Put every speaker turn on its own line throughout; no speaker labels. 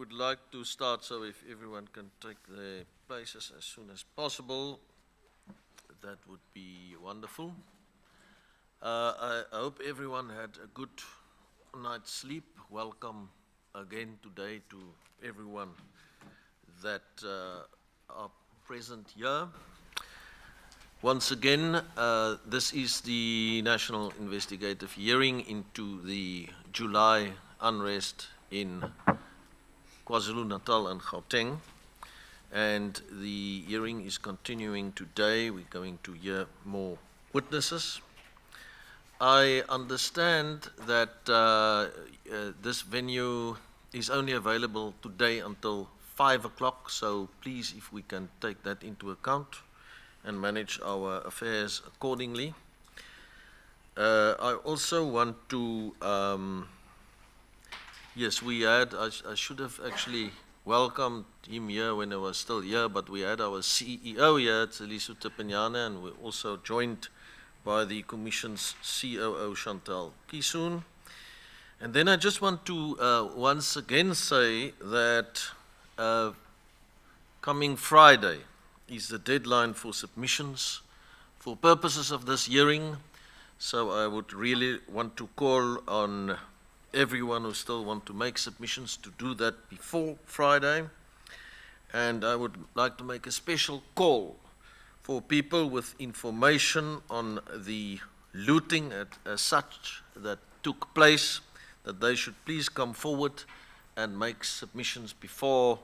would like to start, so if everyone can take their places as soon as possible, that would be wonderful. I hope everyone had a good night's sleep. Welcome again today to everyone that are present here. Once again, this is the National Investigative hearing into the July unrest in KwaZulu-Natal and Gauteng. And the hearing is continuing today. We're going to hear more witnesses. I understand that this venue is only available today until 5 o'clock, so please, if we can take that into account and manage our affairs accordingly. I also want to, yes, I should have actually welcomed him here when I was still here, but we had our CEO here, Tseliso Tepenyane, and we're also joined by the Commission's COO, Chantal Kisoon. And then I just want to once again say that coming Friday is the deadline for submissions for purposes of this hearing. So I would really want to call on everyone who still want to make submissions to do that before Friday. And I would like to make a special call for people with information on the looting as such that took place, that they should please come forward and make submissions before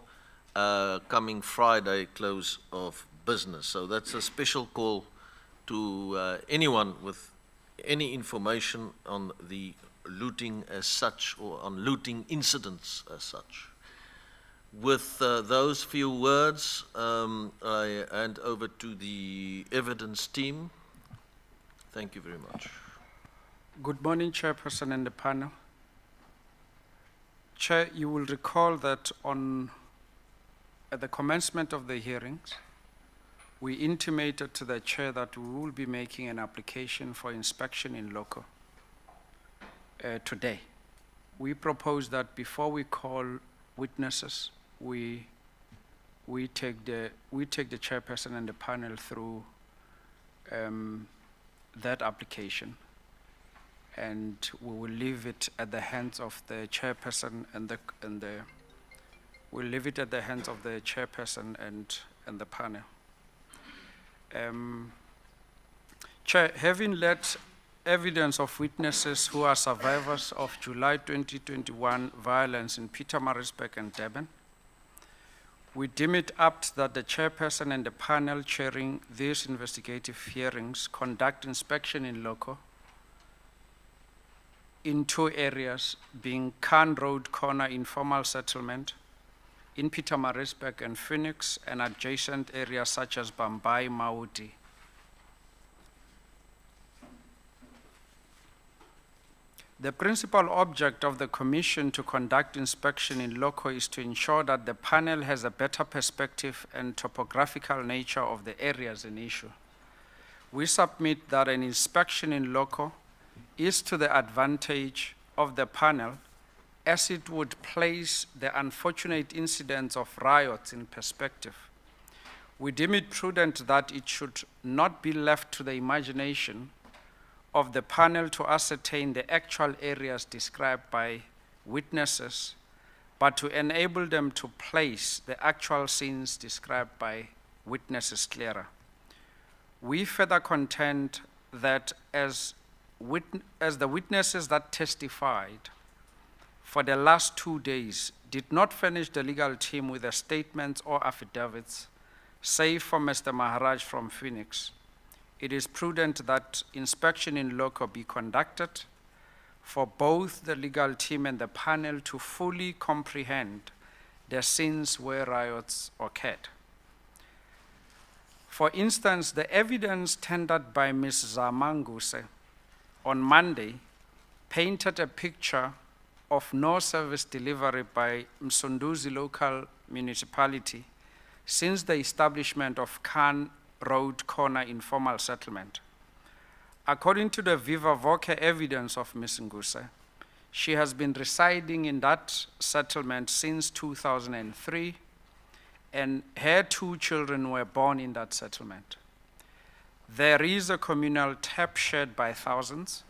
coming Friday close of business. So that's a special call to anyone with any information on the looting as such or on looting incidents as such. With those few words, I hand over to the evidence team. Thank you very much.
Good morning, Chairperson and the panel. Chair, you will recall that at the commencement of the hearings, we intimated to the Chair that we will be making an application for inspection in loco today. We propose that before we call witnesses, we take the Chairperson and the panel through that application, and we will leave it at the hands of the Chairperson we'll leave it at the hands of the Chairperson and the panel. Chair, having led evidence of witnesses who are survivors of July 2021 violence in Pietermaritzburg and Durban, we deem it apt that the Chairperson and the panel chairing these investigative hearings conduct inspection in loco in two areas, being Khan Road Corner Informal Settlement in Pietermaritzburg and Phoenix, and adjacent areas such as Bambai, Maudi. The principal object of the Commission to conduct inspection in loco is to ensure that the panel has a better perspective and topographical nature of the areas in issue. We submit that an inspection in loco is to the advantage of the panel, as it would place the unfortunate incidents of riots in perspective. We deem it prudent that it should not be left to the imagination of the panel to ascertain the actual areas described by witnesses, but to enable them to place the actual scenes described by witnesses clearer. We further contend that as the witnesses that testified for the last 2 days did not furnish the legal team with the statements or affidavits, save for Mr. Maharaj from Phoenix, it is prudent that inspection in loco be conducted for both the legal team and the panel to fully comprehend the scenes where riots occurred. For instance, the evidence tendered by Ms. Zamanguse on Monday painted a picture of no service delivery by Msunduzi local municipality since the establishment of Khan Road Corner Informal Settlement. According to the viva voce evidence of Ms. Nguse, She has been residing in that settlement since 2003, and her 2 children were born in that settlement. There is a communal tap shared by thousands.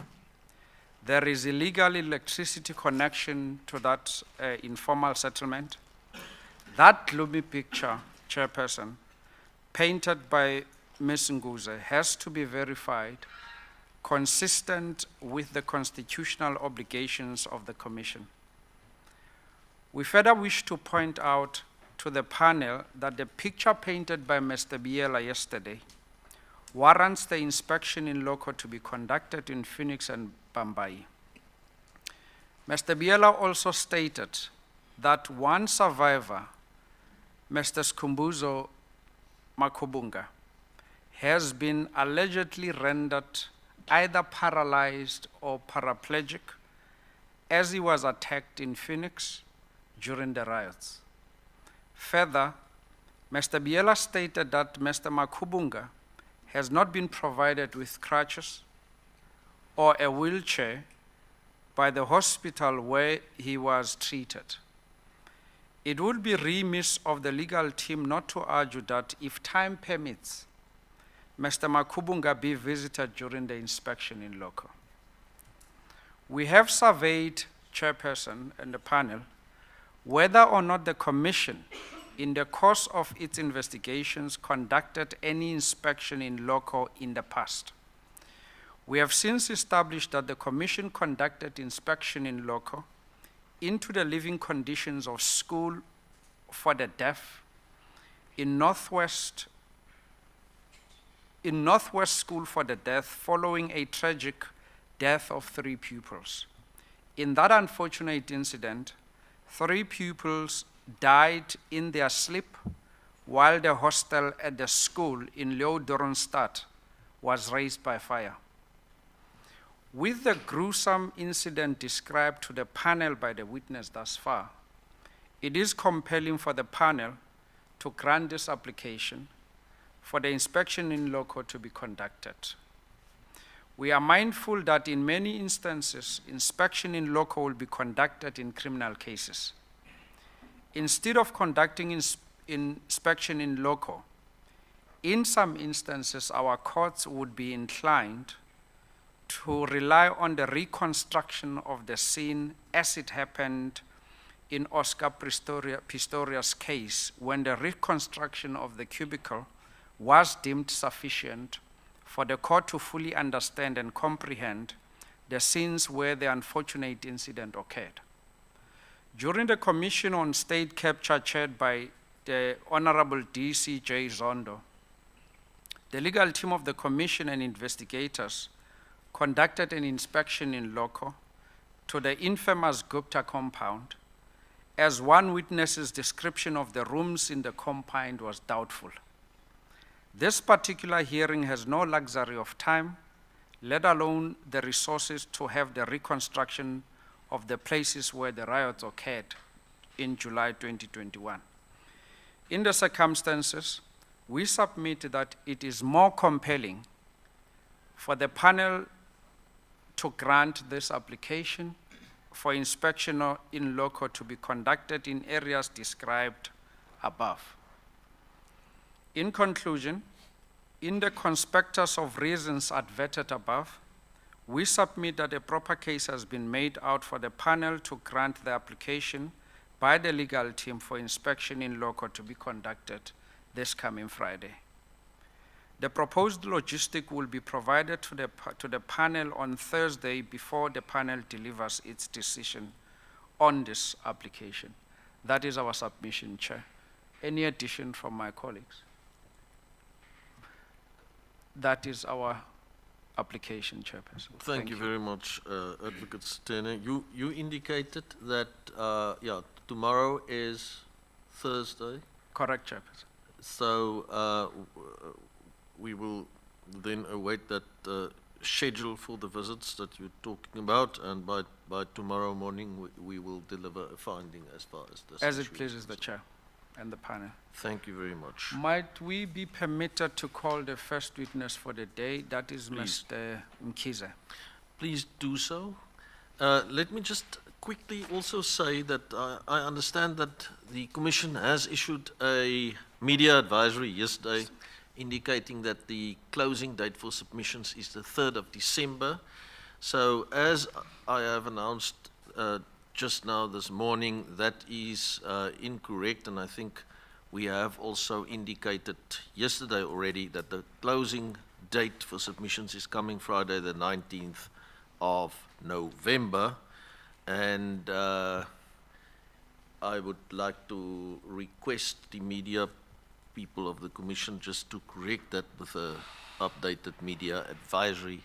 There is illegal electricity connection to that informal settlement. That gloomy picture, Chairperson, painted by Ms. Nguze has to be verified, consistent with the constitutional obligations of the Commission. We further wish to point out to the panel that the picture painted by Mr. Biela yesterday warrants the inspection in loco to be conducted in Phoenix and Bambai. Mr. Biela also stated that one survivor, Mr. Skhumbuzo Makhubunga, has been allegedly rendered either paralyzed or paraplegic as he was attacked in Phoenix during the riots. Further, Mr. Biela stated that Mr. Makhubunga has not been provided with crutches or a wheelchair by the hospital where he was treated. It would be remiss of the legal team not to argue that if time permits, Mr. Makhubunga be visited during the inspection in loco. We have surveyed, Chairperson and the panel, whether or not the Commission, in the course of its investigations, conducted any inspection in loco in the past. We have since established that the Commission conducted inspection in loco into the living conditions of school for the deaf in Northwest School for the Deaf following a tragic death of 3 pupils. In that unfortunate incident, 3 pupils died in their sleep while the hostel at the school in Leeudoringstad was razed by fire. With the gruesome incident described to the panel by the witness thus far, it is compelling for the panel to grant this application for the inspection in loco to be conducted. We are mindful that in many instances, inspection in loco will be conducted in criminal cases. Instead of conducting inspection in loco, in some instances, our courts would be inclined to rely on the reconstruction of the scene as it happened in Oscar Pistorius' case, when the reconstruction of the cubicle was deemed sufficient for the court to fully understand and comprehend the scenes where the unfortunate incident occurred. During the Commission on State Capture chaired by the Honorable D.C.J. Zondo, the legal team of the Commission and investigators conducted an inspection in loco to the infamous Gupta compound, as one witness's description of the rooms in the compound was doubtful. This particular hearing has no luxury of time, let alone the resources to have the reconstruction of the places where the riots occurred in July 2021. In the circumstances, we submit that it is more compelling for the panel to grant this application for inspection in loco to be conducted in areas described above. In conclusion, in the conspectus of reasons adverted above, we submit that a proper case has been made out for the panel to grant the application by the legal team for inspection in loco to be conducted this coming Friday. The proposed logistic will be provided to the panel on Thursday before the panel delivers its decision on this application. That is our submission, Chair. Any addition from my colleagues? That is our application, Chairperson.
Thank you very much, Advocate Stene. You indicated that tomorrow is Thursday.
Correct, Chairperson.
So we will then await that schedule for the visits that you're talking about, and by tomorrow morning we will deliver a finding as far as this.
As it pleases the Chair and the panel.
Thank you very much.
Might we be permitted to call the first witness for the day? That is
Please.
Mr. Mkhize.
Please do so. Let me just quickly also say that I understand that the Commission has issued a media advisory yesterday indicating that the closing date for submissions is the 3rd of December. So as I have announced just now this morning, that is incorrect, and I think we have also indicated yesterday already that the closing date for submissions is coming Friday the 19th of November, and I would like to request the media people of the Commission just to correct that with a updated media advisory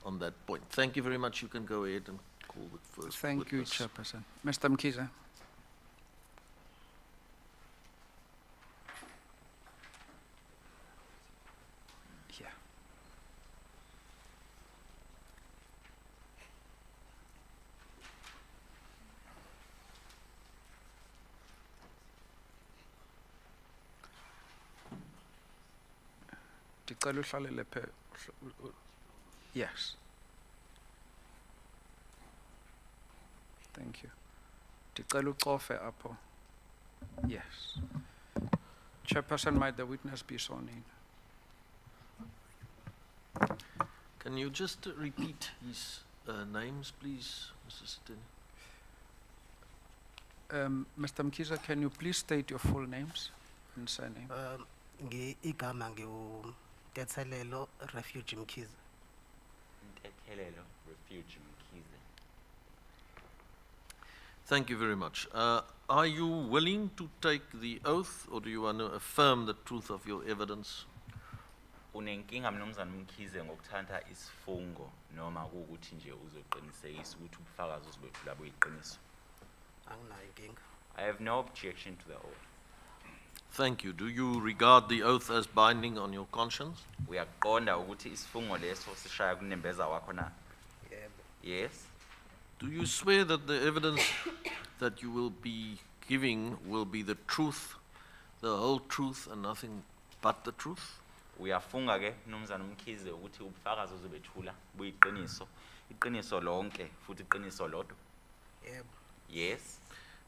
on that point. Thank you very much. You can go ahead and call the first
Thank you,
witness.
Chairperson. Mr. Mkhize. Yeah. Ndicela uhlalele Yes. Thank you. Ndicela ucofe apho. Yes. Chairperson, might the witness be sworn in?
Can you just repeat his names, please, Mr. Sitini?
Mr. Mkhize, can you please state your full names and surname?
Igama ngiutethelelo refugee Mkhize.
Ntethelelo refugee Mkhize.
Thank you very much. Are you willing to take the oath, or do you want to affirm the truth of your evidence?
Unenkinga mnumzane Mkhize ngokuthatha isifungo noma ukuthi nje uzoqinisekisa ukuthi ubufakazi uzobethula buyiqiniso?
Anginayo inkinga.
I have no objection to the oath.
Thank you. Do you regard the oath as binding on your conscience?
Uyaqonda ukuthi isifungo leso sishaya kunembeza wakho na?
Yebo.
Yes.
Do you swear that the evidence that you will be giving will be the truth, the whole truth, and nothing but the truth?
Uyafunga ke mnumzane Mkhize ukuthi ubufakazi uzobethula buyiqiniso, iqiniso lonke futhi iqiniso lodwa?
Yebo.
Yes.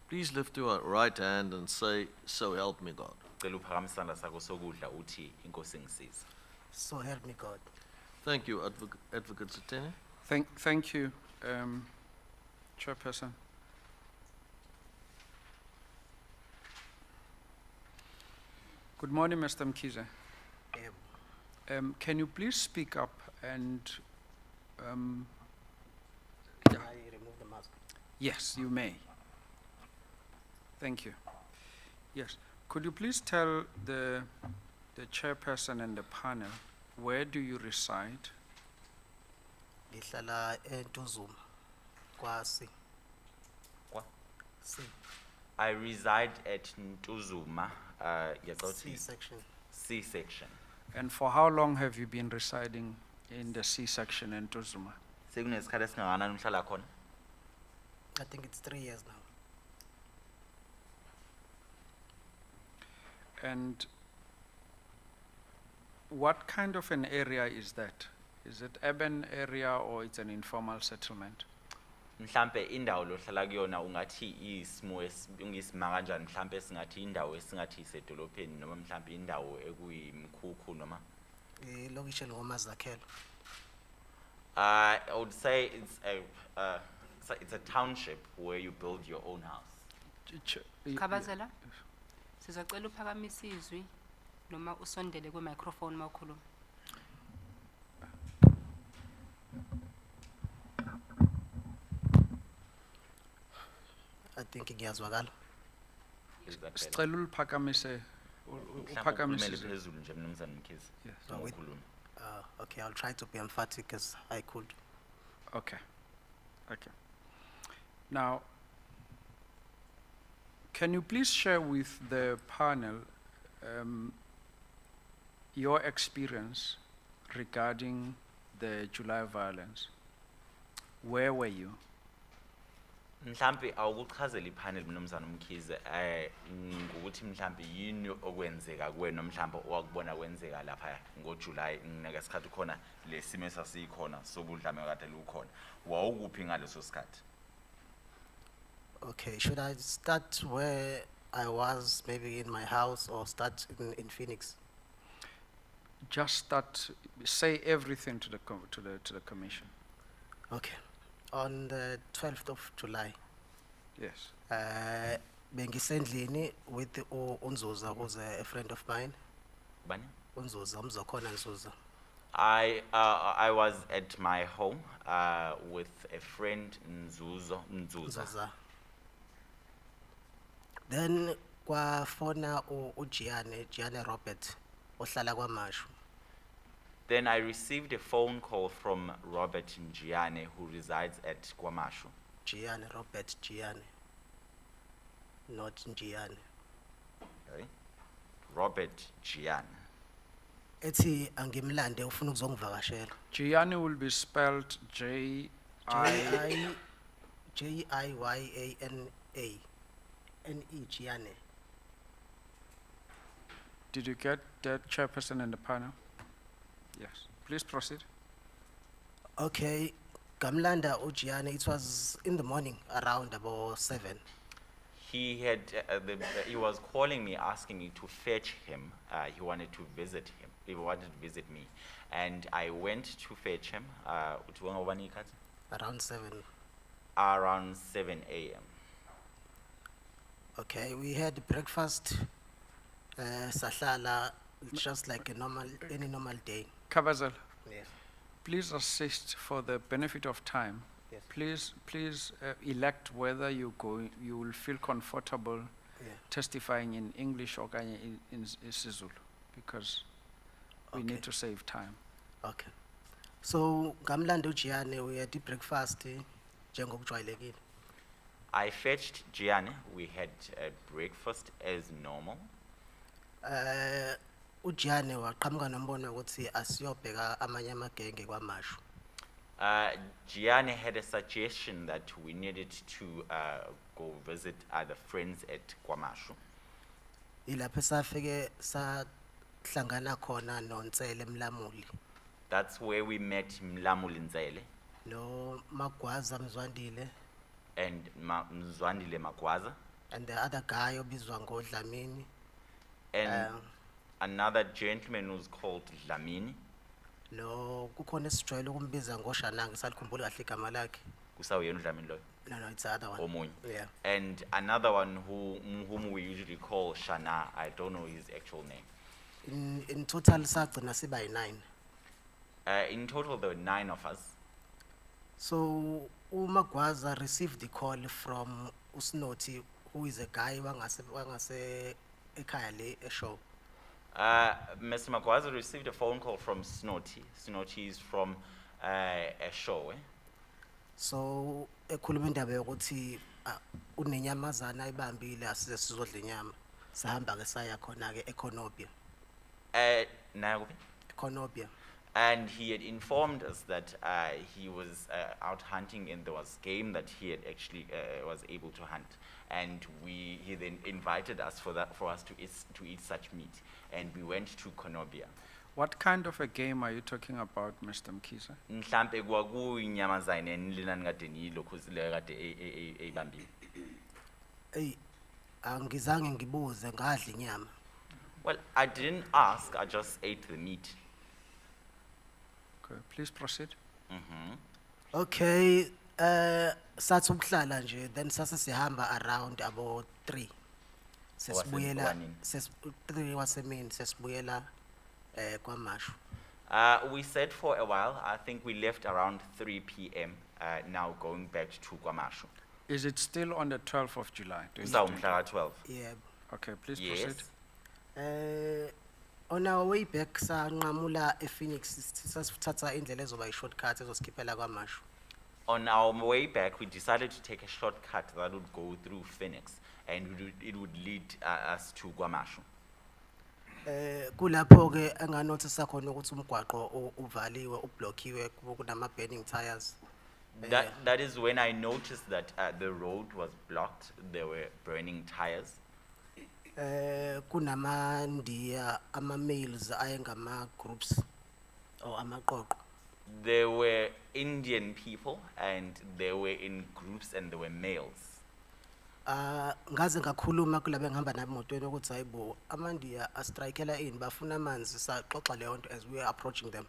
Please lift your right hand and say, "So help me God."
Cela uphakamise isandla sakho sokudla uthi inkosi ngisiza.
So help me God.
Thank you, Advocate Sitini.
Thank you, Chairperson. Good morning, Mr. Mkhize.
Yebo.
Can you please speak up and,
Can I remove the mask?
yes, you may. Thank you. Yes, could you please tell the chairperson and the panel, where do you reside?
Ngihlala eNtuzuma kwasi.
Kwa?
C
I reside at Ntuzuma, Gauteng
section.
C section.
And for how long have you been residing in the C section in Tuzuma?
Sekunesikhathi esingakanani uhlala khona?
I think it's 3 years now.
And what kind of an area is that? Is it urban area or it's an informal settlement?
Mhlambe indawo lo hlala kuyona ungathi isimo ungisima kanjani mhlambe singathi indawo esingathi isedolobheni noma mhlambe indawo ekuyimkhukhu noma?
Location ngoMazakhelo.
I would say it's a township where you build your own house.
Khabazela sizacela uphakamise izwi noma usondele kwe microphone mawukhuluma.
I think ngiyazwakala.
Is that better?
Sicela uliphakamise,
Mhlambe
uphakamise
ukhulumele
izwi.
phezulu nje mnumzane Mkhize.
Yes.
No, wait.
Ukhuluma.
Okay, I'll try to be emphatic as I could.
Okay. Okay. Now, can you please share with the panel your experience regarding the July violence? Where were you?
Mhlambe awukuchazela ipanel mnumzane Mkhize ngokuthi mhlambe yini okwenzeka kuwena mhlambe owakubona kwenzeka lapha ngoJuly ngesikhathi khona lesimo esasikhona sobudlame kade lukhona wawukuphi ngaleso sikhathi?
Okay, should I start where I was, maybe in my house, or start in Phoenix?
Just start, say everything to the commission.
Okay. On the 12th of July,
Yes.
bengisendlini with Unzuza, who's a friend of mine.
Bani?
Unzuza, umzokhona Nzuza.
I was at my home with a friend Nzuza.
Nzuza. Then kwafona Gianne Robert, ohlala kwaMashu.
Then I received a phone call from Robert Njiane, who resides at KwaMashu.
Gianne Robert Gianne. Not Gianne.
Okay? Robert Njiane.
Ethi angimlande ufuna ukuzongivakashela.
Gianni will be spelled J-I,
Giyanna. N-E Gianne.
did you get that, chairperson in the panel? Yes. Please proceed.
Okay, Gamlanda Gianne, it was in the morning around about 7.
He had he was calling me, asking me to fetch him. He wanted to visit him. He wanted to visit me, and I went to fetch him.
Around 7.
Around 7 a.m.
Okay, we had breakfast, sahlala, just like any normal day.
Kabazal,
Yes.
please assist for the benefit of time.
Yes.
Please elect whether you will feel comfortable
Yeah.
testifying in English or in isiZulu, because we
Okay.
need to save time.
Okay. So, Gamlanda Gianne, we had breakfast, njengokujwayelekile.
I fetched Gianni. We had breakfast as normal.
Gianne waqhamuka nombono ukuthi asiyobheka amanye amagenge kwaMashu.
Gianni had a suggestion that we needed to go visit other friends at KwaMashu.
Ilapho safike sahlangana khona noNtsele Mlamuli,
That's where we met Mlamuli Nzele
no Magwaza Mzwandile,
and Mzwandile Makwaza,
and the other guy obizwa ngoDlamini.
and another gentleman who's called Dlamini.
No, kukhona esijwayele ukumbiza ngoShanang, salikhumbula kahle igama lakhe.
Kusawuyena uDlamini loyo,
No, it's the other one.
omunye.
Yeah.
And another one whom we usually call Shana. I don't know his actual name.
In total sagcina siba yi-9.
In total, there were 9 of us.
So uMagwaza received the call from Usnoti, who is a guy wangase ekhaya le eshow.
Mr. Makwaza received a phone call from Snoti. Snoti is from Eshowe.
So ekhuluma indaba yokuthi unenyamazana ayibambile asize sizodla inyama. Sahamba ke saya khona ke eConopia. Econopia.
And he had informed us that he was out hunting and there was game that he had actually was able to hunt. And he then invited us for us to eat such meat. And we went to Konobia.
What kind of a game are you talking about, Mr. Mkhize?
Mhlambe kwakuyinyamazane enilana kade niyilokhu kade eyibambile.
Ey, angizange ngibuze ngadla inyama.
Well, I didn't ask, I just ate the meat.
Okay, please proceed.
Okay, sathi ukuhlala nje, then sase sihamba around about 3. Sesibuyela,
Owasemntwaneni.
3 wasemini, sesibuyela kwaMashu.
We sat for a while. I think we left around 3 p.m. Now going back to KwaMashu.
Is it still on the 12th of July?
Mhlaka 12.
Yeah.
Okay, please
Yes.
proceed.
On our way back, sanqamula ePhoenix, sasithatha indlela ezoba yi-shortcut ezosikhiphela kwaMashu.
On our way back, we decided to take a shortcut that would go through Phoenix, and it would lead us to KwaMashu.
Kulapho ke anganothisa khona ukuthi umgwaqo uvaliwe, ublockiwe, kunama burning tires.
That is when I noticed that the road was blocked. There were burning tires.
Kunamandiya ama-males ayengama groups or amaqoqo.
There were Indian people, and they were in groups, and there were males.
ngaze ngakhuluma kulabe ngihamba nabo emotweni ukuthi hayibo amandiya astrikela ini bafuna amanzi saxoxa leyo nto as we were approaching them.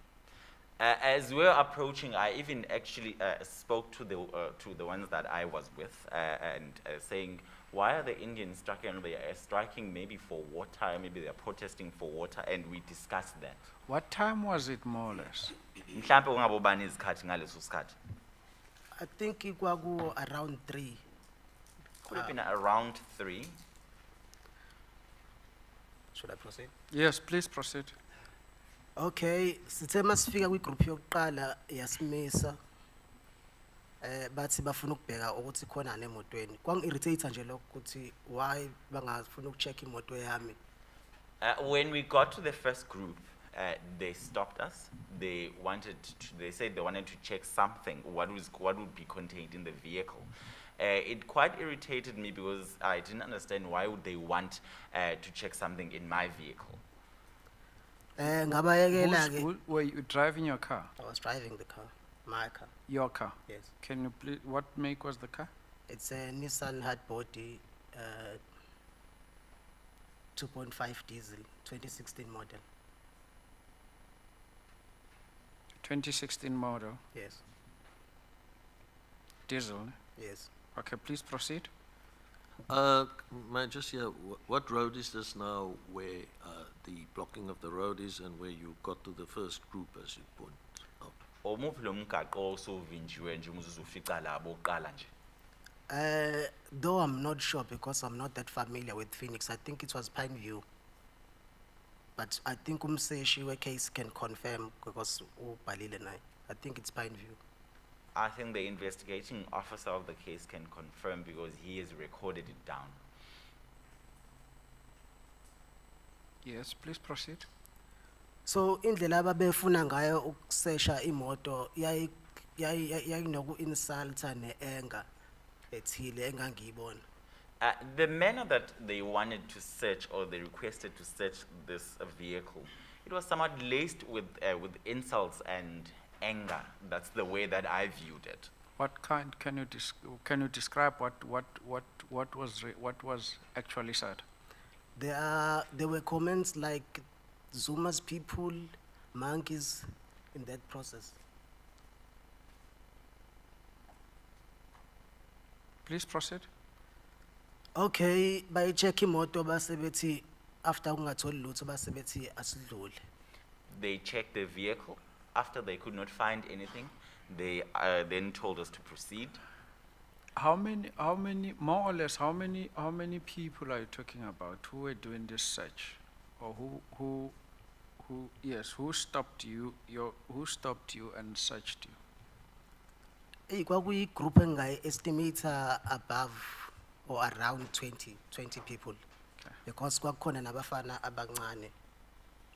As we were approaching, I even actually spoke to the ones that I was with and saying, why are the Indians striking? They are striking maybe for water, maybe they are protesting for water, and we discussed that.
What time was it, more or less?
Mhlampe ungabobani izikhathi ngaleso sikhathi?
I think ikwaku around 3.
Could have been around 3.
Should I proceed?
Yes, please proceed.
Okay, sithe masifika kwigroup yokuqala yasimisa bathi bafuna ukubheka ukuthi khona nemotweni. Kwangi-irritate nje lokho ukuthi why bangafuna ukucheck imoto yami.
When we got to the first group, they stopped us. They said they wanted to check something, what would be contained in the vehicle. It quite irritated me because I didn't understand why would they want to check something in my vehicle.
Ngabayekela-ke,
Were you driving your car?
I was driving the car, my car,
Your car?
yes.
Can you please, what make was the car?
It's a Nissan Hardbody 2.5 diesel, 2016 model,
2016 model,
yes,
diesel.
yes.
Okay, please proceed.
May I just hear, what road is this now where the blocking of the road is and where you got to the first group as you point out?
Omuphi lo mgaqo osuvinjiwe nje uzufica labo oqala nje?
Though I'm not sure because I'm not that familiar with Phoenix, I think it was Pineview. But I think umseshi case can confirm because ubhalile naye. I think it's Pineview.
I think the investigating officer of the case can confirm because he has recorded it down.
Yes, please proceed.
So indlela ababefuna ngayo ukusesha imoto yayinoku-insulta ne-anger ethile engangiyibona.
The manner that they wanted to search or they requested to search this vehicle, it was somewhat laced with insults and anger. That's the way that I viewed it.
What kind, can you describe what was actually said?
There were comments like Zuma's people, monkeys in that process.
Please proceed.
Okay, bayi-check imoto base bethi after kungatholi lutho base bethi asidlule.
They checked the vehicle. After they could not find anything, they then told us to proceed.
How many, more or less, how many people are you talking about who were doing this search? Or who stopped you, who stopped you and searched you?
Kwakuyi-group engayi-estimate above or around 20 people.
Okay.
Because kwakukhona nabafana abancane,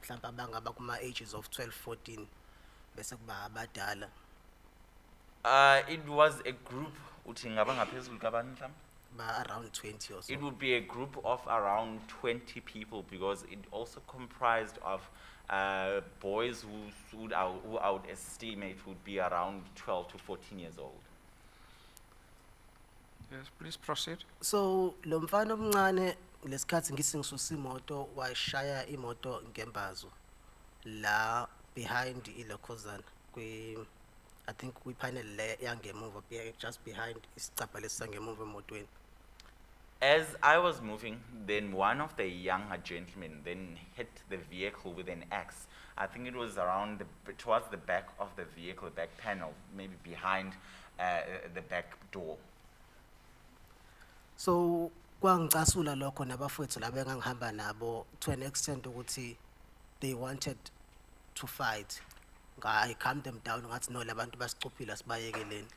mhlawumbe abangaba kuma-ages of 12, 14, bese kuba abadala.
It was a group, uthi ngaba ngaphezulu kabani mhlawumbe?
Ba around 20 or so.
It would be a group of around 20 people because it also comprised of boys who I would estimate would be around 12 to 14 years old.
Yes, please proceed.
So lo mfana omncane lesikhathi ngisingisusa imoto washaya imoto ngembazo la behind ilokhozana I think kwi-panel le yangemuva just behind isicabha lesisangemuva emotweni.
As I was moving, then one of the younger gentlemen then hit the vehicle with an axe. I think it was around towards the back of the vehicle, back panel, maybe behind the back door.
So kwangicasula lokho nabafowethu laba engangihamba nabo to an extent ukuthi they wanted to fight. I calmed them down ngathi no labantu basicuphile asibayekeleni.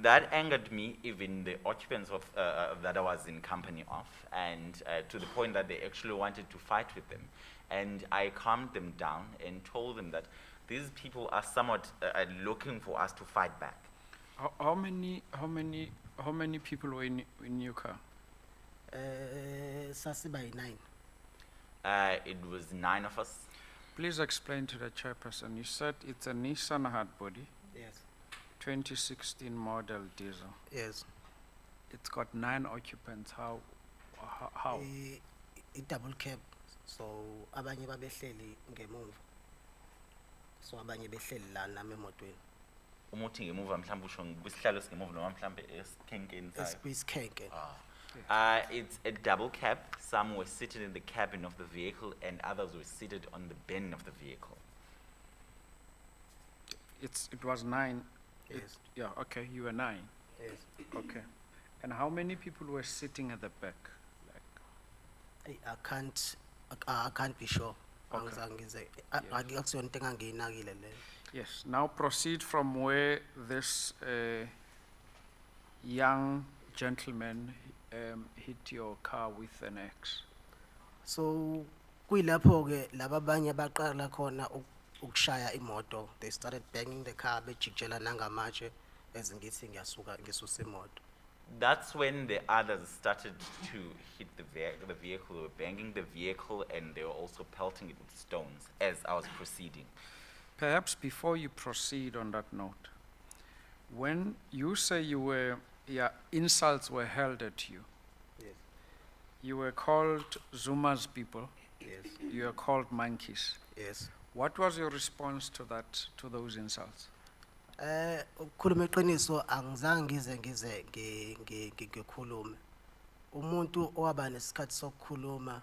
That angered me, even the occupants of that I was in company of, and to the point that they actually wanted to fight with them. And I calmed them down and told them that these people are somewhat looking for us to fight back.
How many people were in your car?
Sasiba 9.
It was 9 of us.
Please explain to the chairperson. You said it's a Nissan Hardbody,
Yes.
2016 model diesel.
Yes.
It's got 9 occupants. How?
I-double cab, so abanye babehleli ngemuva. So abanye behleli la nami emotweni.
Uma uthi ngemuva mhlawumbe usho kwisihlalo esingemuva noma mhlawumbe esikhenkeni sayo.
Esikhenke.
It's a double cab. Some were seated in the cabin of the vehicle and others were seated on the bin of the vehicle.
It was 9.
Yes.
Yeah, okay, you were 9.
Yes.
Okay. And how many people were sitting at the back? Like,
I can't be sure.
Okay.
Angizange
Yes.
akusiyona into engangiyinakile leyo.
yes, now proceed from where this young gentleman hit your car with an axe.
So kuyilapho ke laba abanye baqala khona ukushaya imoto. They started banging the car, bejikjela nangamatshe ezingithi ngiyasuka ngisusa imoto.
That's when the others started to hit the vehicle. They were banging the vehicle and they were also pelting it with stones as I was proceeding.
Perhaps before you proceed on that note, when you say insults were held at you,
Yes.
you were called Zuma's people,
Yes.
you were called monkeys.
Yes.
What was your response to those insults?
Ukukhuluma iqiniso angizange ngize ngikhulume. Umuntu owaba nesikhathi sokukhuluma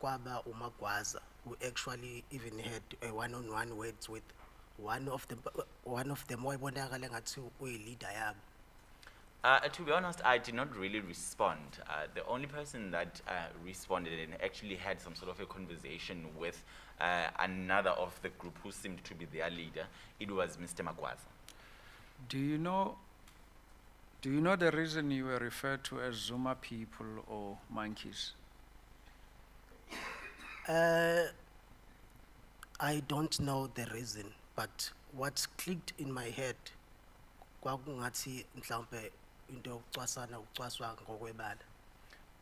kwaba uMagwaza, who actually even had a one-on-one words with one of them oyibonakala ngathi uyi-leader yabo.
To be honest, I did not really respond. The only person that responded and actually had some sort of a conversation with another of the group who seemed to be their leader, it was Mr. Magwaza.
Do you know the reason you were referred to as Zuma people or monkeys?
I don't know the reason, but what clicked in my head kwakungathi mhlawumbe into ukucwaswa ngokwebala.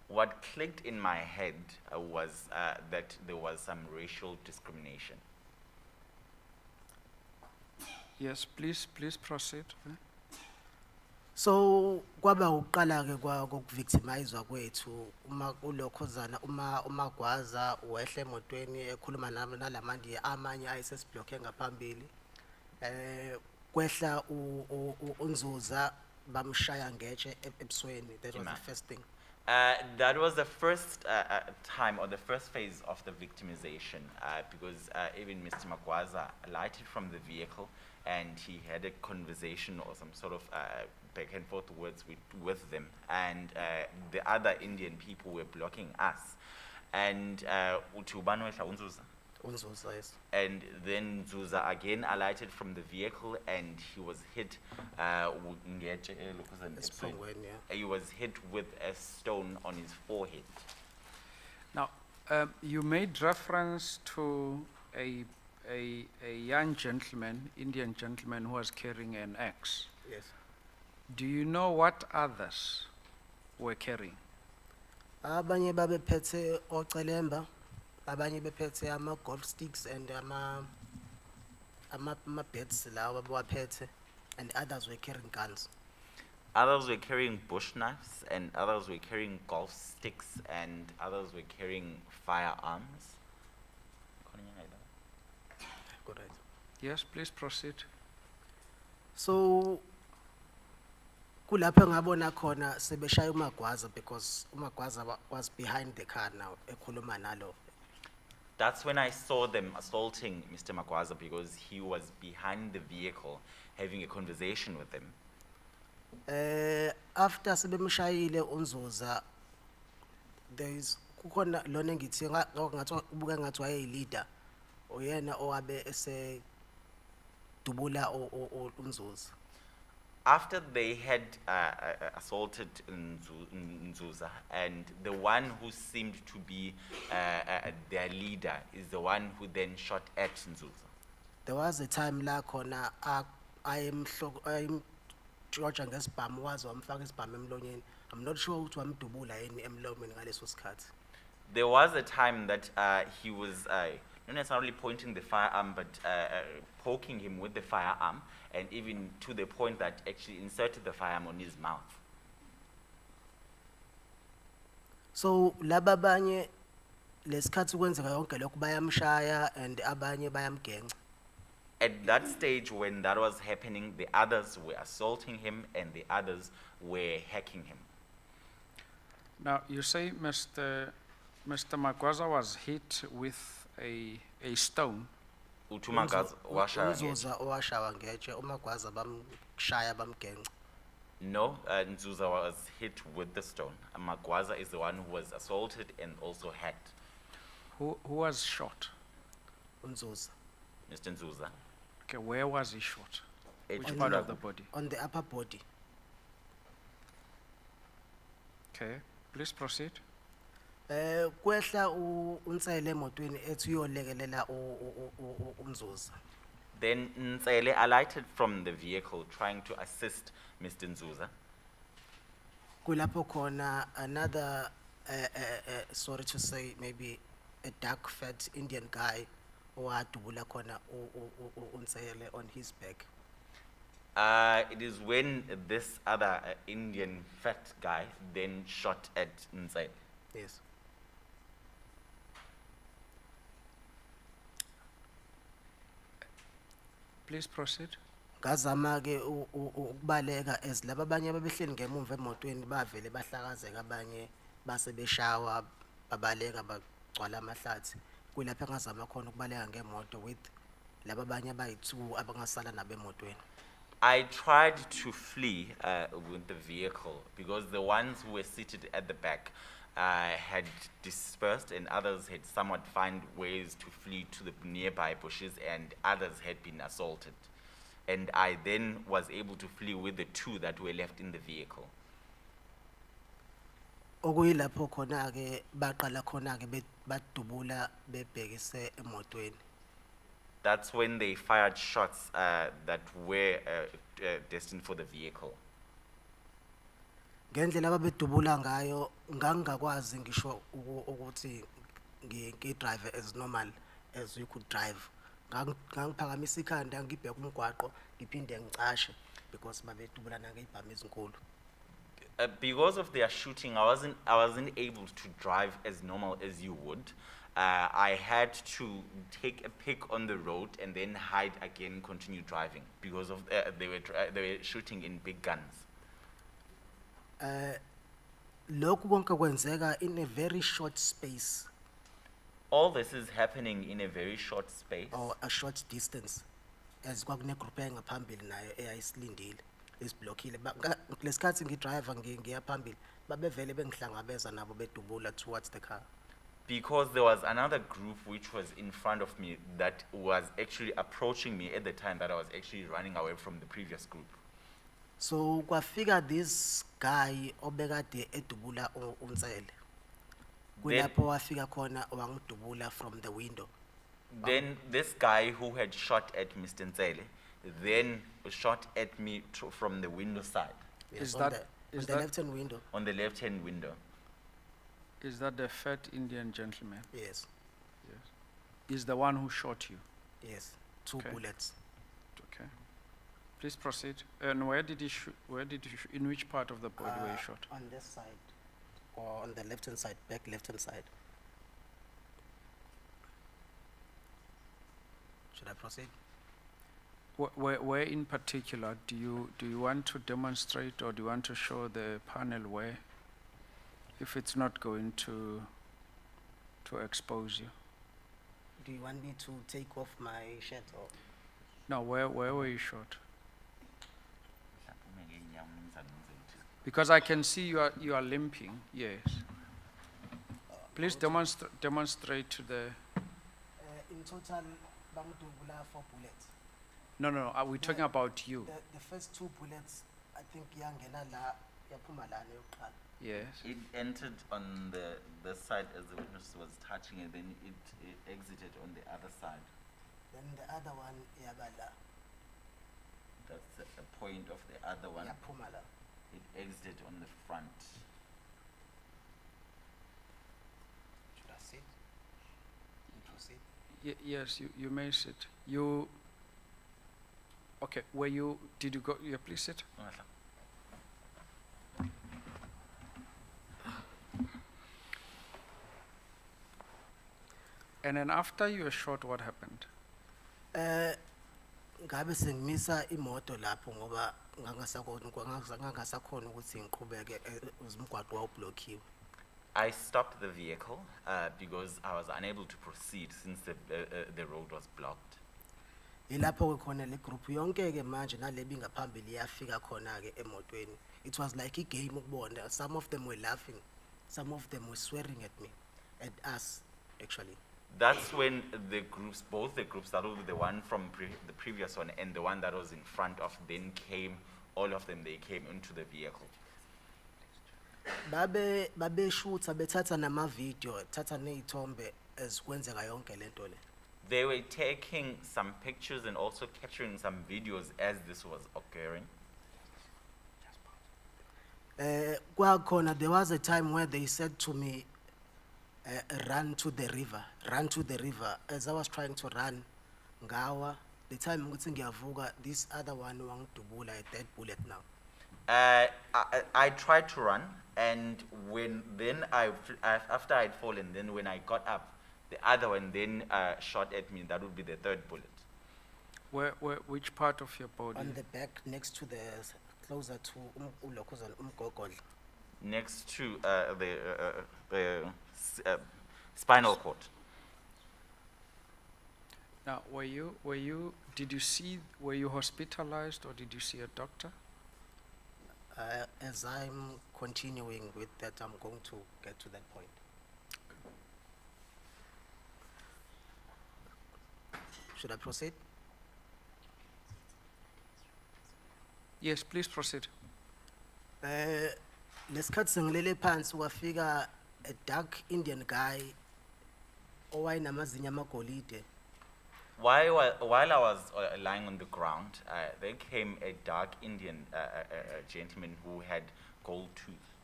What clicked in my head was that there was some racial discrimination.
Yes, please proceed.
So kwaba uqala ke kokuvictimizwa kwethu uma ulokhozana uma uMagwaza wehle emotweni ekhuluma nalamandi amanye ayesesiblock ngaphambili kwehla unzuza bamshaya ngetshe ebusweni. That was the
Imam.
first thing.
That was the first time or the first phase of the victimization because even Mr. Magwaza alighted from the vehicle and he had a conversation or some sort of back and forth words with them. And the other Indian people were blocking us. And
Unzuza, yes.
and then Zuza again alighted from the vehicle and he was hit
Esphongweni, yeah.
he was hit with a stone on his forehead.
Now, you made reference to a young gentleman, Indian gentleman, who was carrying an axe.
Yes.
Do you know what others were carrying?
Abanye babephethe ocelemba, abanye bephethe ama-golf sticks and ama-bats lawa abawaphethe, and others were carrying guns.
Others were carrying bush knives and others were carrying golf sticks and others were carrying firearms.
Correct.
Yes, please proceed.
So kulapho ngabona khona sebeshaya uMagwaza because uMagwaza was behind the car now ekhuluma nalo.
That's when I saw them assaulting Mr. Magwaza because he was behind the vehicle having a conversation with them.
After sebemshayile unzuza, there is kukhona lona ngithi ngathi ubuka ngathi wayeyi-leader oyena owabe ese dubula unzuza.
After they had assaulted Nzuza, and the one who seemed to be their leader is the one who then shot at Nzuza.
There was a time la khona ayemhloka ngesibhamu waze wamfaka isibhamu emlonyeni. I'm not sure ukuthi wamdubula yini emlomeni ngaleso sikhathi.
There was a time that he was not necessarily pointing the firearm, but poking him with the firearm, and even to the point that actually inserted the firearm on his mouth.
So laba abanye lesikhathi kwenzeka yonke lokho bayamshaya and abanye bayamgenca.
At that stage, when that was happening, the others were assaulting him and the others were hacking him.
Now, you say Mr. Magwaza was hit with a stone.
Utumaga's washa.
Umzuza owashawa ngetshe uMagwaza bamshaya bamgenca.
No, Nzuza was hit with the stone. Magwaza is the one who was assaulted and also hacked.
Who was shot?
Umzuza
Mr. Nzuza.
Okay, where was he shot?
At
Which part of the
Ulago.
body?
on the upper body.
Okay, please proceed.
Kwehla uNtsele emotweni ethi uyolekelela umzuza.
Then Ntsele alighted from the vehicle trying to assist Mr. Nzuza.
Kulapho khona another sorry to say maybe a dark fat Indian guy owadubula khona uNtsele on his back.
It is when this other Indian fat guy then shot at Ntsele.
Yes.
Please proceed.
Ngazama ke ukubaleka as laba abanye ababehleli ngemuva emotweni bavele bahlakazeka abanye base beshawa babaleka bagcwala amahlathi. Kulapho ngazama khona ukubaleka ngemoto with laba abanye abayi2 abangasala nabemotweni.
I tried to flee with the vehicle because the ones who were seated at the back had dispersed and others had somewhat found ways to flee to the nearby bushes and others had been assaulted. And I then was able to flee with the 2 that were left in the vehicle.
Okuyilapho khona ke baqala khona ke badubula bebhekise emotweni.
That's when they fired shots that were destined for the vehicle.
Ngendlela ababedubula ngayo ngangakwazi ngisho ukuthi ngidrive as normal as you could drive. Ngangiphakamisa ikhanda ngibheka umgwaqo ngiphinde ngicashe because babedubulana ngeibhamu ezinkulu.
Because of their shooting, I wasn't able to drive as normal as you would. I had to take a pick on the road and then hide again, continue driving because of they were shooting in big guns.
Lokhu konke kwenzeka in a very short space
All this is happening in a very short space.
or a short distance. As kwakune group engaphambili nayo eyayisilindile isiblockile. Lesikhathi ngidrive ngiya phambili babevele bengihlangabeza nabo bedubula towards the car.
Because there was another group which was in front of me that was actually approaching me at the time that I was actually running away from the previous group.
So kwafika this guy obekade edubula uNtsele. Kulapho wafika khona wangidubula from the window.
Then this guy who had shot at Mr. Ntsele then shot at me from the window side,
Is
on
that-
the,
is
on the
that-
left-hand window?
on the left-hand window.
Is that the fat Indian gentleman?
Yes,
Is the one who shot you?
yes, 2
Okay.
bullets.
Okay. Please proceed. And where did he shoot? In which part of the body were you shot?
On this side, or on the left-hand side, back left-hand side. Should I proceed?
Where in particular do you want to demonstrate, or do you want to show the panel where, if it's not going to expose you?
Do you want me to take off my shirt or?
No, where were you shot? Because I can see you are limping. Yes. Please demonstrate to the.
In total, bangdubula 4 bullets.
No, we're talking about you.
The first 2 bullets, I think yangena la, yaphuma la neyokuqala.
Yes.
It entered on the side as the witness was touching it, then it exited on the other side.
Then the other one yabala,
That's the point of the other one.
yaphuma la.
It exited on the front.
Should I sit? Proceed.
Yes, you may sit. Okay, did you go, yeah, please sit. And then after you were shot, what happened?
Ngabe sengimisa imoto lapho ngoba ngangasakhona ukuthi ngiqhubeke umgwaqo wawublockiwe.
I stopped the vehicle because I was unable to proceed since the road was blocked.
Ilapho ke khona le group yonke ke manje nalebi ngaphambili yafika khona ke emotweni. It was like a game ukubona. Some of them were laughing, some of them were swearing at me, at us actually.
That's when the groups, both the groups, that was the one from the previous one and the one that was in front of, then came, all of them, they came into the vehicle.
Babe shoot bethatha nama video, thatha nezithombe ezikwenzeka yonke lento le.
They were taking some pictures and also capturing some videos as this was occurring.
Kwakhona there was a time where they said to me, run to the river, run to the river. As I was trying to run, ngawa, the time ukuthi ngiyavuka, this other one wangidubula a dead bullet now.
I tried to run, and after I'd fallen, then when I got up, the other one then shot at me. That would be the third bullet.
Which part of your body?
On the back, next to the, closer to umgogodla.
Next to the spinal cord.
Now, were you hospitalized or did you see a doctor?
As I'm continuing with that, I'm going to get to that point. Should I proceed?
Yes, please proceed.
Lesikhathi sengilele phansi wafika a dark Indian guy owayinamazinyo amagolide.
While I was lying on the ground, there came a dark Indian gentleman who had gold tooth.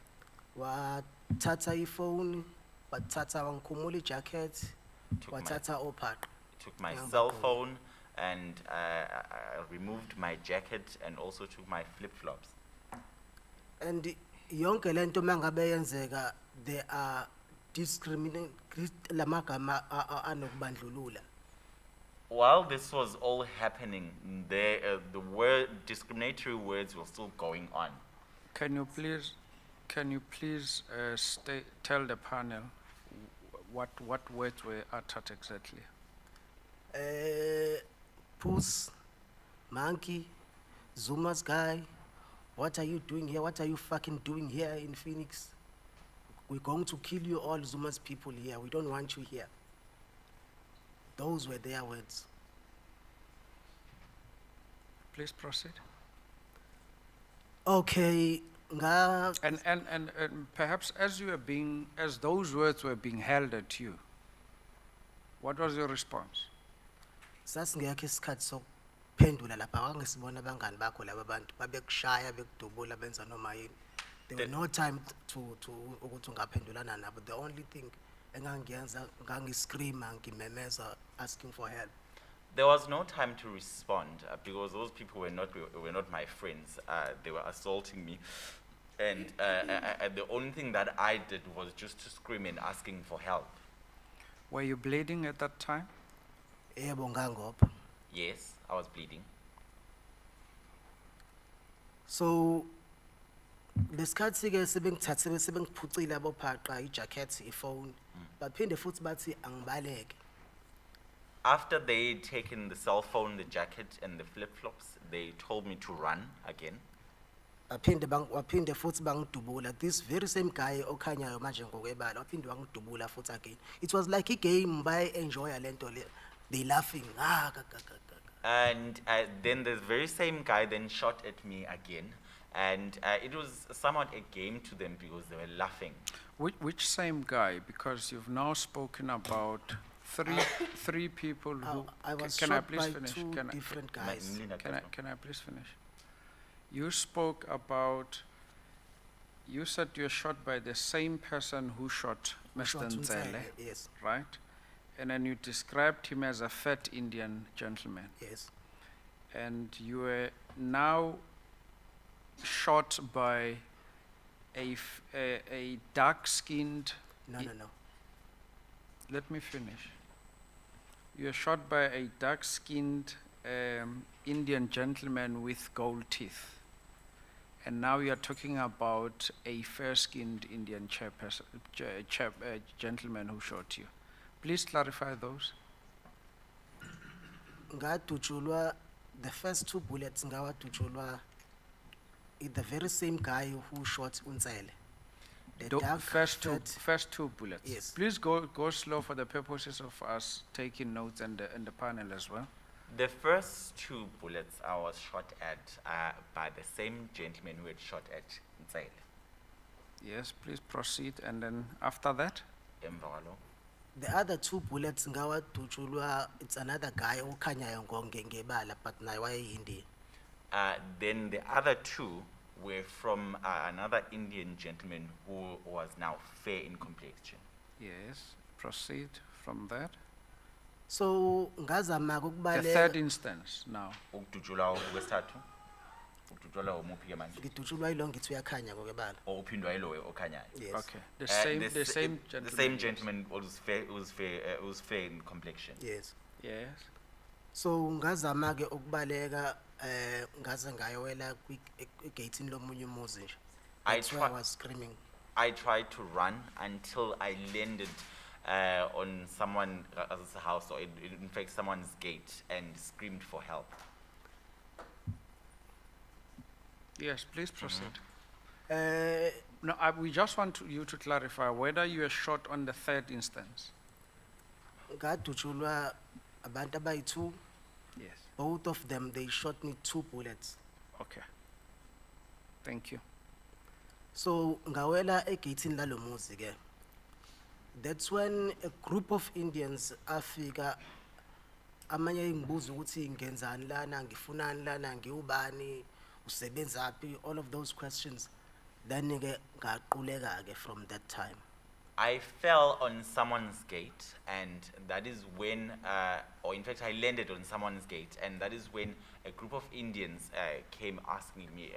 Wathatha ifoni, wathatha wangikhumula ijacket,
Took my-
wathatha ophaqa.
Took my
Yeah,
cell
but-
phone and removed my jacket and also took my flip-flops.
And yonke lento mangabe yenzeka, there are lamagama anokubandlulula.
While this was all happening, the discriminatory words were still going on.
Can you please tell the panel what words were uttered exactly?
Puss, monkey, Zuma's guy, what are you doing here? What are you fucking doing here in Phoenix? We're going to kill you all, Zuma's people here. We don't want you here. Those were their words.
Please proceed.
Okay,
And perhaps as those words were being held at you, what was your response?
sasingekho isikhathi sokuphendula lapha wangesibona abangani bakho laba bantu babekushaya bekudubula benza noma yini. There was no time to ukuthi ungaphendulana nabo. The only thing engangiyenza ngangiscreama ngimemeza asking for help.
There was no time to respond because those people were not my friends. They were assaulting me, and the only thing that I did was just to scream and asking for help.
Were you bleeding at that time?
Yebo ngangopha.
Yes, I was bleeding.
So lesikhathi ke sebengithathile sebengiphucile abophaqa ijacket ifone baphinde futhi bathi angibaleke.
After they'd taken the cell phone, the jacket, and the flip-flops, they told me to run again.
Waphinde futhi bangidubula. This very same guy okhanyayo manje ngokwebala waphinde wangidubula futhi again. It was like a game by enjoy lento le. They laughing.
And then the very same guy then shot at me again. And it was somewhat a game to them because they were laughing.
Which same guy? Because you've now spoken about three people who.
I was
can I
shot
please
by
finish?
two
Can I-
different
Ma-
guys.
Mlina,
Can I please finish? You spoke about. You said you were shot by the same person who shot Mr.
Shot
Nzele,
Nzele, yes,
right? And then you described him as a fat Indian gentleman.
yes.
And you were now shot by a dark-skinned.
No.
Let me finish. You were shot by a dark-skinned Indian gentleman with gold teeth. And now you are talking about a fair-skinned Indian gentleman who shot you. Please clarify those.
Ngadutshulwa, the first 2 bullets ngawadutshulwa the very same guy who shot Unsele. The dark
First
shirt-
two bullets.
Yes.
Please go slow for the purposes of us taking notes and the panel as well.
The first 2 bullets I was shot at by the same gentleman who had shot at Nsele.
Yes, please proceed. And then after that,
Emva kwalo,
The other 2 bullets ngawadutshulwa, it's another guy okhanyayo ngebala but naye wayeyindi.
then the other 2 were from another Indian gentleman who was now fair in complexion.
yes, proceed from that.
So ngazama
The
ukubaleka
third instance now.
Ukudutshulwa okwesithathu, ukudutshulwa omuphi ke manje?
ngidutshulwa yilo ngithi uyakhanya ngokwebala.
Ophindwa yilo okhanyayo.
Yes.
Okay, the same gentleman.
The same
yes.
gentleman was fair in complexion.
Yes.
Yes.
So ngazama ke ukubaleka ngaze ngayowela egatini lomunye umuzi nje.
I
That's why I
try-
was screaming.
I tried to run until I landed on someone else's house, or in fact someone's gate, and screamed for help.
Yes, please proceed.
Eh
No, we just want you to clarify whether you were shot on the third instance.
ngadutshulwa abantu abayi2,
Yes.
both of them they shot me 2 bullets.
Okay. Thank you.
So ngawela egatini lalomuzi ke. That's when a group of Indians afika amanye ingibuza ukuthi ngenzani lana, ngifunani lana, ngiubani, usebenzaphi, all of those questions. Then ke ngaquleka ke from that time.
I fell on someone's gate, and that is when, or in fact, I landed on someone's gate, and that is when a group of Indians came asking me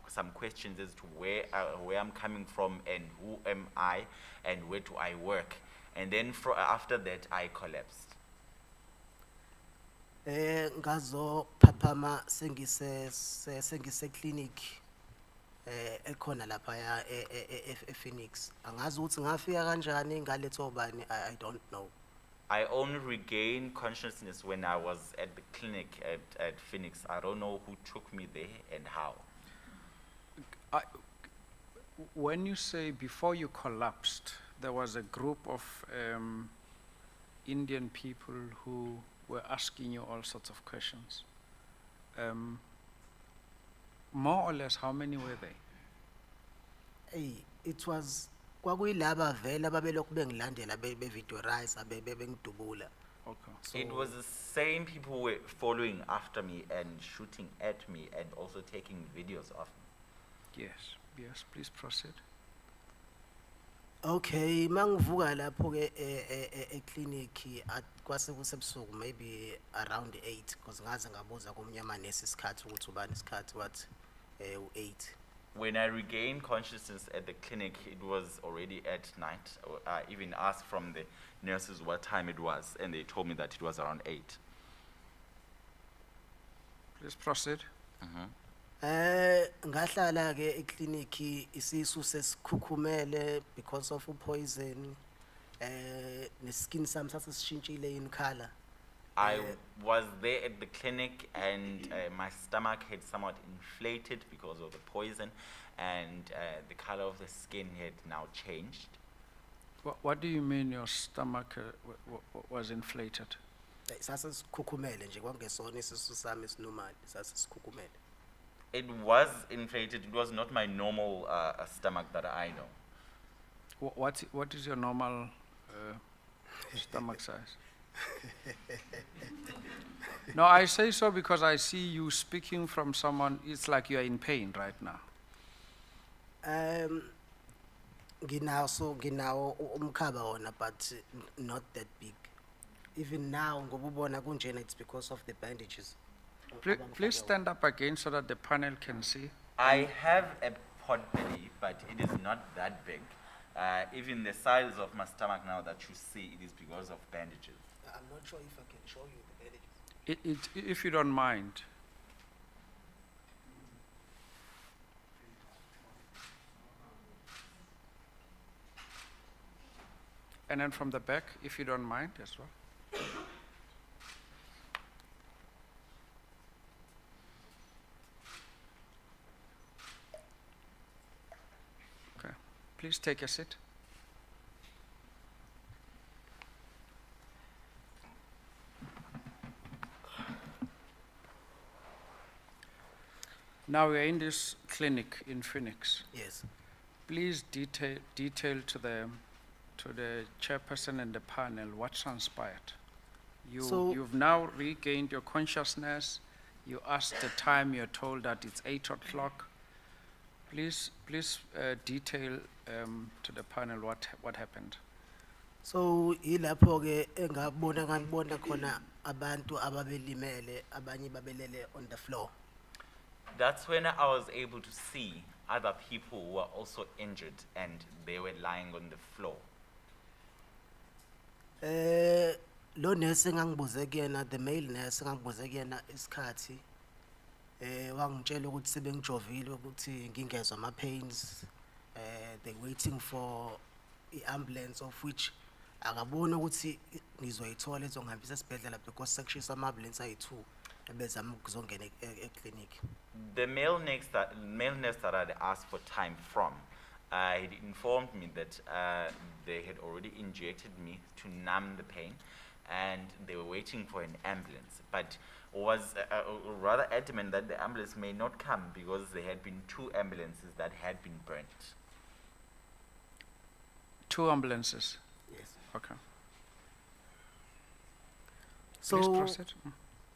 some questions as to where I'm coming from and who am I and where do I work. And then after that, I collapsed.
Ngazo phaphama sengise clinic ekhona lapha ya Phoenix. Angazi ukuthi ngafika kanjani ngaletho bani, I don't know.
I only regained consciousness when I was at the clinic at Phoenix. I don't know who took me there and how.
When you say before you collapsed, there was a group of Indian people who were asking you all sorts of questions. More or less, how many were they?
Hey, it was kwakuyilaba vele ababelokhu bengilandela bevideorize bengidubula.
Okay.
So
It was the same people who were following after me and shooting at me and also taking videos of me.
Yes, please proceed.
okay, mangivuka lapho ke eclinic kwase kusebusuku maybe around 8 because ngaze ngabuza kumnyama nesi isikhathi ukuthi ubani isikhathi wathi u8.
When I regained consciousness at the clinic, it was already at night. I even asked from the nurses what time it was, and they told me that it was around 8.
Please proceed.
Ngahlala ke eclinic isisu sesikhukhumele because of poison neskin sami sasishintshile in color.
I was there at the clinic, and my stomach had somewhat inflated because of the poison, and the color of the skin had now changed.
What do you mean your stomach was inflated?
Sasisikhumele nje kwangesona isisu sami esinormal sasisikhumele.
It was inflated. It was not my normal stomach that I know.
What is your normal stomach size? No, I say so because I see you speaking from someone, it's like you are in pain right now.
Nginawo umkhaba wona but not that big. Even now ngoba ubona kunjena it's because of the bandages.
Please stand up again so that the panel can see.
I have a pot belly, but it is not that big. Even the size of my stomach now that you see, it is because of bandages.
I'm not sure if I can show you the bandages.
If you don't mind. And then from the back, if you don't mind as well. Okay, please take a seat. Now we are in this clinic in Phoenix.
Yes.
Please detail to the chairperson and the panel what transpired. You've now regained your consciousness. You asked the time. You're told that it's 8 o'clock. Please detail to the panel what happened.
So ilapho ke engabona ngibona khona abantu ababelimele abanye babelele on the floor.
That's when I was able to see other people who were also injured and they were lying on the floor.
Lo nurse engangibuze kuyena, the male nurse engangibuze kuyena isikhathi wangitshela ukuthi sebengijovile ukuthi ngingezwa ama pains, they waiting for i-ambulance of which akabona ukuthi ngizoyithola ezongihambisa esibhedlela because sekushisa ama-ambulance ayi-2 ebezama ukuzongena e-clinic.
The male nurse that I'd asked for time from, had informed me that they had already injected me to numb the pain and they were waiting for an ambulance, but was rather adamant that the ambulance may not come because there had been 2 ambulances that had been burnt.
2 ambulances.
Yes.
Okay. Please
So
proceed.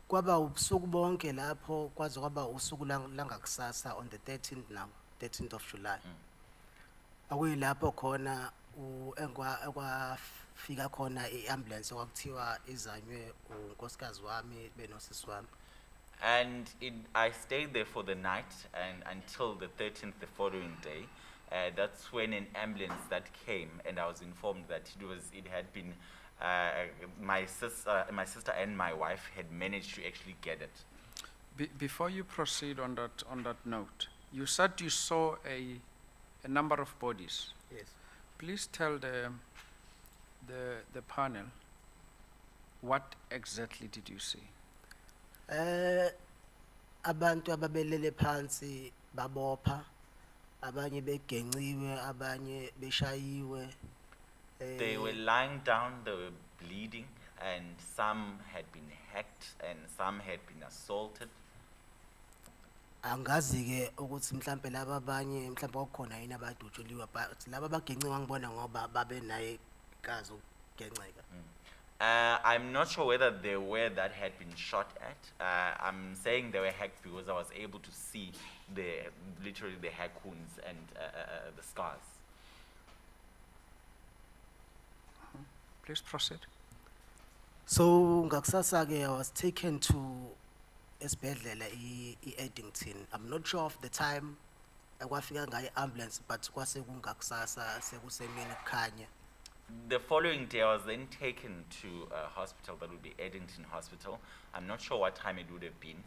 kwaba ubusuku bonke lapho kwaze kwaba usuku langakusasa on the 13th now, 13th of July. Akuyilapho khona ekwafika khona i-ambulance okwakuthiwa izanywe unkosikazi wami benosisi wami.
And I stayed there for the night and until the 13th, the following day. That's when an ambulance that came, and I was informed that it had been my sister and my wife had managed to actually get it.
Before you proceed on that note, you said you saw a number of bodies.
Yes.
Please tell the panel what exactly did you see?
Abantu ababelele phansi babopha, abanye begenciwe, abanye beshayiwe.
They were lying down, they were bleeding, and some had been hacked and some had been assaulted.
Angazi ke ukuthi mhlambe laba abanye mhlambe kwakhona yini abadutshuliwe, but laba abagenciwe ngibona ngoba babe naye ikazi ukugenceka.
I'm not sure whether they were that had been shot at. I'm saying they were hacked because I was able to see literally the hack wounds and the scars.
Please proceed.
So ngakusasa ke I was taken to esibhedlela i-Eddington. I'm not sure of the time ekwafika ngayo ambulance, but kwase kungakusasa sekusemini kukhanya.
The following day, I was then taken to a hospital that would be Eddington Hospital. I'm not sure what time it would have been,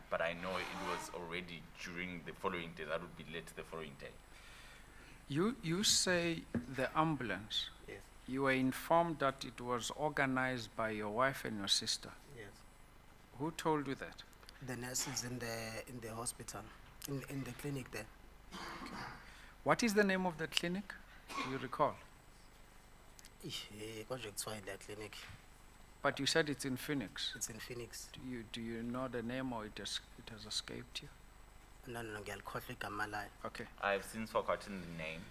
but I know it was already during the following day. That would be late the following day.
You say the ambulance.
Yes.
You were informed that it was organized by your wife and your sister.
Yes.
Who told you that?
The nurses in the hospital, in the clinic there.
What is the name of the clinic? Do you recall?
Project Swine that clinic.
But you said it's in Phoenix.
It's in Phoenix.
Do you know the name or it has escaped you?
No, ngiyakhohlwa igama layo.
Okay.
I've since forgotten the name.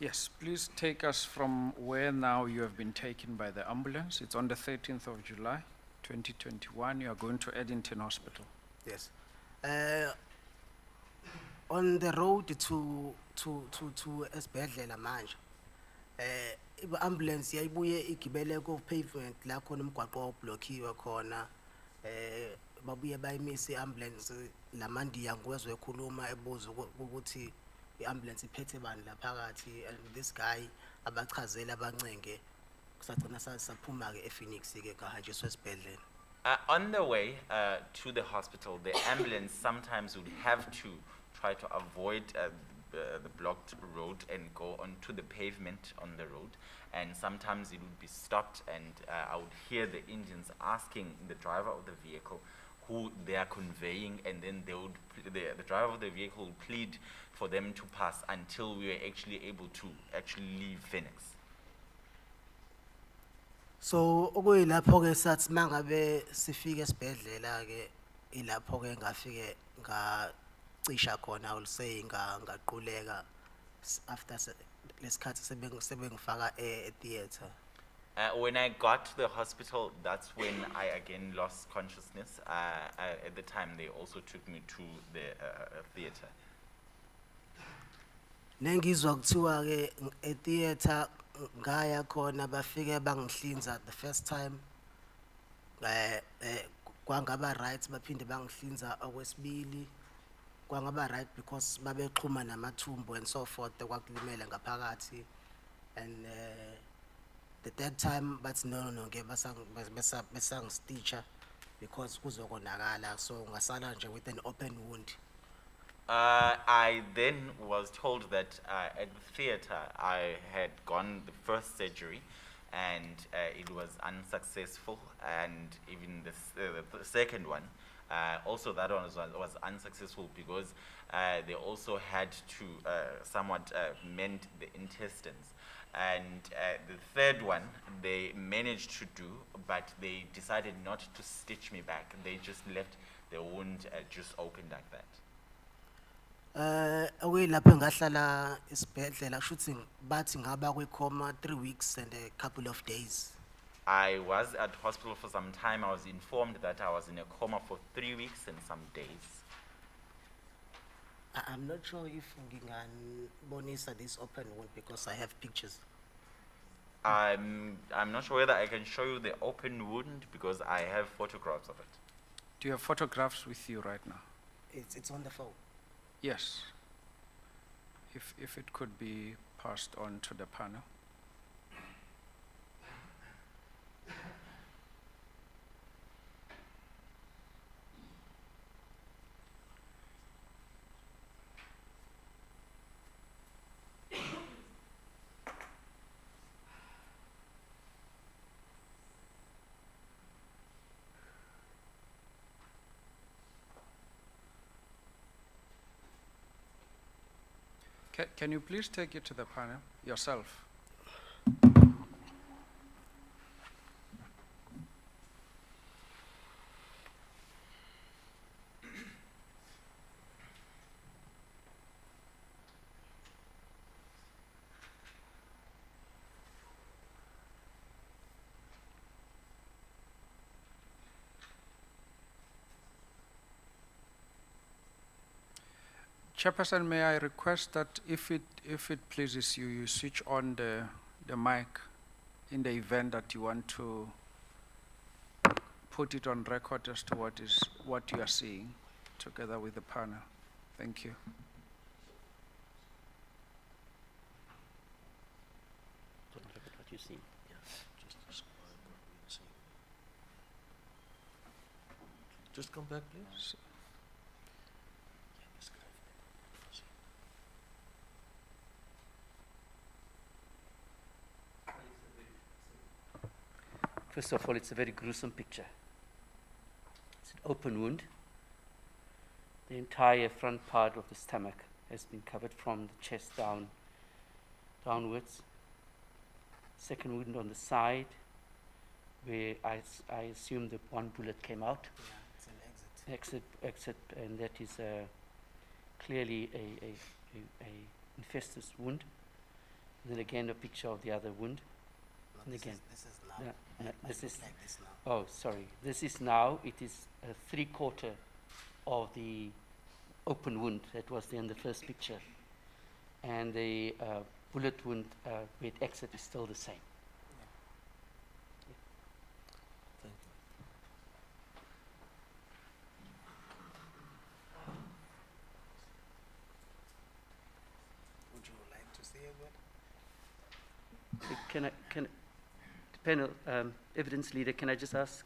Yes, please take us from where now you have been taken by the ambulance. It's on the 13th of July, 2021. You are going to Eddington Hospital.
Yes. On the road to esibhedlela manje. I-ambulance yayibuye igibele ku pavement la khona umgwaqo oblockiwe khona. Babuye bayimise i-ambulance lamandiya ngwezwe ekhuluma ebuza ukuthi i-ambulance iphethe bani la phakathi, and this guy abachazela abancenge kusagcina saphuma-ke ePhoenix-ke ngahanjiswa esibhedlela.
On the way to the hospital, the ambulance sometimes would have to try to avoid the blocked road and go onto the pavement on the road. And sometimes it would be stopped, and I would hear the engines asking the driver of the vehicle who they are conveying, and then they would, the driver of the vehicle would plead for them to pass until we were actually able to actually leave Phoenix.
So okuyilapho-ke sathi mangabe sifike esibhedlela-ke ilapho-ke ngafike ngacisha khona, I will say ngaquleka after lesikhathi sebengifaka e-theatre.
When I got to the hospital, that's when I again lost consciousness. At the time, they also took me to the theater.
Nengizwa kuthiwa-ke e-theatre ngaya khona bafike bangihlinza the first time. Kwangaba right baphinde bangihlinza okwesibili. Kwangaba right because babexhuma namathumbu and so forth kwakulimele ngaphakathi, and the third time bathi no ke besangistitcha because kuzokonakala, so ngasala nje with an open wound.
I then was told that at the theater I had gone the first surgery, and it was unsuccessful, and even the second one, also that one was unsuccessful because they also had to somewhat mend the intestines. And the third one they managed to do, but they decided not to stitch me back. They just left the wound just open like that.
Okuyilapho ngahlala esibhedlela kushuthi bathi ngaba kwi-coma 3 weeks and a couple of days.
I was at hospital for some time. I was informed that I was in a coma for 3 weeks and some days.
I'm not sure if nginganibonisa this open wound because I have pictures.
I'm not sure whether I can show you the open wound because I have photographs of it.
Do you have photographs with you right now?
It's on the phone.
Yes. If it could be passed on to the panel. Can you please take it to the panel yourself? Chairperson, may I request that if it pleases you, you switch on the mic in the event that you want to put it on record as to what you are seeing together with the panel. Thank you.
Don't look at what you see.
Just describe what we're seeing. Just come back, please.
First of all, it's a very gruesome picture. It's an open wound. The entire front part of the stomach has been covered from the chest downwards. Second wound on the side, where I assume the one bullet came out.
Yeah, it's an exit.
Exit, and that is clearly a infestus wound. And then again, a picture of the other wound.
No,
And
this
again.
is now.
No, no,
I
this
look
is
like this now.
Oh, sorry. This is now, it is a 3/4 of the open wound that was there in the first picture. And the bullet wound with exit is still the same.
Thank you.
Can, panel, evidence leader, can I just ask,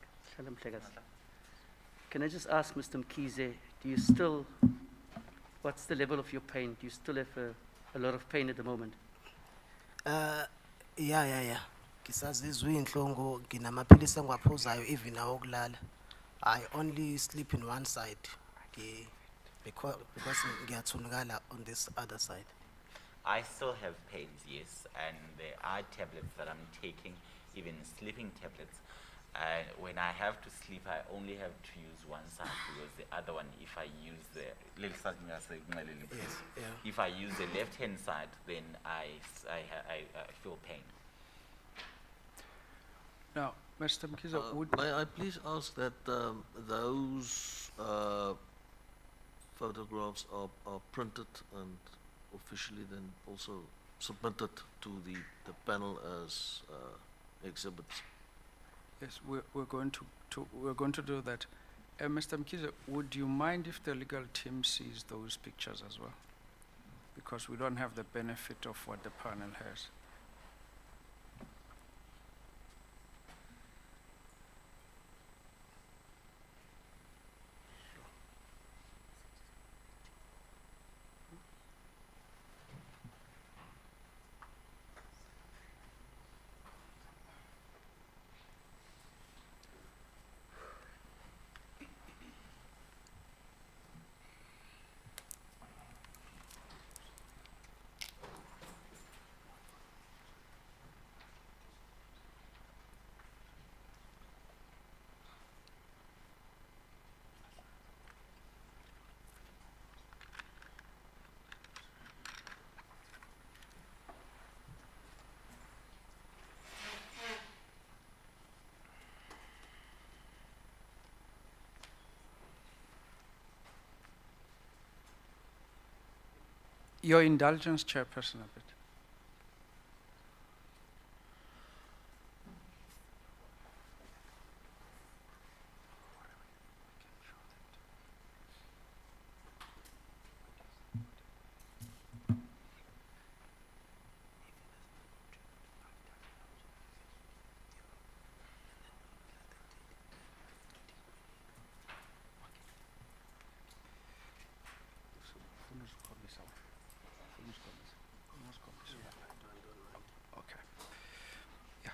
can I just ask Mr. Mkhize, do you still, what's the level of your pain? Do you still have a lot of pain at the moment?
Yeah. Ngisazizwa inhlungu, nginamaphilisi engiwaphuzayo even awokulala. I only sleep in one side. Because ngiyathunikala on this other side.
I still have pains, yes, and there are tablets that I'm taking, even sleeping tablets. When I have to sleep, I only have to use one side because the other one, if I use the
Yeah.
if I use the left-hand side, then I feel pain.
Now, Mr. Mkhize, would,
May I please ask that those photographs are printed and officially then also submitted to the panel as exhibits?
yes, we're going to do that. Mr. Mkhize, would you mind if the legal team sees those pictures as well? Because we don't have the benefit of what the panel has. Your indulgence, Chairperson, a bit. Okay. Yeah.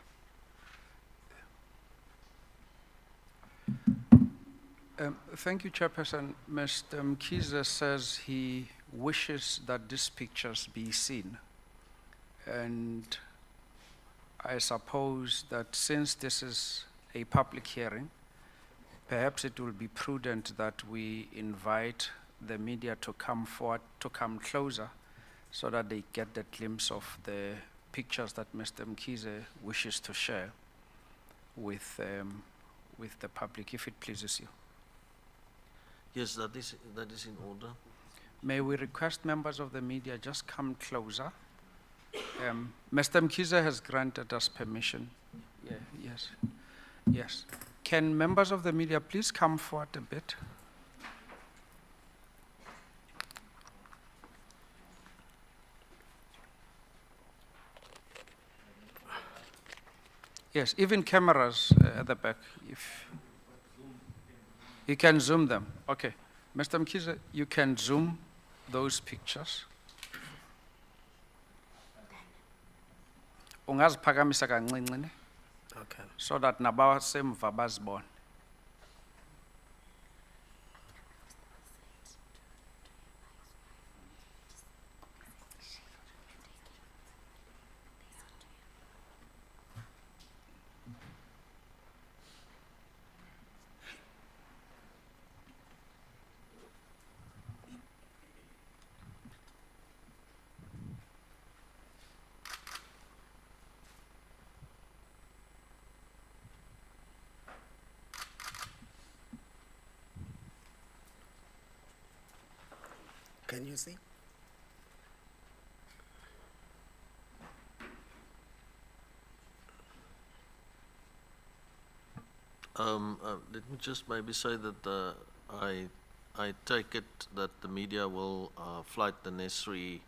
Thank you, Chairperson. Mr. Mkhize says he wishes that these pictures be seen. And I suppose that since this is a public hearing, perhaps it will be prudent that we invite the media to come forward, to come closer, so that they get the glimpse of the pictures that Mr. Mkhize wishes to share with the public, if it pleases you.
Yes, that is in order.
May we request members of the media just come closer? Mr. Mkhize has granted us permission. Yeah, yes. Can members of the media please come forward a bit? Yes, even cameras at the back, if you can zoom them. Okay. Mr. Mkhize, you can zoom those pictures. Ungaziphakamisa kancinci ne?
Okay.
So that nabasemva bazibone.
Can you see?
Let me just maybe say that I take it that the media will flight the necessary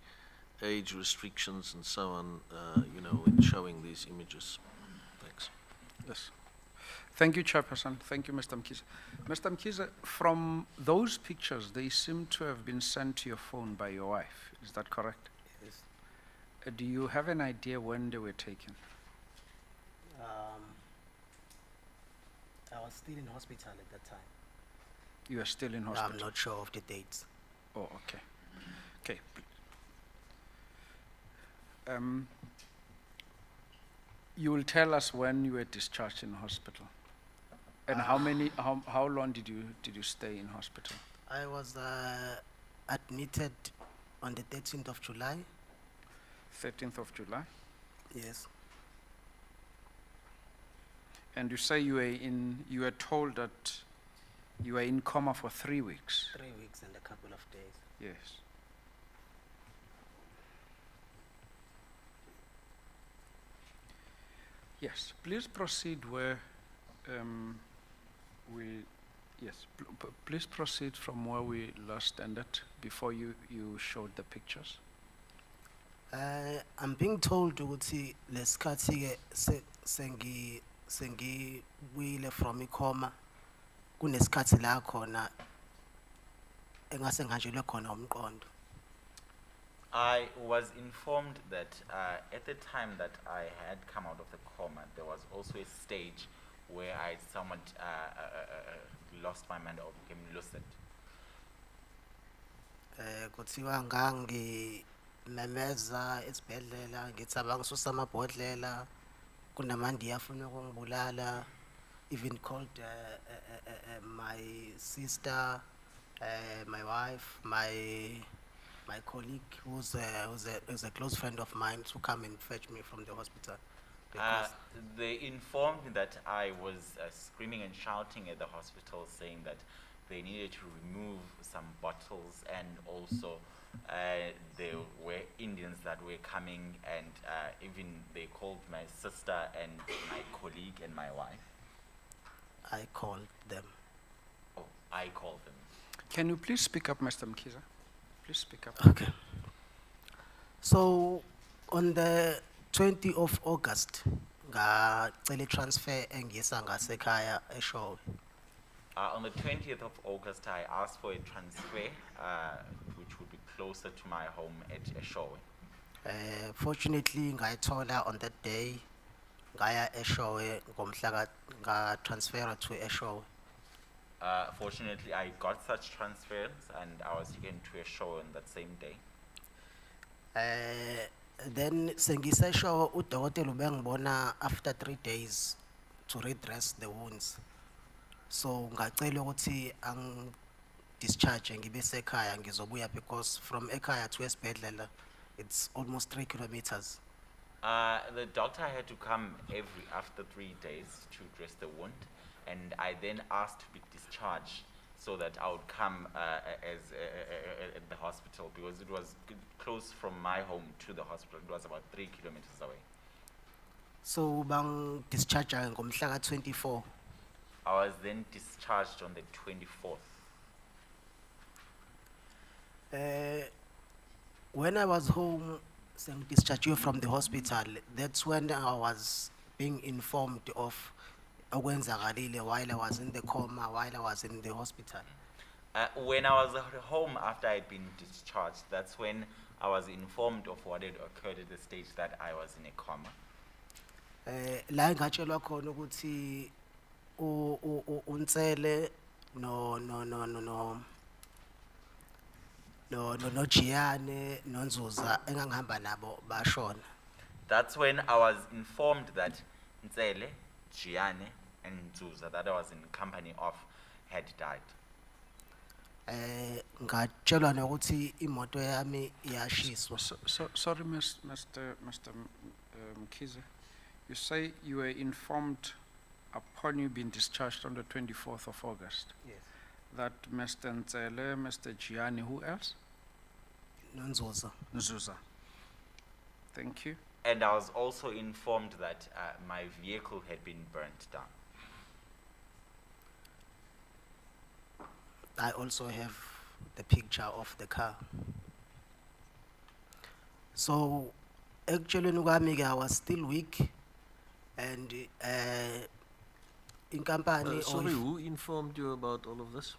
age restrictions and so on, you know, in showing these images. Thanks.
Yes. Thank you, Chairperson. Thank you, Mr. Mkhize. Mr. Mkhize, from those pictures, they seem to have been sent to your phone by your wife. Is that correct?
Yes.
Do you have an idea when they were taken?
I was still in hospital at that time.
You are still in hospital?
I'm not sure of the dates.
Oh, okay. Okay. You will tell us when you were discharged in hospital, and how long did you stay in hospital?
I was admitted on the 13th of July.
13th of July.
Yes.
And you say you were told that you were in coma for 3 weeks.
3 weeks and a couple of days.
Yes. Yes, please proceed where please proceed from where we last ended before you showed the pictures.
I'm being told ukuthi lesikhathi ke sengibuyile from icoma kunesikhathi la khona engase nganjelwe khona umqondo.
I was informed that at the time that I had come out of the coma, there was also a stage where I somewhat lost my mind or became lucid.
Kuthiwa ngangimemeza esibhedlela ngithi abangisusa amabhodlela kunamandi afuna ukungibulala, even called my sister, my wife, my colleague who's a close friend of mine to come and fetch me from the hospital. Because
They informed me that I was screaming and shouting at the hospital, saying that they needed to remove some bottles, and also there were Indians that were coming, and even they called my sister and my colleague and my wife.
I called them.
Oh, I called them.
Can you please speak up, Mr. Mkhize? Please speak up.
Okay. So on the 20th of August, ngacela transfer engisa ngasekhaya eShowe.
On the 20th of August, I asked for a transfer, which would be closer to my home at Eshowe.
Fortunately, ngayithola on that day, ngaya eShowe ngomhla transfer to eShowe.
Fortunately, I got such transfers, and I was taken to Eshowe on that same day.
Then sengiseshowe udokotela ubengibona after 3 days to redress the wounds. So ngacela ukuthi ang discharge ngibe sekhaya ngizobuya, because from ekhaya to esibhedlela it's almost 3 kilometers.
The doctor had to come after 3 days to dress the wound, and I then asked to be discharged so that I would come at the hospital, because it was close from my home to the hospital. It was about 3 kilometers away.
So bang discharge ngomhla ka 24.
I was then discharged on the 24th.
When I was home, discharged you from the hospital, that's when I was being informed of okwenzakalile while I was in the coma, while I was in the hospital.
When I was at home after I had been discharged, that's when I was informed of what had occurred at the stage that I was in a coma.
La ngatshelwa khona ukuthi uNtsele no Giane no Nzuza engangihamba nabo bashona.
That's when I was informed that Ntsele, Giane, and Nzuza, that I was in company of, had died.
Ngatshelwa nokuthi imoto yami iyashiswa.
Sorry, Mr. Mkhize. You say you were informed upon you being discharged on the 24th of August.
Yes.
That Mr. Ntsele, Mr. Gianni, who else?
Nzuza.
Nzuza. Thank you.
And I was also informed that my vehicle had been burnt down.
I also have the picture of the car. So actually I was still weak, and in company
Sorry, who informed you about all of this?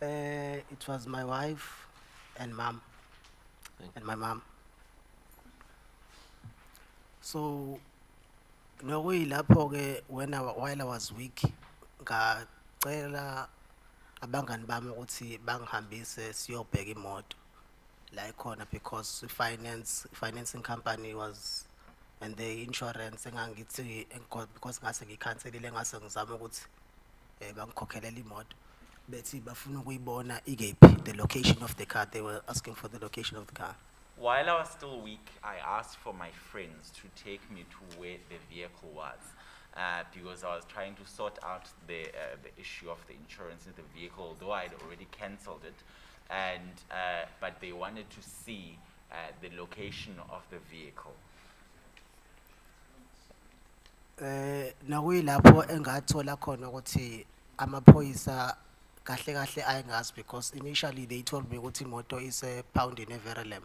it was my wife and mom
Thank
and my mom. So nokuyilapho ke while I was weak ngacela abangani bami ukuthi bangihambise siyobheka imoto la ikhona because financing company was and the insurance engangithi because ngase ngikhanselile ngase ngizama ukuthi bangikhokhelele imoto bethi bafuna ukuyibona ikephi the location of the car. They were asking for the location of the car.
While I was still weak, I asked for my friends to take me to where the vehicle was, because I was trying to sort out the issue of the insurance in the vehicle, though I'd already cancelled it, and but they wanted to see the location of the vehicle.
Nakuyilapho engathola khona ukuthi amaphoyisa kahle kahle ayingazi because initially they told me ukuthi imoto is a pound in Verulam.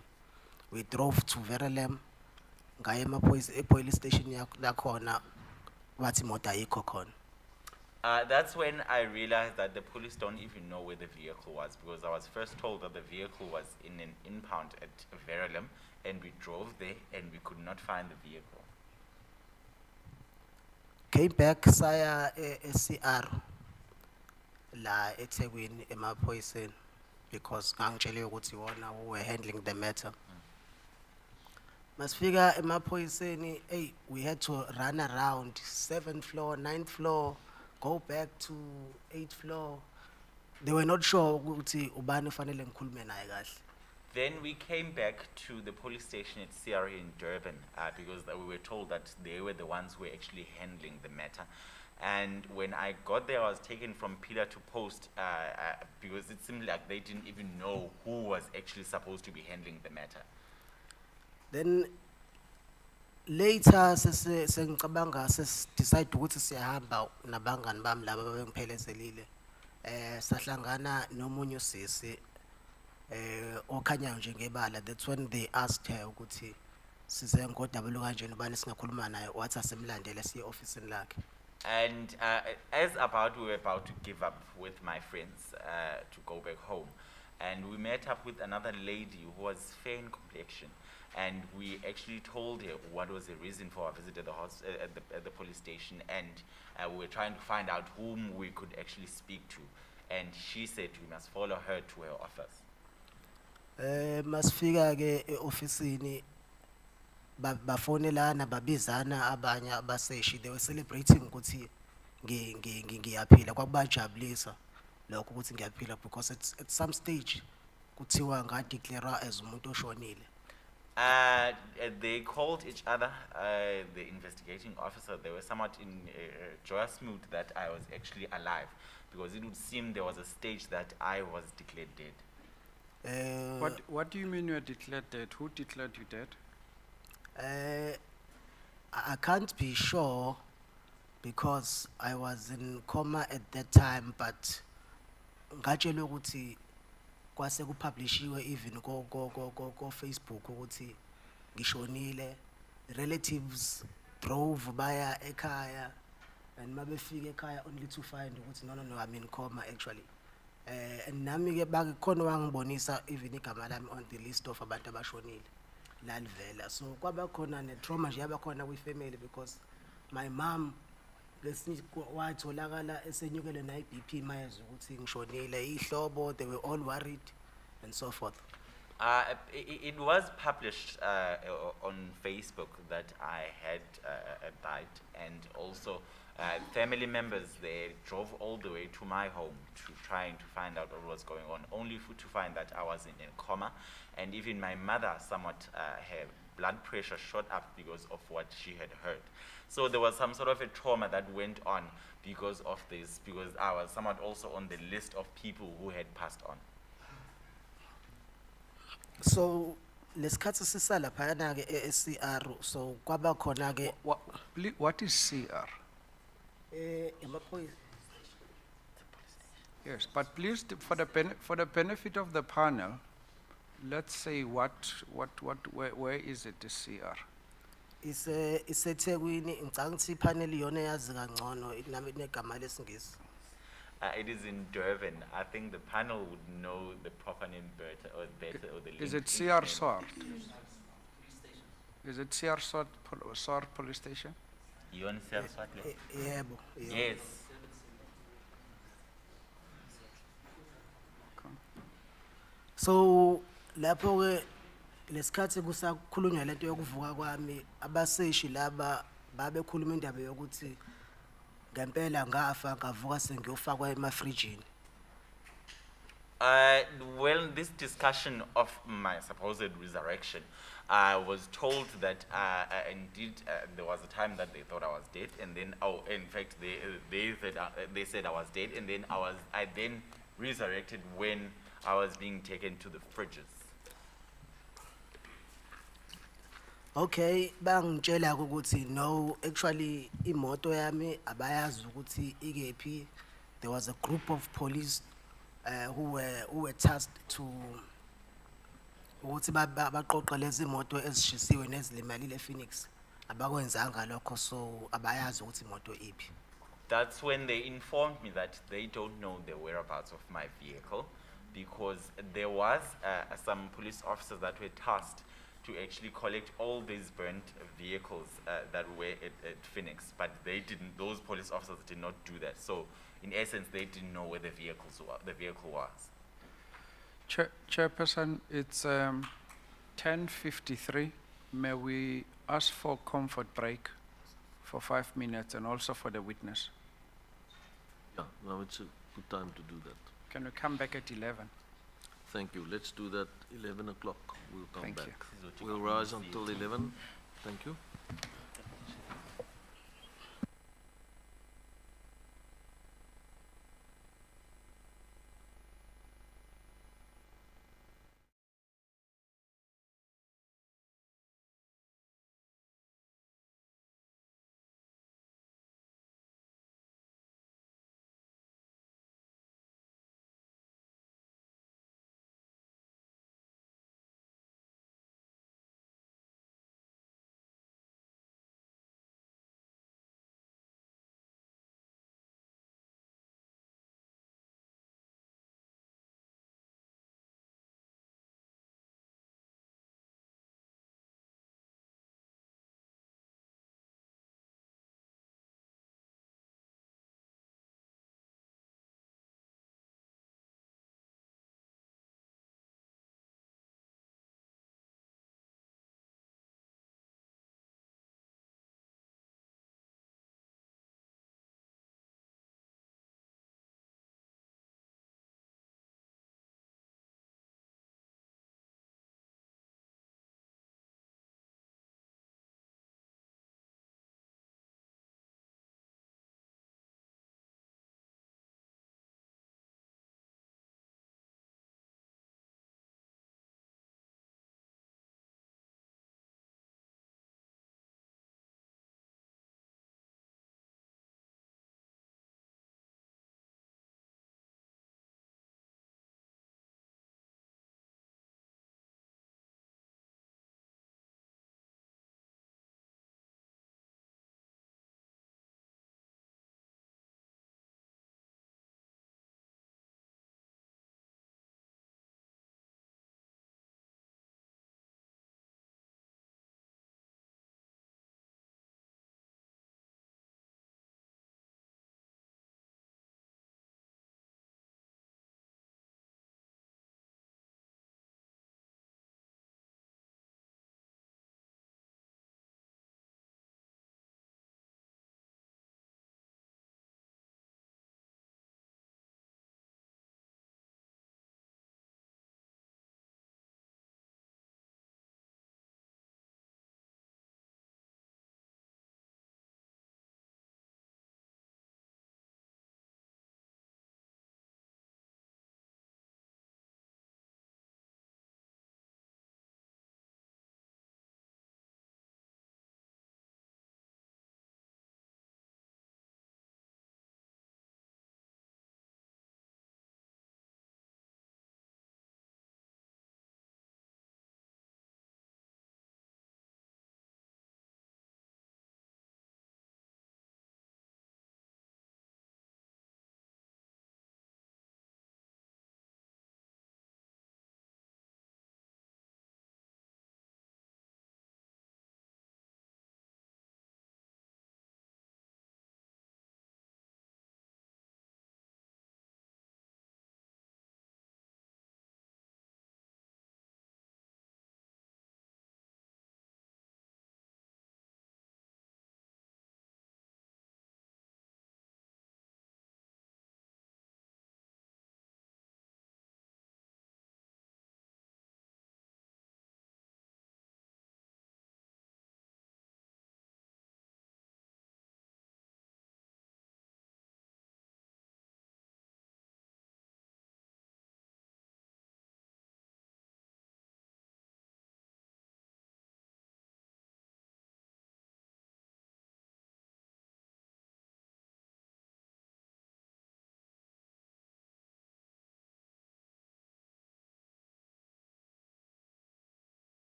We drove to Verulam, ngaya emaphoyisa police station lakhona bathi imoto ayikho khona.
That's when I realized that the police don't even know where the vehicle was, because I was first told that the vehicle was in an impound at Verulam, and we drove there and we could not find the vehicle.
Came back saya CR la eThekwini emaphoyiseni because ngangitshele ukuthi wona who were handling the matter. Masifika emaphoyiseni, hey, we had to run around 7th floor, 9th floor, go back to 8th floor. They were not sure ukuthi ubani fanele ngikhulume naye kahle.
Then we came back to the police station at CRA in Durban, because we were told that they were the ones who were actually handling the matter. And when I got there, I was taken from pillar to post, because it seemed like they didn't even know who was actually supposed to be handling the matter.
Then later sengicabanga decide ukuthi siyahamba nabangani bami laba bengiphelezelile. Sahlangana nomunye usisi okhanyayo njengebala. That's when they asked her ukuthi size ngodabelo kanjeni ubani singakhuluma naye wathi asemlandele siye officeini lakhe.
And we were about to give up with my friends to go back home. And we met up with another lady who was fair in complexion. And we actually told her what was the reason for our visit at the police station. And we were trying to find out whom we could actually speak to. And she said we must follow her to her office.
Masifika ke officeini bafonelana babizana abanye abaseshi. They were celebrating ukuthi ngiyaphila, kwakubajabulisa lokho ukuthi ngiyaphila because at some stage kuthiwa ngadeclare as umuntu oshonile.
They called each other, the investigating officer. They were somewhat in a joyous mood that I was actually alive, because it would seem there was a stage that I was declared dead.
What do you mean you are declared dead? Who declared you dead?
I can't be sure because I was in coma at that time, but ngatshela ukuthi kwase kupublishiwe even ko Facebook ukuthi ngishonile. Relatives drove baya ekhaya, and mabefika ekhaya only to find ukuthi no, I'm in coma actually. And nami ke bakhona wangibonisa even igama lami on the list of abantu abashonile lalivela. So kwaba khona ne trauma nje yaba khona kwi family because my mom watholakala esenyukele na iBP mayeza ukuthi ngishonile ihlobo. They were all worried and so forth.
It was published on Facebook that I had died, and also family members, they drove all the way to my home to trying to find out what was going on, only to find that I was in a coma. And even my mother, somewhat, her blood pressure shot up because of what she had heard. So there was some sort of a trauma that went on because of this, because I was somewhat also on the list of people who had passed on.
So lesikhathi sisala phayana ke eCR, so kwaba khona ke
What is CR?
emaphoyisa.
Yes, but please, for the benefit of the panel, let's say where is it, the CR?
iseThekwini ngicabanga ukuthi ipanel iyona eyazi kangcono inami negama lesingisi.
It is in Durban. I think the panel would know the proper name better or the
Is it
link
CR
name.
SOR? Is it CR SOR police station?
You understand what?
Yebo. yebo.
Yes.
So lapho ke lesikhathi kusakhulunywa lento yokuvuka kwami abaseshi laba babekhuluma indaba yokuthi ngempela ngafa ngavuka sengiyofakwa emafrijini.
Well, this discussion of my supposed resurrection, I was told that indeed there was a time that they thought I was dead, and then in fact they said I was dead, and then I then resurrected when I was being taken to the fridges.
Okay, bangitshela ukuthi no, actually imoto yami abayazi ukuthi ikephi. There was a group of police who were tasked to ukuthi baqoqe lezi imoto ezishisiwe nezilimalile ePhoenix. Abakwenzanga lokho, so abayazi ukuthi imoto iphi.
That's when they informed me that they don't know the whereabouts of my vehicle, because there was some police officers that were tasked to actually collect all these burnt vehicles that were at Phoenix, but they didn't. Those police officers did not do that. So, in essence, they didn't know where the vehicle was.
Chairperson, it's 10:53. May we ask for comfort break for 5 minutes and also for the witness?
Yeah, now it's a good time to do that.
Can we come back at 11?
Thank you. Let's do that 11 o'clock. We'll come
Thank you.
back. We'll rise until 11. Thank you.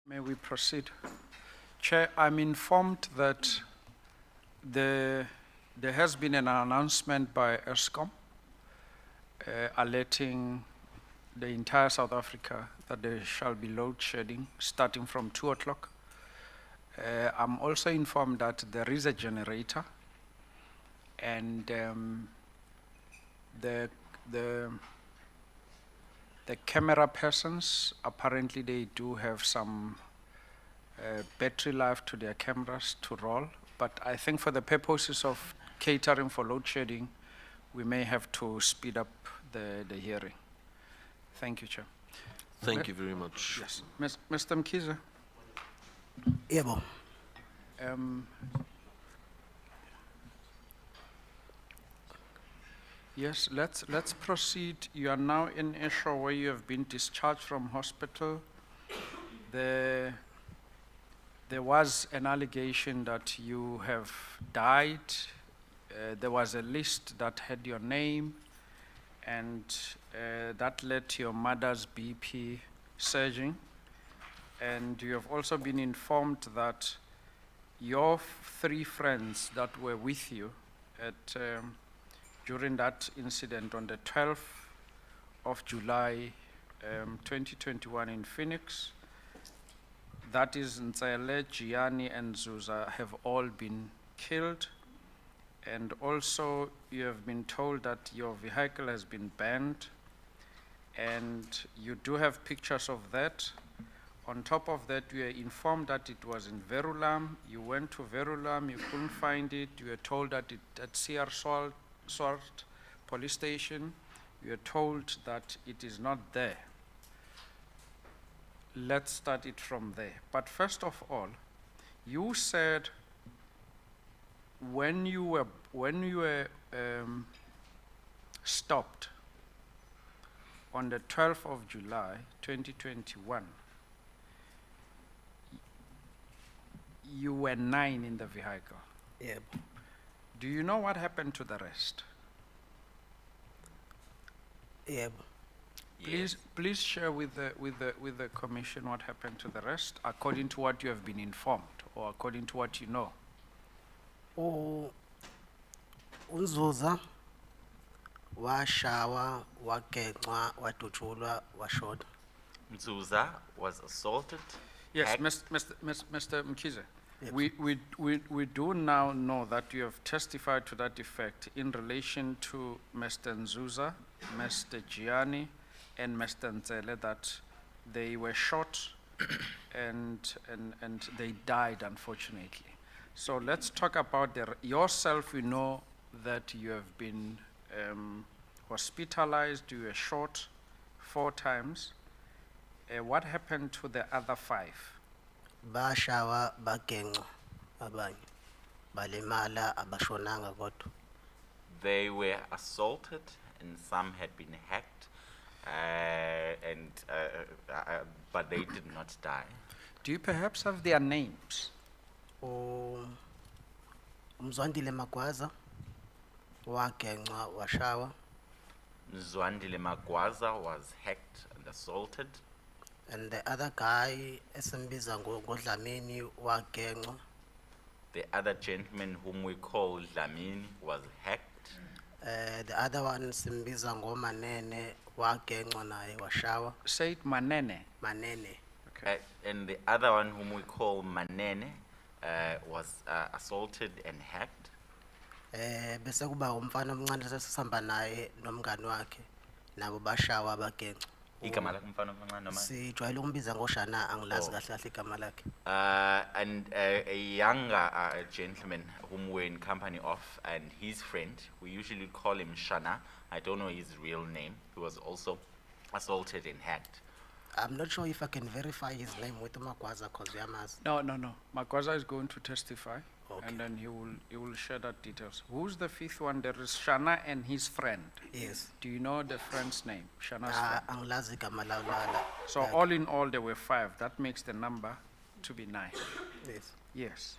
May we proceed? Chair, I'm informed that there has been an announcement by ESCOM alerting the entire South Africa that there shall be load shedding starting from 2 o'clock. I'm also informed that there is a generator and the camera persons, apparently they do have some battery life to their cameras to roll, but I think for the purposes of catering for load shedding, we may have to speed up the hearing. Thank you, Chair.
Thank you very much.
Yes. Mr. Mkhize,
Yebo.
yes, let's proceed. You are now in Esho where you have been discharged from hospital. There was an allegation that you have died. There was a list that had your name, and that led to your mother's BP surging. And you have also been informed that your 3 friends that were with you at during that incident on the 12th of July 2021 in Phoenix, that is Ntsele, Gianni, and Zuza, have all been killed. And also you have been told that your vehicle has been banned, and you do have pictures of that. On top of that, you were informed that it was in Verulam. You went to Verulam, you couldn't find it. You were told that it at CR Swart police station. You were told that it is not there. Let's start it from there. But first of all, you said when you were stopped on the 12th of July 2021, you were 9 in the vehicle.
Yebo.
Do you know what happened to the rest?
Yebo.
Please share with the commission what happened to the rest, according to what you have been informed, or according to what you know.
Unzuza washawa, wageqwa, wadutshulwa, washona.
Mzuza was assaulted.
Yes,
hacked.
Mr. Mkhize,
Yes.
we do now know that you have testified to that effect in relation to Mr. Nzuza, Mr. Gianni, and Mr. Ntsele, that they were shot and they died, unfortunately. So let's talk about yourself. We know that you have been hospitalized, you were shot 4 times. What happened to the other 5?
Bashawa, bageqwa, abanye. Balimala, abashonanga kodwa.
They were assaulted and some had been hacked, but they did not die.
Do you perhaps have their names?
Umzwandile Magwaza, wageqwa, washawa.
Mzwandile Magwaza was hacked and assaulted.
And the other guy, esimbiza ngoDlamini, wageqwa.
The other gentleman whom we call Dlamini was hacked.
The other one simbiza ngoManene, wageqwa naye, washawa.
Say it Manene.
Manene.
Okay.
And the other one whom we call Manene was assaulted and hacked.
Bese kuba umfana omncane sesihamba naye nomngani wakhe, nabo bashawa bageqwa.
Igama lakhe umfana omncane noma?
Sijwayele ukumbiza ngoShana, angilazi kahle kahle igama lakhe.
And a younger gentleman whom we're in company of, and his friend, we usually call him Shana. I don't know his real name. He was also assaulted and hacked.
I'm not sure if I can verify his name with Magwaza because we are
No. Magwaza is going to testify,
Okay.
and then he will share that details. Who's the 5th one? There is Shana and his friend.
Yes.
Do you know the friend's name? Shana's friend.
Angilazi igama lawo.
So all in all, there were 5. That makes the number to be 9.
Yes.
Yes.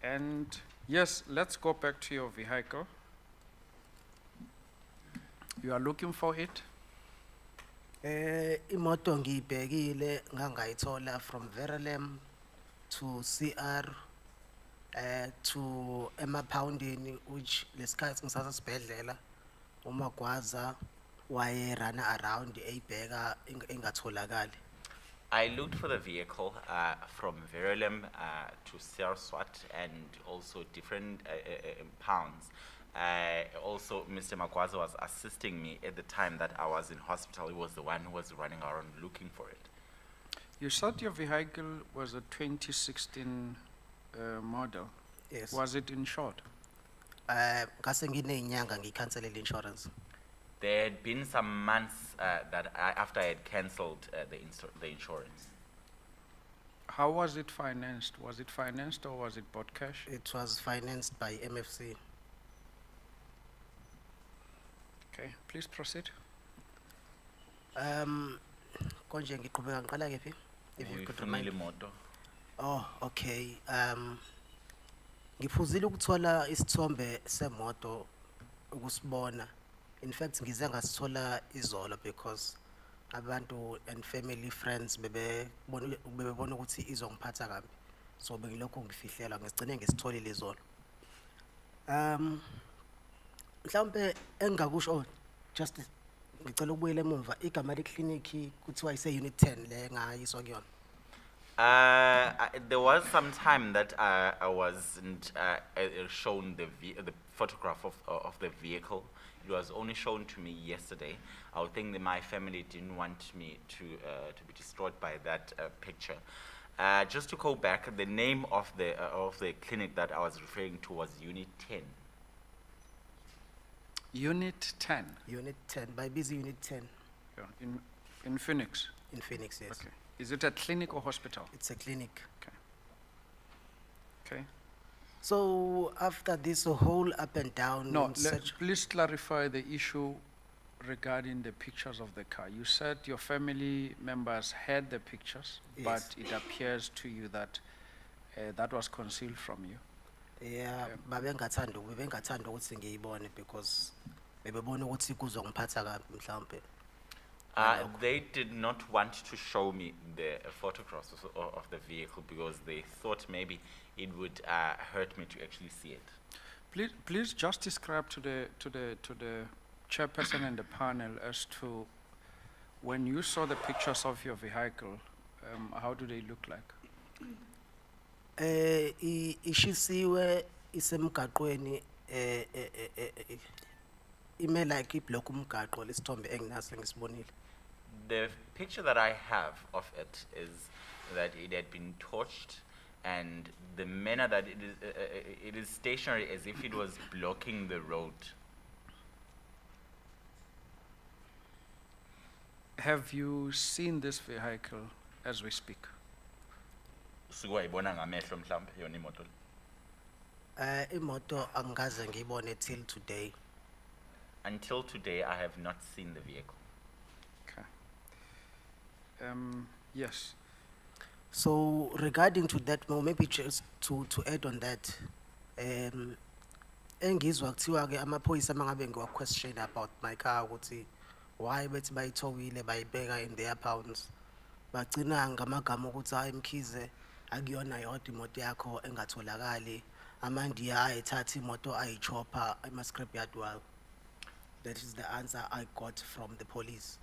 And yes, let's go back to your vehicle. You are looking for it?
Imoto ngiyibhekile ngangayithola from Verulam to CR to emapoundini which lesikhathi ngisasesibhedlela uMagwaza waye run around eyibheka engatholakali.
I looked for the vehicle from Verulam to Sarswat and also different pounds. Also, Mr. Magwaza was assisting me at the time that I was in hospital. He was the one who was running around looking for it.
You said your vehicle was a 2016 model.
Yes.
Was it insured?
Ngase nginey'nyanga ngiyikhanselela insurance.
There had been some months after I had cancelled the insurance.
How was it financed? Was it financed or was it bought cash?
It was financed by MFC.
Okay, please proceed.
Konje ngiqhubeka ngiqala kephi? If you could remind.
Uyifunile imoto.
Oh, okay. Ngiphuzile ukuthola isithombe semoto ukusibona. In fact, ngize ngasithola izolo because abantu and family friends bebebona ukuthi izongiphatha kabi. So bengilokho ngifihlela ngisigcine ngisitholile izolo. Mhlawumbe engakusho just ngicela ukubuyela emuva igama leclinic kuthiwa ise unit 10 le ngayiswa kuyona.
There was some time that I wasn't shown the photograph of the vehicle. It was only shown to me yesterday. I would think that my family didn't want me to be distraught by that picture. Just to go back, the name of the clinic that I was referring to was Unit 10.
Unit 10.
Unit 10 by busy unit 10
Yeah, in Phoenix.
in Phoenix, yes.
Okay. Is it a clinic or hospital?
It's a clinic.
Okay.
So after this whole up and down
No,
in search,
please clarify the issue regarding the pictures of the car. You said your family members had the pictures,
Yes.
but it appears to you that that was concealed from you.
yeah, babengathanda ukuthi ngiyibone because bebebona ukuthi kuzongiphatha kabi mhlawumbe.
They did not want to show me the photographs of the vehicle because they thought maybe it would hurt me to actually see it.
Please just describe to the chairperson and the panel as to when you saw the pictures of your vehicle, how do they look like?
Ishisiwe isemgaqweni ime like iblock umgaqo lesithombe enginaso ngisibonile.
The picture that I have of it is that it had been torched, and the manner that it is stationary as if it was blocking the road.
Have you seen this vehicle as we speak?
Sikuwayibona ngamehlo mhlambe yona imoto le.
Imoto angikaze ngiyibone till today.
Until today, I have not seen the vehicle.
Okay. Yes.
So regarding to that, maybe just to add on that, engizwa kuthiwa ke amaphoyisa mangabe ngiwa question about my car ukuthi why bethi bayithowile bayibeka in their pounds, bagcina ngamagama ukuthi hayi Mkhize akuyona yodwa imoto yakho engatholakali, amandiya ayithatha imoto ayichopper ema scrapyard wabo. That is the answer I got from the police.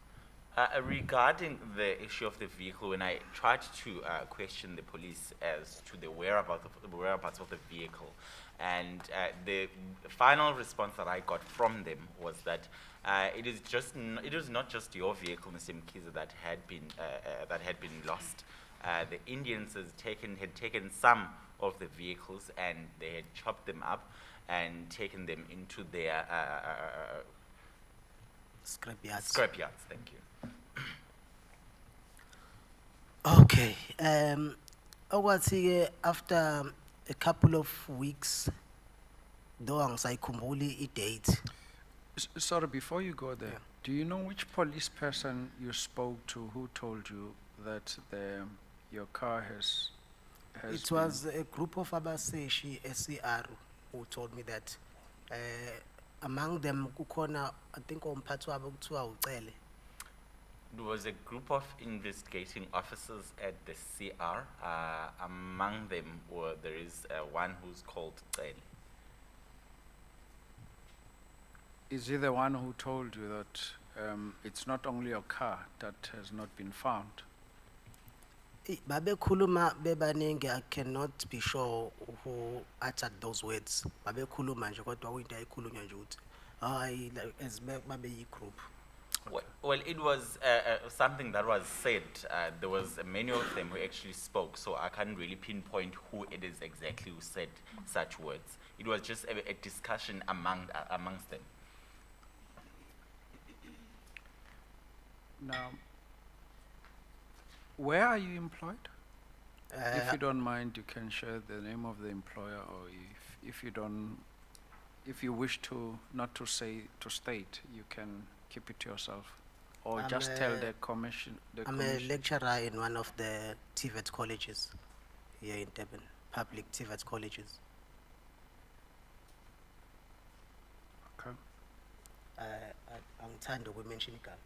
Regarding the issue of the vehicle, when I tried to question the police as to the whereabouts of the vehicle, and the final response that I got from them was that it is not just your vehicle, Mr. Mkhize, that had been lost. The Indians had taken some of the vehicles and they had chopped them up and taken them into their
Scrapyards.
scrapyards. Thank you.
Okay. Okwathi after a couple of weeks, though angisayikhumbuli i-date.
Sorry, before you go there,
Yeah.
do you know which police person you spoke to who told you that your car has
It
been-
was a group of abaseshi SCR who told me that among them kukhona I think umphathi wabo kuthiwa ucele.
There was a group of investigating officers at the CR. Among them, there is one who's called Cele.
Is he the one who told you that it's not only your car that has not been found?
Babekhuluma bebaningi, I cannot be sure who uttered those words. Babekhuluma nje kodwa kuyinto ayikhulunywa nje ukuthi hayi like as babe yi-group.
Well, it was something that was said. There was many of them who actually spoke, so I can't really pinpoint who it is exactly who said such words. It was just a discussion amongst them.
Now, where are you employed? If you don't mind, you can share the name of the employer, or if you don't, if you wish to not to state, you can keep it to yourself, or
I'm
just tell
a-
the commission.
I'm a lecturer in one of the TVET colleges here in Durban, public TVET colleges.
Okay.
Angithandi ukumention igama.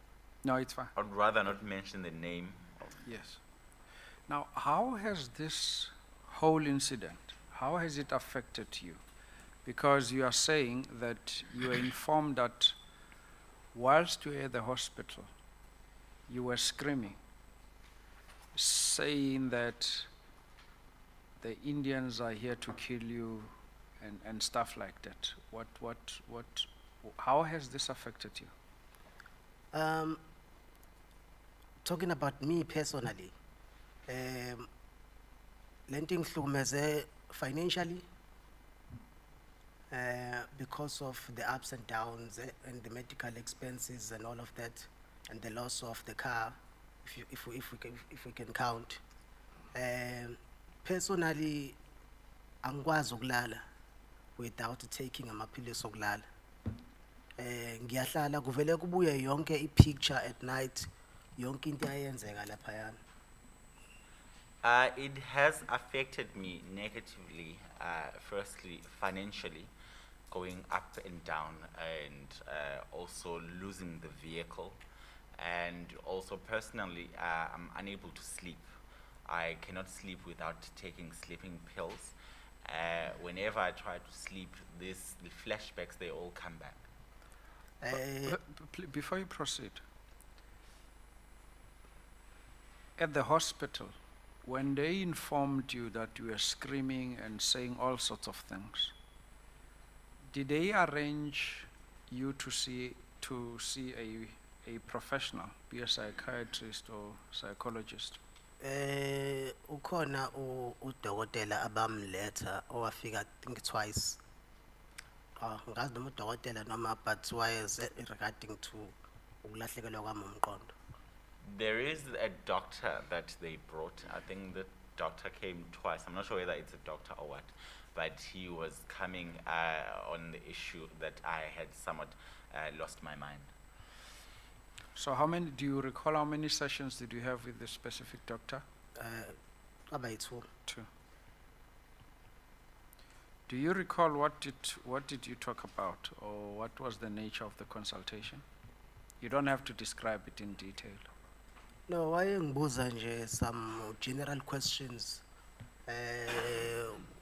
No, it's fine.
I'd rather not mention the name of.
Yes. Now, how has this whole incident, how has it affected you? Because you are saying that you were informed that whilst you were at the hospital, you were screaming, saying that the Indians are here to kill you and stuff like that. How has this affected you?
Talking about me personally, lento ingihlukumeze financially because of the ups and downs and the medical expenses and all of that, and the loss of the car, if we can count. Personally, angikwazi ukulala without taking amaphilisi okulala. Ngiyahlala kuvele kubuye yonke i-picture at night, yonke into ayenzeka laphayana.
It has affected me negatively, firstly financially, going up and down, and also losing the vehicle, and also personally, I'm unable to sleep. I cannot sleep without taking sleeping pills. Whenever I try to sleep, the flashbacks, they all come back.
Before you proceed, at the hospital, when they informed you that you were screaming and saying all sorts of things, did they arrange you to see a professional, be a psychiatrist or psychologist?
Ukhona udokotela abamletha owafika I think twice. Ngazi noma udokotela noma, but wise regarding to ukulahlekelwa kwami umqondo.
There is a doctor that they brought. I think the doctor came twice. I'm not sure whether it's a doctor or what, but he was coming on the issue that I had somewhat lost my mind.
So do you recall how many sessions did you have with this specific doctor?
Abayithu.
2. Do you recall what did you talk about, or what was the nature of the consultation? You don't have to describe it in detail.
No, wayengibuza nje some general questions.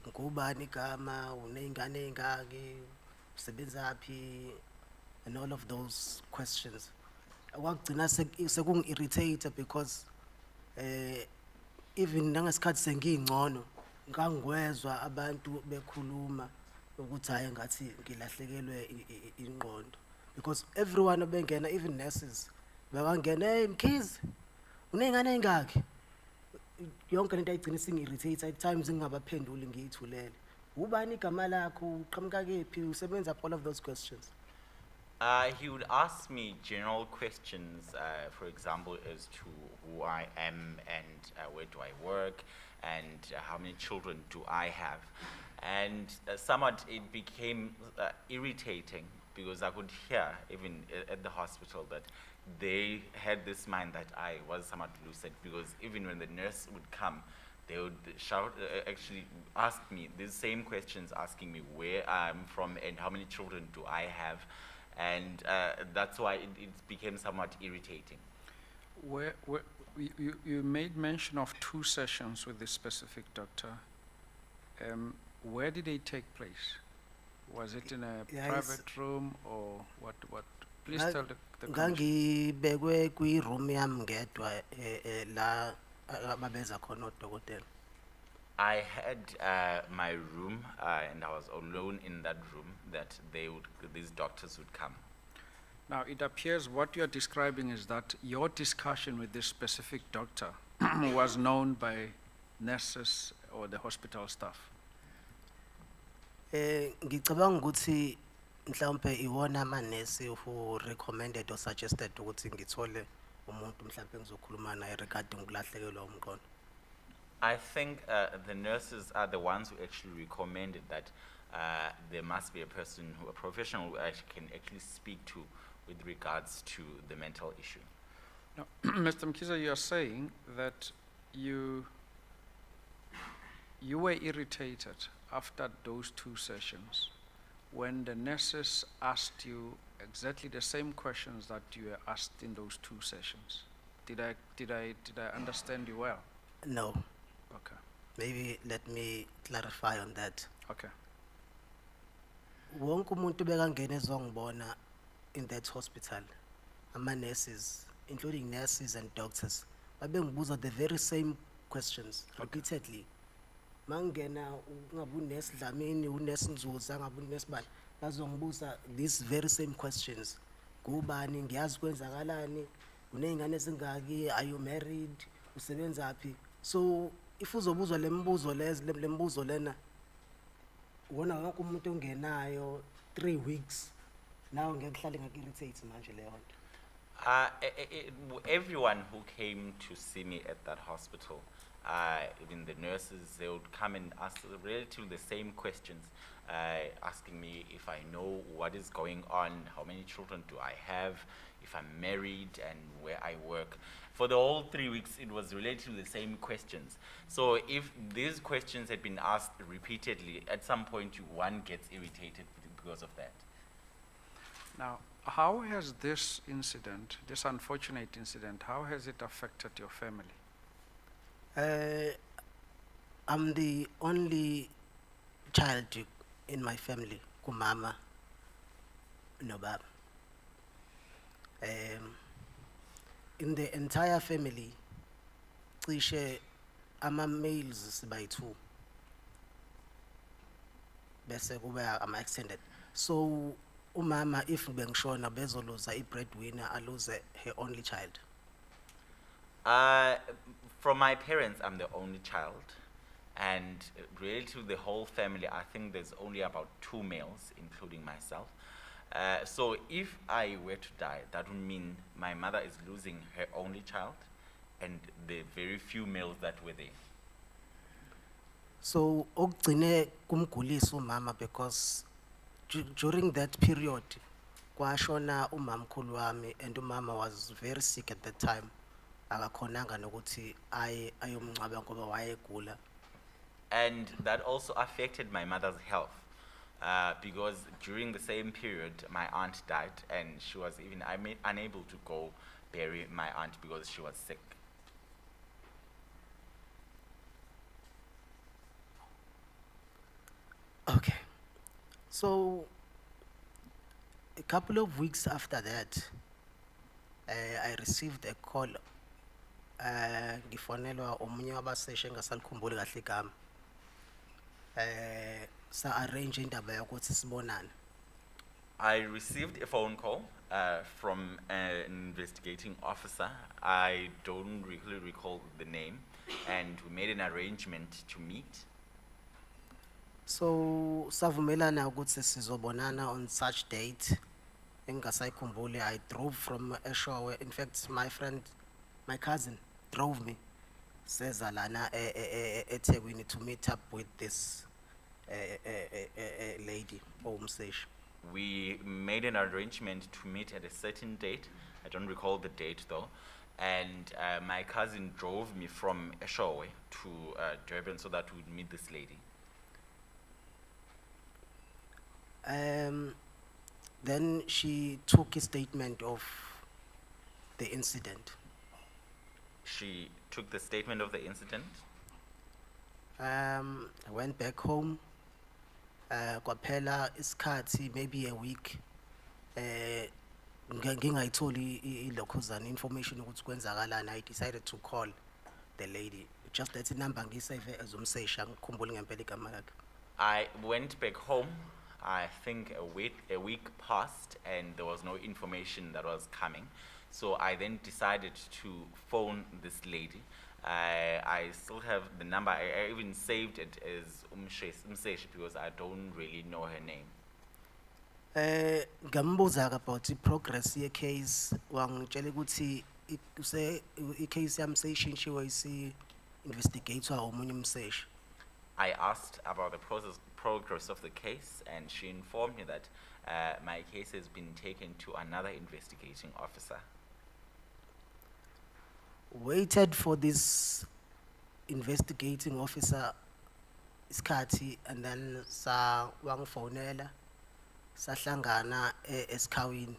Ngubani igama, uneyingane eyingaki, usebenzaphi, and all of those questions. Wakugcina sekungi-irritator because even nangesikhathi sengingcono ngangwezwa abantu bekhuluma ukuthi hayi ngathi ngilahlekelwe ingqondo, because everyone obengena, even nurses bekangena, hey Mkhize uneyingane eyingaki, yonke lento ayigcina singi-irritator. At times ngingabaphenduli ngiyithulele, ubani igama lakho, uqhamuka kephi, usebenza, all of those questions.
He would ask me general questions, for example, as to who I am and where do I work and how many children do I have. And somewhat it became irritating because I could hear even at the hospital that they had this mind that I was somewhat lucid, because even when the nurse would come, they would shout, actually ask me the same questions, asking me where I'm from and how many children do I have. And that's why it became somewhat irritating.
You made mention of 2 sessions with this specific doctor. Where did they take place? Was it in a
Yeah,
private room or what? Please
Nga-
tell the commission.
Ngangibekwe kwi-room yami ngedwa la ababeza khona odokotela.
I had my room, and I was alone in that room. That these doctors would come.
Now, it appears what you're describing is that your discussion with this specific doctor was known by nurses or the hospital staff.
Ngicabanga ukuthi mhlawumbe iwona amanesi who recommended or suggested ukuthi ngithole umuntu mhlawumbe ngizokhuluma naye regarding ukulahlekelwa umqondo.
I think the nurses are the ones who actually recommended that there must be a person, a professional who can actually speak to with regards to the mental issue.
Now, Mr. Mkiza, you are saying that you were irritated after those 2 sessions when the nurses asked you exactly the same questions that you were asked in those 2 sessions. Did I understand you well?
No,
Okay.
maybe let me clarify on that.
Okay.
Wonke umuntu bekangena ezongibona in that hospital, ama-nurses, including nurses and doctors, babengibuza the very same questions repeatedly. Mangena ungabe unesi Dlamini, unesi Nzuza, ngabe unesi bani, bazongibuza these very same questions. Ngubani, ngiyazi kwenzakalani, uneyingane ezingaki, are you married, usebenzaphi? So if uzobuzwa lembuzo lembuzo lena, wona wonke umuntu ongenayo 3 weeks, now ngiyahlale ngakirritate manje leyo nto.
Everyone who came to see me at that hospital, even the nurses, they would come and ask relatively the same questions, asking me if I know what is going on, how many children do I have, if I'm married, and where I work. For the whole 3 weeks, it was relatively the same questions. So if these questions had been asked repeatedly, at some point one gets irritated because of that.
Now, how has this incident, this unfortunate incident, how has it affected your family?
I'm the only child in my family, kumama no baba. In the entire family, cishe ama-males sibayi-2, bese kube ama-extended. So umama if bengishona bezoluza i-breadwinner, alose her only child.
From my parents, I'm the only child. And related to the whole family, I think there's only about 2 males, including myself. So if I were to die, that would mean my mother is losing her only child and the very few males that were there.
So okugcine kumgulisa umama because during that period kwashona umamkhulu wami and umama was very sick at that time. Akakhonanga nokuthi ayomngcwaba ngoba wayegula.
And that also affected my mother's health. Because during the same period, my aunt died and she was even unable to go bury my aunt because she was sick.
Okay. So a couple of weeks after that, I received a call. Ngifonelwa omunye wabaseshe engasalikhumbuli kahle igama. Sa-arrange indaba yokuthi sibonane.
I received a phone call from an investigating officer. I don't really recall the name. And we made an arrangement to meet.
So savumelana ukuthi sizobonana on such date. Engasayikhumbuli, I drove from Eshowe. In fact, my cousin drove me. Says Alana eThekwini to meet up with this lady, Omsesh.
We made an arrangement to meet at a certain date. I don't recall the date though. And my cousin drove me from Eshowe to Durban so that we would meet this lady.
Then she took a statement of the incident.
She took the statement of the incident.
I went back home. Kwaphela isikhathi maybe a week. Ngingayitholi ilokhuzana information ukuthi kwenzakalani. I decided to call the lady. Just that number ngisave as umsesha ngikhumbula ngempela igama lakhe.
I went back home. I think a week passed and there was no information that was coming. So I then decided to phone this lady. I still have the number. I even saved it as Umseshi because I don't really know her name.
Ngambuza about the progress ye case wangitshela ukuthi case yami seyishintshiwe isi investigator omunye umseshi.
I asked about the progress of the case, and she informed me that my case has been taken to another investigating officer.
Waited for this investigating officer iskati, and then sa wangifonela sahlangana eSkhawini.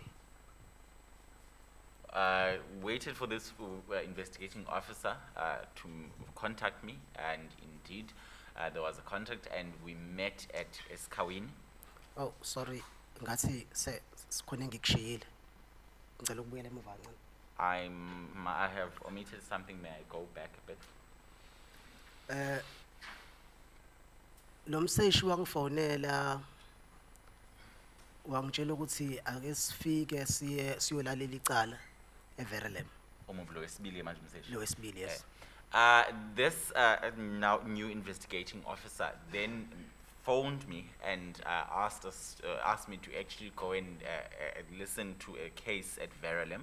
Waited for this investigating officer to contact me, and indeed there was a contact, and we met at Eskawini.
Oh, sorry, ngathi sikhona ngikushiyile. Ngicela ukubuyela emuva kancane.
I have omitted something. May I go back a bit?
Lo mseshi wangifonela wangitshela ukuthi ake sifike siyolalela icala eVerelem.
Umuvulo wesibili manje umseshi.
Lo wesibili, yes.
This now new investigating officer then phoned me and asked me to actually go and listen to a case at Verelem.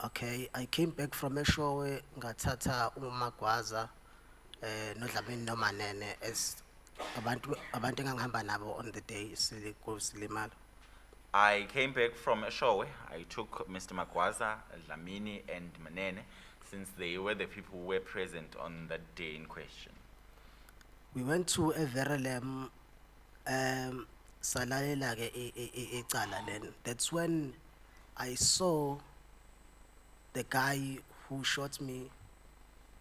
Okay, I came back from eShowe ngathatha uMagwaza noDlamini noManene as abantu engangihamba nabo on the day silimala.
I came back from Eshowe. I took Mr. Magwaza, Dlamini, and Manene, since they were the people who were present on that day in question.
We went to Verelem, salalela ke icala then. That's when I saw the guy who shot me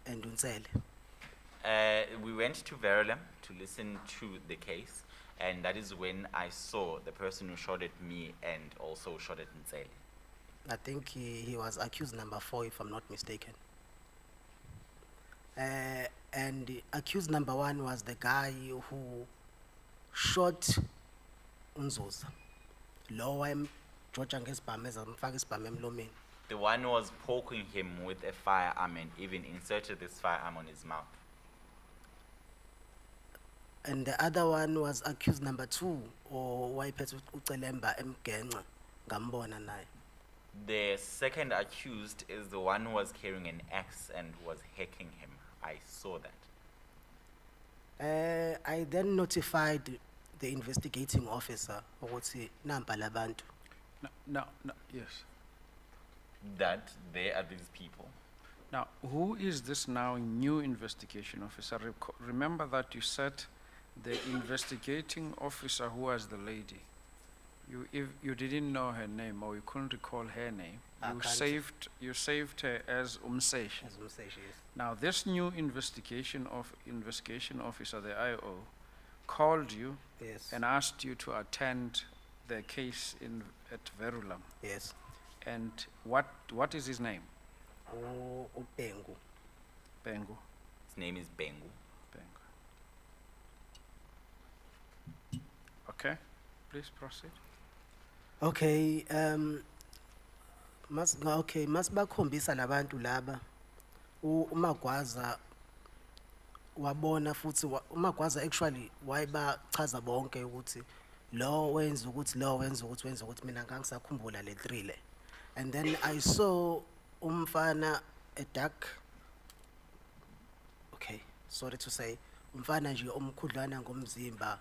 and Unsele.
We went to Verelem to listen to the case, and that is when I saw the person who shot at me and also shot at Nsele.
I think he was accused number 4, if I'm not mistaken. And accused number 1 was the guy who shot Unzoza. Lo Georgia ngesibhamu ezamfaka isibhamu emlomeni.
The one who was poking him with a firearm and even inserted this firearm on his mouth.
And the other one was accused number 2, or wayephethe uCelemba emgenxa ngambona naye.
The second accused is the one who was carrying an axe and was hacking him. I saw that.
I then notified the investigating officer ukuthi namba labantu.
No, yes.
That there are these people.
Now, who is this now new investigation officer? Remember that you said the investigating officer who was the lady. If you didn't know her name or you couldn't recall her name, you saved her as Umseshi.
As Umseshi, yes.
Now, this new investigation officer, the IO, called you
Yes.
and asked you to attend the case at Verulam.
Yes.
And what is his name?
Ubengu.
Bengu.
His name is Bengu.
Bengu. Okay, please proceed.
Okay, masibakhombisa labantu laba uMagwaza wabona futhi uMagwaza actually wayebachaza bonke ukuthi lo wenza ukuthi mina ngangisakhumbula le 3 le. And then I saw umfana a dark, okay, sorry to say, umfana nje omkhudlwana ngomzimba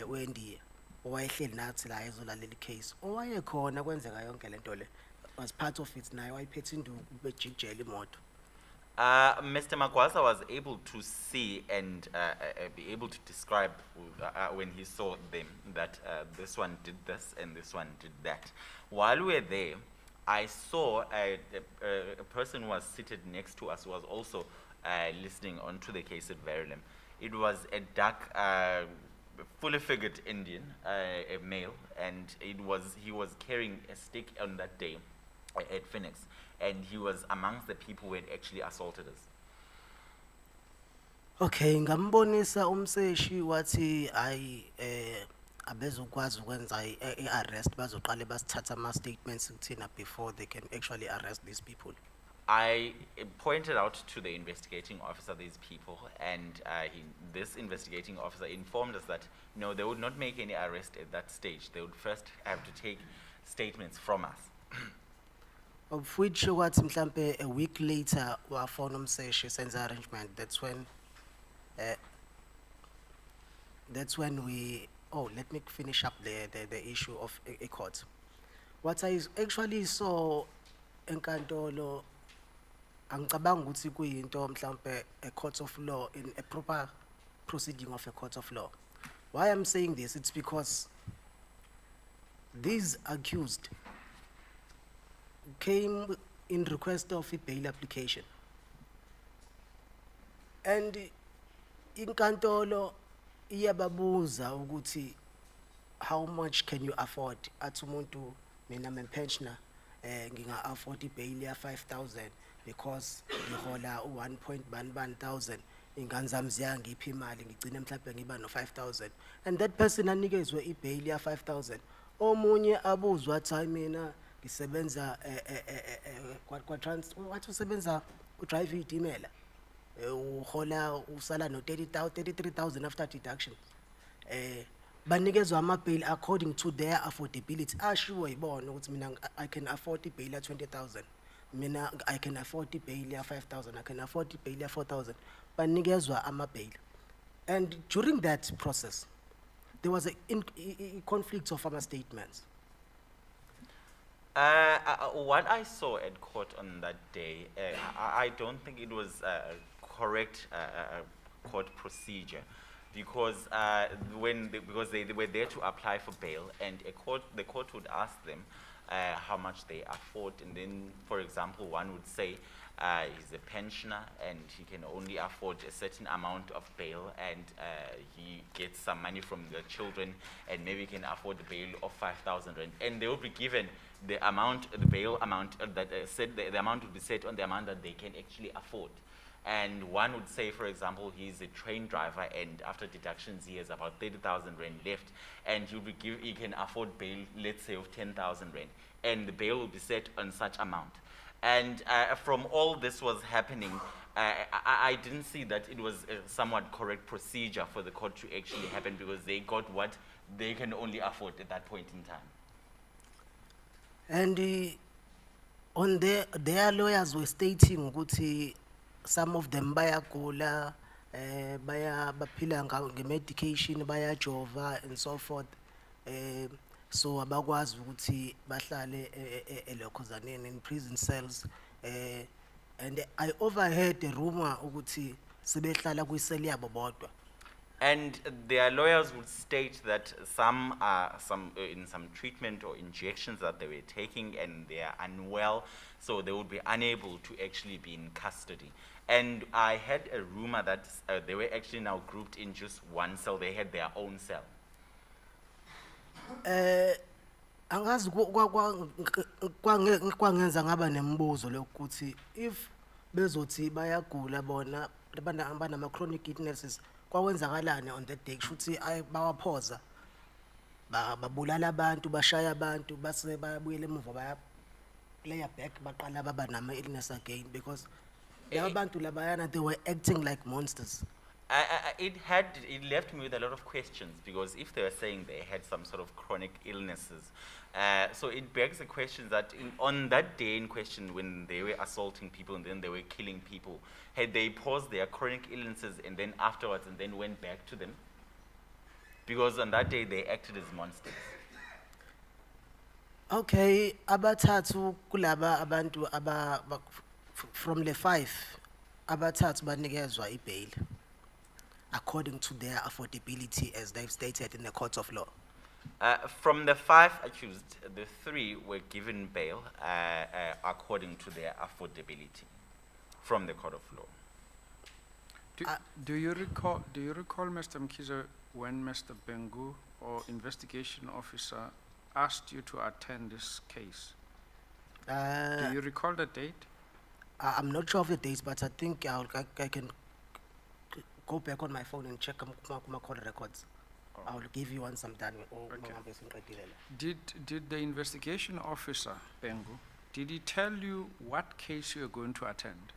weNdiya owayehleli nathi la ezolalela case owayekhona kwenzeka yonke lento le, was part of it naye wayiphethe induku bejijela imoto.
Mr. Magwaza was able to see and be able to describe when he saw them that this one did this and this one did that. While we were there, I saw a person who was seated next to us who was also listening onto the case at Verulam. It was a dark, fully figured Indian, a male, and he was carrying a stick on that day at Phoenix, and he was amongst the people who had actually assaulted us.
Okay, ngambonisa umseshi wathi abezokwazi ukwenza i-arrest bazoqale basithatha ama-statements kuthina before they can actually arrest these people.
I pointed out to the investigating officer these people, and this investigating officer informed us that no, they would not make any arrest at that stage. They would first have to take statements from us.
Of which wathi mhlampe a week later wafona umseshi senza arrangement. That's when we, let me finish up the issue of a court. What I actually saw enkantolo, angicabanga ukuthi kuyinto mhlampe a court of law, in a proper proceeding of a court of law. Why I'm saying this, it's because these accused came in request of a bail application. And inkantolo iyababuza ukuthi how much can you afford? Athi umuntu mina I'm a pensioner, nginga afford bail ya 5,000 because ngihola 1,1 ingane zami ziyangipha imali ngigcine mhlawumbe ngiba no 5,000, and that person anikezwe ibail ya 5,000. Omunye abuzwa athi mina ngisebenza wathi usebenza udrive itimela, uhola usala no 33,000 after deductions. Banikezwa ama-bail according to their affordability. Ashiwo yibona ukuthi mina I can afford i-bail ya 20,000, mina I can afford i-bail ya 5,000, I can afford i-bail ya 4,000. Banikezwa ama-bail. And during that process, there was a conflict of our statements.
What I saw at court on that day, I don't think it was correct court procedure, because because they were there to apply for bail, and the court would ask them how much they afford, and then, for example, one would say he's a pensioner and he can only afford a certain amount of bail, and he gets some money from the children, and maybe can afford the bail of 5,000 rand, and they will be given the amount, the bail amount that said the amount would be set on the amount that they can actually afford. And one would say, for example, he's a train driver, and after deductions he has about 30,000 rand left, and he can afford bail, let's say, of 10,000 rand, and the bail will be set on such amount. And from all this was happening, I didn't see that it was a somewhat correct procedure for the court to actually happen, because they got what they can only afford at that point in time.
And on their lawyers were stating ukuthi some of them bayagula, baphila nge-medication, bayajova and so forth. So abakwazi ukuthi bahlale elokhuzaneni in prison cells. And I overheard the rumor ukuthi sebehlala kwiseli yabo bodwa.
And their lawyers would state that some are in some treatment or injections that they were taking, and they are unwell, so they would be unable to actually be in custody. And I had a rumor that they were actually now grouped in just one cell. They had their own cell.
Angazi kwangenza ngaba nembuzo lokuthi if bezothi bayagula bona banama chronic illnesses, kwawenzakalani on that day? Kushuthi bawaphoza babulala abantu, bashaya abantu, base bayabuyela emuva baya player back, baqala baba nama illness again, because abantu labayana, they were acting like monsters.
It left me with a lot of questions, because if they were saying they had some sort of chronic illnesses, so it begs the question that on that day in question, when they were assaulting people and then they were killing people, had they paused their chronic illnesses and then afterwards and then went back to them? Because on that day they acted as monsters.
Okay, abathathu kulaba abantu from the 5, abathathu banikezwa i-bail according to their affordability, as they've stated in the court of law.
From the 5 accused, the 3 were given bail according to their affordability from the court of law.
Do you recall, Mr. Mkhize, when Mr. Bengu or investigation officer asked you to attend this case? Do you recall the date?
I'm not sure of the dates, but I think I can go back on my phone and check my call records. I'll give you once I'm done with all
Okay.
my basic criteria.
Did the investigation officer, Bengu, did he tell you what case you are going to attend?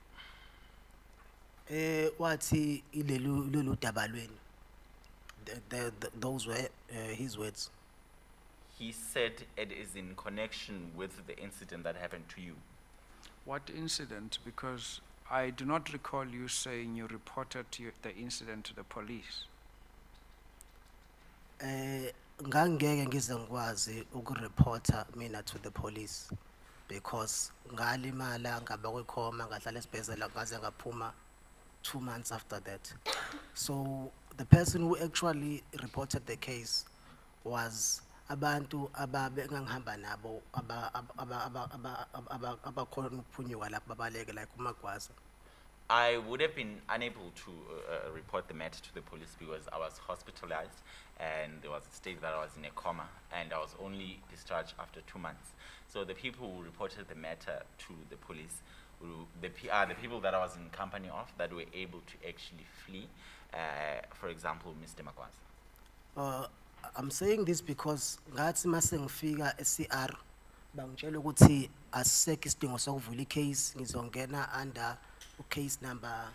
Wathi ilelu daba lwenu. Those were his words.
He said it is in connection with the incident that happened to you.
What incident? Because I do not recall you saying you reported the incident to the police.
Ngangeke ngize ngikwazi ukureporta mina to the police because ngalimala ngabekwe coma ngahlala esibhedlela ngaze ngaphuma 2 months after that. So the person who actually reported the case was abantu ababe ngangihamba nabo abakhona ukuphunyuka lapho babaleke like uMagwaza.
I would have been unable to report the matter to the police because I was hospitalized and there was a state that I was in a coma and I was only discharged after 2 months. So the people who reported the matter to the police the people that I was in company of that were able to actually flee. For example, Mr. Magwaza.
I'm saying this because ngathi mase ngifika eCR bangitshela ukuthi asisekho isidingo sokuvula icase ngizongena under case number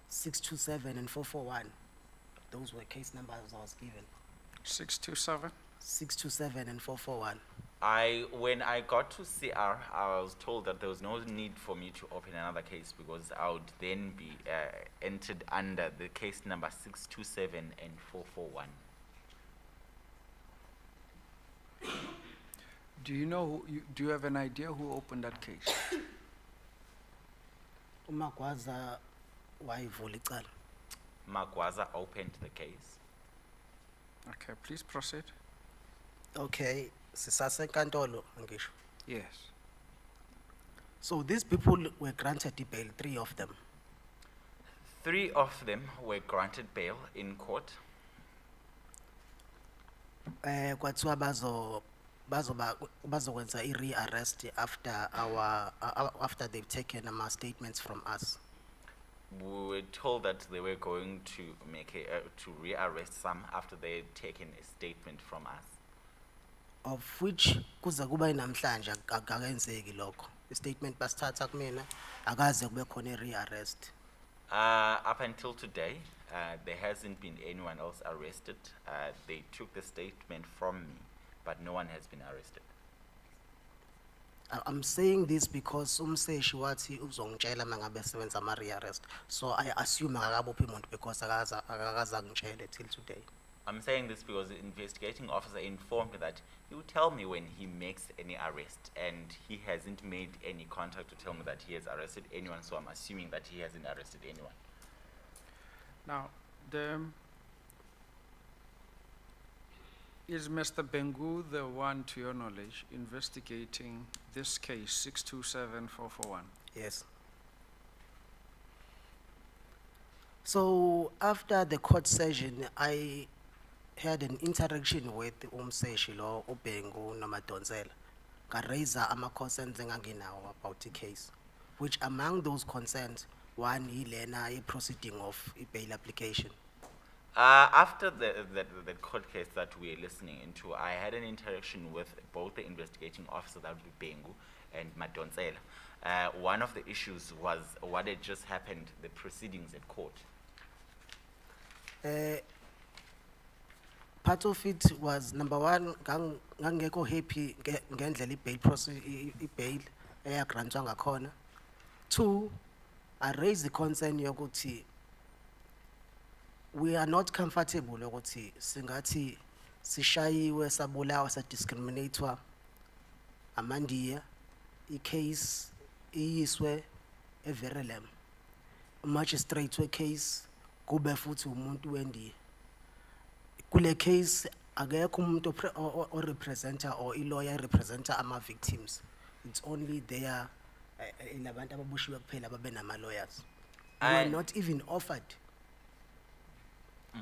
627 and 441. Those were case numbers I was given.
627?
627 and 441.
When I got to CR, I was told that there was no need for me to open another case because I would then be entered under the case number 627 and 441.
Do you know, do you have an idea who opened that case?
uMagwaza wayivula icala.
Magwaza opened the case.
Okay, please proceed.
Okay, sisasenkantolo ngisho.
Yes.
So these people were granted the bail, 3 of them.
3 of them were granted bail in court.
Kwathiwa bazokwenza i-re-arrest after they've taken statements from us.
We were told that they were going to make to rearrest some after they had taken a statement from us.
Of which kuza kuba namhlanje akakenzeki lokho. I-statement basithatha kumina akaze kube khona i-re-arrest.
Up until today, there hasn't been anyone else arrested. They took the statement from me, but no one has been arrested.
I'm saying this because umseshi wathi uzongitshela mangabe sebenza ama-re-arrest. So I assume akakabophi umuntu because akakaza ngitshele till today.
I'm saying this because the investigating officer informed me that he would tell me when he makes any arrest, and he hasn't made any contact to tell me that he has arrested anyone, so I'm assuming that he hasn't arrested anyone.
Now, is Mr. Bengu the one, to your knowledge, investigating this case, 627441?
Yes. So after the court session, I had an interaction with umseshi lo uBengu noMadonsela. Raise ama concerns enganginawo about the case, which among those concerns, one ilena proceeding of a bail application.
After the court case that we are listening into, I had an interaction with both the investigating officer, that would be Bengu, and Madonsela. One of the issues was what had just happened, the proceedings at court.
Part of it was number one, ngangeko happy ngendlela i-bail process, i-bail eyagrantwa ngakhona. 2, I raised the concern yokuthi we are not comfortable ukuthi singathi sishayiwe sabulawa sadiscriminatewa amandiya i-case iyiswe eVerelem. Magistrate we case kube futhi umuntu wendiya. Kule case akekho umuntu representer or i-lawyer representer ama-victims. It's only their labantu ababushiwe kuphela babe nama-lawyers. You are
I-
not even offered.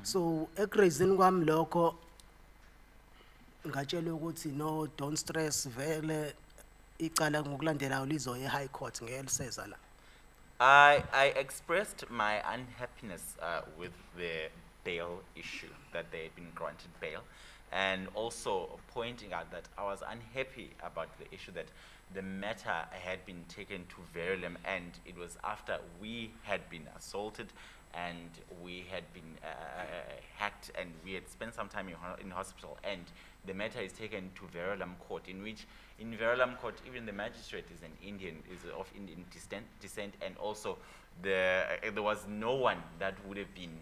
So ekurayizeni kwami lokho ngatshela ukuthi no, don't stress, vele icala ngokulandelayo lizoya e-high court ngeke liseza la.
I expressed my unhappiness with the bail issue, that they had been granted bail, and also pointing out that I was unhappy about the issue that the matter had been taken to Verulam, and it was after we had been assaulted and we had been hacked, and we had spent some time in hospital, and the matter is taken to Verulam court, in which in Verulam court even the magistrate is an Indian, is of Indian descent, and also there was no one that would have been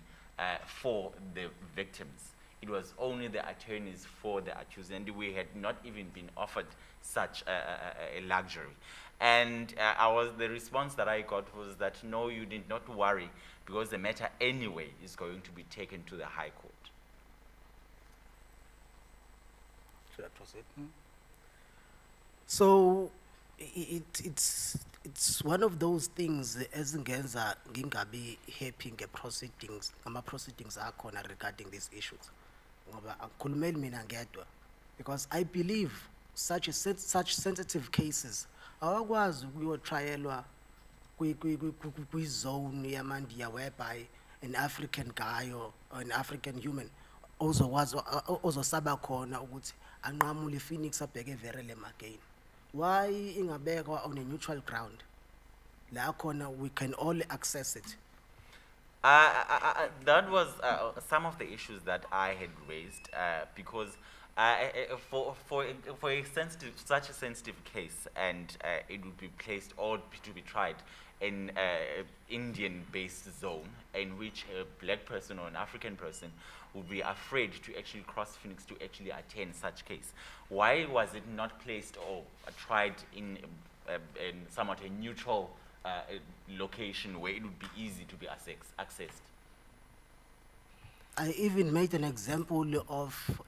for the victims. It was only the attorneys for the accused, and we had not even been offered such a luxury. And the response that I got was that no, you did not worry, because the matter anyway is going to be taken to the High Court.
Should I proceed? So it's one of those things ezingenza ngingabi happy nge-proceedings, ama-proceedings akhona regarding these issues. Ngoba akukhulumeli mina ngedwa, because I believe such sensitive cases awakwazi ukuyotrialwa kwi-zone yamandiya whereby an African guy or an African human ozosaba khona ukuthi anqamule Phoenix abheke Verulam again. Why ingabekwa on a neutral ground? La khona we can all access it.
That was some of the issues that I had raised because for such a sensitive case, and it would be placed or to be tried in Indian-based zone, in which a black person or an African person would be afraid to actually cross Phoenix to actually attend such case. Why was it not placed or tried in somewhat a neutral location where it would be easy to be accessed?
I even made an example of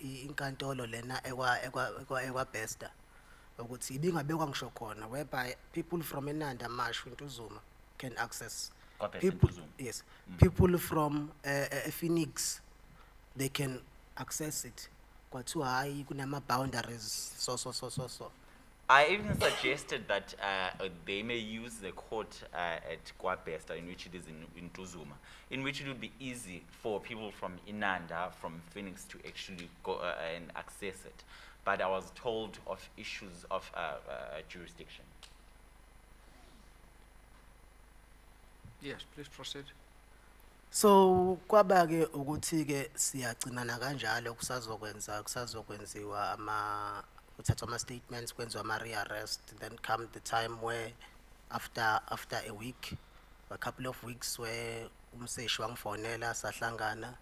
inkantolo lena ekwa Besta ukuthi ibingabekwa ngisho khona, whereby people from eNanda Mashu into Zuma can access.
KwaBesta
People,
into Zuma.
yes, people from Phoenix, they can access it. Kwathiwa hayi kunama boundaries so.
I even suggested that they may use the court at KwaBesta, in which it is in Tuzuma, in which it would be easy for people from Inanda, from Phoenix, to actually go and access it. But I was told of issues of jurisdiction.
Yes, please proceed.
So kwaba ke ukuthi ke siyagcinana kanjalo kusazokwenziwa uthatha ama statements, kwenziwa ama rearrest, then come the time where after a week, a couple of weeks, where umseshi wangifonela sahlangana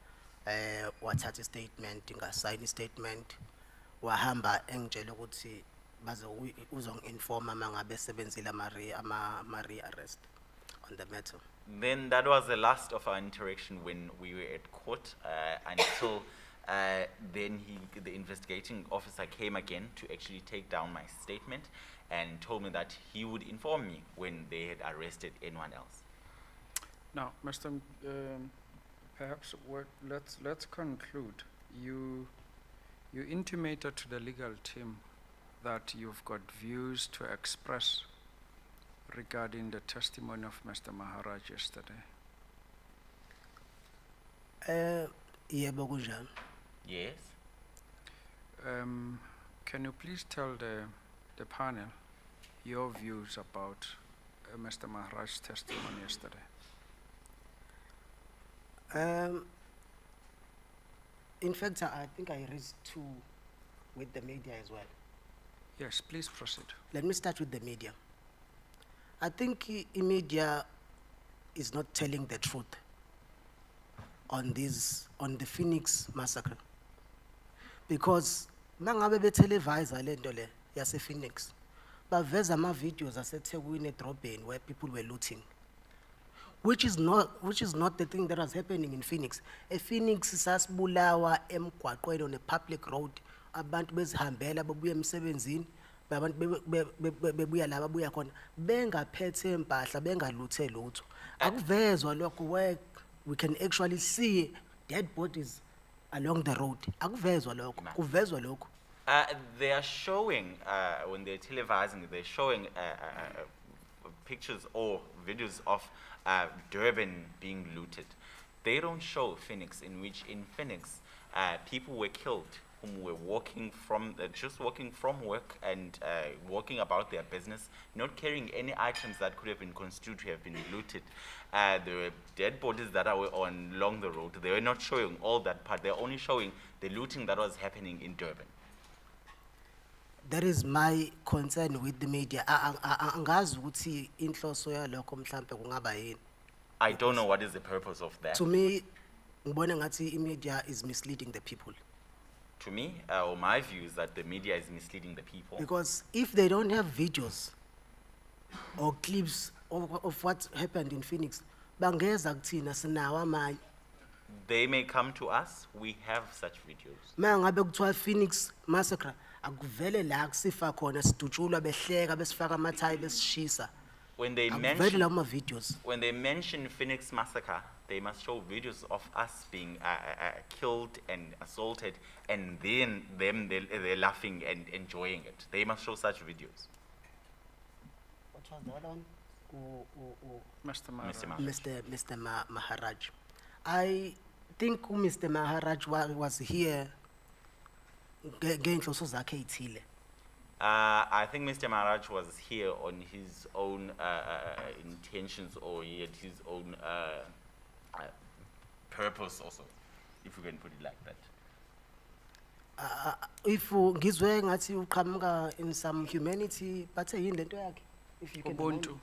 wathatha statement, ngasayina statement, wahamba engitshela ukuthi uzongi-informa mangabe sebenzile ama rearrest on the matter.
Then that was the last of our interaction when we were at court until then the investigating officer came again to actually take down my statement and told me that he would inform me when they had arrested anyone else.
Now, Mr. Perhaps let's conclude. You intimated to the legal team that you've got views to express regarding the testimony of Mr. Maharaj yesterday.
Yebo kunjalo.
Yes.
Can you please tell the panel your views about Mr. Maharaj's testimony yesterday?
In fact, I think I raised two with the media as well.
Yes, please proceed.
Let me start with the media. I think the media is not telling the truth on the Phoenix massacre. Because mangabe betelevise lento le yase Phoenix, baveza ama videos aseThekwini edrobheni where people were looting. which is not the thing that was happening in Phoenix. Phoenix sasibulawa emgwaqweni on a public road, abantu bezihambela bebuya emsebenzini, abantu bebuya la babuya khona bengaphethe impahla bengaluthe lutho. Akuvezwa lokho where we can actually see dead bodies along the road. Akuvezwa lokho, kuvezwa lokho.
They are showing, when they're televising, they're showing pictures or videos of Durban being looted. They don't show Phoenix, in which in Phoenix, people were killed whom were walking from, just walking from work and walking about their business, not carrying any items that could have been construed to have been looted. There were dead bodies that were along the road. They were not showing all that part. They're only showing the looting that was happening in Durban.
That is my concern with the media. Angazi ukuthi inhloso yalokho mhlambe kungaba yini.
I don't know what is the purpose of that.
To me, ngibona ngathi media is misleading the people.
To me, or my view is that the media is misleading the people.
Because if they don't have videos or clips of what happened in Phoenix, bangeza kuthina sinawo amanye.
They may come to us, we have such videos.
Mangabe kuthiwa Phoenix massacre, akuvele la kusifa khona sidutshulwa behleka besifaka amathayi besishisa.
When they
Akuvele lawo ma videos.
when they mention Phoenix massacre, they must show videos of us being killed and assaulted, and then they're laughing and enjoying it. They must show such videos.
What was the other one?
Mr. Mara.
Mr. Maharaj.
Mr. Maharaj. I think Mr. Maharaj was here ngeenhloso zakhe ezithile.
I think Mr. Maharaj was here on his own intentions, or he had his own purpose also, if you can put it like that.
If ngizwe ngathi uqhamuka in some humanity, bathe yini lento yakhe? If you can
Ubuntu.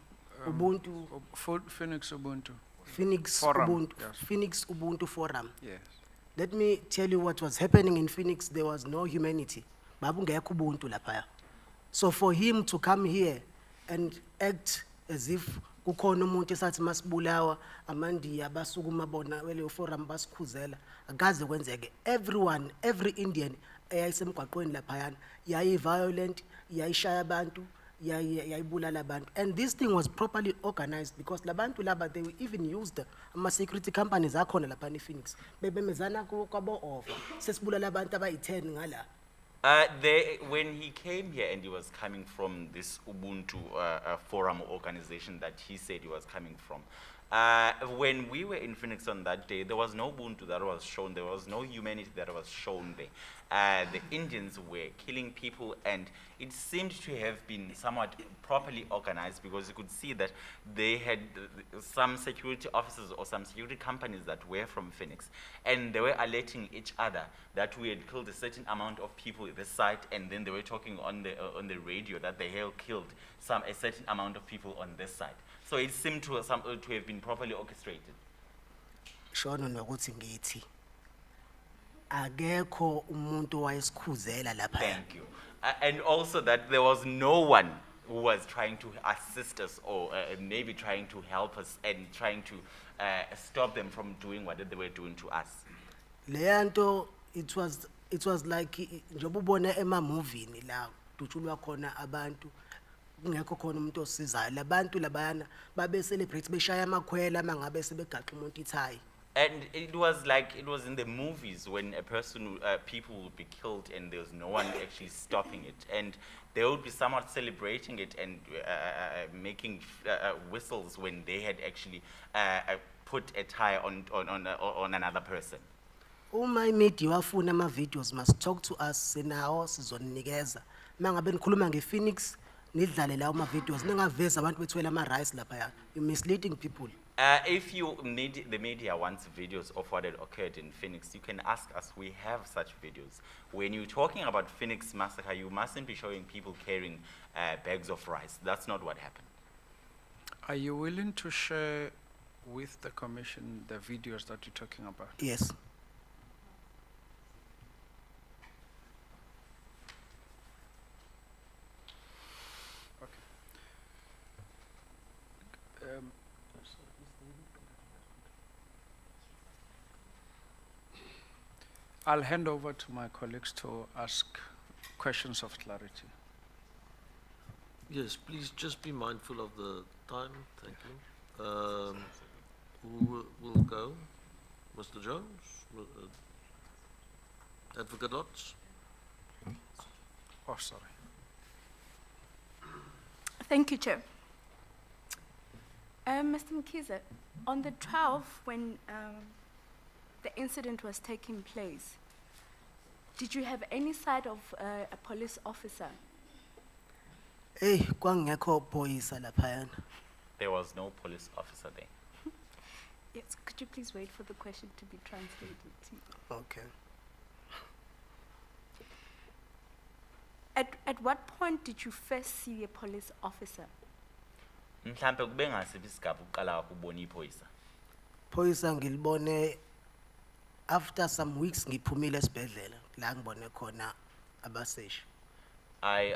remember. Ubuntu,
Phoenix Ubuntu.
Phoenix
Forum,
Ubuntu,
yes.
Phoenix Ubuntu Forum.
Yes.
Let me tell you what was happening in Phoenix. There was no humanity. Babungekho ubuntu laphaya. So for him to come here and act as if kukhona umuntu esathi masibulawa amandiya basukuma bona kweleyo forum basikhuzela, akaze kwenzeke. Everyone, every Indian eyayisemgwaqweni laphayana yayi violent, yayishaya abantu, yayibulala abantu. And this thing was properly organized because labantu laba, they even used ama-security companies akhona lapha ePhoenix. Bebemezana kwabo over. Sesibulala abantu abayi-10 ngala.
When he came here, and he was coming from this Ubuntu forum organization that he said he was coming from, when we were in Phoenix on that day, there was no Ubuntu that was shown, there was no humanity that was shown there. The Indians were killing people, and it seemed to have been somewhat properly organized, because you could see that they had some security officers or some security companies that were from Phoenix, and they were alerting each other that we had killed a certain amount of people at this site, and then they were talking on the radio that they had killed a certain amount of people on this side. So it seemed to have been properly orchestrated.
Shono nokuthi ngithi akekho umuntu wayesikhuzela lapha.
Thank you. And also that there was no one who was trying to assist us, or maybe trying to help us and trying to stop them from doing what they were doing to us.
Leyanto, it was like njengoba ubona ema-movini la kudutshulwa khona abantu kungekho khona umuntu osizayo. Labantu labayana babe celebrate beshaya amakhwela mangabe sebegaxa umuntu ithayi.
And it was like, it was in the movies when a person, people would be killed and there was no one actually stopping it. And they would be somewhat celebrating it and making whistles when they had actually put a tie on another person.
Uma imedia wafuna ama-videos must talk to us, sinawo sizonikeza. Mangabe nikhuluma nge-Phoenix, nidlale lawo ma-videos, ningavezi abantu bethwele ama-rice laphaya. You're misleading people.
If the media wants videos of what had occurred in Phoenix, you can ask us. We have such videos. When you're talking about Phoenix massacre, you mustn't be showing people carrying bags of rice. That's not what happened.
Are you willing to share with the commission the videos that you're talking about?
Yes.
I'll hand over to my colleagues to ask questions of clarity.
Yes, please just be mindful of the time, thank you. Who will go? Mr. Jones? Advocate Dodds?
Oh, sorry.
Thank you, Chair. Mr. Mkhize, on the 12th, when the incident was taking place, did you have any sight of a police officer?
Hey, kwangekho phoyisa laphayana.
There was no police officer there.
Yes, could you please wait for the question to be translated to you?
Okay.
At what point did you first see a police officer?
Mhlampe kube ngasiphi isigaba uqala ukubona iphoyisa.
Phoyisa ngilibone after some weeks ngiphumile esibhedlela la ngibone khona abaseshi.
I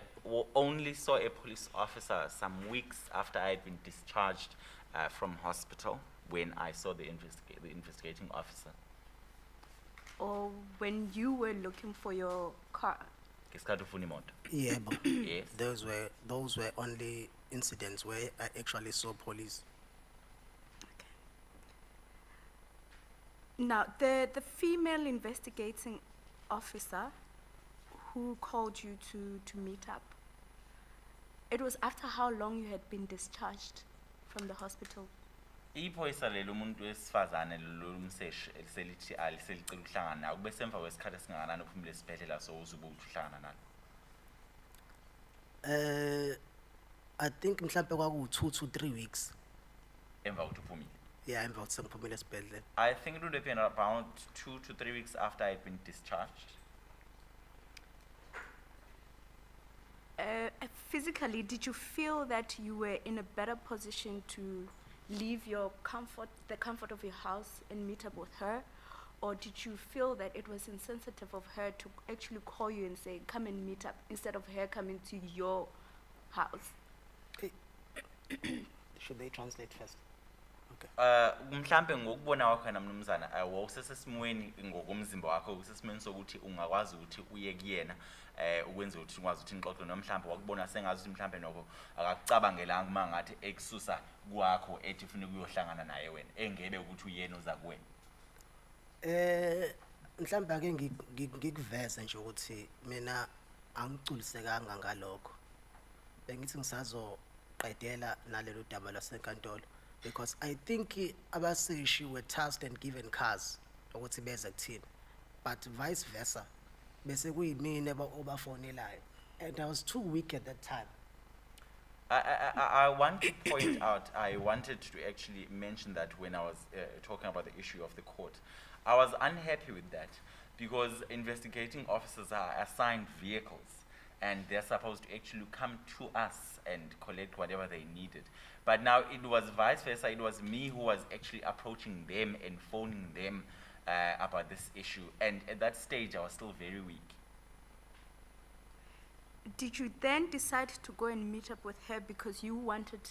only saw a police officer some weeks after I had been discharged from hospital when I saw the investigating officer.
Or when you were looking for your car?
Ngesikhathi ufuna imoto.
Yebo.
Yes.
Those were only incidents where I actually saw police.
Now, the female investigating officer who called you to meet up, it was after how long you had been discharged from the hospital?
Iphoyisa lelo umuntu wesifazane lo umseshi eliselithi aliselicela ukuhlangana nawe kube semva kwesikhathi esingakanani uphumile esibhedlela so uzube uhlangana nalo.
I think mhlambe kwaku 2 to 3 weeks.
Emva kokuthi uphumile.
Yeah, emva kokuthi ngiphumile esibhedlela.
I think it would have been about 2 to 3 weeks after I had been discharged.
Physically, did you feel that you were in a better position to leave your comfort, the comfort of your house, and meet up with her? Or did you feel that it was insensitive of her to actually call you and say, come and meet up, instead of her coming to your house?
Should they translate first?
Mhlambe ngokubona kwakho namnumzana wawusesesimweni ngokomzimba wakho usesimweni sokuthi ungakwazi ukuthi uye kuyena ukwenza ukuthi ungwazi ukuthi nixoxe noma mhlambe wakubona sengazi ukuthi mhlambe noko akakucabangelanga uma ngathi ekususa kwakho ethi ufuna ukuyohlangana naye wena engebe ukuthi uyena oza kuwena.
Mhlawumbe ake ngikuveze nje ukuthi mina angigculisekanga ngalokho. Bengithi ngisazoqedela nalelo daba lasenkantolo because I think abaseshi were tasked and given cars ukuthi beze kuthina, but vice versa bese kuyimina obafonelayo, and I was too weak at that time.
I want to point out, I wanted to actually mention that when I was talking about the issue of the court, I was unhappy with that because investigating officers are assigned vehicles and they're supposed to actually come to us and collect whatever they needed. But now it was vice versa, it was me who was actually approaching them and phoning them about this issue, and at that stage I was still very weak.
Did you then decide to go and meet up with her because you wanted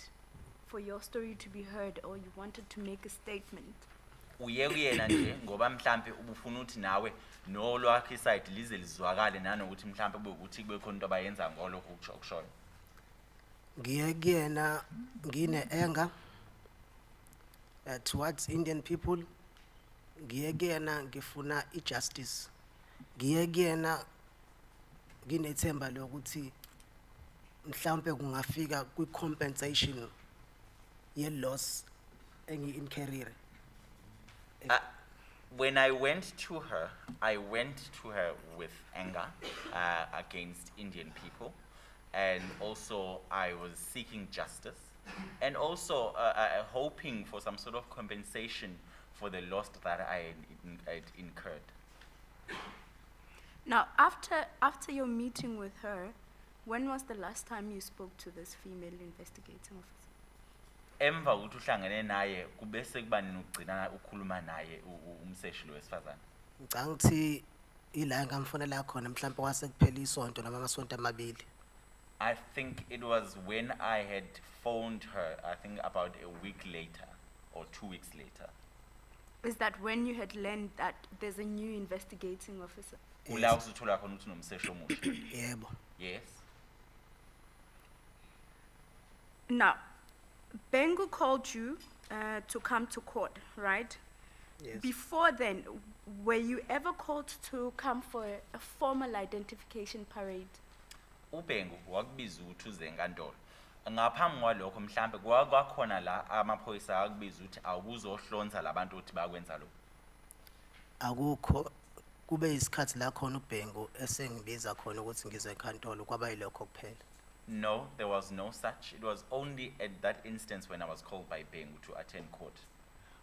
for your story to be heard, or you wanted to make a statement?
Uye kuyena nje ngoba mhlambe ubufuna uthi nawe no lwakhe iside lize lizwakale nanokuthi mhlambe ukuthi kube khona into abayenza ngolokho ukushoyo.
Ngiye kuyena ngine anger towards Indian people. Ngiye kuyena ngifuna justice. Ngiye kuyena nginethemba lokuthi mhlambe kungafika kwi-compensation ye-loss engi-incurrire.
When I went to her with anger against Indian people, and also I was seeking justice, and also hoping for some sort of compensation for the loss that I had incurred.
Now, after your meeting with her, when was the last time you spoke to this female investigating officer?
Emva ukuthi uhlangene naye kubese kuba nokugcina ukukhuluma naye umseshi lo wesifazane.
Ngicanga ukuthi ila ngamfonela khona mhlambe kwasekuphela isonto noma amasonto amabili.
I think it was when I had phoned her, I think about a week later or 2 weeks later.
Is that when you had learned that there's a new investigating officer?
Ula usuthola khona ukuthi unomsesho omusha.
Yebo.
Yes.
Now, Bengu called you to come to court, right?
Yes.
Before then, were you ever called to come for a formal identification parade?
uBhengu wakubiza ukuthi uze enkantolo. Ngaphambi kwalokho mhlambe kwakhona la amaphoyisa akubiza ukuthi awukuzohlonza labantu ukuthi bakwenza lokho.
Akukho kube isikhathi la khona uBhengu esengibiza khona ukuthi ngize enkantolo kwaba yilokho kuphela.
No, there was no such. It was only at that instance when I was called by Bengu to attend court.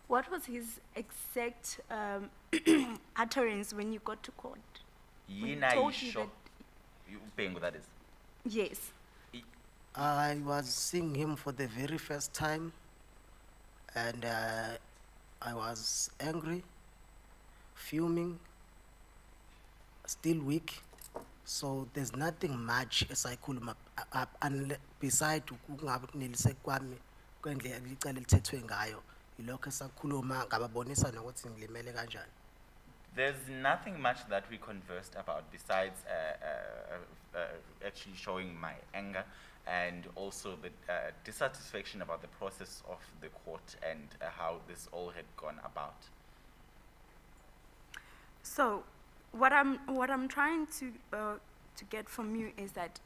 What was his exact utterance when you got to court?
Yina
told you
isho Bengu that is.
Yes.
I was seeing him for the very first time, and I was angry, fuming, still weak. So there's nothing much esikhuluma beside ukunganeliseki kwami kwendlela icala lithethwe ngayo. Yilokho esakhuluma ngababonisa nokuthi ngilimele kanjani.
There's nothing much that we conversed about besides actually showing my anger and also the dissatisfaction about the process of the court and how this all had gone about.
So, what I'm trying to get from you is that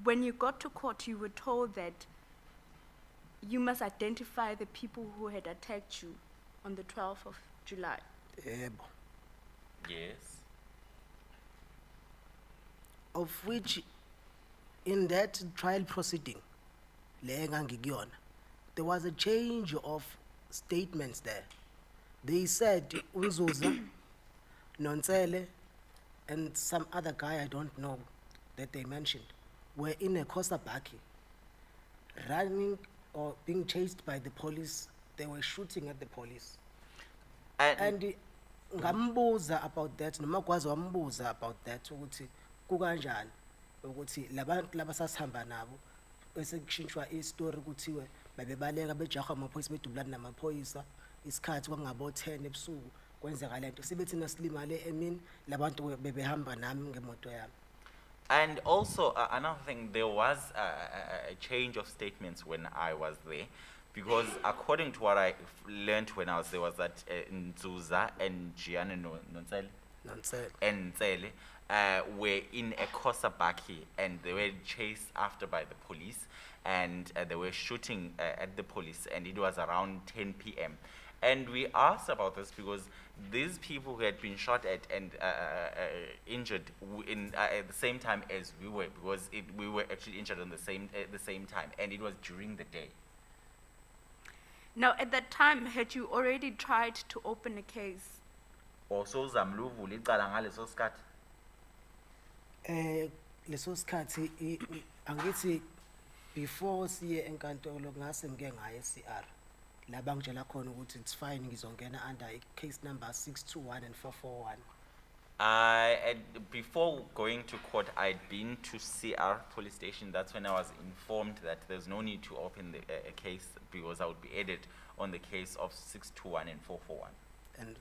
when you got to court, you were told that you must identify the people who had attacked you on the 12th of July.
Yebo.
Yes.
Of which, in that trial proceeding, le engangikuyona, there was a change of statements there. They said Unzuza, Nonsele, and some other guy I don't know that they mentioned were in a Kosabaki, running or being chased by the police. They were shooting at the police. And ngambuza about that, noma kwazi wambuza about that ukuthi kukanjani ukuthi labantu labasasihamba nabo bese kushintshwa istory kuthiwe babebaleka bejaha amaphoyisa bedubulana namaphoyisa isikhathi kwangabo 10 ebusuku kwenzeka lento sibethi silimale emini labantu bebehamba nami ngemoto yami.
And also, another thing, there was a change of statements when I was there, because according to what I learned when I was there was that Nzuza and Gianni Nonsele and Ntsele were in a Kosabaki and they were chased after by the police and they were shooting at the police, and it was around 10 p.m. And we asked about this because these people who had been shot at and injured at the same time as we were, because we were actually injured on the same time, and it was during the day.
Now, at that time, had you already tried to open a case?
Also, zamluvu licala ngaleso sikhathi.
Leso sikhathi angithi before siye enkantolo ngase ngeke ngaye CR. La bangitshela khona ukuthi it's fine ngizongena under case number 621 and 441.
Before going to court, I'd been to CR police station. That's when I was informed that there's no need to open a case because I would be added on the case of 621 and 441.
And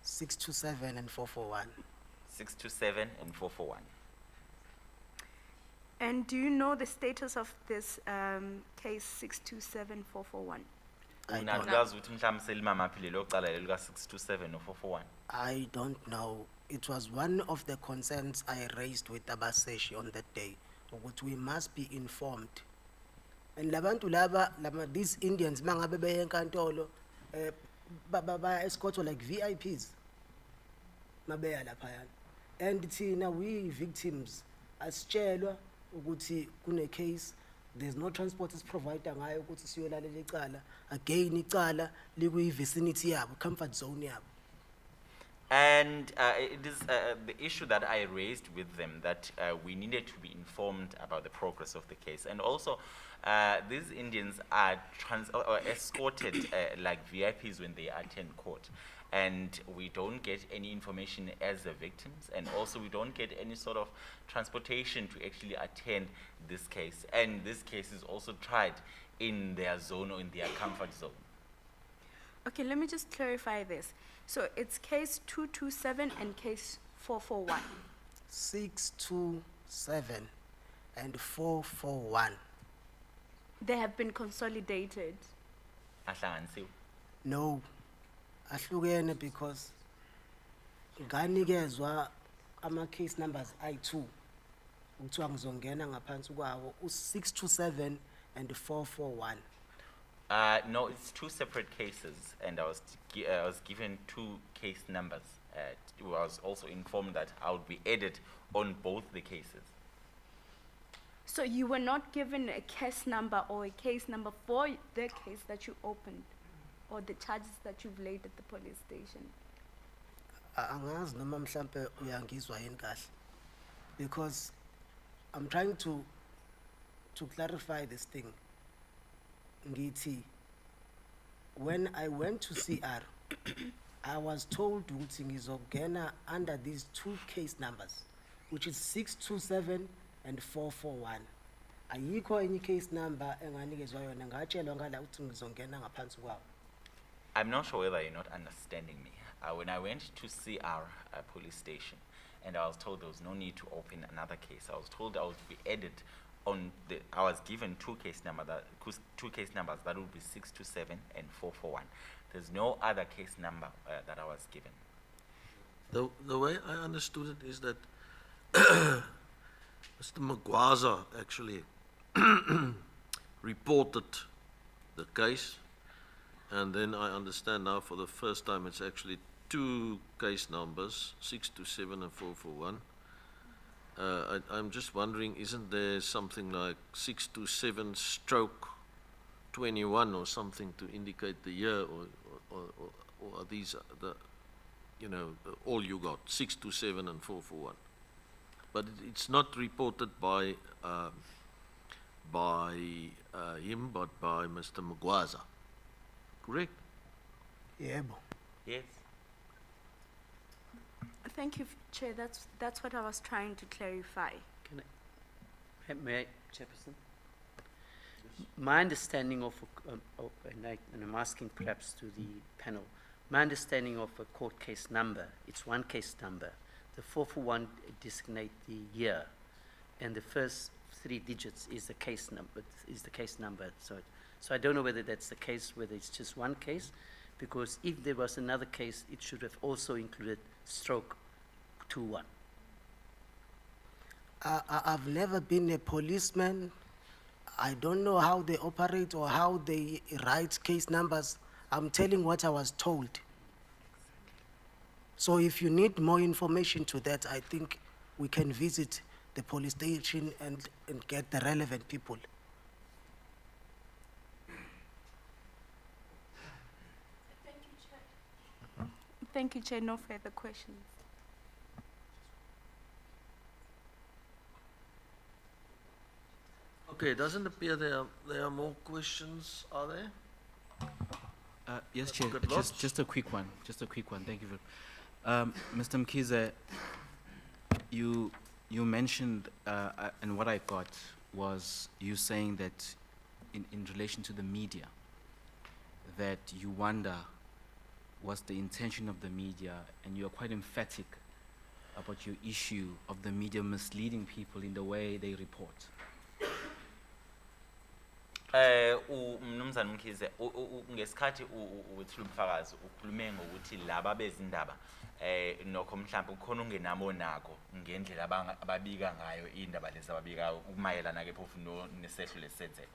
627 and 441.
627 and 441.
And do you know the status of this case 627-441?
Unazi ukuthi mhlawumbe selimamaphi lelo cala lelo ka 627 no 441?
I don't know. It was one of the concerns I raised with Abaseshi on that day, ukuthi we must be informed. And labantu laba these Indians mangabe beye enkantolo ba escortwa like VIPs. Mabeya lapha yana. And thina we victims asitshelwa ukuthi kune case, there's no transport is provided ngayo ukuthi siyolalela icala, again icala likwi vicinity yabo, comfort zone yabo.
And it is the issue that I raised with them that we needed to be informed about the progress of the case. And also, these Indians are escorted like VIPs when they attend court. And we don't get any information as the victims, and also we don't get any sort of transportation to actually attend this case. And this case is also tried in their zone or in their comfort zone.
Okay, let me just clarify this. So it's case 227 and case 441.
627 and 441.
They have been consolidated.
Ahlanganisiwe.
No, ahlukene because nganikezwa ama-case numbers ayi-2 ukuthiwa ngizongena ngaphansi kwawo u-627 and 441.
No, it's two separate cases, and I was given two case numbers. I was also informed that I would be added on both the cases.
So you were not given a case number or a case number for the case that you opened or the charges that you've laid at the police station?
Angazi noma mhlampe uyangizwa yini kahle, because I'm trying to clarify this thing. Ngithi, when I went to CR, I was told ukuthi ngizongena under these two case numbers, which is 627 and 441. Ayikho enye case number enganikezwa yona ngatshelwa ngala ukuthi ngizongena ngaphansi kwawo.
I'm not sure whether you're not understanding me. When I went to CR police station, and I was told there was no need to open another case, I was told I would be added on the. I was given two case numbers that would be 627 and 441. There's no other case number that I was given.
The way I understood it is that Mr. Magwaza actually reported the case, and then I understand now for the first time it's actually two case numbers, 627 and 441. I'm just wondering, isn't there something like 627 stroke 21 or something to indicate the year, or are these the, all you got, 627 and 441? But it's not reported by him, but by Mr. Magwaza, correct?
Yebo.
Yes.
Thank you, Chair. That's what I was trying to clarify.
May I, Chairperson? My understanding of, and I'm asking perhaps to the panel, my understanding of a court case number, it's one case number. The 441 designate the year, and the first three digits is the case number. So I don't know whether that's the case, whether it's just one case, because if there was another case, it should have also included stroke 21.
I've never been a policeman. I don't know how they operate or how they write case numbers. I'm telling what I was told. So if you need more information to that, I think we can visit the police station and get the relevant people.
Thank you, Chair. No further questions.
Okay, it doesn't appear there are more questions, are there?
Yes, Chair.
Advocate Lodge?
Just a quick one. Thank you. Mr. Mkhize, you mentioned, and what I got was you saying that in relation to the media, that you wonder what's the intention of the media, and you are quite emphatic about your issue of the media misleading people in the way they report.
Mnumzane Mkhize, ngesikhathi uthula ubufakazi ukhulume ngokuthi laba bezindaba nokho mhlawumbe kukhona ungenamo nako ngendlela ababika ngayo indaba lezi ababikayo ukumayelana ke phofu nesehlo lesenzeka.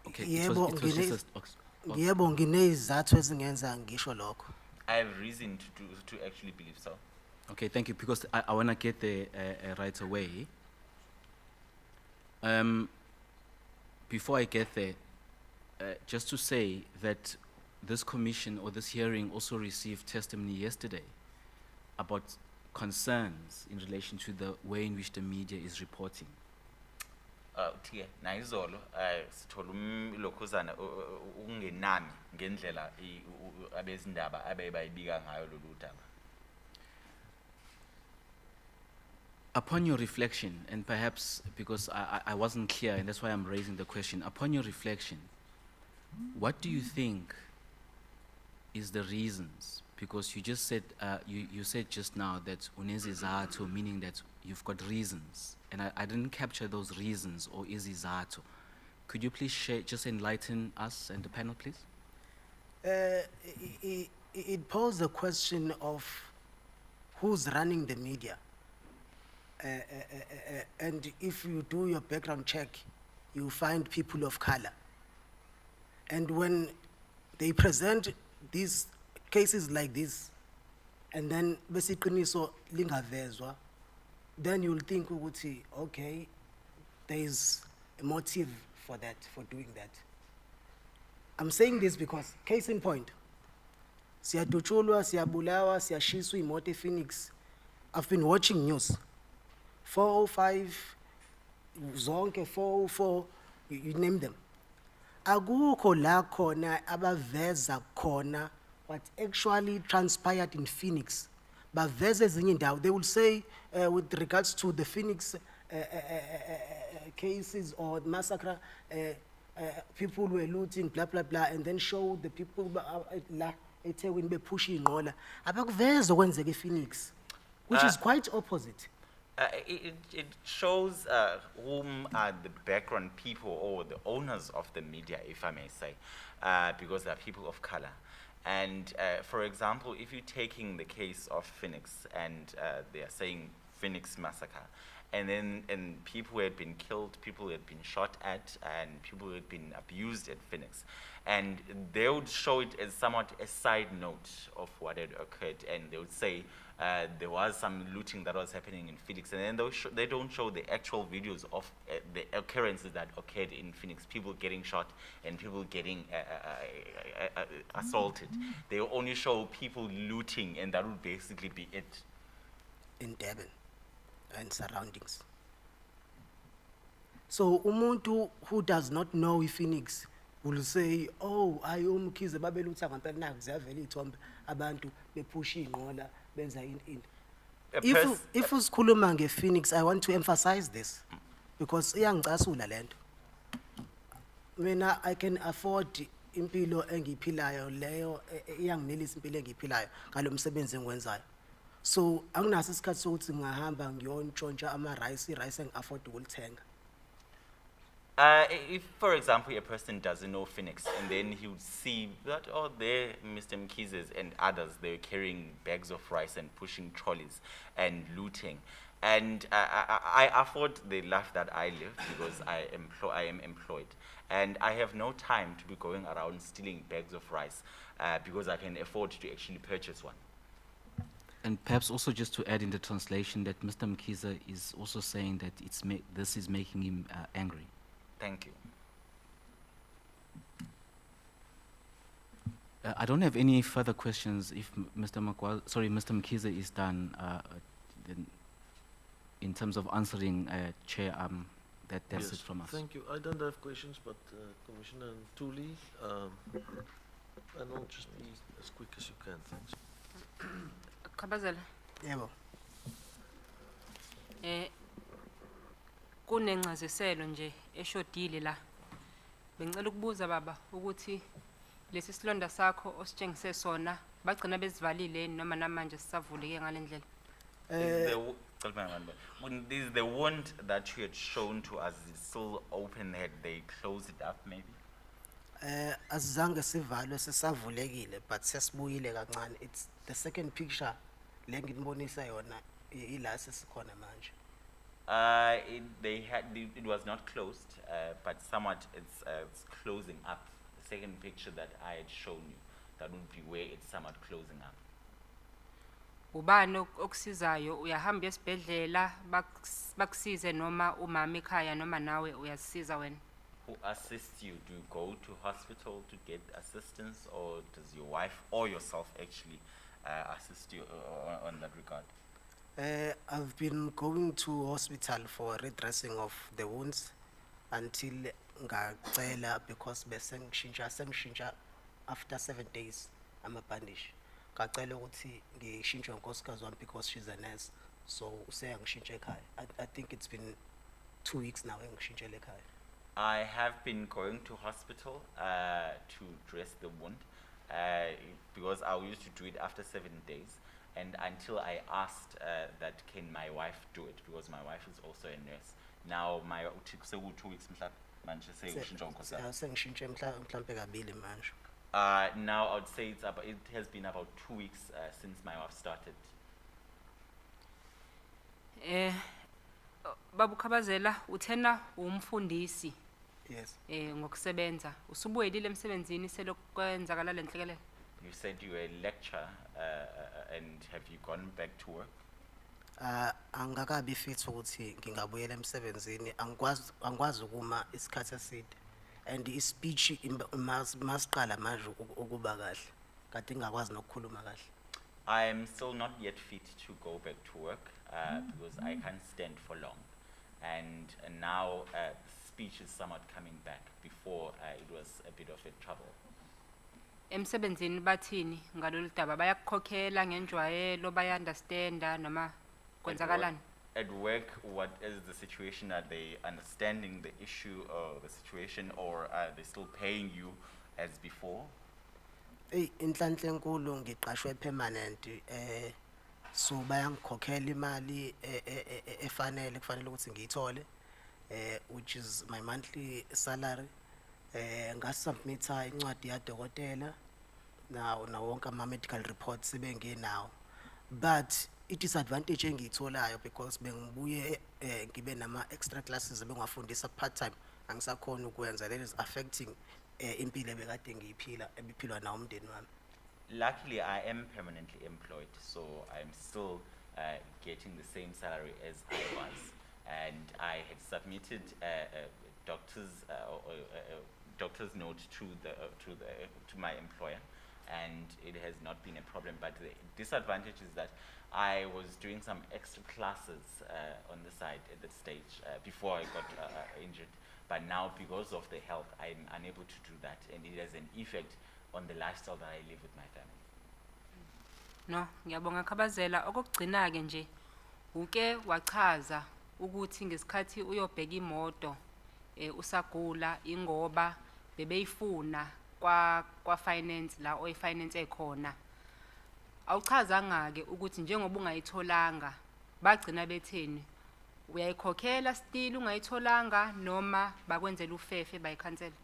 Okay,
Yebo,
it was just a,
yebo nginezathu ezingenza ngisho lokho.
I have reason to actually believe so.
okay, thank you, because I want to get there right away. Before I get there, just to say that this commission or this hearing also received testimony yesterday about concerns in relation to the way in which the media is reporting.
Uthike nayizolo sithola umlokhuzana ungenami ngendlela abezindaba abayibika ngayo lolu daba.
Upon your reflection, and perhaps because I wasn't clear, and that's why I'm raising the question, upon your reflection, what do you think is the reasons? Because you just said, you said just now that unezizathu, meaning that you've got reasons, and I didn't capture those reasons or izizathu. Could you please share, just enlighten us and the panel, please?
It poses a question of who's running the media. And if you do your background check, you find people of color. And when they present these cases like this, and then besiqiniso lingavezwa, then you'll think ukuthi, okay, there is a motive for that, for doing that. I'm saying this because, case in point, siyadutshulwa, siyabulawa, siyashiswa imoto ePhoenix. I've been watching news. 405, zonke 404, you name them. Akukho la khona abaveza khona what actually transpired in Phoenix. Baveza ezinye indawo. They will say with regards to the Phoenix cases or massacre, people were looting, blah, blah, blah, and then show the people la eThekwini bepusha inqola. Abakuveza okwenzeka ePhoenix, which is quite opposite.
It shows whom are the background people or the owners of the media, if I may say, because they are people of color. And for example, if you're taking the case of Phoenix and they are saying Phoenix massacre, and then people who had been killed, people who had been shot at, and people who had been abused at Phoenix. And they would show it as somewhat a side note of what had occurred, and they would say there was some looting that was happening in Phoenix, and then they don't show the actual videos of the occurrences that occurred in Phoenix, people getting shot and people getting assaulted. They only show people looting, and that would basically be it.
In Durban and surroundings. So umuntu who does not know Phoenix will say, oh, ayomkhize babelutha ngempela naku ziyavela ithombe abantu bepusha inqola benza in. If usikhuluma ngePhoenix, I want to emphasize this because iyangicasula lento. Mina I can afford impilo engiyiphilayo leyo iyanginelisa impilo engiyiphilayo ngalomsebenzi engiwenzayo. So anginaso isikhathi sokuthi ngahamba ngiyontshontshwa ama-rice engi-afford ukulithenga.
If, for example, a person doesn't know Phoenix, and then he would see that, oh, there, Mr. Mkhize's and others, they were carrying bags of rice and pushing trolleys and looting. And I afford the life that I live because I am employed. And I have no time to be going around stealing bags of rice because I can afford to actually purchase one.
And perhaps also just to add in the translation that Mr. Mkhize is also saying that this is making him angry.
Thank you.
I don't have any further questions. If Mr. Mr. Mkhize is done then in terms of answering, Chair, that's
Yes,
it from us.
Thank you. I don't have questions, but Commissioner Ntuli, and I'll just be as quick as you can. Thanks.
Kabazela,
Yebo.
kunencaziselo nje eshodile la. Bengicela ukubuza baba ukuthi lesi silonda sakho ositshengise sona bagcina bezivalile noma namanje sisavuleke ngalendlela.
Is the wound that you had shown to us is still open? Had they closed it up, maybe?
Asizange sivalwe sesavulekile, but sesibuyile kancane. It's the second picture le nginibonisa yona ila sesikhona manje.
It was not closed, but somewhat it's closing up. The second picture that I had shown you, that would be where it's somewhat closing up.
Ubani okusizayo uyahamba esibhedlela bakusize noma umama ekhaya noma nawe uyasiza wena?
Who assists you? Do you go to hospital to get assistance, or does your wife or yourself actually assist you on that regard?
I've been going to hospital for redressing of the wounds until ngacela because sengishintsha after 7 days I'm a bandage. Ngacela ukuthi ngishintshwe unkosikazi wami because she's a nurse, so useyangishintsha ekhaya. I think it's been 2 weeks now engishintshele ekhaya.
I have been going to hospital to dress the wound because I used to do it after 7 days, and until I asked that can my wife do it, because my wife is also a nurse. Now my 2 weeks mhlawumbe, manje seyushintsha uNkosazana.
Sengishintshe mhlambe kabili manje.
Now I would say it has been about 2 weeks since my wife started.
Baba Khabazela uthena umfundisi
Yes.
ngokusebenza. Usubuyelile emsebenzini selokwenzakala lenhlekelele?
You said you were a lecturer, and have you gone back to work?
Angakabi fit ukuthi ngingabuyela emsebenzini, angikwazi ukuma isikhathi eside. And ispeech masiqala manje ukuba kahle. Kade ngakwazi nokukhuluma kahle.
I am still not yet fit to go back to work because I can't stand for long. And now speech is somewhat coming back. Before it was a bit of a trouble.
Emsebenzini bathini ngalolu daba? Bayakukhokhela ngenjwayelo, baya-understanda noma kwenzakalani?
At work, what is the situation? Are they understanding the issue or the situation, or are they still paying you as before?
Inhlanhla enkulu ngiqashwe permanent, so bayangikhokhela imali efanele kufanele ukuthi ngiyithole, which is my monthly salary. Ngasubmitha incwadi yadokotela now wonke ama medical reports sebengenawo, but it is advantage engiyitholayo because bengibuye ngibe nama extra classes bengafundisa part time, angisakhona ukwenza. That is affecting impilo ebekade ngiyiphila ebiphilwa na umndeni wami.
Luckily, I am permanently employed, so I'm still getting the same salary as I was, and I had submitted doctor's note to my employer, and it has not been a problem. But the disadvantage is that I was doing some extra classes on the side at that stage before I got injured. But now, because of the health, I'm unable to do that, and it has an effect on the lifestyle that I live with my family.
No, ngiyabonga Khabazela. Okugcina ke nje uke wachaza ukuthi ngesikhathi uyobheka imoto usagula ingoba bebeyifuna kwa finance la oy finance ekhona. Awuchazanga ke ukuthi njengoba ungayitholanga bagcina betheni uyayikhokhela still ungayitholanga noma bakwenzela ufefe bayikhansela?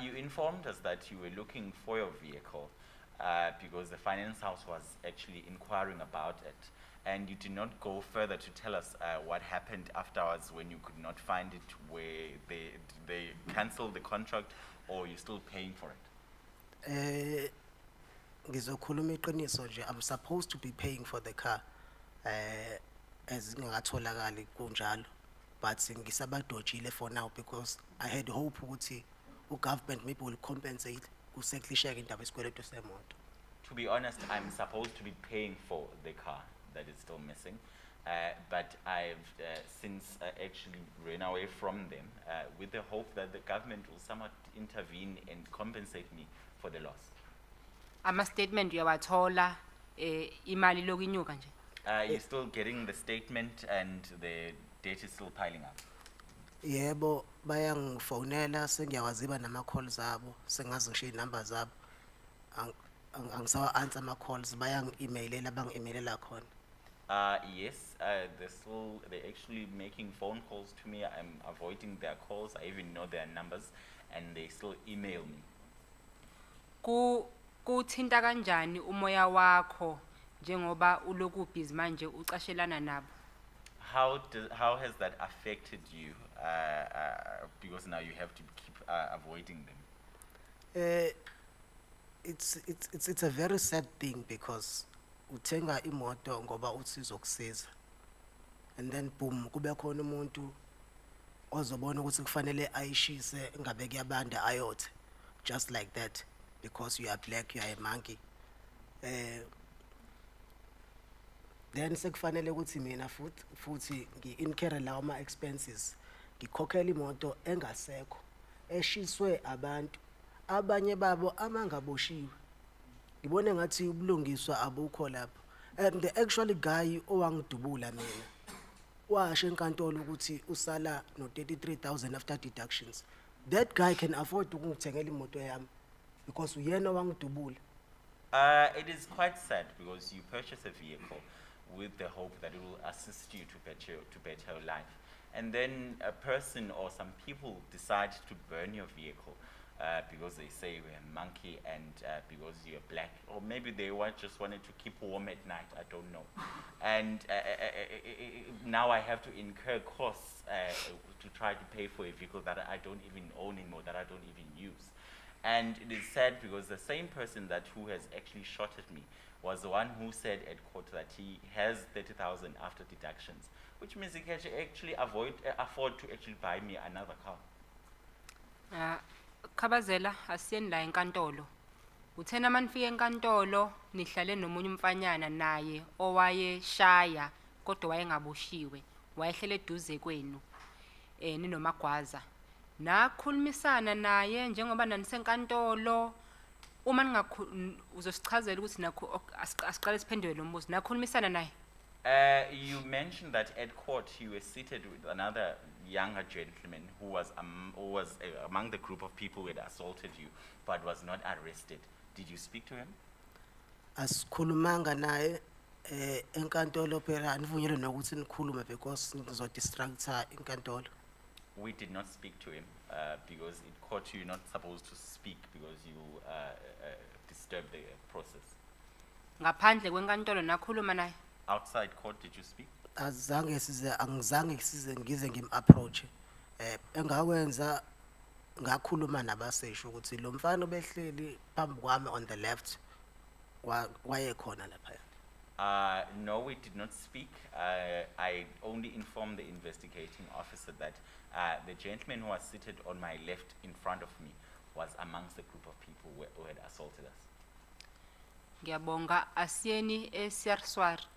You informed us that you were looking for your vehicle because the finance house was actually inquiring about it, and you did not go further to tell us what happened afterwards when you could not find it, where they cancelled the contract, or you're still paying for it.
Ngizokhuluma iqiniso nje, I'm supposed to be paying for the car as ngakatholakali kunjalo, but ngisabadojile for now because I had hope ukuthi government maybe will compensate kuseklisheka indaba esikweletu semoto.
To be honest, I'm supposed to be paying for the car that is still missing, but I've since actually ran away from them with the hope that the government will somewhat intervene and compensate me for the loss.
Ama statement uyawathola imali lokunyuka nje?
You're still getting the statement and the debt is still piling up.
Yebo, bayangifonela, sengiyawaziba nama calls abo, sengazi ngisho inumber zabo. Angisawa answer ama calls, bayang-emailela bang-emailela khona.
Yes, they're actually making phone calls to me. I'm avoiding their calls. I even know their numbers, and they still email me.
Kuthinta kanjani umoya wakho njengoba uloku busy manje ucashelana nabo?
How has that affected you? Because now you have to keep avoiding them.
It's a very sad thing because uthenga imoto ngoba uthi uzokusiza, and then boom kube khona umuntu ozobona ukuthi kufanele ayishise ngabe kuyabanda ayothe just like that because you are black, you are a monkey. Then sekufanele ukuthi mina futhi ngi-incur lawo ama expenses, ngikhokhela imoto engasekho eshiswe abantu abanye babo amangaboshiwe. Ngibone ngathi ubulungiswa abukho lapho, and the actual guy owangidubula mina washo enkantolo ukuthi usala no 33,000 after deductions. That guy can afford ukungithengela imoto yami because uyena wangidubula.
It is quite sad because you purchase a vehicle with the hope that it will assist you to better your life. And then a person or some people decide to burn your vehicle because they say you're a monkey and because you're black. Or maybe they just wanted to keep warm at night, I don't know. And now I have to incur costs to try to pay for a vehicle that I don't even own anymore, that I don't even use. And it is sad because the same person who has actually shot at me was the one who said at court that he has 30,000 after deductions, which means he can actually afford to actually buy me another car.
Khabazela asiyeni la enkantolo. Uthena manifike enkantolo nihlale nomunye umfanyana naye owayeshaya kodwa wayengaboshiwe. Wayehlele eduze kwenu. Ninomagwaza. Nakhulumisana naye njengoba nanisenkantolo uma uzosichazela ukuthi nakho asiqale siphendule lo mbuzo. Nakhulumisana naye.
You mentioned that at court you were seated with another younger gentleman who was among the group of people who had assaulted you but was not arrested. Did you speak to him?
Asikhulumanga naye enkantolo phela anivunyelwe nokuthi nikhulume because ngizodistracta inkantolo.
We did not speak to him because in court you're not supposed to speak because you disturb the process.
Ngaphandle kwenkantolo nakhuluma naye.
Outside court, did you speak?
Angizange size ngize ngim-approach. Engakwenza ngakhuluma nabasesho ukuthi lo mfana obehleli phambi kwami on the left wayekhona lapha.
No, we did not speak. I only informed the investigating officer that the gentleman who was seated on my left in front of me was amongst the group of people who had assaulted us.
Ngiyabonga asiyeni eSiarswart.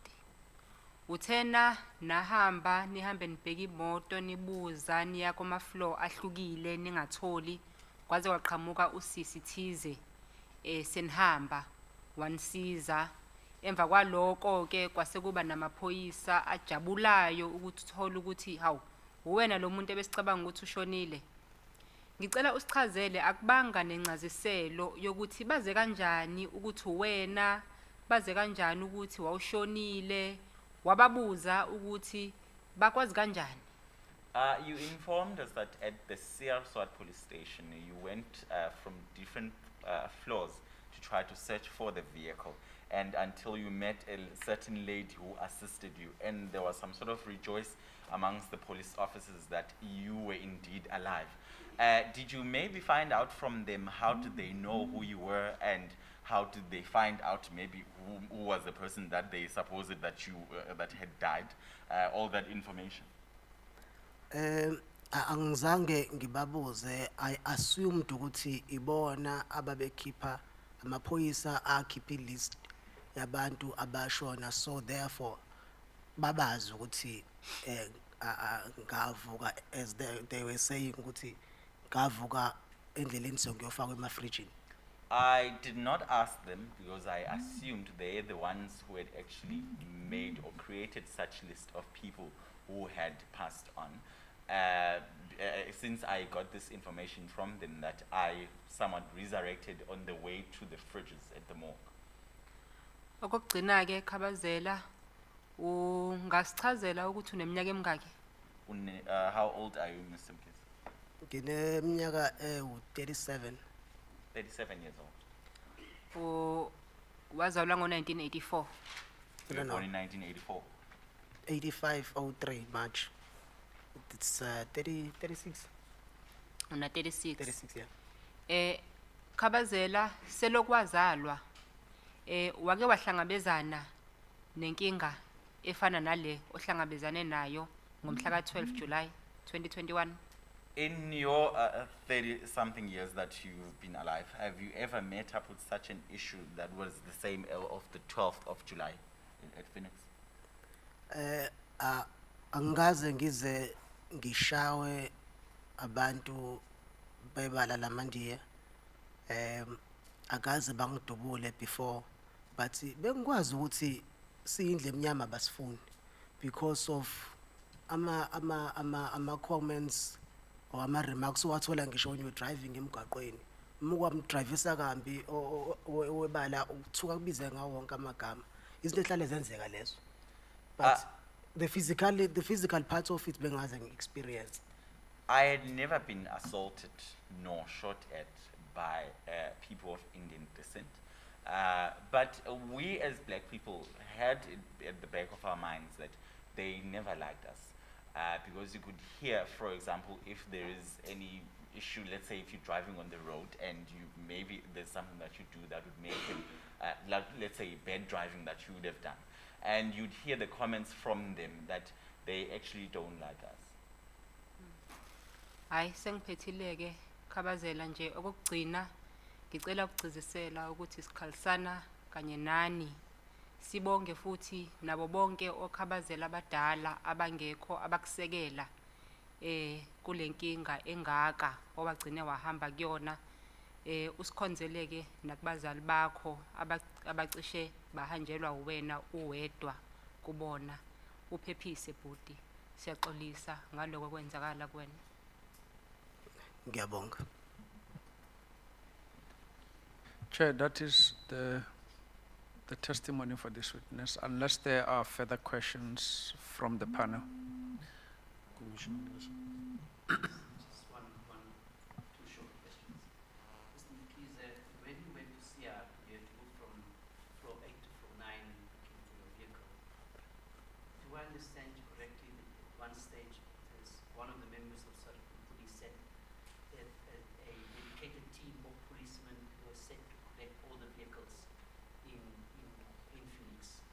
Uthena nahamba nihambe nibheka imoto nibuza niya kuma floor ahlukile ningatholi kwaze waqhamuka usisithize senihamba wansiza emva kwaloko ke kwase kuba namaphoyisa ajabulayo ukuthi uthola ukuthi hawu uwena lo muntu ebesicabanga ukuthi ushonile. Ngicela usichazele akubanga nencaziselo yokuthi baze kanjani ukuthi uwena baze kanjani ukuthi wawushonile wababuza ukuthi bakwazi kanjani.
You informed us that at the Siarswat police station you went from different floors to try to search for the vehicle and until you met a certain lady who assisted you and there was some sort of rejoice amongst the police officers that you were indeed alive. Did you maybe find out from them how did they know who you were and how did they find out maybe who was the person that they supposed that you that had died? All that information.
Angizange ngibabuze. I assumed ukuthi ibona ababekhipha amaphoyisa akhipha list yabantu abashona so therefore babazi ukuthi ngavuka as they were saying ukuthi ngavuka endleleni sengiyofaka emafrijini.
I did not ask them because I assumed they're the ones who had actually made or created such list of people who had passed on. Since I got this information from them that I somewhat resurrected on the way to the fridges at the morgue.
Okugcina ke Khabazela ungasichazela ukuthi uneminyaka emingaki?
How old are you, Mr. Mkhize?
Ngineminyaka 37.
37 years old.
Wazalwa ngo-1984.
You were born in 1984.
8503 March. It's 36.
Una 36.
36, yeah.
Khabazela selokwazalwa wake wahlangabezana nenkinga efana nale ohlangabezane nayo ngomhla ka-12 July 2021.
In your 30-something years that you've been alive, have you ever met up with such an issue that was the same of the 12th of July at Phoenix?
Angaze ngize ngishawe abantu bebala lamandiya. Akaze bangidubule before but bengikwazi ukuthi siyindle emnyama basifuni because of ama comments or ama remarks owathola ngisho when you're driving emgwaqweni mukwamdrivisa kambi webala ukuthuka kubize ngawo wonke amagama izinto ehlale zenzeka lezo but
Ah.
the physical part of it bengaze ngi-experience.
I had never been assaulted nor shot at by people of Indian descent. But we as black people had it at the back of our minds that they never liked us. Because you could hear, for example, if there is any issue, let's say if you're driving on the road and you maybe there's something that you do that would make them, like let's say bad driving that you would have done. And you'd hear the comments from them that they actually don't like us.
Hayi sengiphethileke khabazela nje okugcina ngicela ukugcizisela ukuthi sikhalisana kanye nani sibonge futhi nabo bonke okhabazela abadala abangekho abakusekela kulenkinga engaka obagcine wahamba kuyona usikhonzeleke nakubazali bakho abacishe bahanjelwa uwena uwedwa kubona uphephise bhuti siyaxolisa ngaloko kwenzakala kuwena.
Ngiyabonga.
Chair, that is the testimony for this witness, unless there are further questions from the panel.
Commissioner Nelson.
Just two short questions. Mr. Mkize, when you went to CR, you had to move from floor 8 to floor 9 looking for your vehicle. Do I understand you correctly that at one stage, as one of the members of Saripur Police said that a dedicated team of policemen were set to collect all the vehicles in Phoenix,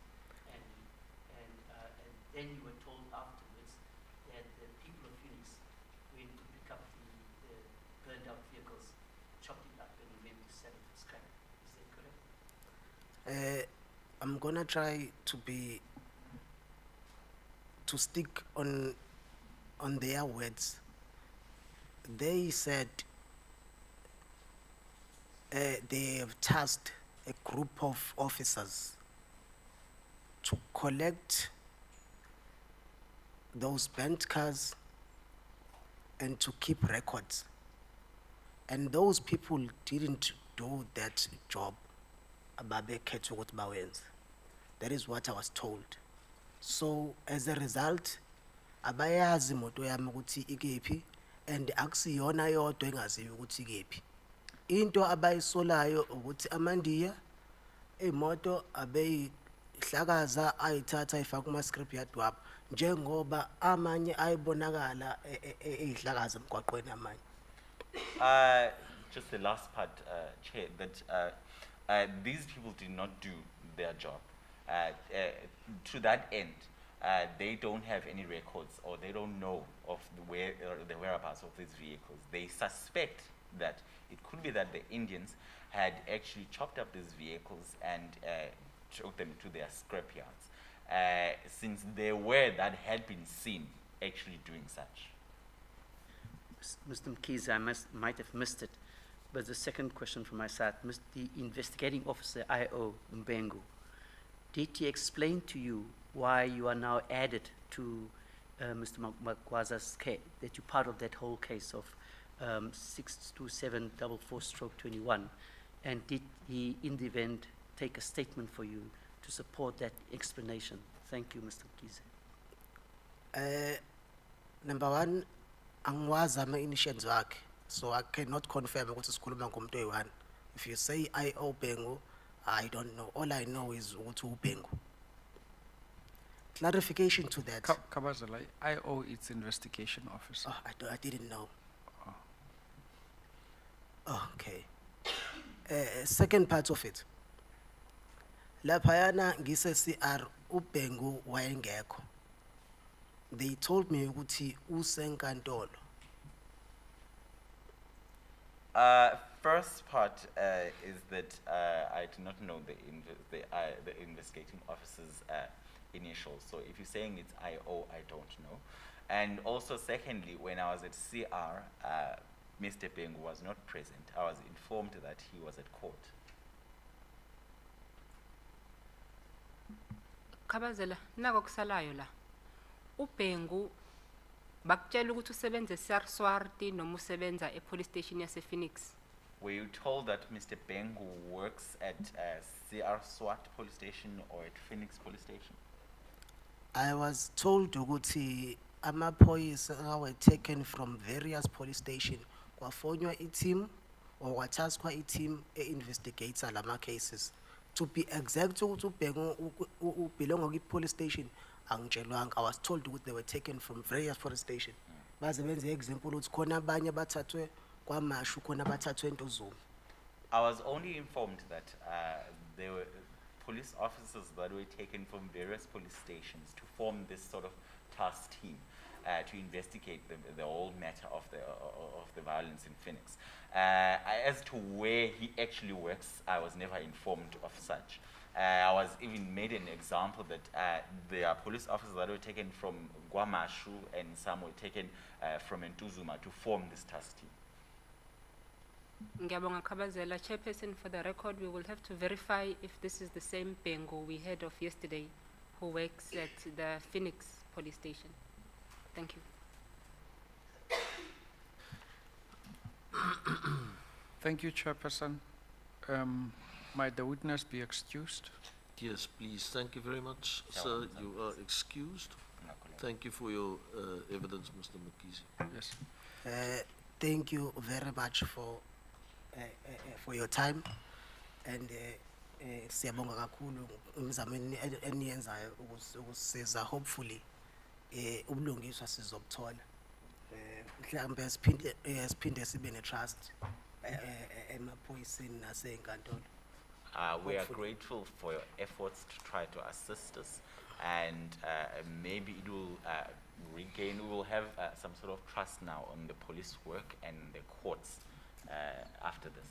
and then you were told afterwards that the people of Phoenix went to pick up the burned out vehicles, chopped it up, and went to sell it for scrap. Is that correct?
I'm gonna try to stick on their words. They said they have tasked a group of officers to collect those burnt cars and to keep records. And those people didn't do that job. Ababekhethe ukuthi bawenze. That is what I was told. So as a result, abayazi imoto yami ukuthi ikephi and akusiyona yodwa engaziyo ukuthi ikephi. Into abayisolayo ukuthi amandiya imoto abeyihlakaza ayithatha ayifaka kuma scrapyard wabo njengoba amanye ayibonakala eyihlakaza emgwaqweni amanye.
Just the last part, Chair, that these people did not do their job. To that end, they don't have any records or they don't know of the whereabouts of these vehicles. They suspect that it could be that the Indians had actually chopped up these vehicles and took them to their scrapyards, since they were that had been seen actually doing such.
Mr. Mkize, I might have missed it, but the second question from my side, the investigating officer, I.O. Mbengu, did he explain to you why you are now added to Mr. Magwaza's case, that you're part of that whole case of 62744/21, and did he, in the event, take a statement for you to support that explanation? Thank you, Mr. Mkize.
Number one, angwazi ama-initials wakhe, so I cannot confirm ukuthi sikhuluma ngomuntu oyi-1. If you say I.O. Bengu, I don't know. All I know is ukuthi uBengu. Clarification to that.
Kabazela, I.O. its investigation officer.
Oh, I didn't know. Oh, okay. Second part of it. Laphayana ngise CR uBengu wayengekho. They told me ukuthi usenkantolo.
First part is that I do not know the investigating officer's initials. So if you're saying it's I.O., I don't know. And also, secondly, when I was at CR, Mr. Bengu was not present. I was informed that he was at court.
Khabazela nako kusalayo la uBhengu bakutshela ukuthi usebenza eSarswati noma usebenza epolice station yase Phoenix?
Were you told that Mr. Bengu works at CR SWAT police station or at Phoenix police station?
I was told ukuthi amaphoyisa were taken from various police station kwafonywa i-team or kwataskwa i-team e-investigator lama cases. To be exact ukuthi uBhengu ubelonga kwi-police station angitshelwanga. I was told ukuthi they were taken from various police station. Baze benze example ukuthi khona abanye bathathwe kwaMashu khona bathathwe eNtozuma.
I was only informed that there were police officers that were taken from various police stations to form this sort of task team to investigate the whole matter of the violence in Phoenix. As to where he actually works, I was never informed of such. I was even made an example that there are police officers that were taken from Guamashu and some were taken from Ntuzuma to form this task team.
Ngiyabonga Khabazela, Chairperson, for the record, we will have to verify if this is the same Bengu we heard of yesterday who works at the Phoenix police station. Thank you.
Thank you, Chairperson. Might the witness be excused?
Yes, please. Thank you very much, sir. You are excused. Thank you for your evidence, Mr. Mkhize.
Yes.
Thank you very much for your time and siyabonga kakhulu imizamo eniyenzayo ukusiza hopefully ubulungiswa sizobuthola mhlambe siphinde sibe ne-trust emaphoyiseni nasenkantolo.
We are grateful for your efforts to try to assist us, and maybe it will regain, we will have some sort of trust now on the police work and the courts after this.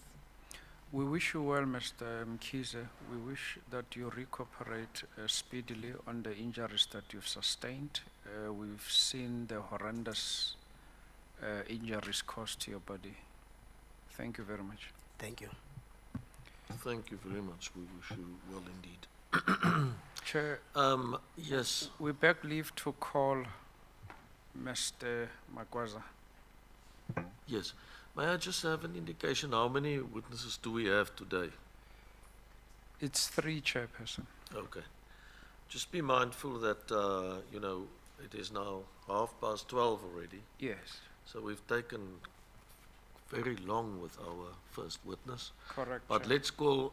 We wish you well, Mr. Mkhize. We wish that you recuperate speedily on the injuries that you've sustained. We've seen the horrendous injuries caused to your body. Thank you very much.
Thank you.
Thank you very much. We wish you well indeed.
Chair,
Yes,
we beg leave to call Mr. Magwaza.
yes. May I just have an indication, how many witnesses do we have today?
It's 3, Chairperson.
Okay. Just be mindful that, you know, it is now 12:30 already.
Yes,
So we've taken very long with our first witness.
correct.
But
Chair.
let's call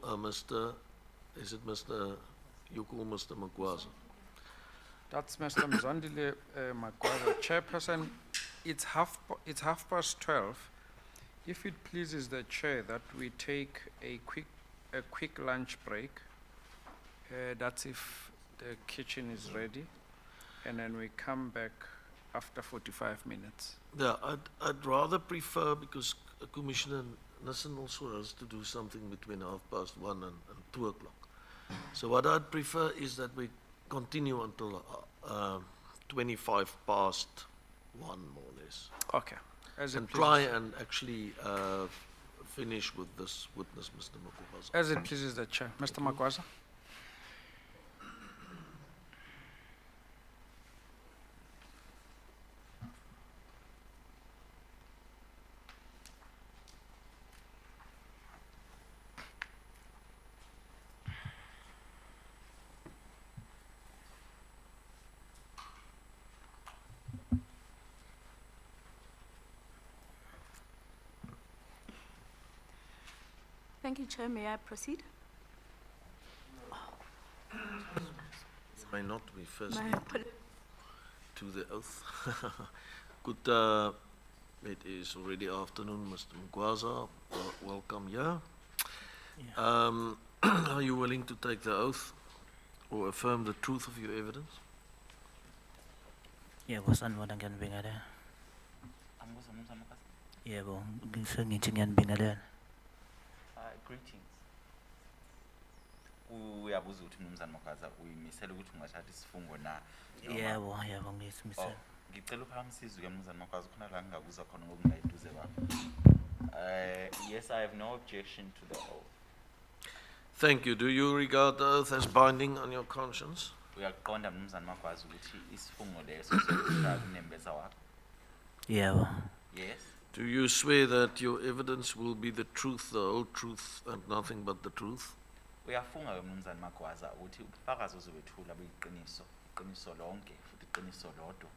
is it Mr., you call Mr. Magwaza?
That's Mr. Mzondile Magwaza. Chairperson, it's half past 12. If it pleases the chair that we take a quick lunch break, that's if the kitchen is ready, and then we come back after 45 minutes.
Yeah, I'd rather prefer, because Commissioner Nissen also has to do something between 1:30 and 2 o'clock. So what I'd prefer is that we continue until 25 past 1, more or less.
Okay. As it
And
pleases.
try and actually finish with this witness, Mr. Magwaza.
As it pleases the chair. Mr. Magwaza?
Thank you, Chair. May I proceed?
May not we first
My
need
apologies.
to the oath. Good, it is already afternoon, Mr. Magwaza. Welcome here. Are you willing to take the oath or affirm the truth of your evidence?
Yebo, sanibona ngiyanibingelela.
Angibuza Mnumzane Magwaza.
Yebo, ngisengithi ngiyanibingelela.
Greetings. Uyabuza ukuthi Mnumzane Magwaza uyimisela ukuthi ungathatha isifungo na? noma-
Yebo, yebo ngisimisele.
Ngicela uphakamise izwi ke Mnumzane Magwaza khona la ngingabuza khona ngokungayiduze kwakho. Yes, I have no objection to the oath.
Thank you. Do you regard the oath as binding on your conscience?
Uyaqonda Mnumzane Magwaza ukuthi isifungo leso sokushaya kunembeza wakho.
Yebo.
Yes.
Do you swear that your evidence will be the truth, the whole truth, and nothing but the truth?
Uyafunga ke Mnumzane Magwaza ukuthi ubufakazi ozobethula buyiqiniso, iqiniso lonke futhi iqiniso lodwa.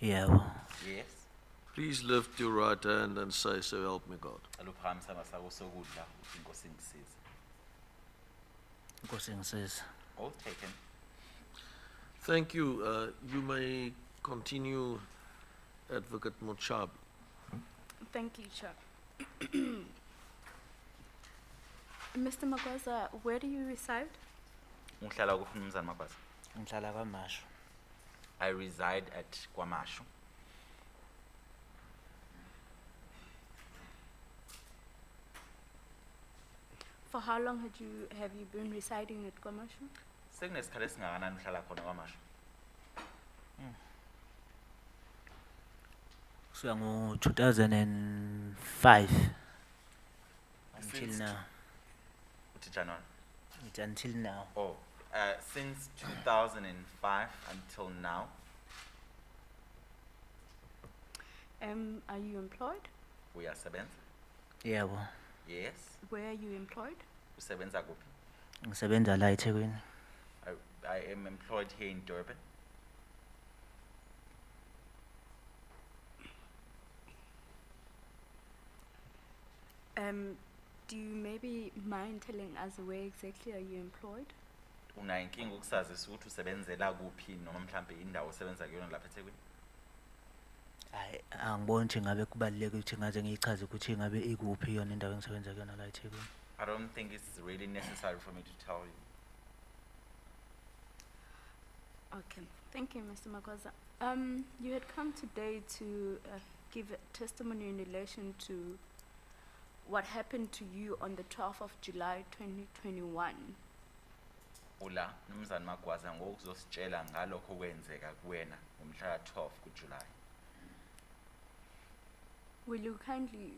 Yebo.
Yes.
Please lift your right hand and say, so help me God.
Cela uphakamise isandla sakho sokudla uthi Inkosi ingisize.
Inkosi ngisiza.
All taken.
Thank you. You may continue, Advocate Mochabi.
Thank you, Chair. Mr. Magwaza, where do you reside?
Ngihlala kuphi Mnumzane Magwaza?
Ngihlala kwaMashu.
I reside at KwaMashu.
For how long have you been residing at Kwamashu?
Sekunesikhathi esingakanani uhlala khona KwaMashu?
Kusuka ngo-2005 until
Since-
now.
Uthi January.
It's until now.
Oh, since 2005 until now.
Are you employed?
Uyasebenza?
Yebo.
Yes.
Where are you employed?
Usebenza kuphi?
Ngisebenza la eThekwini.
I am employed here in Durban.
Do you maybe mind telling us where exactly are you employed?
Unayo inkinga ukusazisa ukuthi usebenzela kuphi noma mhlambe indawo osebenza kuyona lapha eThekwini?
Hayi, angiboni ukuthi ngabe kubaluleke ukuthi ngaze ngiyichaze ukuthi ngabe ikuphi yona indawo engisebenza kuyona la eThekwini.
I don't think it's really necessary for me to tell you.
Okay, thank you, Mr. Magwaza. You had come today to give a testimony in relation to what happened to you on the 12th of July 2021.
Ula Mnumzane Magwaza ngokuzositshela ngalokho kwenzeka kuwena ngomhla ka-12 kuJuly.
Will you kindly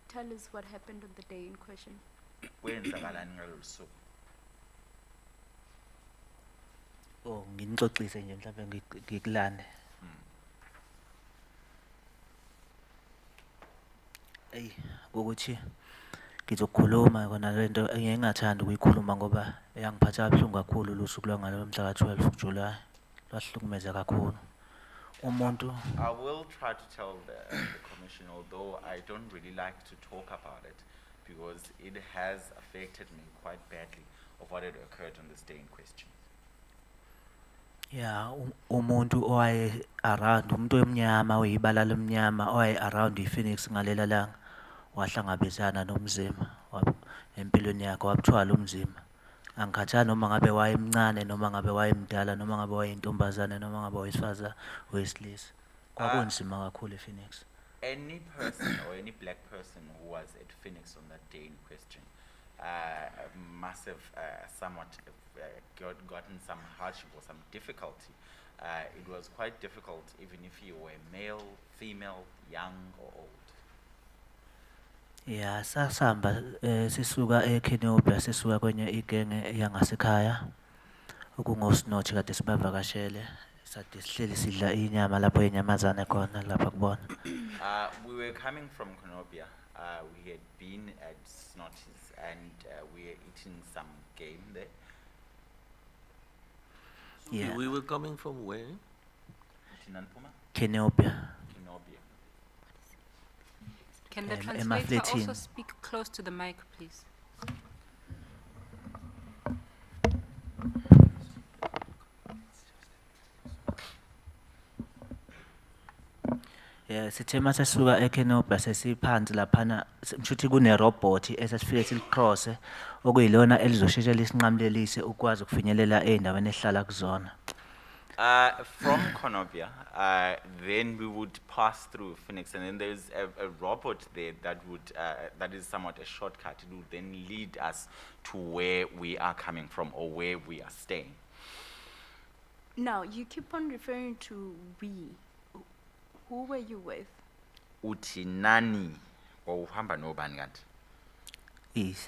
tell us what happened on the day in question?
Kwenzakalani ngalolu suku?
Oh, nginixoxise nje mhlawumbe ngikulande. Ey, ukuthi ngizokhuluma kona lento engingathanda ukuyikhuluma ngoba yangiphatha kabuhlungu kakhulu lusuku lwangalo mhla ka-12 kuJuly. Lwahlukumeza kakhulu. Umuntu
I will try to tell the commission, although I don't really like to talk about it because it has affected me quite badly of what had occurred on this day in question.
yeah, umuntu owaye around umuntu omnyama oyibala lomnyama owaye around iPhoenix ngalela langa wahlangabezana nomzima empilweni yakhe wabuthwala umzima. Angikhathali noma ngabe wayemncane noma ngabe wayemdala noma ngabe wayintombazane noma ngabe wayesifazana wesilisa. Kwakunzima kakhulu ePhoenix.
Any person or any black person who was at Phoenix on that day in question must have somewhat gotten some hardship or some difficulty. It was quite difficult even if you were male, female, young or old.
Yeah, sasamba sisuka eKenobia sisuka kwenye igenge yangasekhaya okungosinothi kade sibavakashele sade sihleli sidla inyama lapho inyamazane khona lapha kubona.
We were coming from Konobia. We had been at Snotties and we were eating some game there.
Yeah,
We were coming from where?
Tinanpuma?
Kenobia.
Konobia.
Can the
Emma
translator also
Fletting.
speak close to the mic, please?
Yeah, sithe mase sisuka eKenobia sesiphansi laphana mshuthi kune robot esasifike silicrosse okuyilona elizosheshe lisinqamlelise ukwazi ukufinyelela eindaweni ehlala kuzona.
From Konobia, then we would pass through Phoenix, and then there's a robot there that would that is somewhat a shortcut. It would then lead us to where we are coming from or where we are staying.
Now, you keep on referring to we. Who were you with?
Uthi nani wawuhamba nobani kanti?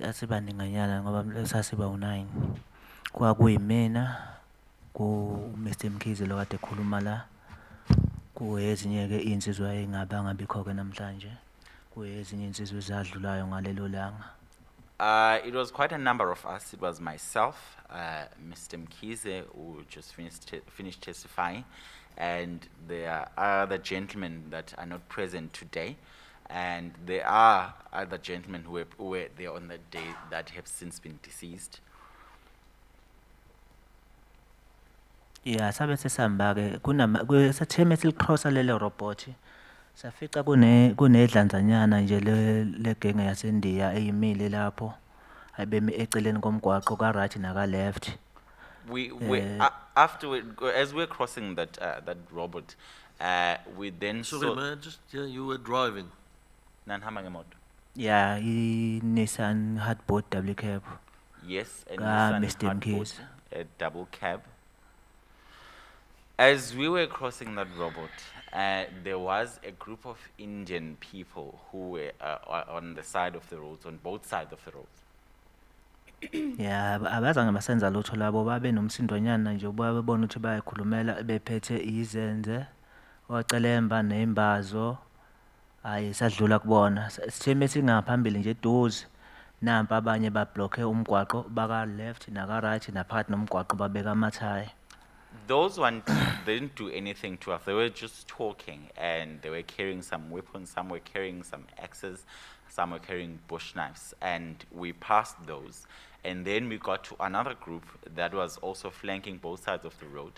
Asibandinganyana ngoba sasiba u9. Kwakuyimina ku Mr Mkhize lo kade ekhuluma la. kuyezinye ke insizwa engaba ngabikho ke namhlanje kuyezinye insizwa ezadlulayo ngalelo langa.
It was quite a number of us. It was myself, Mr. Mkhize, who just finished testifying, and there are other gentlemen that are not present today, and there are other gentlemen who were there on that day that have since been deceased.
Yeah, sabe sesihamba ke sathe silicrossa lelo robot safica kunedlanzanyana nje le genge yaseNdiya eyimile lapho ayibemi eceleni komgwaqo ka right naka left.
Afterward, as we're crossing that robot, we then
Sorry,
saw.
may I just, yeah, you were driving.
Nanhamba ngemoto.
Yeah, Nissan Hardboard double cab.
Yes, and
Ka
Nissan
Mr.
Hardboard,
Mkhize.
a double cab. As we were crossing that robot, there was a group of Indian people who were on the side of the roads, on both sides of the roads.
Yeah, abazange basenza lutho labo babe nomsindonyana nje babona ukuthi bayakhulumela bephethe izenze ocelemba nembazo ayi sadlula kubona sitheme singaphambili nje eduze nampa abanye ba block umgwaqo baka left naka right naphakathi nomgwaqo babeka amathaya.
Those ones didn't do anything to us. They were just talking, and they were carrying some weapons. Some were carrying some axes, some were carrying bush knives, and we passed those. And then we got to another group that was also flanking both sides of the road,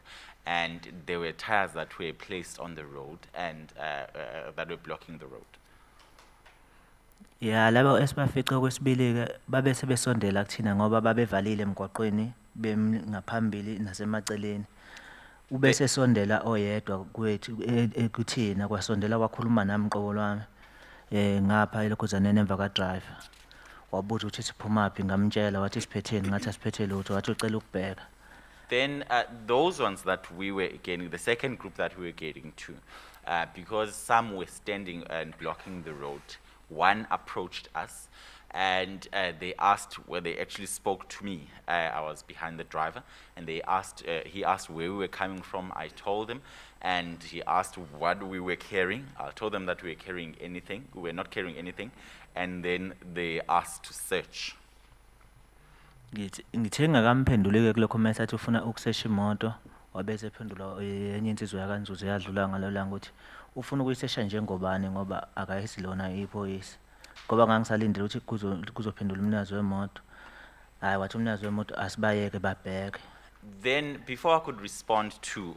and there were tires that were placed on the road and that were blocking the road.
Yeah, labo esibafica kwesibili ke babe sebesondela kuthina ngoba babevalile emgwaqweni ngaphambili nasemaceleni. Ubese sondela oyedwa kwethu kuthina kwasondela kwakhuluma nami qobo lwami ngapha elokhuzaneni emva ka driver. Wabuza ukuthi siphumaphi ngamtshela wathi siphetheni ngathi asiphethe lutho wathi ucela ukubheka.
Then those ones that we were getting, the second group that we were getting to, because some were standing and blocking the road, one approached us and they asked, well, they actually spoke to me. I was behind the driver, and they asked, he asked where we were coming from. I told him, and he asked what we were carrying. I told them that we were carrying anything. We were not carrying anything, and then they asked to search.
Ngithe ngakamphenduleke kulokho mase athi ufuna ukusesha imoto wabese ephendula enye insizwa yakanzuzu yadlula ngalolanga ukuthi ufuna ukuyisesha njengobani ngoba akayisilona iphoyisa ngoba ngangisalindele ukuthi kuzophendula umnikazi wemoto hayi wathi umnikazi wemoto asibayeke babheke.
Then, before I could respond to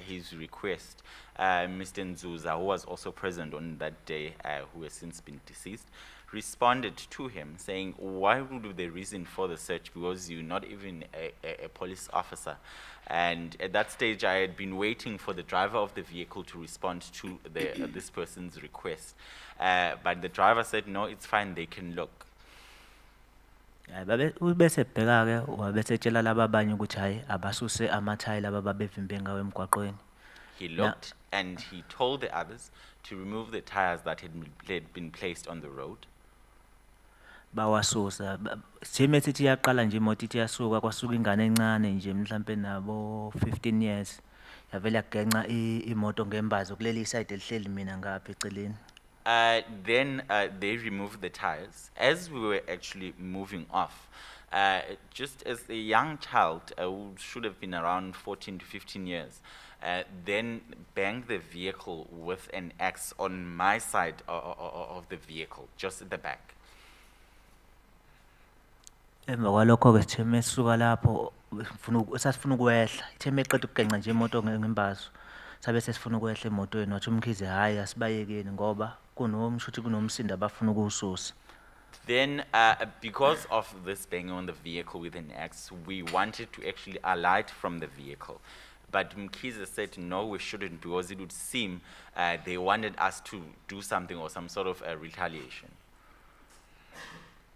his request, Mr. Nzuza, who was also present on that day, who has since been deceased, responded to him saying, why would the reason for the search? Because you're not even a police officer. And at that stage, I had been waiting for the driver of the vehicle to respond to this person's request. But the driver said, no, it's fine, they can look.
Ubese bheka ke wabese tshela laba abanye ukuthi hayi abasuse amathaya laba babevimbe ngawe emgwaqweni.
He looked and he told the others to remove the tires that had been placed on the road.
Bawasusa sitheme sithi yaqala nje imoto ithi yasuka kwasuka ingane encane nje mhlambe nabo 15 years yavela yagenca imoto ngembazo kuleli side elihleli mina ngapha eceleni.
Then they removed the tires. As we were actually moving off, just as a young child who should have been around 14 to 15 years, then banged the vehicle with an axe on my side of the vehicle, just at the back.
Emva kwalokho ke sitheme sisuka lapho sasifuna ukwehla itheme eqeda ukugenca nje imoto ngembazo sabe sesifuna ukwehla emotweni wathi umkhize hayi asibayekeni ngoba kunomshuthi kunomsindo abafuna ukususa.
Then, because of this banging on the vehicle with an axe, we wanted to actually alight from the vehicle. But Mkhize said, no, we shouldn't, because it would seem they wanted us to do something or some sort of retaliation.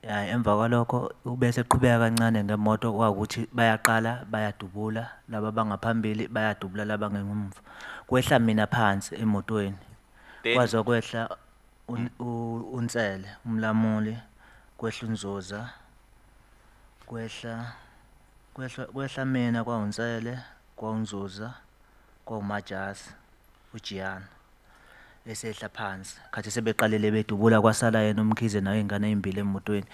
Emva kwalokho ubese eqhubeka kancane ngemoto kwakuthi bayaqala bayadubula laba bangaphambili bayadubula laba ngemumva kwehla mina phansi emotweni kwaze kwehla uNtsele umlamuli kwehla uNzuza kwehla mina kwaUNtsele kwaUNzuza kwauMajasi uJiana esehla phansi khathi sebeqalele bedubula kwasala yena uMkhize nayo ingane ezimbili emotweni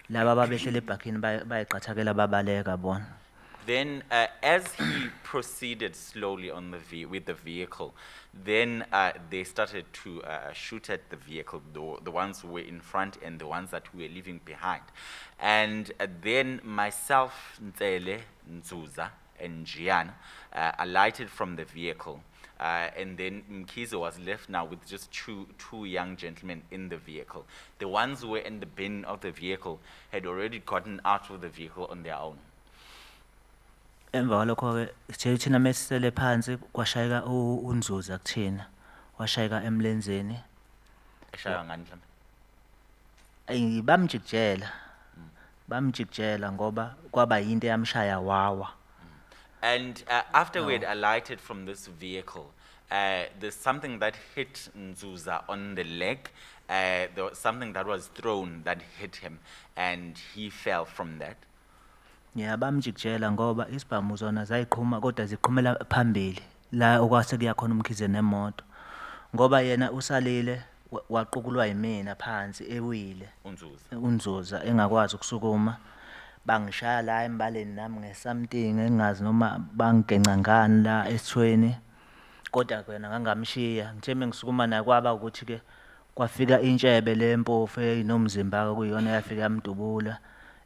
laba ababehlele ebhakini bayiqathakela babaleka bona.
Then, as he proceeded slowly on with the vehicle, then they started to shoot at the vehicle, the ones who were in front and the ones that we were leaving behind. And then myself, Ntsele, Nzuza, and Jian alighted from the vehicle. And then Mkhize was left now with just two young gentlemen in the vehicle. The ones who were in the bin of the vehicle had already gotten out of the vehicle on their own.
Emva kwalokho ke thina mesisele phansi kwashayeka uNzuza kuthina washayeka emlenzeni
Eshaywa ngani mhlawumbe?
bamjikjela ngoba kwaba yinto eyamshaya wawa.
And after we had alighted from this vehicle, there's something that hit Nzuza on the leg. There was something that was thrown that hit him, and he fell from that.
Yeah, bamjikjela ngoba isibhamu zona zayiqhuma kodwa ziqhumela phambili la okwase kuyakhona uMkhize nemoto ngoba yena usalile waqukulwa yimina phansi ewile uNzuza engakwazi ukusukuma bangishaya la embaleni nami ngesomething engazi noma bangigenca ngani la esithweni kodwa kwena ngangamshiya ngithe mengisukuma naye kwaba ukuthi ke kwafika intshebe lempofu eyinomzimba kuyiyona yafika yamdubula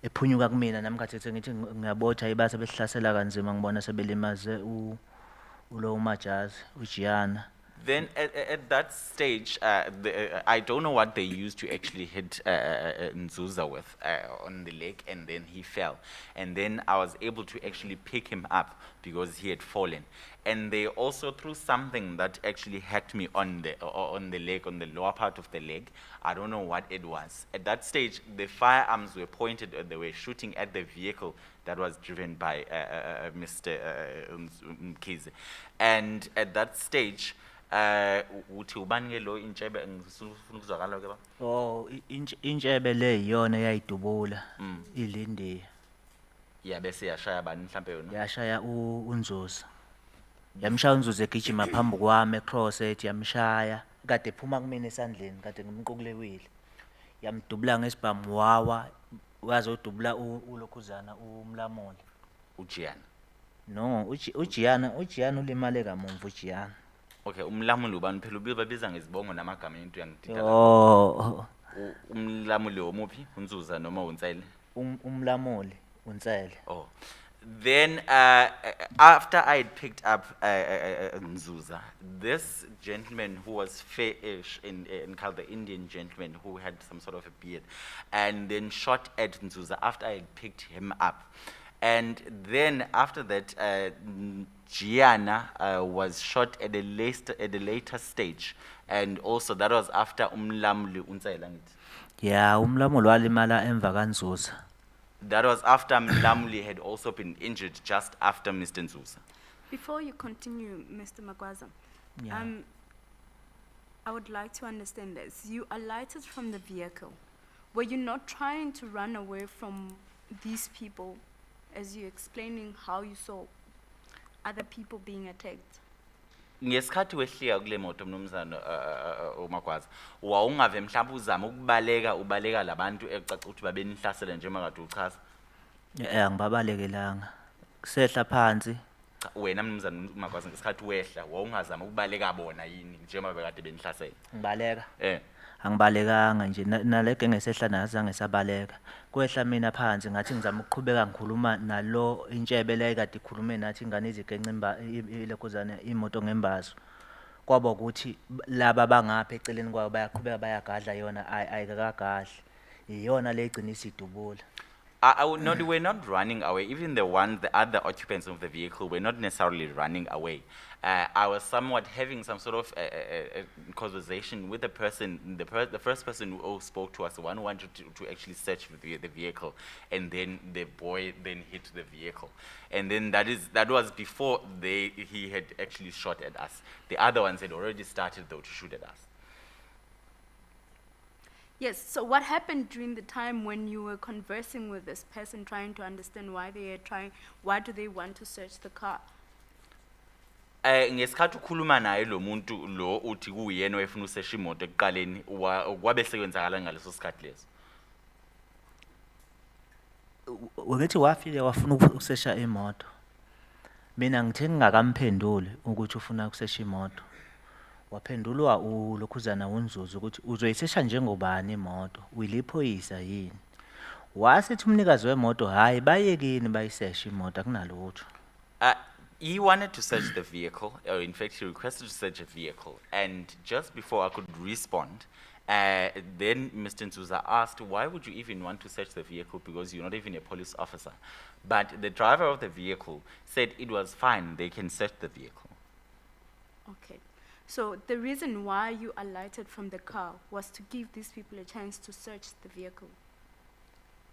ephunyuka kumina nami khathi ngithi ngiyabotha ibase besihlasela kanzima ngibona sebelimaze ulo umajazi uJiana.
Then at that stage, I don't know what they used to actually hit Nzuza with on the leg, and then he fell. And then I was able to actually pick him up because he had fallen. And they also threw something that actually hacked me on the leg, on the lower part of the leg. I don't know what it was. At that stage, the firearms were pointed, they were shooting at the vehicle that was driven by Mr. Mkhize. And at that stage, uthi ubani ke lo intshebe ngifuna ukuzwakala ke ba?
Oh, intshebe le iyona eyayidubula ilindiya.
Yeah, bese yashaya bani mhlambe yona?
Yashaya uNzuza. Yamshaya uNzuza egijima phambi kwami ecross ethi yamshaya kade ephuma kumina esandleni kade ngimqukulewile. Yamdubula ngesibhamu wawa wazodubula ulokhuzana umlamoli.
uJiana.
No, uJiana ulimale kamuva uJiana.
Okay, umlamuli ubani phela babiza ngezibongo namagama into yangididala.
Oh.
Umlamuli omuphi? uNzuza noma uNtsele?
Umlamuli uNtsele.
Oh. Then after I had picked up Nzuza, this gentleman who was fairish in called the Indian gentleman who had some sort of a beard, and then shot at Nzuza after I had picked him up. And then after that, Jiana was shot at a later stage, and also that was after Umlamuli Unsayela.
Yeah, Umlamuli walimala emva kaNzuza.
That was after Mlamuli had also been injured just after Mr. Nzuza.
Before you continue, Mr. Magwaza,
Yeah.
I would like to understand this. You alighted from the vehicle. Were you not trying to run away from these people as you're explaining how you saw other people being attacked?
Ngesikhathi wehliya kule moto mnumzana uMagwaza wawungave mhlawumbe uzama ubaleka labantu ecaca ukuthi babenihlasela njengoba kade uchaza.
Angibabalekelanga. Kusehla phansi.
Wena mnumzana uMagwaza ngesikhathi wehla wawungazama ukubaleka bona yini njengoba bekade benihlasela?
Ngibaleka. Angibalekanga nje naleke ngesehla nazange sabaleka. Kwehla mina phansi ngathi ngizama ukuqhubeka ngikhuluma nalo intshebe le kade ikhulume nathi ingane izigencimba ilekhuzana imoto ngembazo. Kwaba ukuthi laba bangapha eceleni kwabo bayaqhubeka bayagadla yona ayikagadli. Iyona le igcina isidubula.
No, they were not running away. Even the other occupants of the vehicle were not necessarily running away. I was somewhat having some sort of conversation with the person, the first person who spoke to us, the one who wanted to actually search the vehicle, and then the boy then hit the vehicle, and then that was before he had actually shot at us. The other ones had already started though to shoot at us.
Yes, so what happened during the time when you were conversing with this person, trying to understand why do they want to search the car?
Ngesikhathi ukhuluma naye lo muntu lo uthi kuyena wayefuna usesha imoto ekuqaleni kwabe sekwenzakala ngaleso sikhathi leso.
Ukuthi wafika wafuna ukusesha imoto. Mina ngithe ngingakamphenduli ukuthi ufuna ukusesha imoto. Waphendulwa ulokhuzana uNzuzu ukuthi uzoyisesha njengobani imoto, uyiliphoyisa yini? Wasithi umnikazi wemoto hayi bayekini bayiseshe imoto akunalutho.
He wanted to search the vehicle, or in fact, he requested to search a vehicle. And just before I could respond, then Mr. Nzuza asked, why would you even want to search the vehicle because you're not even a police officer? But the driver of the vehicle said it was fine, they can search the vehicle.
Okay. So the reason why you alighted from the car was to give these people a chance to search the vehicle.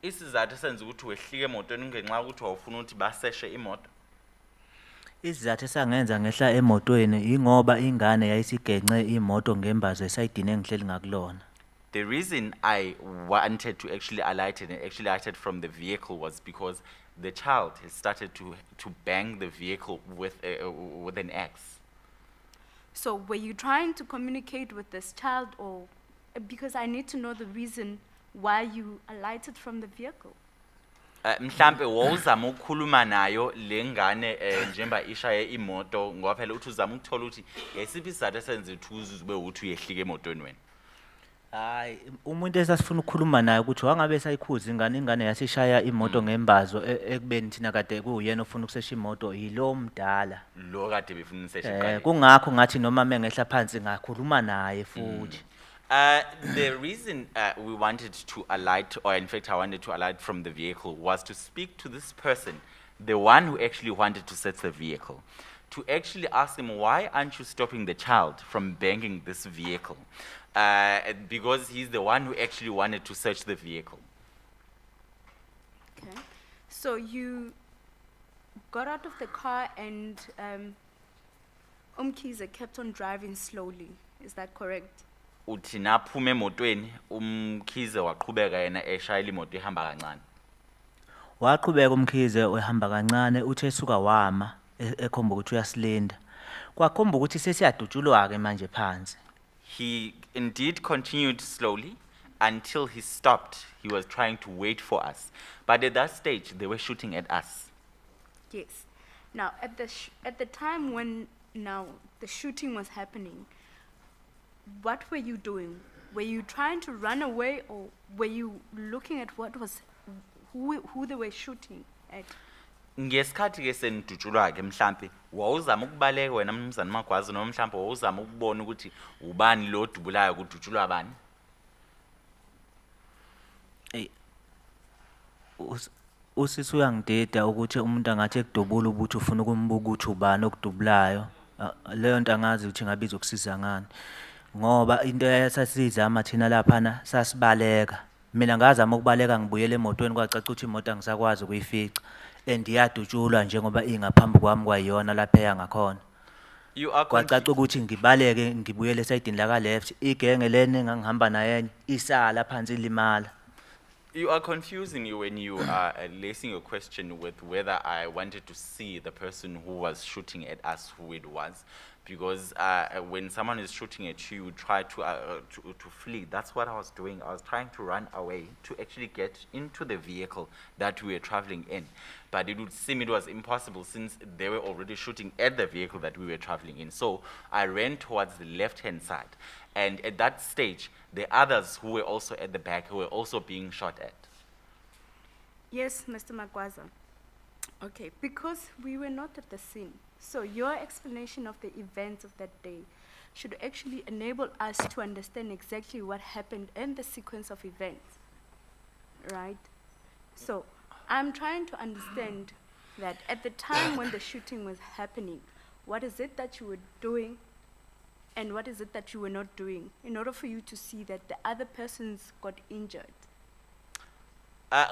Isizathu esenza ukuthi wehlike emotweni ngenxa yokuthi wawufuna ukuthi baseshe imoto.
Isizathu esangenza ngehla emotweni ingoba ingane yayisigenxe imoto ngembazo esayidini engihleli ngakulona.
The reason I wanted to actually alight and actually alighted from the vehicle was because the child has started to bang the vehicle with an axe.
So were you trying to communicate with this child, or because I need to know the reason why you alighted from the vehicle?
Mhlambe wawuzama ukukhuluma nayo lengane njengoba ishaye imoto ngoba phela uthi uzama ukuthola ukuthi yesiphi isizathu esenza ukuthi uzube uthi uyehlika emotweni wena.
Hayi umuntu esasifuna ukukhuluma naye ukuthi wangabe sayikhuza ingane yasishaya imoto ngembazo ekubeni thina kade kuyena ofuna ukusesha imoto yilo mdala.
Lo kade befuna iseshe eqaleni.
Kungakho ngathi noma mengehla phansi ngakhuluma naye futhi.
The reason we wanted to alight, or in fact I wanted to alight from the vehicle, was to speak to this person, the one who actually wanted to search the vehicle, to actually ask him, why aren't you stopping the child from banging this vehicle? Because he's the one who actually wanted to search the vehicle.
Okay. So you got out of the car and Umkiza kept on driving slowly. Is that correct?
Uthi naphume emotweni uMkhize waqhubeka yena eshayela imoto ihamba kancane.
Waqhubeka uMkhize ehamba kancane uthe esuka wama ekhomba ukuthi uyasilinda. Kwakhomba ukuthi sesiyadutshulwa ke manje phansi.
He indeed continued slowly until he stopped. He was trying to wait for us. But at that stage, they were shooting at us.
Yes. Now, at the time when the shooting was happening, what were you doing? Were you trying to run away, or were you looking at who they were shooting at?
Ngesikhathi ke senidutshulwa ke mhlambe wawuzama ukubaleka wena mnumzane Magwazi noma mhlambe wawuzama ukubona ukuthi ubani lo dubulayo kudutshulwa bani?
Usisi uyangidida ukuthi umuntu angathi ekudubula ukuthi ufuna ukumbuka ukuthi ubani okudubulayo. Leyo nto angazi ukuthi ngabiza ukusiza ngani. Ngoba into eyasasizama thina laphana sasibaleka. Mina ngazama ukubaleka ngibuyele emotweni kwacaca ukuthi imoto angisakwazi ukuyifica. Endiyadutshulwa njengoba ingaphambi kwami kwayona lapha eya ngakhona. Kwacaca ukuthi ngibaleke ngibuyele esayidini laka left igenge lene engangihamba naye isala phansi limala.
You are confusing me when you are lacing your question with whether I wanted to see the person who was shooting at us, who it was. Because when someone is shooting at you, you try to flee. That's what I was doing. I was trying to run away to actually get into the vehicle that we were traveling in. But it would seem it was impossible since they were already shooting at the vehicle that we were traveling in. So I ran towards the left-hand side. And at that stage, the others who were also at the back, who were also being shot at.
Yes, Mr. Magwaza. Okay, because we were not at the scene. So your explanation of the events of that day should actually enable us to understand exactly what happened and the sequence of events, right? So I'm trying to understand that at the time when the shooting was happening, what is it that you were doing and what is it that you were not doing in order for you to see that the other persons got injured?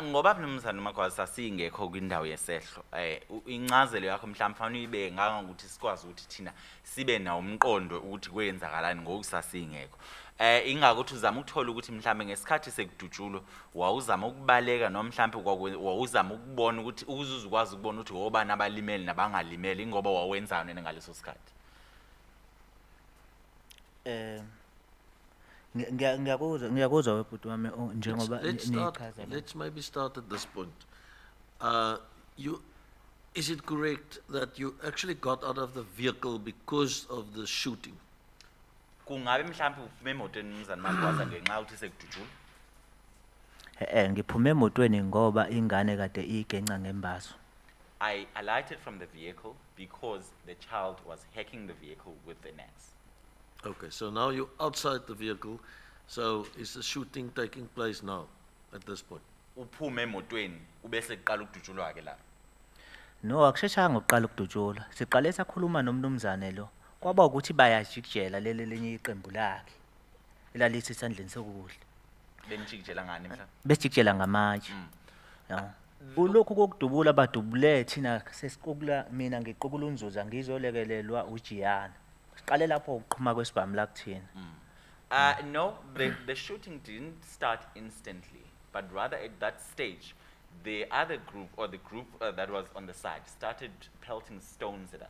Ngoba mnumzane uMagwaza singekho kwindawo yesehlo, incazelo yakho mhlawumbe fanele ibe ngangokuthi sikwazi ukuthi thina sibe nawo umqondo ukuthi kwenzakalani ngoku sasingekho. Ingakuthi uzama ukuthola ukuthi mhlawumbe ngesikhathi sekudutshulo wawuzama ukubaleka noma mhlawumbe wawuzama ukubona ukuthi ukwazi ukubona ukuthi obani abalimele nabangalimele ingoba wawenzani ngaleso sikhathi.
Ngiyakuzwa webhuti wami njengoba nichaza.
Let's maybe start at this point. Is it correct that you actually got out of the vehicle because of the shooting?
Kungabe mhlawumbe uphume emotweni mnumzane Magwaza ngenxa yokuthi sekudutshulo?
Ngiphume emotweni ngoba ingane kade igenca ngembazo.
I alighted from the vehicle because the child was hacking the vehicle with an axe.
Okay, so now you're outside the vehicle, so is the shooting taking place now, at this point?
Uphume emotweni ubese kuqala ukudutshulwa ke la.
No, akusheshanga uqala ukudutshula. Siqale sakhuluma nomnumzane lo. Kwaba ukuthi bayajikijela leli lenye iqembu lakhe. Elalithi isandleni sokudla.
Benijikijela ngani mhla?
Besijikijela ngamatshe. Ya. Ulokhu kokudubula badubule thina sesikukula mina ngiqukula unzuza ngizolekelelwa uJiyana. Siqale lapho uqhuma kwesibhamu la kuthina.
No, the shooting didn't start instantly, but rather at that stage, the other group or the group that was on the side started pelting stones at us.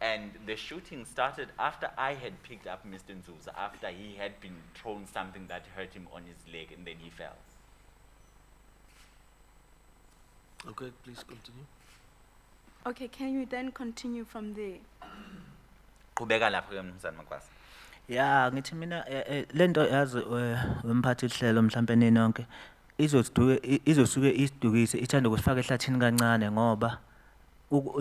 And the shooting started after I had picked up Mr. Nzuza, after he had been thrown something that hurt him on his leg and then he fell.
Okay, please continue.
Okay, can you then continue from there?
Qhubeka lapho ke mnumzane Magwaza.
Ya, ngithi mina lento yazi wemphathi ihlelo mhlambe ninonke izosuke isidukise ithanda ukusifaka ehlathini kancane ngoba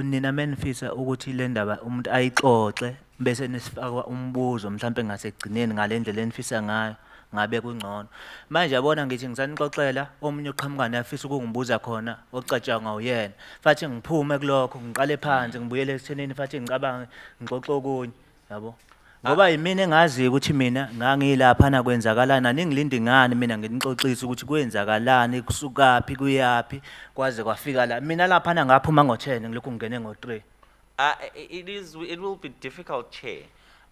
nina menifisa ukuthi le ndaba umuntu ayixoxe bese nisifaka umbuzo mhlambe ngasekugcineni ngalendlela enifisa ngayo ngabe kungcono manje yabona ngithi ngisanixoxela omunye uqhamuka nafisa ukungibuza khona ocatshanga uyena fathi ngiphume kulokho ngiqale phansi ngibuyele esithenini fathi ngicabange ngixoxe okunye yabo ngoba yimina engazi ukuthi mina ngangilapha na kwenzakalana ningilindi ngani mina nginixoxisa ukuthi kwenzakalani kusukapi kuyapi kwaze kwafika la mina lapha na ngaphuma ngo10 ngilokhu ngene ngo3.
It will be difficult, Chair,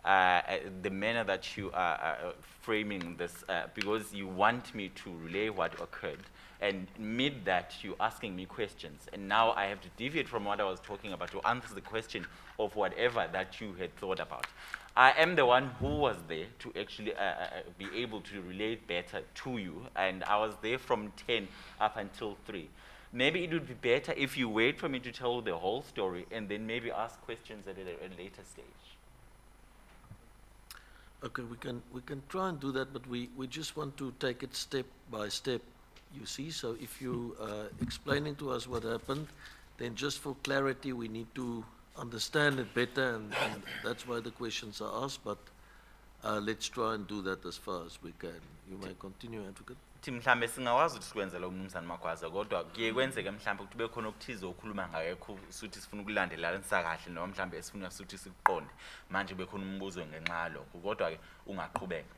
the manner that you are framing this, because you want me to relay what occurred, and mid that you're asking me questions, and now I have to deviate from what I was talking about to answer the question of whatever that you had thought about. I am the one who was there to actually be able to relate better to you, and I was there from 10 up until 3. Maybe it would be better if you wait for me to tell the whole story and then maybe ask questions at a later stage.
Okay, we can try and do that, but we just want to take it step by step, you see. So if you explaining to us what happened, then just for clarity, we need to understand it better, and that's why the questions are asked, but let's try and do that as far as we can. You may continue, Advocate.
Mhlambe singakwazi ukuthi sikwenze lo mnumzane Magwaza kodwa kuye kwenzeke mhlambe ukuthi bekhona okuthize okhuluma ngakho suthi sifuna ukulandelanisa kahle noma mhlambe sifuna suthi sikuqonde manje bekhona umbuzo ngenxa lokho kodwa ke ungaqhubeka.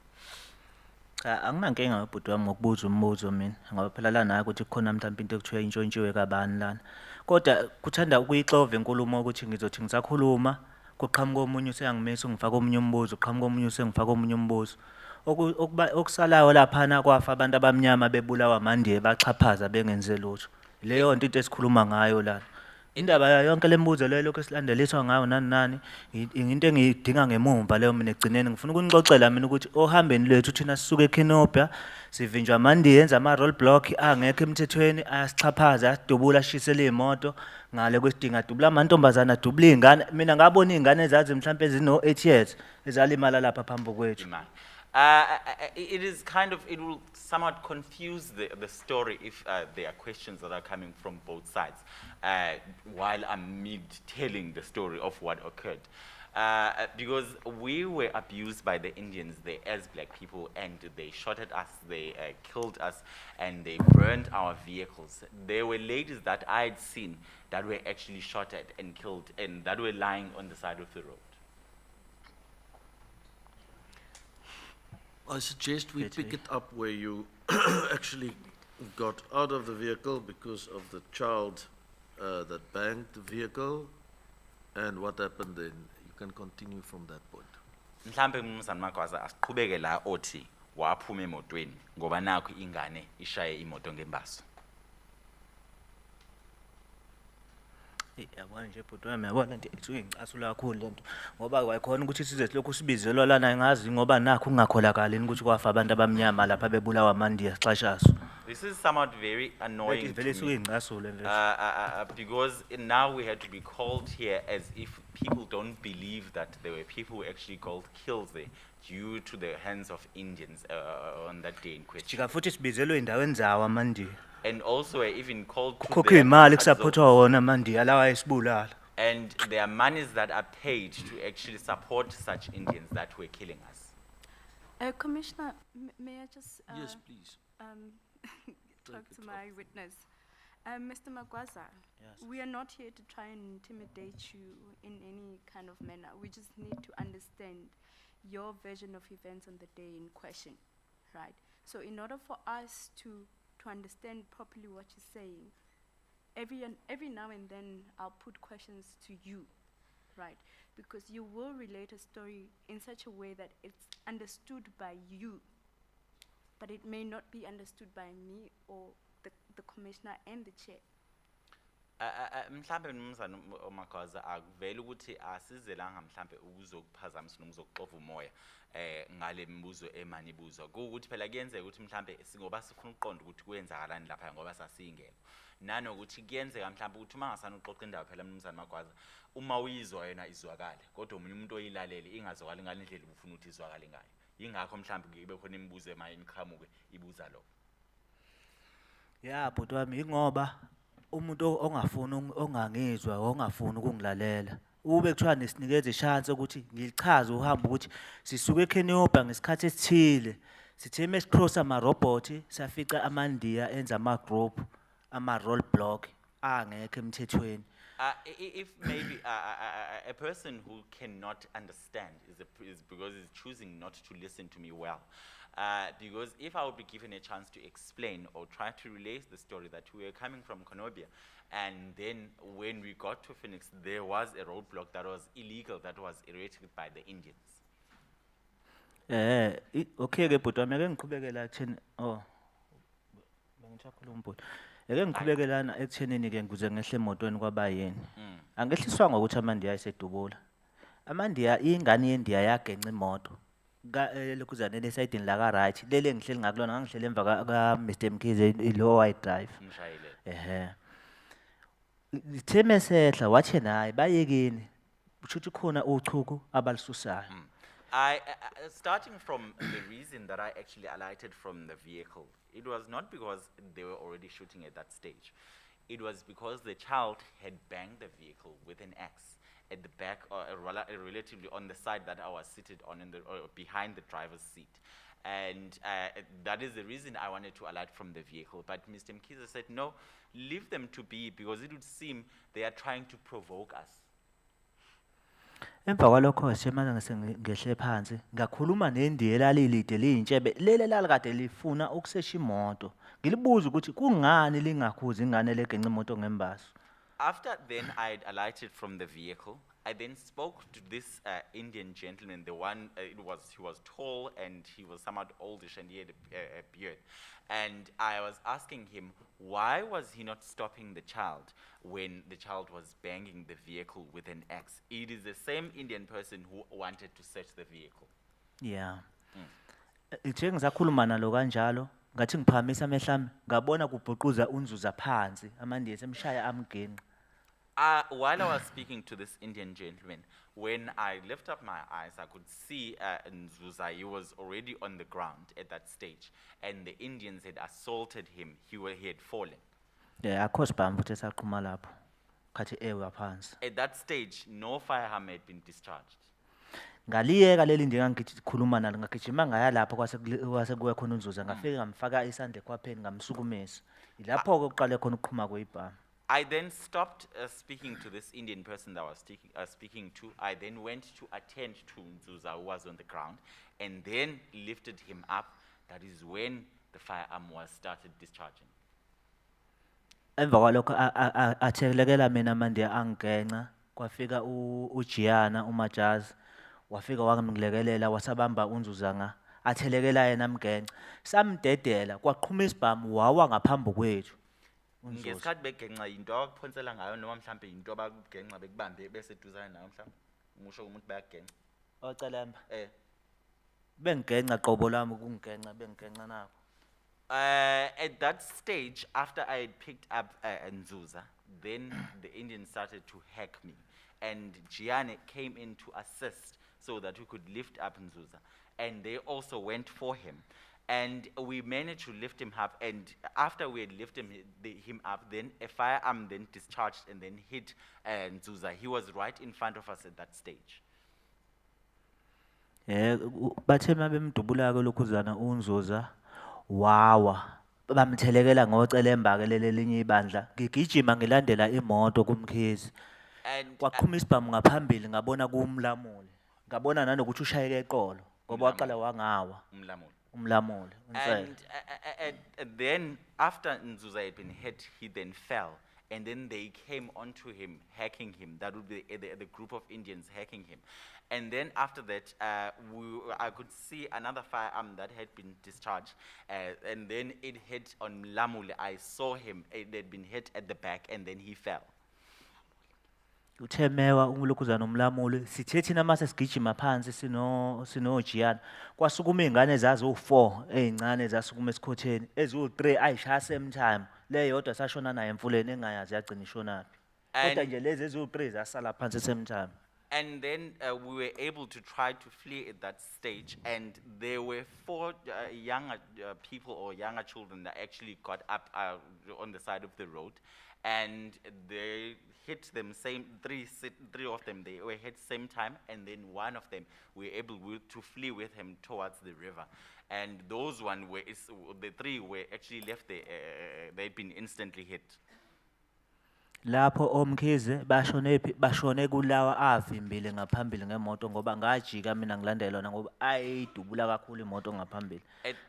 Anginankinga webhuti wami ngokubuza umbuzo mina ngoba phela lana ukuthi kukhona mhlawumbe into ekuthiwa intshontshiwe kabani lana kodwa kuthanda ukuyixova inkulumo ukuthi ngizothi ngisakhuluma kuqhamuka omunye useyangimisa ungifaka omunye umbuzo uqhamuka omunye usengifaka omunye umbuzo okusalayo laphana kwafa abantu abamnyama bebulawa amandiye baxhaphaza bengenze lutho leyo into esikhuluma ngayo lana indaba yonke lembuzo leyo lokho esilandeliswa ngayo nani into engidinga ngemumva leyo mina egcineni ngifuna ukunixoxela mina ukuthi ohambeni lethu thina sisuke eKinobia sivinjwa amandiye yenza ama roadblock angekho emthethweni ayasichaphaza asidubula ashisele imoto ngale kwesidinga dubula amantombazana dubula ingane mina ngabona ingane ezazi mhlawumbe ezino 8 years ezalimala lapha phambi kwethu.
It is kind of, it will somewhat confuse the story if there are questions that are coming from both sides while I'm telling the story of what occurred. Because we were abused by the Indians there as black people, and they shot at us, they killed us, and they burned our vehicles. There were ladies that I had seen that were actually shot at and killed, and that were lying on the side of the road.
I suggest we pick it up where you actually got out of the vehicle because of the child that banged the vehicle, and what happened then. You can continue from that point.
Mhlambe Mnumzane Magwaza asiqhubeke la othi waphuma emotweni ngoba nakho ingane ishaye imoto ngembaso.
Yabona nje bhuti wami, yabona nje isuke ngicasula kakhulu lento ngoba kwayikhona ukuthi size silokhu sibizelwa lana ngazi ngoba nakho kungakholakali ukuthi kwafa abantu abamnyama lapha bebulawa amandiya xashaso.
This is somewhat very annoying
Vele
to me.
isuke ngicasule nje.
Because now we had to be called here as if people don't believe that there were people who actually called kills there due to the hands of Indians on that day in question.
Jika futhi sibizelwe endaweni zawo amandiya.
And also we're even called to
Kukhokha
their
imali
absorbs.
kusaphothwa wona amandiya lawa ayisibulala.
And there are monies that are paid to actually support such Indians that were killing us.
Commissioner, may I just
Yes, please.
talk to my witness? Mr. Magwaza,
Yes.
we are not here to try and intimidate you in any kind of manner. We just need to understand your version of events on the day in question, right? So in order for us to understand properly what you're saying, every now and then I'll put questions to you, right? Because you will relate a story in such a way that it's understood by you, but it may not be understood by me or the commissioner and the chair.
Mhlambe Mnumzane Magwaza akuvela ukuthi asizelanga mhlambe ukuzokuphazamisa noma ukuxova umoya ngale mibuzo emanibuzwa ukuthi phela kuyenzeka ukuthi mhlambe singoba sifuna ukuqonda ukuthi kuyenzakalani lapha ngoba sasingekho nanokuthi kuyenzeka mhlambe ukuthi uma ngasana uxoxa indaba phela Mnumzane Magwaza uma uyizwa yena izwakale kodwa umunye umuntu oyilalele ingazwakali ngalendlela ubufuna ukuthi izwakale ngayo yingakho mhlambe kube khona imibuzo emayini qhamuke ibuza lo.
Ya bhuti wami ingoba umuntu ongafuni ongangizwa ongafuni ukungilalela ube kuthiwa nisinikeze chance ukuthi ngilichaze uhamba ukuthi sisuke eKenyoba ngesikhathi esithile sithe mesicross ama robot safica amandiya enza ama group ama roll block angekho emthethweni.
If maybe a person who cannot understand is because he's choosing not to listen to me well. Because if I would be given a chance to explain or try to relate the story that we were coming from Konobia, and then when we got to Phoenix, there was a roadblock that was illegal, that was erected by the Indians.
Okay ke bhuti wami ake ngiqhubekela ekutheni bengichakhuluma bhuti ake ngiqhubekelana ekuthenini ke ngize ngehle emotweni kwabayeni angehliswa ngokuthi amandiya ayisedubula amandiya ingane yendiya yagenca imoto lokuzanele esayidini la ka right lele ngihleli ngakulona ngangihleli emva ka Mr Mkhize lo white drive
Mshayele.
Lithe mesehla wathi nayi bayekeni ushuthi khona uchuku abalisusayo.
Starting from the reason that I actually alighted from the vehicle, it was not because they were already shooting at that stage. It was because the child had banged the vehicle with an axe at the back, or relatively on the side that I was seated on, or behind the driver's seat. And that is the reason I wanted to alight from the vehicle. But Mr. Mkhize said, no, leave them to be, because it would seem they are trying to provoke us.
Emva kwalokho semanje ngehle phansi ngakhuluma nendiya elalilide liyintshebe lele lalikade lifuna ukusesha imoto ngilibuza ukuthi kungani lingakhuzi ingane legenca imoto ngembaso.
After then I had alighted from the vehicle, I then spoke to this Indian gentleman, the one, he was tall and he was somewhat oldish and he had a beard. And I was asking him, why was he not stopping the child when the child was banging the vehicle with an axe? It is the same Indian person who wanted to search the vehicle.
Yeah. Nje ngisakhuluma nalo kanjalo ngathi ngiphamisa amehlami ngabona kubhuquza unzuza phansi amandiya semshaya amgenqa.
While I was speaking to this Indian gentleman, when I lift up my eyes, I could see Nzuza. He was already on the ground at that stage, and the Indians had assaulted him. He had fallen.
Yeah, akho sibhamu futhi esaqhuma lapho. Khathi ewe phansi.
At that stage, no firearm had been discharged.
Ngaliyeka leli ndiye ngikhuluma nalo ngagijima ngaya lapho kwase kuwe khona unzuza ngafika ngamfaka isandla ekhwapheni ngamsukumisa. Ilapho ke uqale khona ukuqhuma kwebhamu.
I then stopped speaking to this Indian person that I was speaking to. I then went to attend to Nzuza, who was on the ground, and then lifted him up. That is when the firearm was started discharging.
Emva kwalokho athelekela mina manje angigenca kwafika uJiana uMajazi wafika wangilekelela wasabamba unzuzanga athelekela yena amgenca samdedela kwaqhuma isibhamu wawa ngaphambi kwethu unzuza
Ngesikhathi begenxa into abakuphonsela ngayo noma mhlambe into abakugenxa bekubambe bese duzana nayo mhlambe. Ngisho umuntu bayagenxa.
ocelemba bengigenca qobo lami kungigenca bengigenca nako.
At that stage, after I had picked up Nzuza, then the Indians started to hack me. And Gianni came in to assist so that we could lift up Nzuza. And they also went for him. And we managed to lift him up. And after we had lifted him up, then a firearm then discharged and then hit Nzuza. He was right in front of us at that stage.
Bathe mabemdubula ke lokhuzana unzuza wawa bamthelekela ngocelemba ke lelinye ibandla ngigijima ngilandela imoto kumkhizi
And
kwaqhuma isibhamu ngaphambili ngabona kumlamuli ngabona nanokuthi ushayeke eqolo ngoba waqala wangawa umlamuli unsele
and then after Nzuza had been hit, he then fell. And then they came onto him, hacking him. That would be the group of Indians hacking him. And then after that, I could see another firearm that had been discharged. And then it hit on Mlamuli. I saw him. It had been hit at the back, and then he fell.
uthemewa umlukuzana umlamuli sithe thina mase sigijima phansi sino Gianna kwasukuma izingane zazo u4 ezincane zasukuma esikhotheni eziwu3 ayishaya same time le yodwa sashona naye emfuleni engayazi yagcina ishonaphi kodwa nje lezi eziwu3 zasala phansi same time.
And then we were able to try to flee at that stage, and there were 4 younger people or younger children that actually got up on the side of the road, and they hit them three of them, they were hit same time, and then one of them, we were able to flee with him towards the river. And those the 3 were actually left there, they'd been instantly hit.
Lapho omkhize bashone kulawa avimbile ngaphambili ngemoto ngoba ngajika mina ngilandelwa ngoba ayidubula kakhulu imoto ngaphambili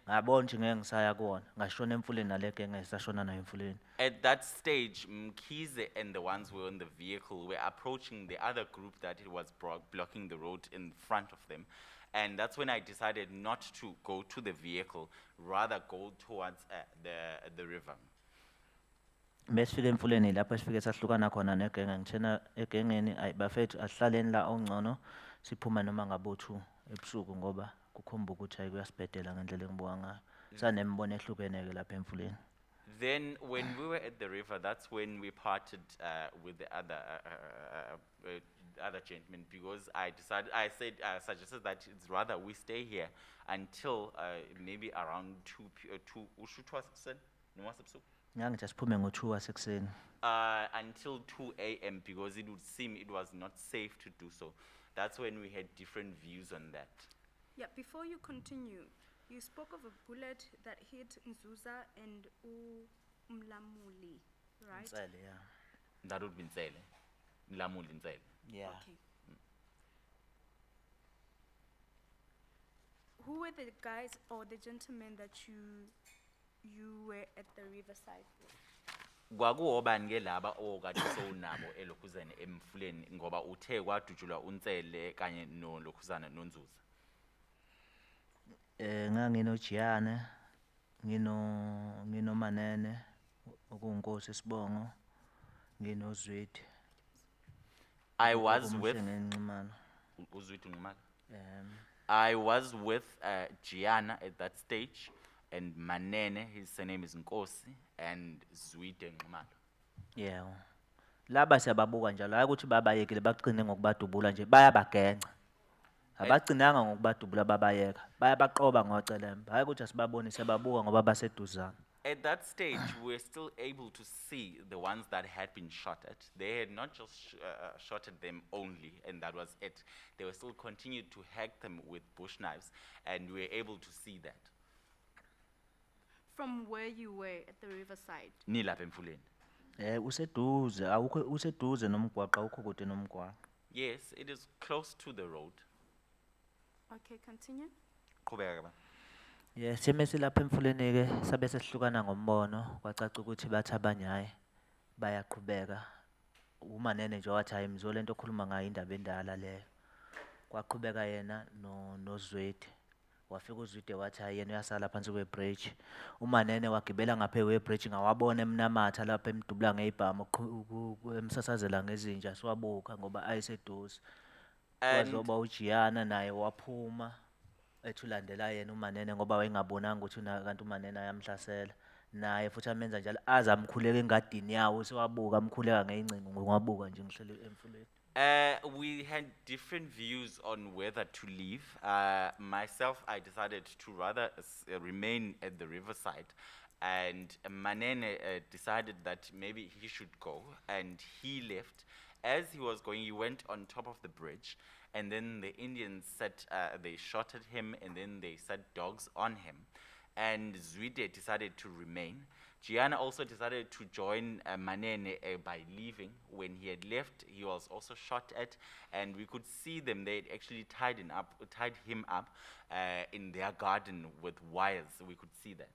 ngabona nje ngeke ngisaya kuona ngashona emfuleni naleke ngesashona nayo emfuleni.
At that stage, Mkhize and the ones who were in the vehicle were approaching the other group that it was blocking the road in front of them. And that's when I decided not to go to the vehicle, rather go towards the river.
Mesifike emfuleni lapho sifike sahlukana khona negenge ngithena egengeni ayibafethu asihlaleni la ongcono siphuma noma ngabothu ebusuku ngoba kukhomba ukuthi ayikuyasibhedela ngendlela engibuka ngayo sanembono ehlukene ke lapha emfuleni.
Then when we were at the river, that's when we parted with the other gentlemen, because I suggested that it's rather we stay here until maybe around 2
Ngithi asiphume ngo2 wasekuseni.
Until 2 a.m. because it would seem it was not safe to do so. That's when we had different views on that.
Yeah, before you continue, you spoke of a bullet that hit Nzuza and Mlamuli, right?
Nsele, yeah.
That would be Nsele. Mlamuli Nsele.
Yeah.
Okay. Who were the guys or the gentlemen that you were at the riverside with?
Kwakuobani ke laba okade sowunabo elokhuzane emfuleni ngoba uthe kwadutshulwa uNtsele kanye nolokhuzana noNzuza.
Ngangino Gianna, ngino Manene, okunkosi Sibongo, ngino Zwidi.
I was with Uzwidi Ngumala. I was with Gianna at that stage, and Manene, his surname is Nkosi, and Zwidi Ngumala.
Yeah. Laba siyababuka njalo hayi ukuthi babayekile baqine ngokubadubula nje bayabagenca. Abagcinanga ngokubadubula babayeka. Bayabaqoba ngocelemba. Hayi ukuthi asibabone siyababuka ngoba baseduzana.
At that stage, we were still able to see the ones that had been shot at. They had not just shot at them only, and that was it. They were still continued to hack them with bush knives, and we were able to see that.
From where you were at the riverside?
Nilapha emfuleni.
Useduze, awukho useduze nomgwaqo awukho kude nomgwaqo.
Yes, it is close to the road.
Okay, continue.
Qhubeka ke ba.
Yes, sime silapha emfuleni ke sabe sesihlukana ngombono kwacaca ukuthi bathi abanye hhayi bayaqhubeka. Umanene nje wathi hayi mzolo lento okhuluma ngayo indaba endala leyo. Kwaqhubeka yena noZwide. Wafika uZwide wathi hayi yena uyasala phansi kwe-bridge. Umanene wagibela ngaphe kwe-bridge ngawabona emnamatha lapha emdubula ngey'bhamu emsasazela ngezinja siwabuka ngoba ayeseduze.
And
Kwazoba uJiyana naye waphuma ethi ulandela yena umanene ngoba wayengabonanga ukuthi kanti umanene ayamhlasela. Naye futhi amenza njalo aze amkhuleka engadini yawo siwabuka amkhuleka ngey'ncingo ngiwabuka nje ngihleli emfuleni.
We had different views on whether to leave. Myself, I decided to rather remain at the riverside, and Manene decided that maybe he should go, and he left. As he was going, he went on top of the bridge, and then the Indians they shot at him, and then they set dogs on him. And Zwide decided to remain. Gianna also decided to join Manene by leaving. When he had left, he was also shot at, and we could see them. They had actually tied him up in their garden with wires. We could see that.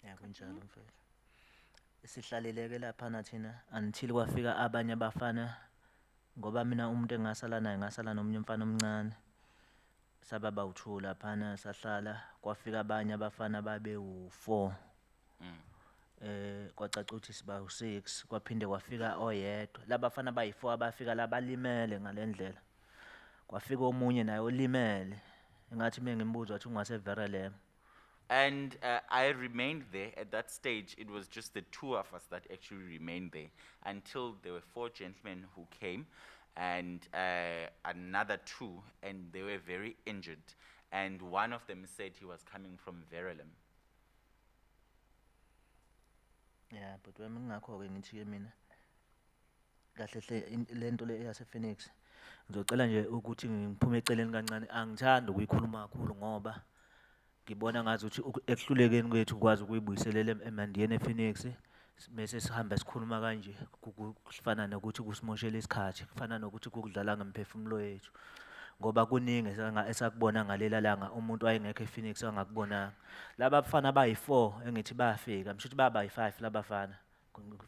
Ya kunjalo mfethu. Sihlaleleke lapha thina until kwafika abanye abafana ngoba mina umuntu engasala naye ngasala nomunye umfana omncane. Sababa u2 lapha sahlala kwafika abanye abafana babe u4. Kwacaca ukuthi siba u6 kwaphinde kwafika oyedwa. Labafana bayi4 abafika labalimele ngalendlela. Kwafika omunye naye olimele. Engathi mengimbuza wathi ungaseverelem.
And I remained there. At that stage, it was just the two of us that actually remained there until there were 4 gentlemen who came and another 2, and they were very injured. And one of them said he was coming from Verulam.
Yeah, but wena ngakho ke ngithi ke mina kahle hle lento le yase Phoenix ngizocela nje ukuthi ngiphume eceleni kancane angithandi ukuyikhuluma kakhulu ngoba ngibona ngazi ukuthi ekuhlulekeni kwethu kwazi ukuyibuyiselela emandiyeni ePhoenix bese sihamba sikhuluma kanje kufana nokuthi kusimoshela isikhathi kufana nokuthi kukudlala ngemphefumulo yethu ngoba kuningi esakubona ngalela langa umuntu wayengekho ePhoenix angakubonanga laba bafana bayi4 engithi bayafika mshuthi baba yi5 laba bafana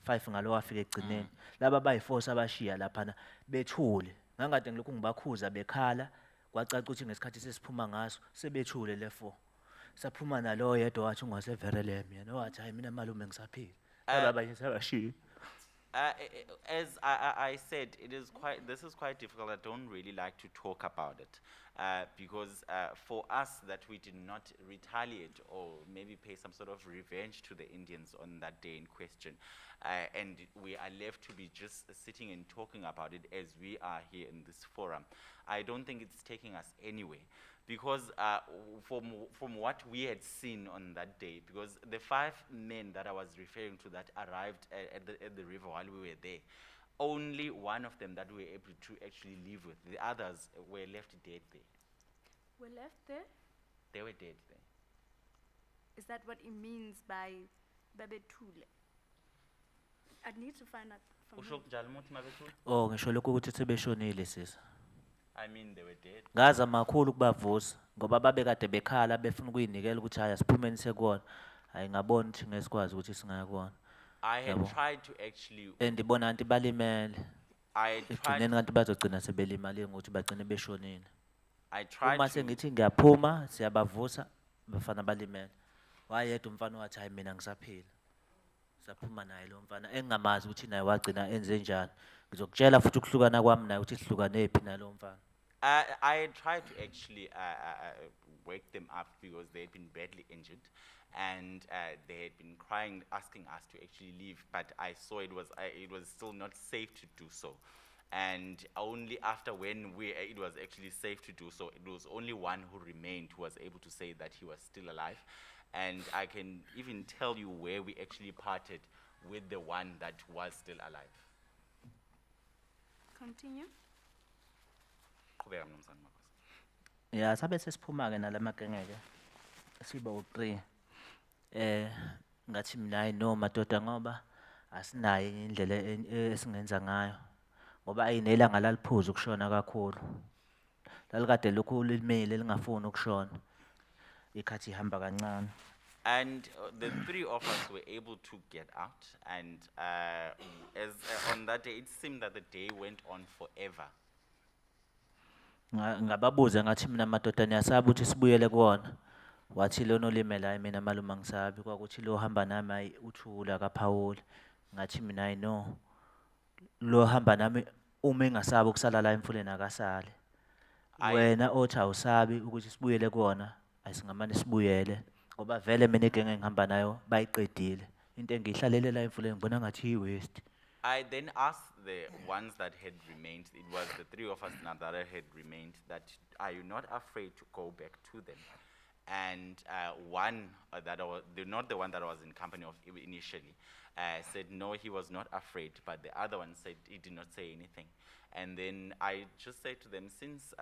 5 ngalo wafika egcineni laba bayi4 sabashiya lapha bethule ngangade ngilokhu ngibakhuza bekhala kwacaca ukuthi ngesikhathi sesiphuma ngaso sebethule le4 saphuma nalo yedwa wathi ungaseverelem yena wathi hayi mina malume ngisaphila laba abanye sabashiya.
As I said, this is quite difficult. I don't really like to talk about it because for us that we did not retaliate or maybe pay some sort of revenge to the Indians on that day in question, and we are left to be just sitting and talking about it as we are here in this forum. I don't think it's taking us anywhere. Because from what we had seen on that day, because the 5 men that I was referring to that arrived at the river while we were there, only one of them that we were able to actually live with. The others were left dead there.
Were left there?
They were dead there.
Is that what it means by babethule? I need to find out from him.
Oh ngisho lokho ukuthi sebeshonile sisa.
I mean, they were dead.
Ngaza makhulu kubavusa ngoba babekade bekhala befuna ukuyinikela ukuthi haya siphumeni sekona hayi ngabona ukuthi ngesikwazi ukuthi singayakona.
I had tried to actually
Ndibona anti balimele.
I
Egcineni kanti bazogcina sebelimale ngokuthi bagcine beshonile.
tried
Uma
to
sengithi ngiyaphuma siyabavusa bafana balimele. Wayedwa umfana wathi hayi mina ngisaphila. Saphuma naye lo mfana engingamazi ukuthi naye wagcina enze njani. Ngizokutshela futhi ukuhlukana kwami naye ukuthi sihlukane phi nalo mfana.
I had tried to actually wake them up because they had been badly injured, and they had been crying, asking us to actually leave. But I saw it was still not safe to do so, and only after when it was actually safe to do so, it was only one who remained who was able to say that he was still alive, and I can even tell you where we actually parted with the one that was still alive.
Continue.
Qhubeka mnumzane Makosi.
Ya sabe sesiphuma ke nalamagenge ke siba u3 ngathi mina hayi no madoda ngoba asinayo indlela esingenza ngayo ngoba ayinelanga laliphuza ukushona kakhulu lalikade lokhu limile lingafuni ukushona ikhathi ihamba kancane.
And the three of us were able to get out. And on that day, it seemed that the day went on forever.
Ngababuza ngathi mina madoda niyasaba ukuthi sibuyele kuwona. Wathi lo nolime la mina malume angisabi kwakuthi lo hamba nami ayi uthula kaPhawula. Ngathi mina I know. Lo hamba nami uma engasaba ukusala la emfuleni akasale. Wena othi awusabi ukuthi sibuyele kuwona asingamane sibuyele ngoba vele mina igenge engihamba nayo bayiqedile. Into engihlalele la emfuleni ngibona ngathi iWest.
I then asked the ones that had remained, it was the three of us now that had remained, that are you not afraid to go back to them? And one that was, not the one that I was in company of initially, said no, he was not afraid, but the other one said he did not say anything. And then I just said to them, since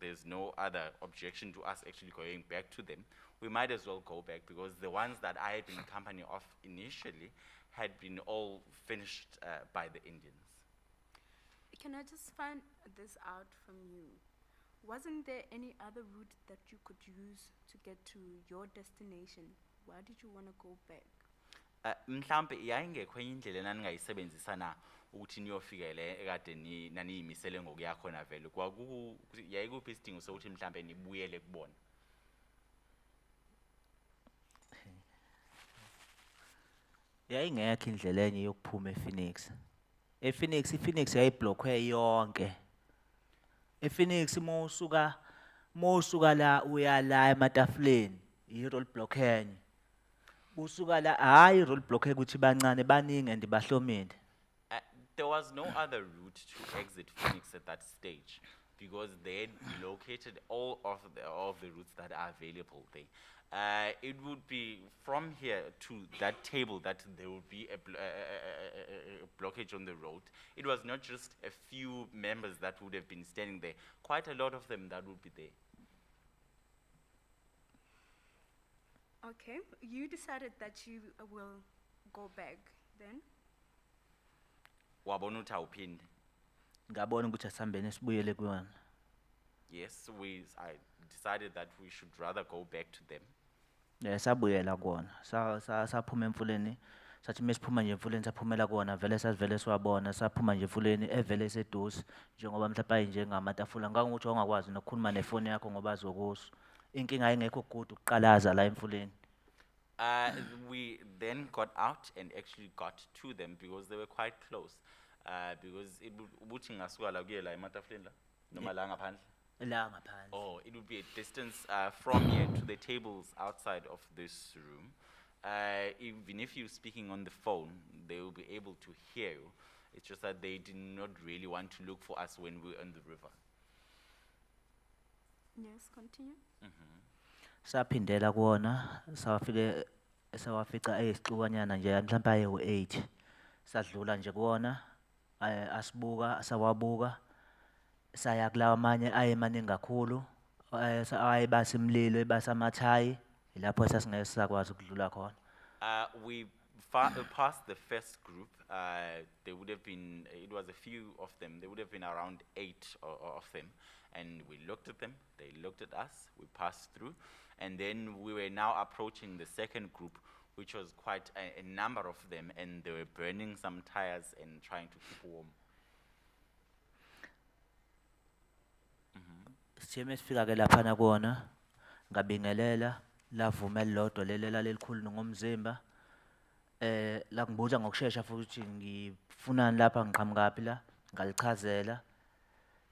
there's no other objection to us actually going back to them, we might as well go back, because the ones that I had been in company of initially had been all finished by the Indians.
Can I just find this out from you? Wasn't there any other route that you could use to get to your destination? Why did you want to go back?
Mhlambe yayingekho enye indlela enaningayisebenzisa na ukuthi niyofika le ekade naniyimisele ngokuya khona vele yayikuphi isidingo sokuthi mhlambe nibuyele kubona?
Yayingekho indlela enye yokuphuma ePhoenix. iPhoenix yayiblockwe yonke. ePhoenix mosuka la uya la ematafuleni i-roadblock enye. Usuka la hayi roadblock ukuthi bancane baningi and bahlomile.
There was no other route to exit Phoenix at that stage, because they had located all of the routes that are available there. It would be from here to that table that there would be a blockage on the road. It was not just a few members that would have been standing there, quite a lot of them that would be there.
Okay, you decided that you will go back then?
Wabona uthi awuphinde?
Ngabona ukuthi asihambeni sibuyele kuwona.
Yes, I decided that we should rather go back to them.
Sabuyela kuwona. Saphuma emfuleni. Sathi mesiphuma nje emfuleni saphumela kuwona vele sasivele siwabona saphuma nje emfuleni evele seduze njengoba mhlawumbe ayinje ngamatafula ngangokuthi ongakwazi nokukhuluma nefoni yakho ngoba azokuso. Inkinga ayingekho good ukuqalaza la emfuleni.
We then got out and actually got to them because they were quite close. Because ubuthi ngasuka la kuye la ematafuleni la noma la ngaphandle.
La ngaphandle.
Oh, it would be a distance from here to the tables outside of this room. Even if you're speaking on the phone, they will be able to hear you. It's just that they did not really want to look for us when we were on the river.
Yes, continue.
Saphindela kuwona sawafica eyisixukwanyana nje mhlawumbe aye u8 sadlula nje kuwona asibuka sawabuka saya kulawa amanye ayemaningi kakhulu ayebasa imlilo ebasa amathayi ilapho sasingeke sakwazi ukudlula khona.
We passed the first group. There would have been, it was a few of them, there would have been around 8 of them. And we looked at them, they looked at us, we passed through. And then we were now approaching the second group, which was quite a number of them, and they were burning some tires and trying to keep warm.
Sithe mesifika ke laphana kuwona ngabingelela lavuma elilodwa lelela lelikhulu ngomzimba. La ngibuza ngokusheshsha futhi ngifunani lapha ngiqhamukaphi la ngalichazela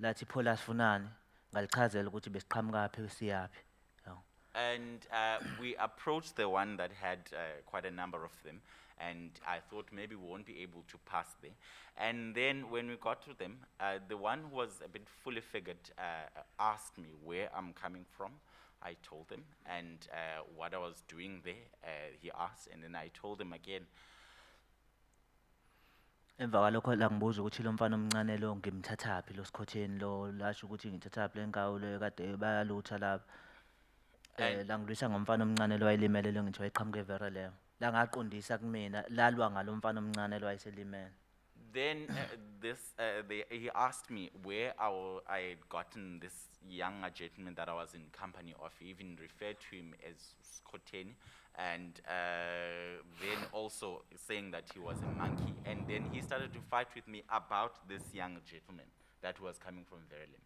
lathi phola sifunani ngalichazela ukuthi besiqhamukaphi siyaphi.
And we approached the one that had quite a number of them, and I thought maybe we won't be able to pass there. And then when we got to them, the one who was a bit fully figured asked me where I'm coming from. I told him, and what I was doing there, he asked, and then I told him again.
Emva kwalokho la ngibuza ukuthi lo mfana omncane lo ngimthathaphi lo sikhotheni lo lasho ukuthi ngithathaphi lenkawu le kade bayalutha lapha. La ngilwisa ngomfana omncane lo wayelimele lo ngithi wayeqhamuke vere leyo. La ngaqondisa kumina lalwa ngalomfana omncane lo wayeselimele.
Then he asked me where I had gotten this younger gentleman that I was in company of. He even referred to him as Skoteni, and then also saying that he was a monkey. And then he started to fight with me about this young gentleman that was coming from Verulam.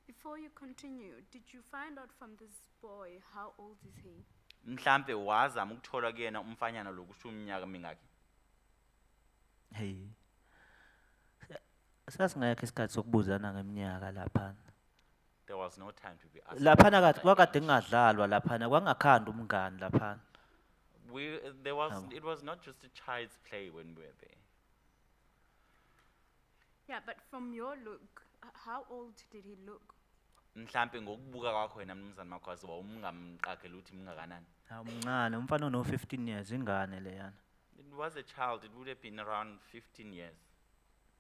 Before you continue, did you find out from this boy how old is he?
Mhlambe wazama ukuthola kuyena umfanyana lo kusho umnyaka mingaki.
Hey. Sasingekho isikhathi sokubuzana ngeminyaka laphana.
There was no time to be asked.
Laphana kathi kwakade kungadlalwa laphana kwangakhanda umngani laphana.
It was not just a child's play when we were there.
Yeah, but from your look, how old did he look?
Mhlambe ngokubuka kwakho wena mnumzane Makhwazi wawungamqagela uthi mngakanani.
Umncane umfana no 15 years ingane leyana.
It was a child. It would have been around 15 years.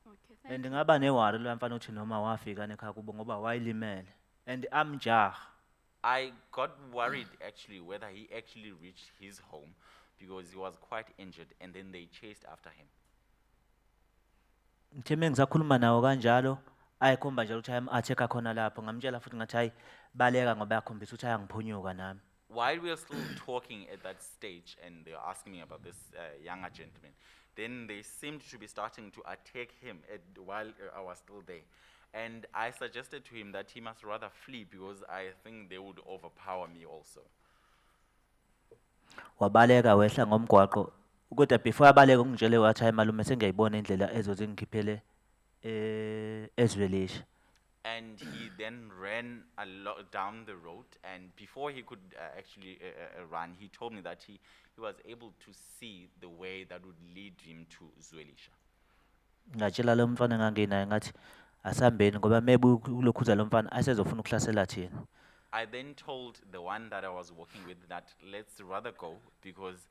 Okay, thank
And
you.
ngaba newari lo mfana uthi noma wafika ekhaya kubo ngoba wayilimele. And amjaha.
I got worried actually whether he actually reached his home because he was quite injured, and then they chased after him.
Ngithe mengisakhuluma nawo kanjalo ayikhomba nje ukuthi atheka khona lapho ngamtshela futhi ngathi hayi baleka ngoba yakhombisa ukuthi ayangiphunyuka nami.
While we were still talking at that stage, and they were asking me about this younger gentleman, then they seemed to be starting to attack him while I was still there. And I suggested to him that he must rather flee because I think they would overpower me also.
Wabaleka wehla ngomgwaqo kodwa before abaleka ungitshele wathi hayi malume sengiyayibona indlela ezothi ngikhiphele ezwelisha.
And he then ran down the road, and before he could actually run, he told me that he was able to see the way that would lead him to Zwelisha.
Ngatshela lo mfana nganginaye ngathi asambeni ngoba maybe ulokhuza lo mfana asezofuna ukuhlasela thina.
I then told the one that I was working with that let's rather go because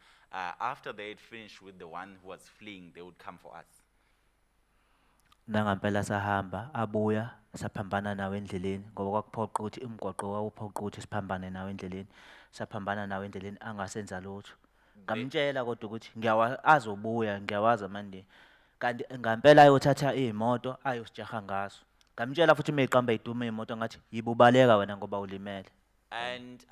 after they had finished with the one who was fleeing, they would come for us.
Nangampela sahamba abuya saphambana nawe endleleni ngoba kwakuphoqa ukuthi imgwaqo wawuphoqa ukuthi siphambane nawe endleleni saphambana nawe endleleni angasenza lutho. Ngamtshela kodwa ukuthi azobuya ngiyawazi manje kanti ngampela ayothatha imoto ayosijaha ngaso. Ngamtshela futhi meyiqamba iduma imoto ngathi yibubaleka wena ngoba ulimele.
And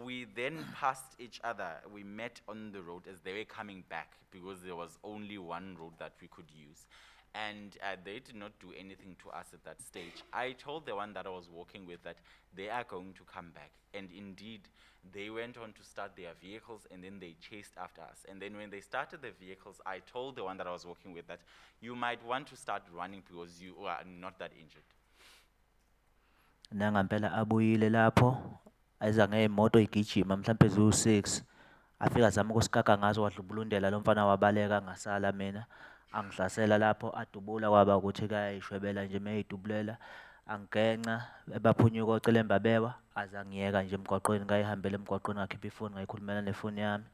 we then passed each other. We met on the road as they were coming back because there was only one road that we could use. And they did not do anything to us at that stage. I told the one that I was working with that they are going to come back. And indeed, they went on to start their vehicles and then they chased after us. And then when they started the vehicles, I told the one that I was working with that you might want to start running because you are not that injured.
Nangampela abuyile lapho eza ngemoto igijima mhlambe zu6 afika zama ukusikaka ngazo wadlubulundela lo mfana wabaleka ngasala mina angihlasela lapho adubula kwaba ukuthi kayishwebela nje meyidubulela angenca ebaphunyuka ocela embabewa azangiyeka nje emgwaqweni ngayihambela emgwaqweni ngakhipha ifoni ngayikhulumela nefoni yami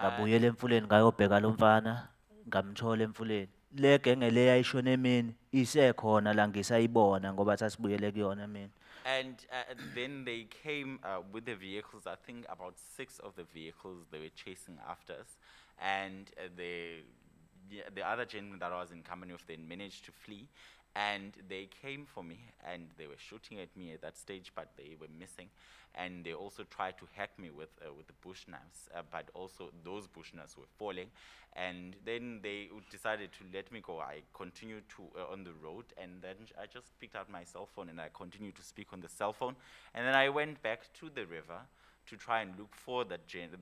ngabuyela emfuleni ngayobheka lo mfana ngamthola emfuleni le genge le yayishona emini isekhona la ngisayibona ngoba sasibuyele kuyona mina.
And then they came with the vehicles. I think about 6 of the vehicles they were chasing after us, and the other gentleman that I was in company with then managed to flee. And they came for me, and they were shooting at me at that stage, but they were missing. And they also tried to hack me with the bush knives, but also those bush knives were falling. And then they decided to let me go. I continued to on the road, and then I just picked out my cell phone and I continued to speak on the cell phone. And then I went back to the river to try and look for the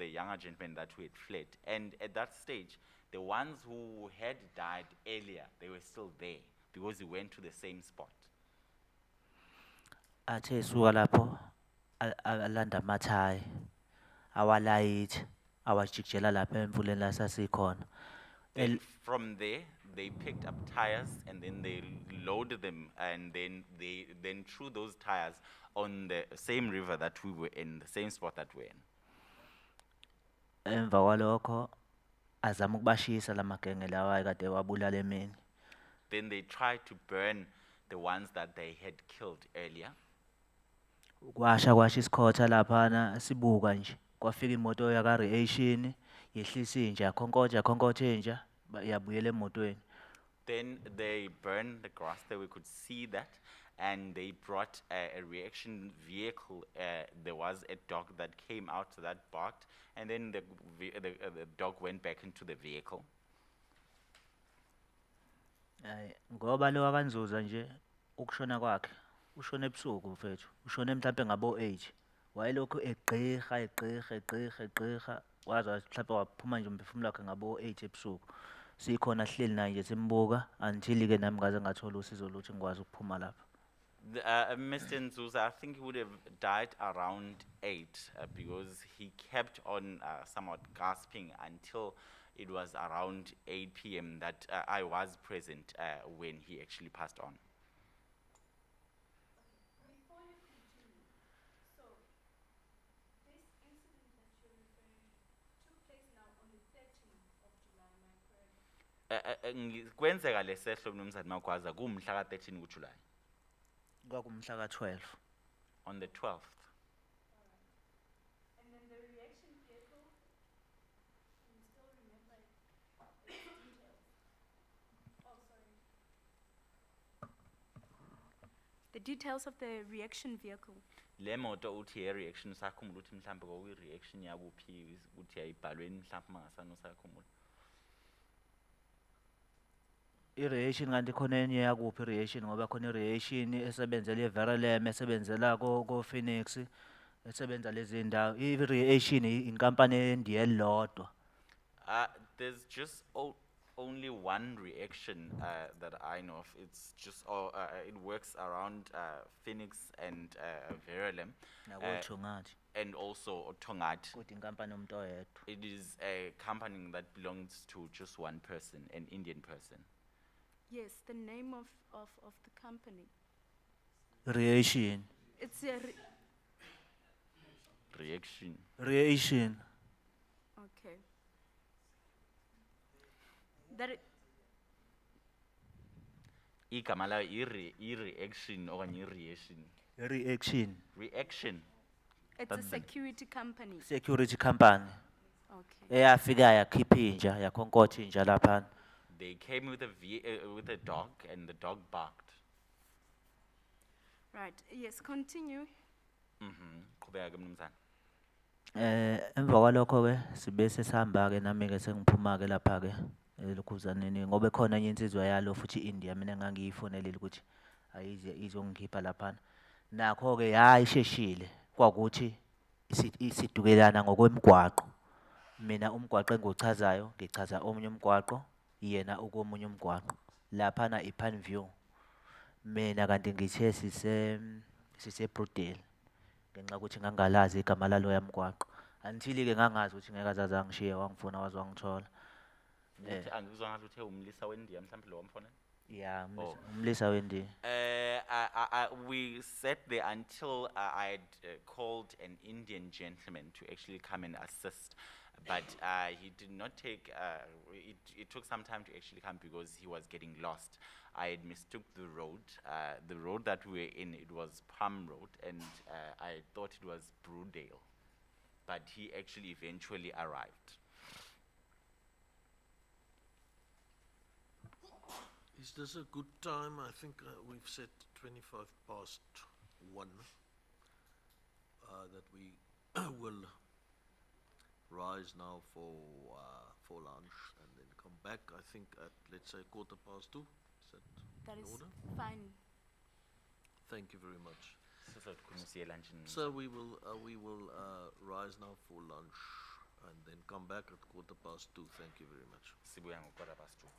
younger gentleman that who had fled. And at that stage, the ones who had died earlier, they were still there, because he went to the same spot.
Athe suka lapho alanda mathayi awalayithi awajikijela lapha emfuleni la sasikhona.
Then from there, they picked up tires and then they loaded them, and then they threw those tires on the same river that we were in, the same spot that we're in.
Emva kwalokho azama ukubashisa lamagenge lawa ayekade wabulala emini.
Then they tried to burn the ones that they had killed earlier.
Kwasha isikhotha laphana sibuka nje kwafika imoto yaka reaction yehlisa inja khonkoja inja yabuyela emotweni.
Then they burned the grass there, we could see that, and they brought a reaction vehicle. There was a dog that came out that barked, and then the dog went back into the vehicle.
Hayi, ngoba lo wakanzuza nje ukushona kwakhe ushone ebusuku mfethu ushone mhlawumbe ngabo-8 wayelokhu egqirha waze mhlawumbe waphuma nje umphefumulo wakhe ngabo-8 ebusuku sikhona sihleli naye nje simbuka until-ke nami ngaze ngathola usizo lokuthi ngikwazi ukuphuma lapha.
Mr. Nzuza, I think he would have died around 8 because he kept on somewhat gasping until it was around 8 p.m. that I was present when he actually passed on.
Before you continue, so this incident that you're referring to took place now on the 13th of July, am I correct?
Kwenzeka lesehlo mnumzane Magwaza kumhla ka 13 kuJuly,
Kwakumhla ka-12.
on the 12th.
And then the reaction vehicle, can you still remember its details? Oh, sorry. The details of the reaction vehicle.
Le moto uthi ye reaction sakhumbula ukuthi mhlambe kwakuyi reaction yakuphi ukuthi yayibhalweni mhlambe mangasana usakhumbula.
I-reaction kanti khona enye yakuphi i-reaction ngoba khona i-reaction esebenzela i-Veralem esebenzela ko-Phoenix esebenza lezi ndawo i-reaction inkampani endiya elilodwa.
There's just only one reaction that I know of. It's just it works around Phoenix and Veralem,
nakothungathi
and also Tongati.
kodwa inkampani yomuntu oyedwa.
It is a company that belongs to just one person, an Indian person.
Yes, the name of the company.
Reaction.
It's a,
Reaction.
Reaction.
okay. That it,
Igama layo i-reaction okanye i-reaction.
Reaction.
Reaction.
it's a
That's the-
security company.
Security company.
Okay.
Eyafika yakhipha inja yakhonkotha inja laphana.
They came with with a dog, and the dog barked.
Right. Yes, continue.
Qhubeka ke mnumzane.
Emva kwalokho ke sibe sesihamba ke nami ke sengiphuma ke lapha ke elokhuzaneni ngoba khona enye insizwa yalo futhi India mina ngangiyifonelile ukuthi ayize izongikhipha laphana. Nakho ke hayi isheshile kwakuthi isidukelana ngokwemigwaqo. Mina umgwaqo engichazayo ngichaza omunye umgwaqo yena ukomunye umgwaqo. Laphana iPanview. Mina kanti ngithe sise Brookdale. Ngenxa ukuthi ngangalazi igama lalo yamgwaqo until ke ngangazi ukuthi ngeke azaze angishiye wangifuna waze wangithola
Uthi angizwa ngathi uthe umlisa wendiya mhlambe lo wamfonela.
yeah
Oh.
umlisa wendi
We sat there until I had called an Indian gentleman to actually come and assist, but he did not take. It took some time to actually come because he was getting lost. I had mistook the road. The road that we were in, it was Palm Road, and I thought it was Brewdale, but he actually eventually arrived.
Is this a good time? I think we've set 1:25 that we will rise now for lunch and then come back, I think at, let's say, 2:15. Is that
That
in
is
order?
fine.
Thank you very much.
So
So we will rise now for lunch and then come back at 2:15. Thank you very much.
sibuya ngo2:15.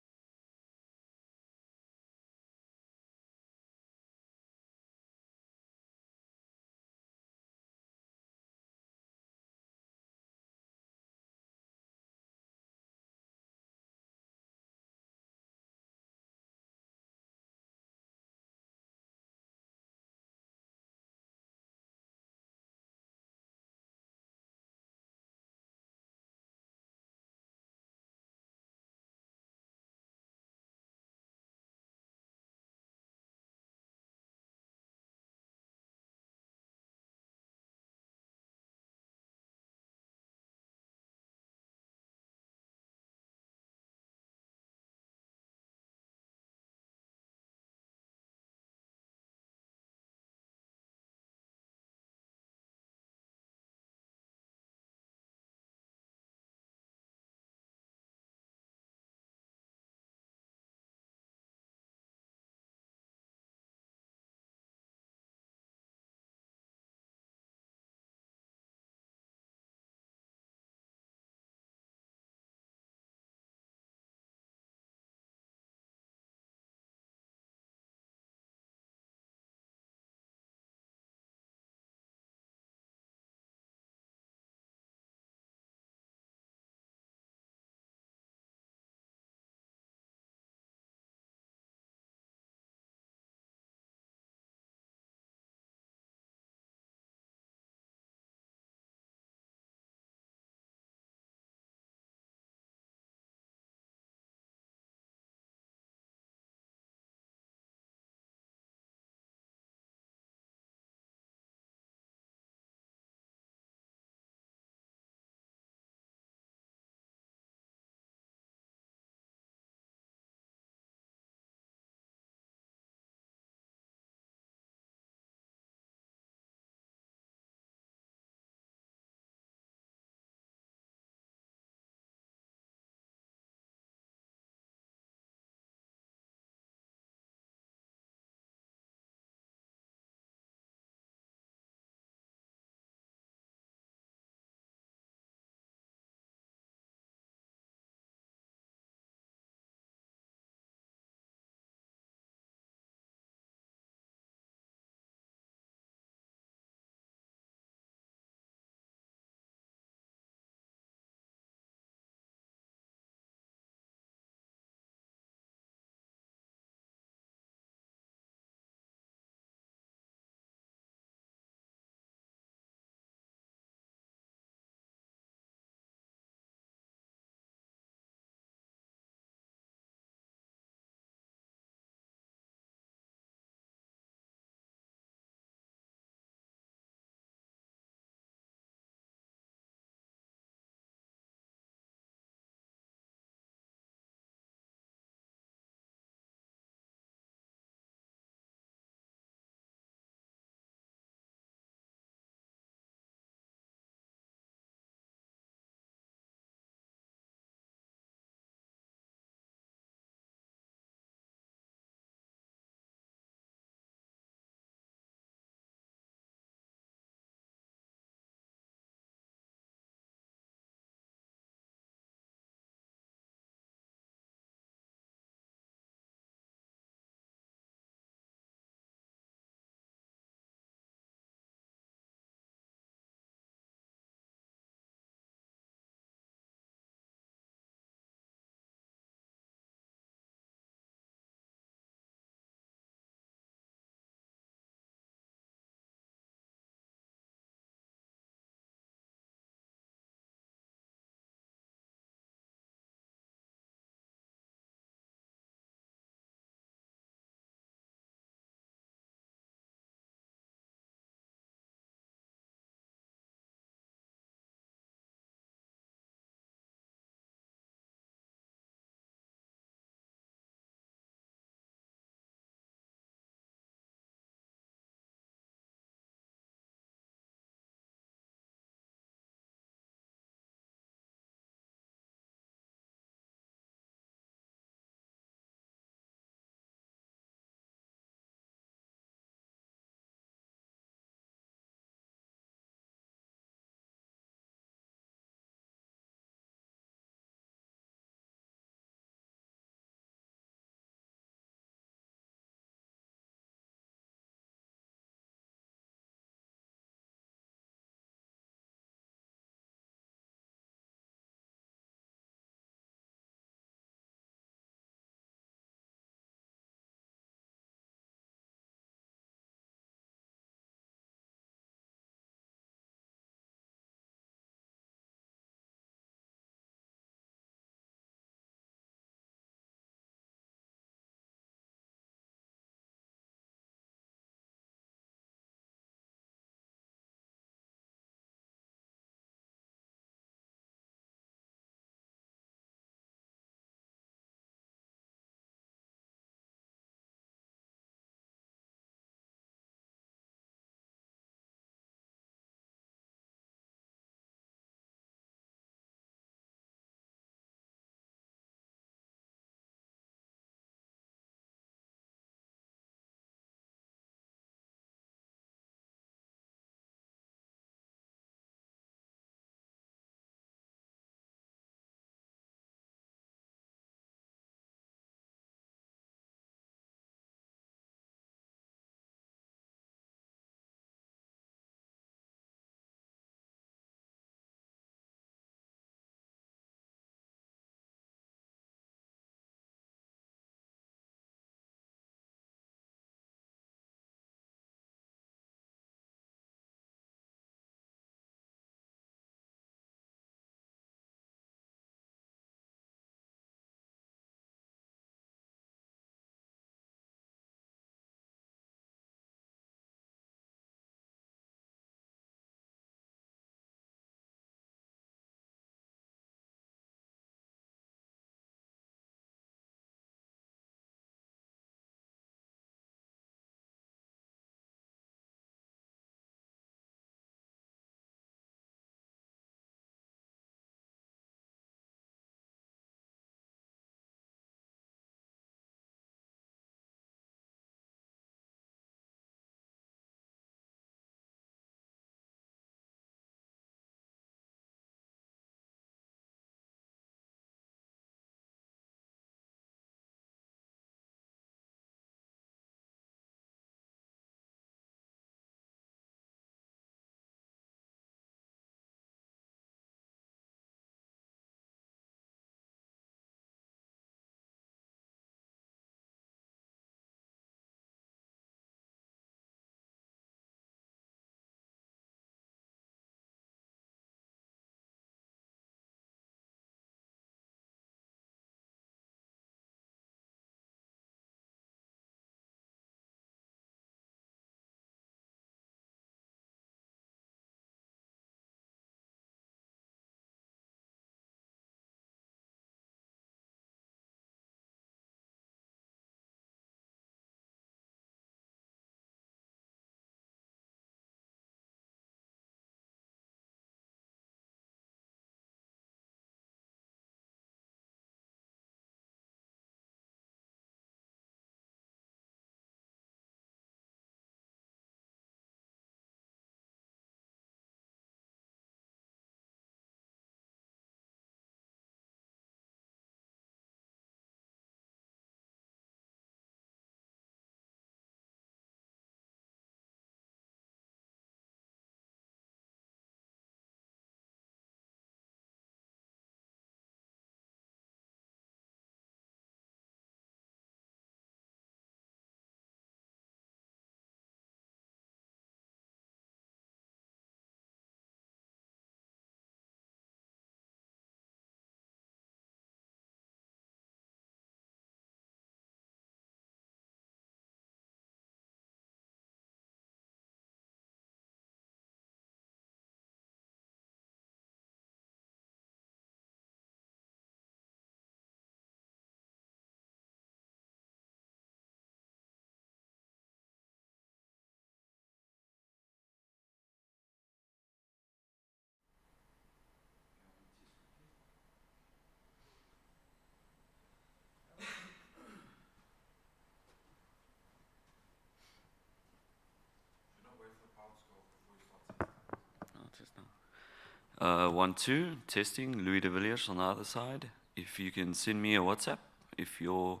1, 2, testing, Louis de Villiers on the other side. If you can send me a WhatsApp, if your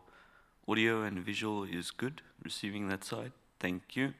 audio and visual is good, receiving that side. Thank you.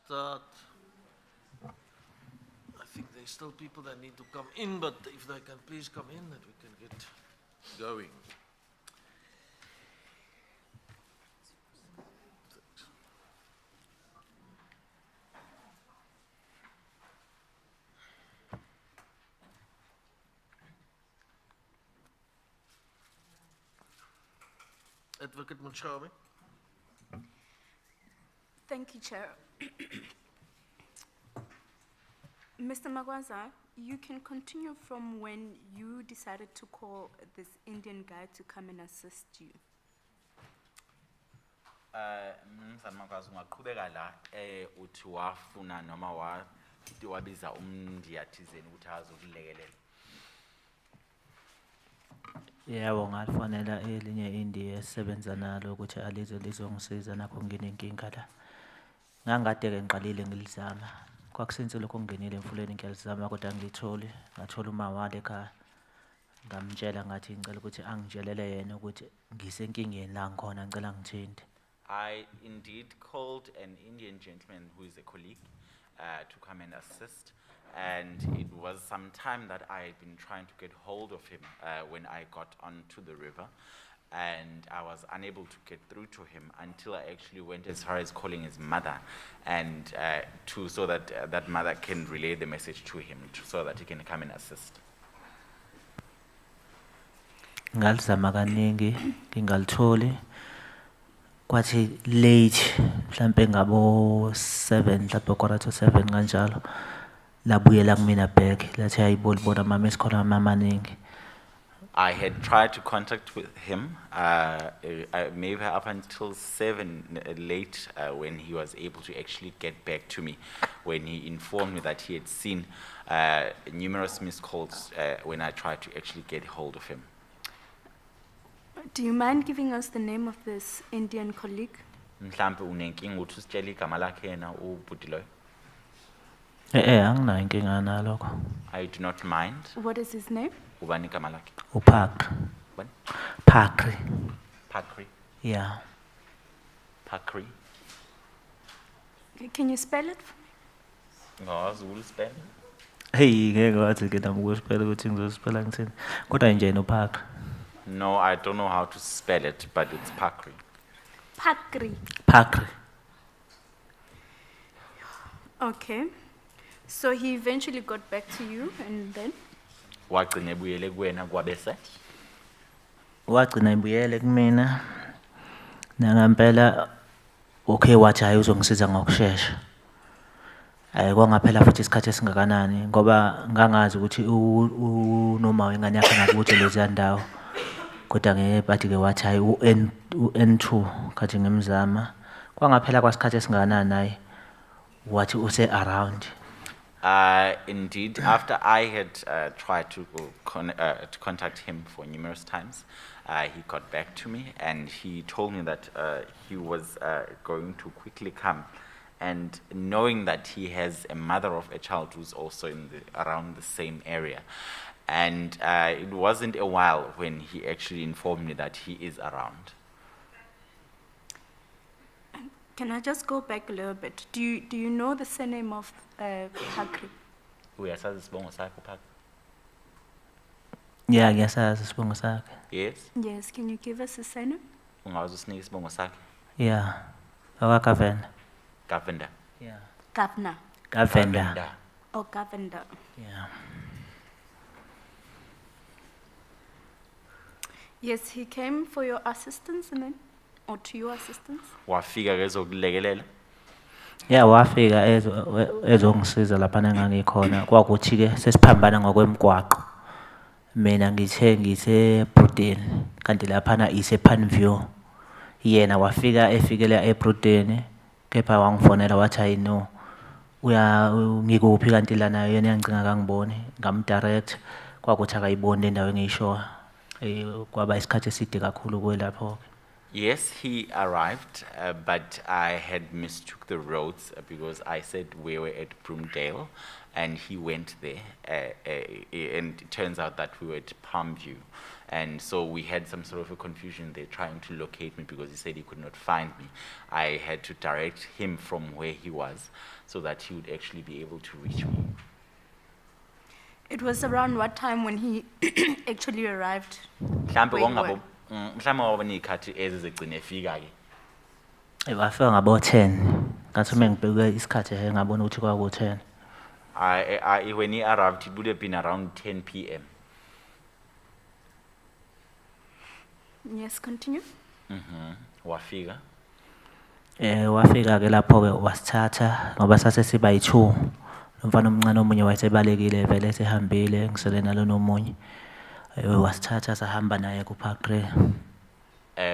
start. I think there's still people that need to come in, but if they can please come in, that we can get going. Advocate Mutshami.
Thank you, Chair. Mr. Magwaza, you can continue from when you decided to call this Indian guy to come and assist you.
Mnumzane Makwazi ungaqhubeka la uthi wafuna noma wabiza umndiya thizeni ukuthi azokulekelela.
Yebo, ngalifonela elinye India esisebenza nalo ukuthi alize lizongisiza nakho nginenkinga la. Ngangade-ke ngiqalile ngilizama. Kwakusenze lokho ngingenile emfuleni ngiyalizama kodwa ngilitholi. Ngathola uma wale ekhaya. Ngamtshela ngathi ngicela ukuthi angitshelele yena ukuthi ngisenkingeni la ngikhona ngicela ngithinte.
I indeed called an Indian gentleman who is a colleague to come and assist. And it was some time that I had been trying to get hold of him when I got onto the river. And I was unable to get through to him until I actually went as far as calling his mother, and so that that mother can relay the message to him, so that he can come and assist.
Ngalizama kaningi ngingalitholi. Kwathi late mhlambe ngabo 7 mhlambe 6:45 kanjalo. Labuyela kumina back lathi ayibona mama esikhona mama maningi.
I had tried to contact with him, maybe up until 7 late, when he was able to actually get back to me, when he informed me that he had seen numerous missed calls when I tried to actually get hold of him.
Do you mind giving us the name of this Indian colleague?
Mhlambe unenkinga uthi usitshele igama lakhe yena ubhuti loyo.
Anginayo inkinga nalokho.
I do not mind.
What is his name?
Ubani igama lakhe?
Uphakri.
Ubani?
Phakri.
Pakri.
Yeah.
Pakri.
Can you spell it for me?
Ngazulu spell.
Hey, ngeke wathi ke nami ukuspela ukuthi ngizospela ngithini. Kodwa nje nophakri.
No, I don't know how to spell it, but it's Pakri.
Pakri.
Phakri.
Okay. So he eventually got back to you, and then?
Wagcina ebuyele kuwena kwabese.
Wagcina ibuyele kumina. Nangampela okay wathi hayi uzongisiza ngokusheshsha. Kwangaphela futhi isikhathi esingakanani ngoba ngangazi ukuthi unoma wengane yakhe ngakuthi lezi ndawo. Kodwa ngeke bathi ke wathi hayi u-N2 kathi ngimzama. Kwangaphela kwasikhathi esingakanani naye wathi use around.
Indeed, after I had tried to contact him for numerous times, he got back to me and he told me that he was going to quickly come. And knowing that he has a mother of a child who's also around the same area. And it wasn't a while when he actually informed me that he is around.
Can I just go back a little bit? Do you know the surname of Pakri?
Uyasazi isibongo sakhe Pakri?
Yeah, ngiyasazi isibongo sakhe.
Yes.
Yes, can you give us a surname?
Ungawazi usinika isibongo sakhe?
Yeah. Akavenda.
Gavenda.
Yeah.
Governor.
Gavenda.
Or Governor.
Yeah.
Yes, he came for your assistance and then, or to your assistance?
Wafika ke ezokulekelela?
Yeah, wafika ezongisiza lapha engangikhona. Kwakuthi ke sesiphambana ngokwemgwaqo. Mina ngithe Bruden kanti lapha na ise Panview. Yena wafika efikela eBruden kepha wangifonela wathi hayi no. Ngikuphi kanti lana yena yangicinga kangiboni ngamdirect kwakuthi akayiboni le ndawo engiyishoya. Kwaba isikhathi eside kakhulu kwelapho.
Yes, he arrived, but I had mistook the roads because I said we were at Broomdale, and he went there, and it turns out that we were at Palm View. And so we had some sort of a confusion there trying to locate me because he said he could not find me. I had to direct him from where he was so that he would actually be able to reach me.
It was around what time when he actually arrived?
Mhlambe
Where you
kwangabo- mhlambe kwaba ney'khathi ezizigcine efika-ke.
Wafika ngabo 10. Ngathi uma ngibheke isikhathi ngabona ukuthi kwaku 10.
When he arrived, it would have been around 10 p.m.
Yes, continue.
Wafika.
Wafika ke lapho ke wasithatha ngoba sase siba yi2. Umfana omncane omunye wayesebalekile vele sehambile ngisele nalo nomunye. Wasithatha sahamba naye ku Park 3.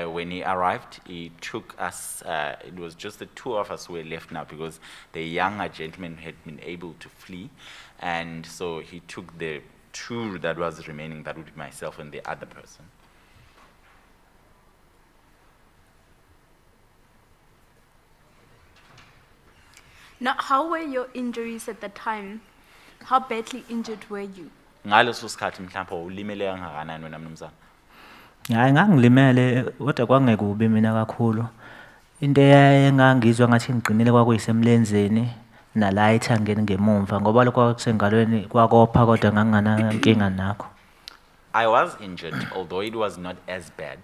When he arrived, he took us, it was just the two of us who were left now because the younger gentleman had been able to flee. And so he took the two that was remaining, that would be myself and the other person.
Now, how were your injuries at the time? How badly injured were you?
Ngaleso sikhathi mhlawumbe ulimele kangakanani wena mnumzane?
Hayi ngangilimele kodwa kwangekubi mina kakhulu. Into engangizwa ngathi ngiqinile kwakuyisemlenzeni nala ethangeni ngemumva ngoba lokho kwakusengalweni kwakopha kodwa nganginankinga nakho.
I was injured, although it was not as bad.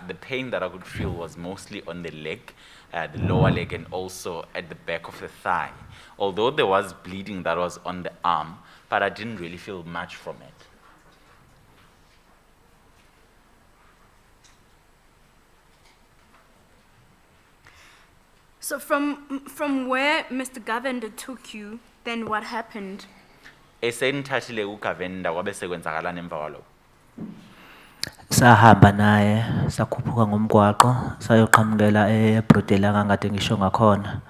The pain that I could feel was mostly on the leg, the lower leg, and also at the back of the thigh. Although there was bleeding that was on the arm, but I didn't really feel much from it.
So from where Mr. Govender took you, then what happened?
Esengithathile uGavenda kwabe sekwenzakalana emva kwalokho.
Sahamba naye sakhuphuka ngomgwaqo sayoqhamukela eBrodela kangade ngisho ngakhona.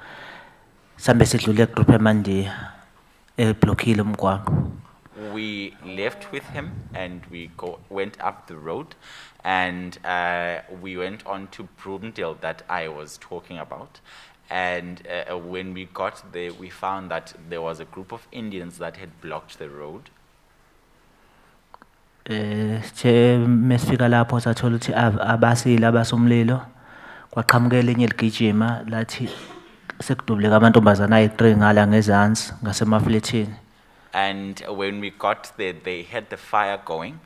Sambe sidlule egroup eMandiya eblockile umgwaqo.
We left with him and we went up the road and we went on to Bloomdale that I was talking about. And when we got there, we found that there was a group of Indians that had blocked the road.
Mesifika lapho sathola ukuthi abasile abasomlilo kwaqhamuka elinye ligijima lathi sekudubuleka amantombazana ayi3 ngala ngezansi ngasemafletini.
And when we got there, they had the fire going,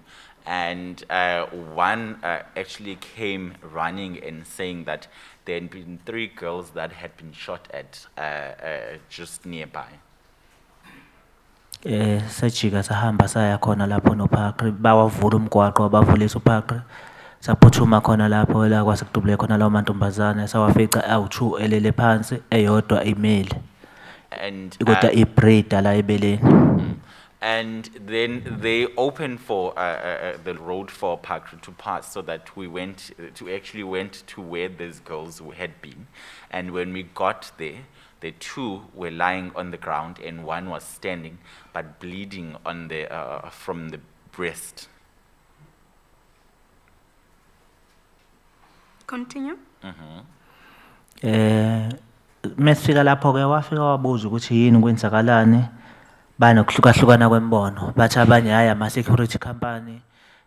and one actually came running and saying that there had been 3 girls that had been shot at just nearby.
Sajika sahamba saya khona lapho noPhakri bawavula umgwaqo abavulisa uPhakri saphuthuma khona lapho la kwasekudubule khona lawo mantombazana sawafica awu2 elele phansi eyodwa imile.
And
kodwa ibrida la ebeleni.
And then they opened for the road for Park to pass so that we went to where these girls had been. And when we got there, the 2 were lying on the ground and one was standing but bleeding on the from the breast.
Continue.
Mesifika lapho ke wafika wabuza ukuthi yini kwenzakalani banokuhlukahlukana kwembono bathi abanye haya ama security company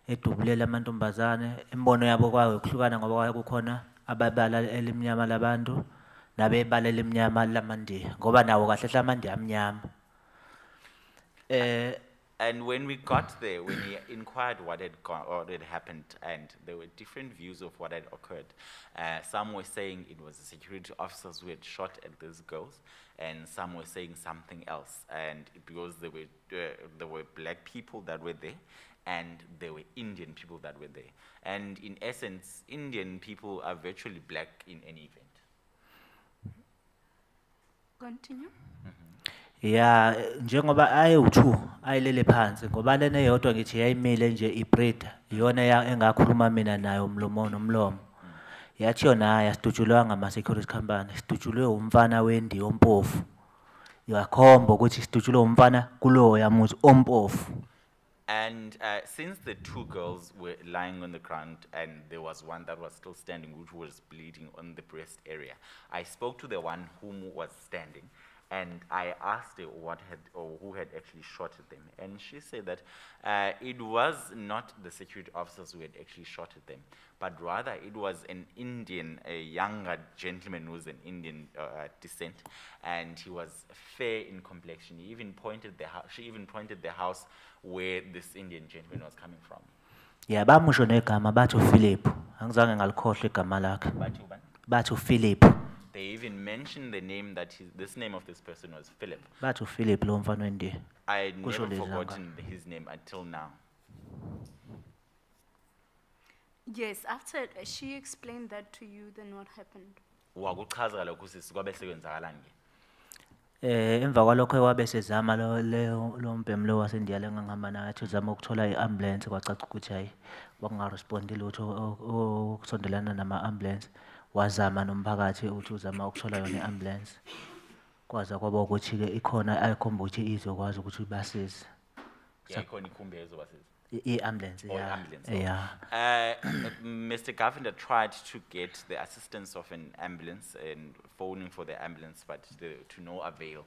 edubulela amantombazane imbono yabo kwawe ukuhlukana ngoba kukhona ababala elimnyama labantu nabebala elimnyama lamandiya ngoba nawo kahle lamandiya amnyama.
And when we got there, when we inquired what had happened, and there were different views of what had occurred. Some were saying it was the security officers who had shot at these girls, and some were saying something else. And because there were black people that were there, and there were Indian people that were there. And in essence, Indian people are virtually black in any event.
Continue.
Ya njengoba ayi2 ayilele phansi ngoba lena eyodwa ngithi yayimile nje ibrida iyona engakhuluma mina nayo umlomo nomlomo. Yathi yona haya sidutshulwa ngama security company sidutshulwe umfana wendi ompofu. Yakhomba ukuthi sidutshulwe umfana kulowo yamuthi ompofu.
And since the 2 girls were lying on the ground and there was one that was still standing which was bleeding on the breast area, I spoke to the one whom was standing And I asked her who had actually shot at them. And she said that it was not the security officers who had actually shot at them, but rather it was an Indian, a younger gentleman who was an Indian descent, and he was fair in complexion. She even pointed the house where this Indian gentleman was coming from.
Yeah, bamusho negama bathi uPhilip. Angizange ngalikhohle igama lakhe. Bathi uPhilip.
They even mentioned the name that this name of this person was Philip.
Bathi uPhilip lo mfana weNdiya.
I
Kusho
never
lezi
forgotten his name until now.
Yes, after she explained that to you, then what happened?
Wakuchaza lokhu sisi kwabe sekwenzakalani ke?
Emva kwalokho wabe sezama lo mbhemu lo waseNdiya lengangihamba naye athi uzama ukuthola i-ambulance kwacaca ukuthi hayi wakungarespondi lutho okusondelana nama-ambulance wazama nomphakathi ukuthi uzama ukuthola yona i-ambulance kwaza kwaba ukuthi-ke ikhona ayikhomba ukuthi izokwazi ukuthi ibasize
Yayikhona ikhumbi ezobasiza.
i-ambulance
Or
yeah,
ambulance.
yeah.
Mr. Governor tried to get the assistance of an ambulance and phoning for the ambulance, but to no avail.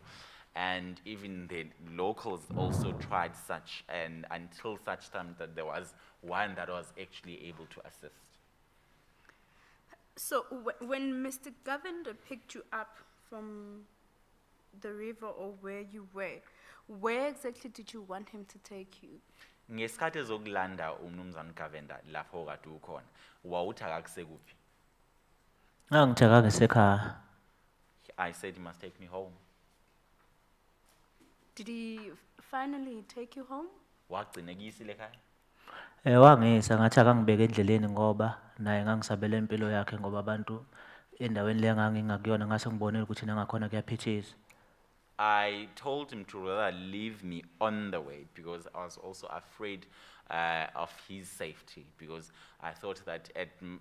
And even the locals also tried such, and until such time that there was one that was actually able to assist.
So when Mr. Governor picked you up from the river or where you were, where exactly did you want him to take you?
Ngesikhathi ezokulanda umnumzane Governor lapho kade ukhona, wawuthi akakusekuphi?
Ngangitheka ngesekhaya.
I said he must take me home.
Did he finally take you home?
Wagcina ekuyisile ekhaya?
Wangisa ngathi akangibeke endleleni ngoba naye ngangisabela impilo yakhe ngoba abantu endaweni le ngangingakuyona ngase ngibonile ukuthi nangakhona kuyaphithisa.
I told him to rather leave me on the way because I was also afraid of his safety, because I thought that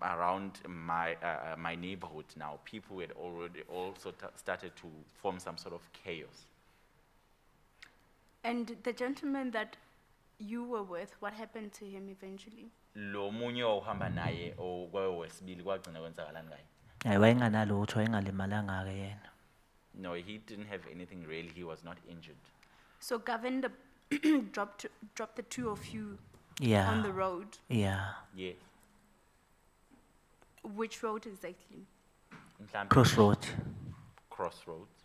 around my neighborhood now, people had already also started to form some sort of chaos.
And the gentleman that you were with, what happened to him eventually?
Lo munye owahamba naye owesibili kwagcina kwenzakalani ngaye?
Hayi wayenganalutho wayengalimalanga ke yena.
No, he didn't have anything really. He was not injured.
So Governor dropped the two of you
Yeah.
on the road.
Yeah.
Yes.
Which road exactly?
Mhlambe
Crossroad.
Crossroads.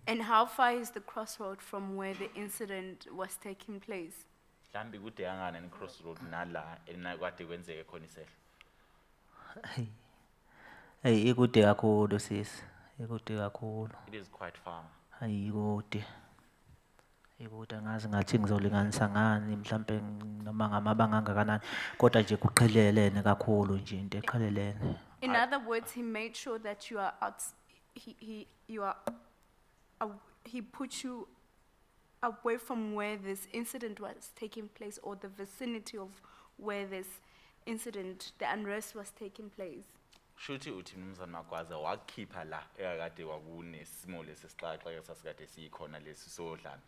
And how far is the crossroad from where the incident was taking place?
Mhlambe kude kangana ni crossroad nala kade kwenzeke khona isehlo.
Hey, ikude kakhulu sis. Ikude kakhulu.
It is quite far.
Hayi ikude. Ikude ngazi ngathi ngizolinganisa ngani mhlambe noma ngamabanga angakanani kodwa nje kuqhelelene kakhulu nje into eqhelelene.
In other words, he made sure that you are out. He put you away from where this incident was taking place, or the vicinity of where this incident, the unrest, was taking place.
Shuthi uthi mnumzane Magwaza wakhipha la ekade kwakunesimo lesi sixaxa sasikade sikhona lesi sodlana.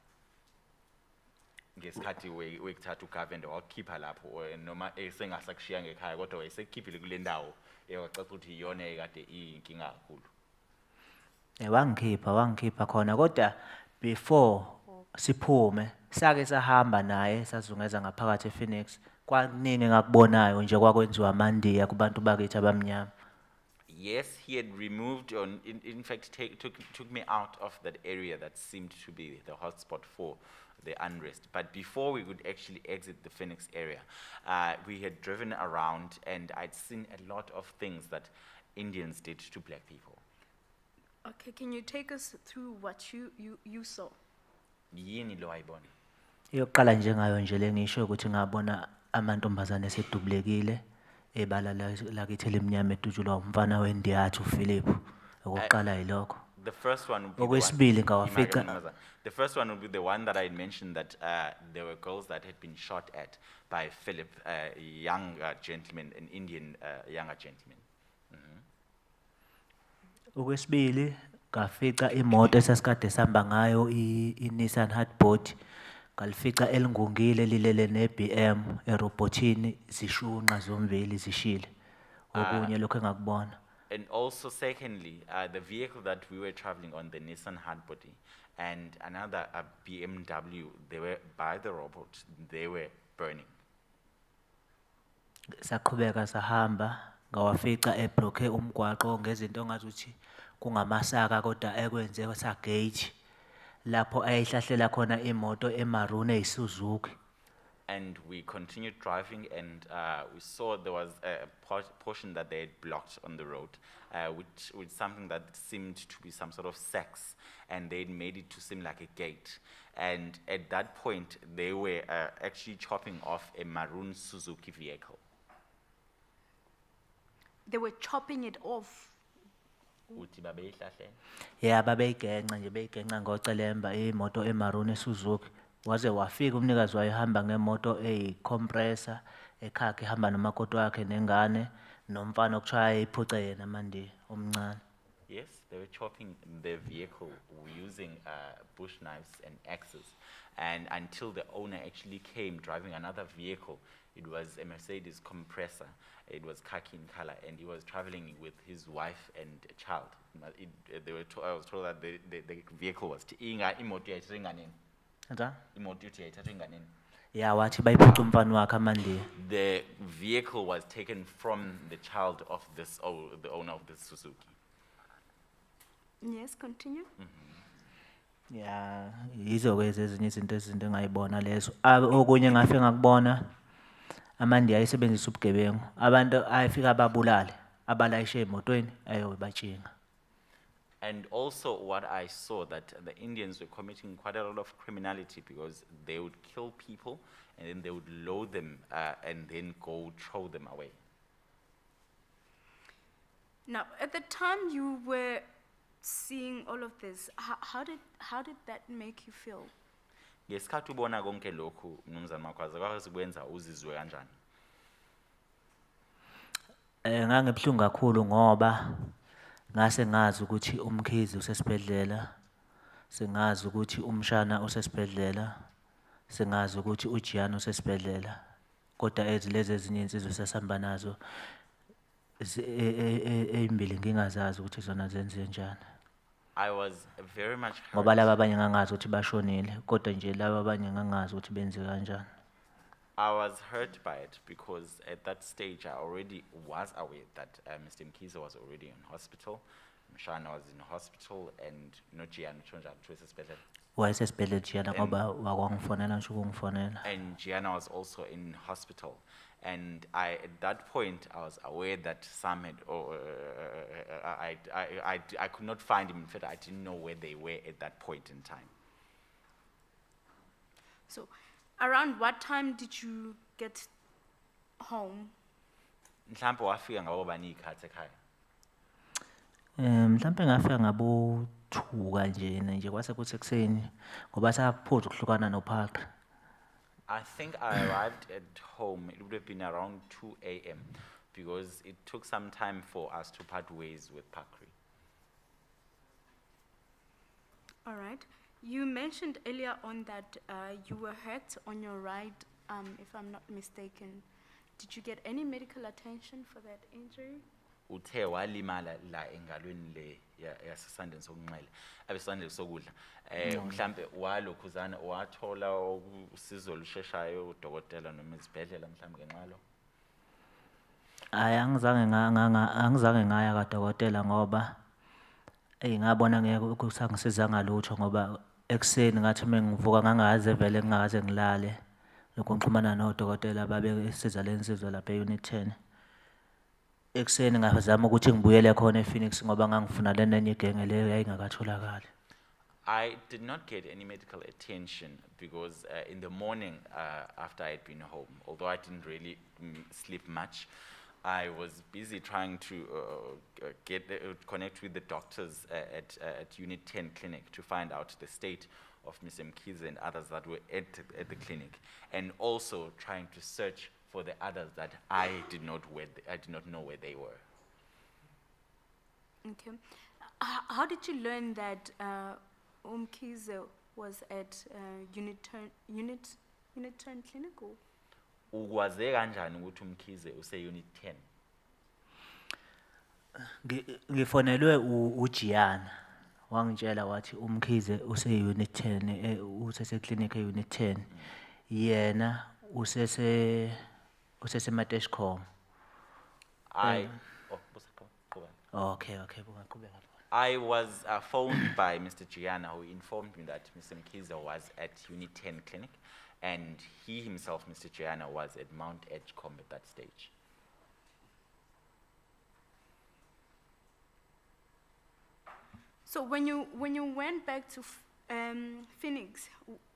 Ngesikhathi wekuthatha uGovernor wakhipha lapho noma esengasakushiya ngekhaya kodwa wayesekhiphile kule ndawo eyacaca ukuthi iyona ekade iyinkinga kakhulu.
Wangikhipha khona kodwa before siphume sake sahamba naye sazungeza ngaphakathi ePhoenix kwakuningi ngakubonayo nje kwakwenziwa amandiya kubantu bakithi abamnyama.
Yes, he had removed, in fact, took me out of that area that seemed to be the hotspot for the unrest. But before we could actually exit the Phoenix area, we had driven around and I'd seen a lot of things that Indians did to black people.
Okay, can you take us through what you saw?
Yini lo ayibona?
Yokuqala nje ngayo nje lengisho ukuthi ngabona amantombazane esedubulekile ebala lakithi elimnyama edutshulwa umfana weNdiya athi uPhilip. Okokuqala yilokho.
The first one would be
Okwesibili ngawafica.
The first one would be the one that I had mentioned, that there were girls that had been shot at by Philip, a young gentleman, an Indian younger gentleman.
Okwesibili ngafica imoto esasikade sihamba ngayo iNissan Hardboard ngalifica elingungile lilele neBM erobotini zishunqa zombili zishile. Okunye lokho engakubona.
And also secondly, the vehicle that we were traveling on, the Nissan Hardbody, and another BMW, they were by the robot, they were burning.
Saqhubeka sahamba ngawafica eblokhe umgwaqo ngezinto ongazuthi kungamasaka kodwa ekwenze sagauge lapho ayihlahlela khona imoto emarune eyiSuzuki.
And we continued driving, and we saw there was a portion that they had blocked on the road, which was something that seemed to be some sort of sex, and they'd made it to seem like a gate. And at that point, they were actually chopping off a maroon Suzuki vehicle.
They were chopping it off.
Uthi babeyihlahlela.
Yeah, babeyigenca nje beyigenca ngocelemba imoto emarune eSuzuki. Waze wafika umnikazi wayehamba ngemoto eyicompressor ekhakhe ehamba nomakoti wakhe nengane nomfana okuthiwa iphuce yena manje omncane.
Yes, they were chopping the vehicle using bush knives and axes. And until the owner actually came driving another vehicle, it was a Mercedes compressor. It was khaki in color, and he was traveling with his wife and a child. I was told that the vehicle was
Yeah, wathi bayiphuca umfana wakhe amandiya.
the vehicle was taken from the child of this, the owner of this Suzuki.
Yes, continue.
Yeah, yizo ke ezinye izinto engayibona lezo. Okunye ngafike ngakubona amandiya ayisebenzisa ubugebengu. Abantu ayifika ababulale, abalayishe emotweni ayobatshinga.
And also what I saw, that the Indians were committing quite a lot of criminality, because they would kill people and then they would load them and then go throw them away.
Now, at the time you were seeing all of this, how did that make you feel?
Ngesikhathi ubona konke lokhu, Mnumzane Makwaza, kwakuzikwenza uzizwe kanjani?
Ngangibuhlungu kakhulu ngoba ngase ngazi ukuthi umkhizi usesibhedlela, singazi ukuthi umshana usesibhedlela, singazi ukuthi uJiyana usesibhedlela. Kodwa lezi ezinye insizwe sesihamba nazo ezimbili ngingazazi ukuthi zona zenze njani.
I was very much
Ngoba laba
hurt.
abanye ngangazi ukuthi bashonile, kodwa nje laba abanye ngangazi ukuthi benze kanjani.
I was hurt by it because at that stage I already was aware that Mr. Mkhize was already in hospital, Mshana was in hospital, and Gianna
Wayesesibhedlela Jiyana ngoba wakwangifonela nje ukungifonela.
and Gianna was also in hospital. And at that point, I was aware that some had, I could not find him. In fact, I didn't know where they were at that point in time.
So, around what time did you get home?
Mhlambe wafika ngabo bani ikhathi ekhaya.
Mhlambe ngafika ngabo 2 kanje kwase kuthi ekseni ngoba saphuza ukuhlukana noPhaqi.
I think I arrived at home, it would have been around 2 a.m. because it took some time for us to part ways with Pakri.
All right. You mentioned earlier on that you were hurt on your right, if I'm not mistaken. Did you get any medical attention for that injury?
Uthe walimala la engalweni le yasesandeni sokunxele abesandeni sokudla mhlambe walokhuzana wathola usizo lusheshayo udokotela noma izibhedlela mhlambe ngenxalo.
Angizange ngaya kadokotela ngoba ngabona ngeke kusangisiza ngalutho ngoba ekseni ngathi mengivuka ngangaze vele ngingakaze ngilale lokho ngixhumana nodokotela babesiza lensizwa lapha eunit 10. Ekseni ngazama ukuthi ngibuyele khona ePhoenix ngoba ngangifuna lenenye igenge leyo yayingakatholakali.
I did not get any medical attention because in the morning after I had been home, although I didn't really sleep much, I was busy trying to connect with the doctors at Unit 10 clinic to find out the state of Mr. Mkhize and others that were at the clinic, and also trying to search for the others that I did not know where they were.
Okay. How did you learn that Mkhize was at Unit 10 clinic?
Ukwaze kanjani ukuthi uMkhize use Unit 10?
Ngifonelwe uJiana wangitshela wathi uMkhize use unit 10 usese clinic e unit 10 yena usese Mateshcom.
Oh, Qhubeka.
Okay, bungaqhubeka.
I was phoned by Mr. Gianna, who informed me that Mr. Mkiza was at Unit 10 clinic, and he himself, Mr. Gianna, was at Mount Edgecombe at that stage.
So when you went back to Phoenix,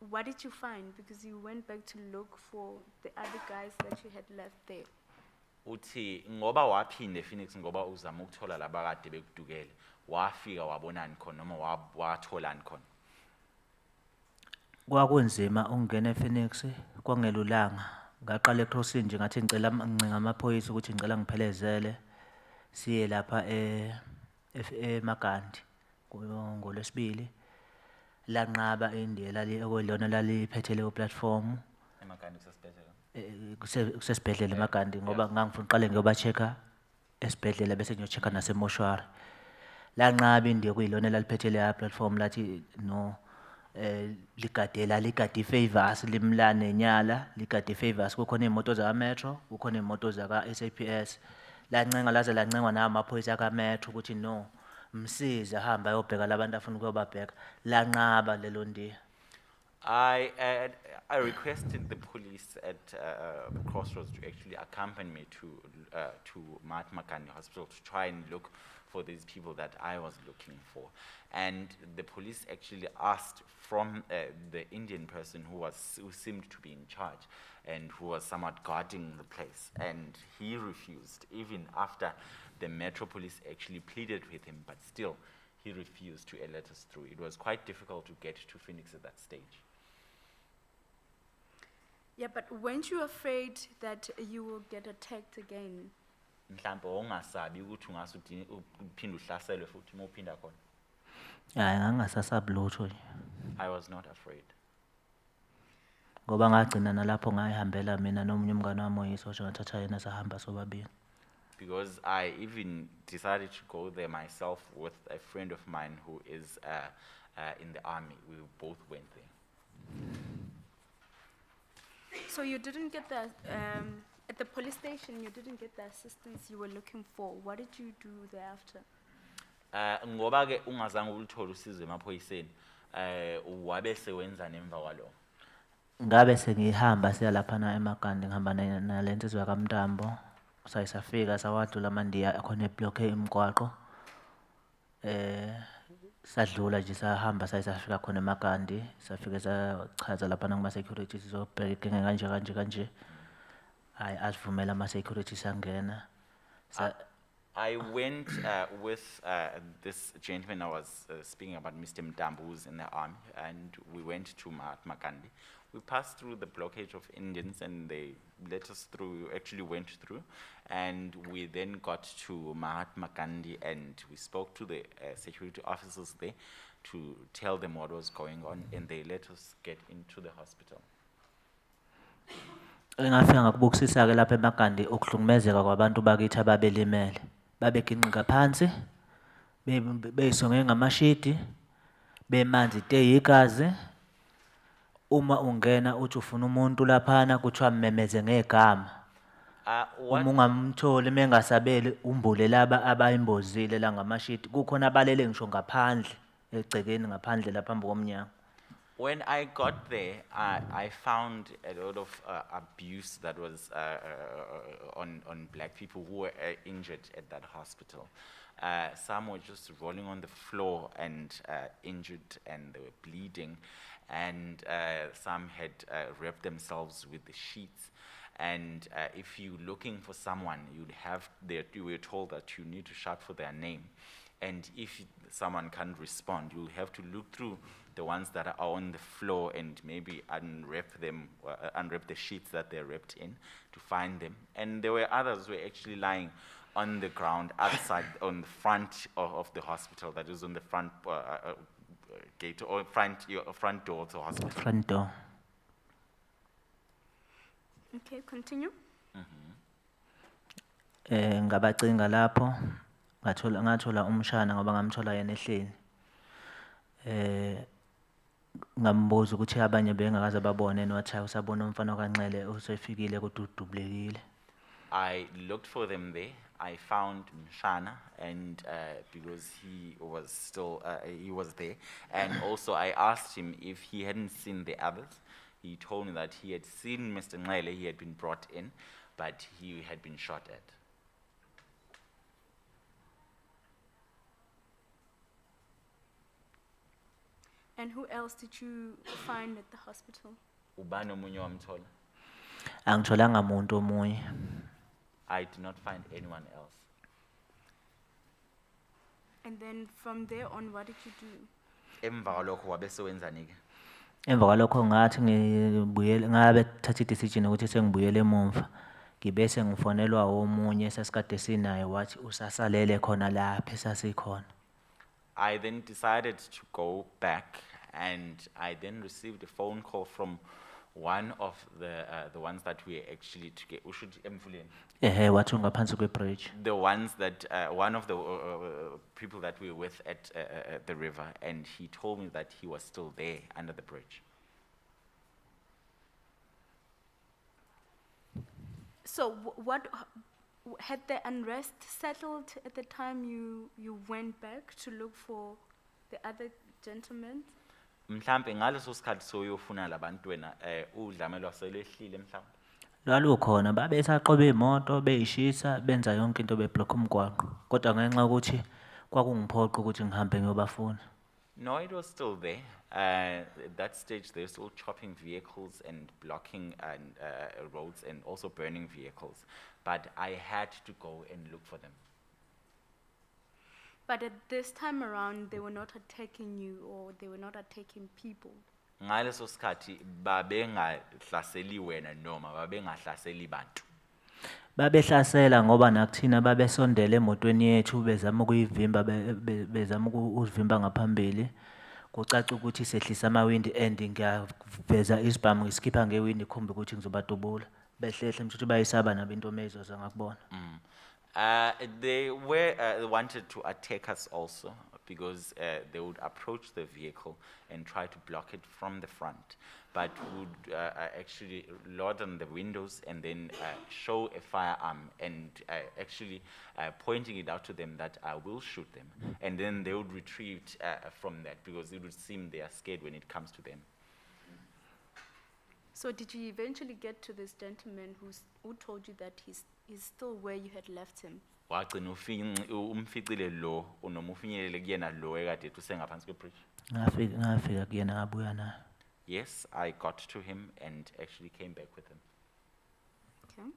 what did you find? Because you went back to look for the other guys that you had left there.
Uthi ngoba waphinde Phoenix ngoba uzama ukuthola labakade bekudukele wafika wabonani khona noma watholani khona.
Kwakunzima ukungena ePhoenix kwangelulanga ngaqala eCrossing nje ngathi ngicela ngincenga amaphoyisa ukuthi ngicela ngiphelezele siye lapha eMagandi ngolwesibili lanqaba eNdiya okuyilona laliphethe leyo platform
Emakani kusesibhedlela.
kusesibhedlela eMagandi ngoba ngangifuna uqale ngiyobachecka esibhedlela bese ngiyochecka nasemoshwari lanqaba iNdiya kuyilona laliphethe leya platform lathi no ligadi favors limlane nyala ligadi favors kukhona imoto za metro kukhona imoto za ka SAPS lancenga laze lancengwa na amaphoyisa ka metro ukuthi no msiza hamba ayobheka labantu afuna ukuyobabheka lanqaba lelo Ndiya.
I requested the police at the Crossroads to actually accompany me to Mahatma Gandhi Hospital to try and look for these people that I was looking for. And the police actually asked from the Indian person who seemed to be in charge and who was somewhat guarding the place. And he refused, even after the Metro Police actually pleaded with him, but still he refused to let us through. It was quite difficult to get to Phoenix at that stage.
Yeah, but weren't you afraid that you will get attacked again?
Mhlambe ungasabi ukuthi ungase uphinde uhlaselwe futhi uma uphinda khona.
Hayi ngangasasabi lutho nje
I was not afraid.
ngoba ngagcina nalapho ngayihambela mina nomunye umngane wami oyisosha ngathatha yena sahamba sobabili.
Because I even decided to go there myself with a friend of mine who is in the army. We both went there.
So you didn't get the at the police station. You didn't get the assistance you were looking for. What did you do thereafter?
Ngoba ke ungazange ulithola usizo emaphoyiseni wabe sewenza nemva kwalo.
Ngabe sengihamba siya lapha na eMagandi ngihamba nalento izwa kaMntambo sayisafika sawadlula amandiya akhona eblock emgwaqo sadlula nje sahamba sayisafika khona eMagandi safika sachaza lapha ngama security sizobheka inkinga kanje hayi asivumela ama security sangena.
I went with this gentleman I was speaking about, Mr. Mtambo, who's in the army, and we went to Mahatma Gandhi. We passed through the blockade of Indians and they let us through, we actually went through, and we then got to Mahatma Gandhi and we spoke to the security officers there to tell them what was going on, and they let us get into the hospital.
Engafika ngakubukisisa ke lapha eMagandi ukuhlukumezeka kwabantu bakithi ababelimele babeginqika phansi beyisonge ngamashidi bemanzi teyigazi uma ungena uthi ufuna umuntu laphana kuthiwa mmemeze ngegama uma ungamtholi mengasabeli umbule laba abayimbozile la ngamashidi kukhona abalele ngisho ngaphandle egcekeni ngaphandle lapha phambi komnyango.
When I got there, I found a lot of abuse that was on black people who were injured at that hospital. Some were just rolling on the floor and injured and they were bleeding, and some had wrapped themselves with the sheets. And if you're looking for someone, you were told that you need to shout for their name. And if someone can't respond, you'll have to look through the ones that are on the floor and maybe unwrap the sheets that they're wrapped in to find them. And there were others who were actually lying on the ground outside, on the front of the hospital, that is on the front gate or front door to the hospital.
Front door.
Okay, continue.
Ngabacinga lapho ngathola umshana ngoba ngamthola yena ehleni. Ngambuza ukuthi abanye bengakaze babone wathi usabona umfana kaNcele usefikile kodwa udubulekile.
I looked for them there. I found Mshana, and because he was still he was there, and also I asked him if he hadn't seen the others. He told me that he had seen Mr. Nqele, he had been brought in, but he had been shot at.
And who else did you find at the hospital?
Ubani omunye wamthola?
Angitholanga muntu omunye.
I did not find anyone else.
And then from there on, what did you do?
Emva kwalokho wabe sewenzani ke?
Emva kwalokho ngathi ngibuyele ngabe thatha idecision ukuthi sengibuyele emuva. Ngibese ngifonelwa omunye esasikade sinaye wathi usasalele khona lapha esasikhona.
I then decided to go back, and I then received a phone call from one of the ones that we actually together. We should
Wathi ngaphansi kwe-bridge.
the ones that one of the people that we were with at the river, and he told me that he was still there under the bridge.
So had the unrest settled at the time you went back to look for the other gentlemen?
Mhlambe ngaleso sikhathi soyofuna labantu wena udlamelo waselehlile mhlambe.
Lwalukhona babesaqoba imoto beyishisa benza yonke into beblock umgwaqo kodwa ngenxa ukuthi kwakungiphoqa ukuthi ngihambe ngiyobafuna.
No, it was still there. At that stage, they were still chopping vehicles and blocking roads and also burning vehicles. But I had to go and look for them.
But at this time around, they were not attacking you or they were not attacking people.
Ngaleso sikhathi babengahlaseli wena noma babengahlaseli bantu.
Babehlasela ngoba nakuthina babesondela emotweni yethu bezama ukuyivimba bezama ukuvimba ngaphambili. Kucaca ukuthi sehlisa amawindi and ngiyaveza isibhamu ngisikhipha ngewindi khombe ukuthi ngizobadubula. Behlehla mthuthi bayisaba nabo into mezoza ngakubona.
They were wanted to attack us also because they would approach the vehicle and try to block it from the front, but would actually load on the windows and then show a firearm and actually pointing it out to them that I will shoot them, and then they would retreat from that because it would seem they are scared when it comes to them.
So did you eventually get to this gentleman who told you that he's still where you had left him?
Wagcina umficile lo unoma ufinyelele kuyena lo ekade usengaphansi kwe-bridge.
Ngafika kuyena ngabuya naye.
Yes, I got to him and actually came back with him.
Okay.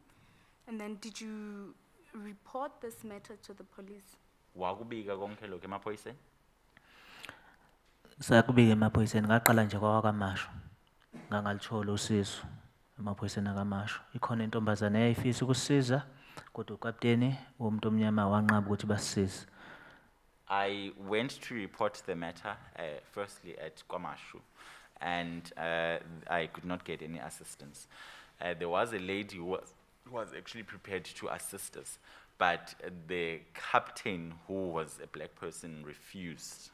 And then did you report this matter to the police?
Wakubika konke lokho emaphoyiseni?
Sakubika emaphoyiseni ngaqala nje kwakaMasho. Ngangalithola usizo emaphoyiseni akaMasho. Ikhona intombazane eyayifisa ukusisiza kodwa ukapteni womuntu omnyama wanqaba ukuthi basisize.
I went to report the matter firstly at KwaMashu, and I could not get any assistance. There was a lady who was actually prepared to assist us, but the captain, who was a black person, refused.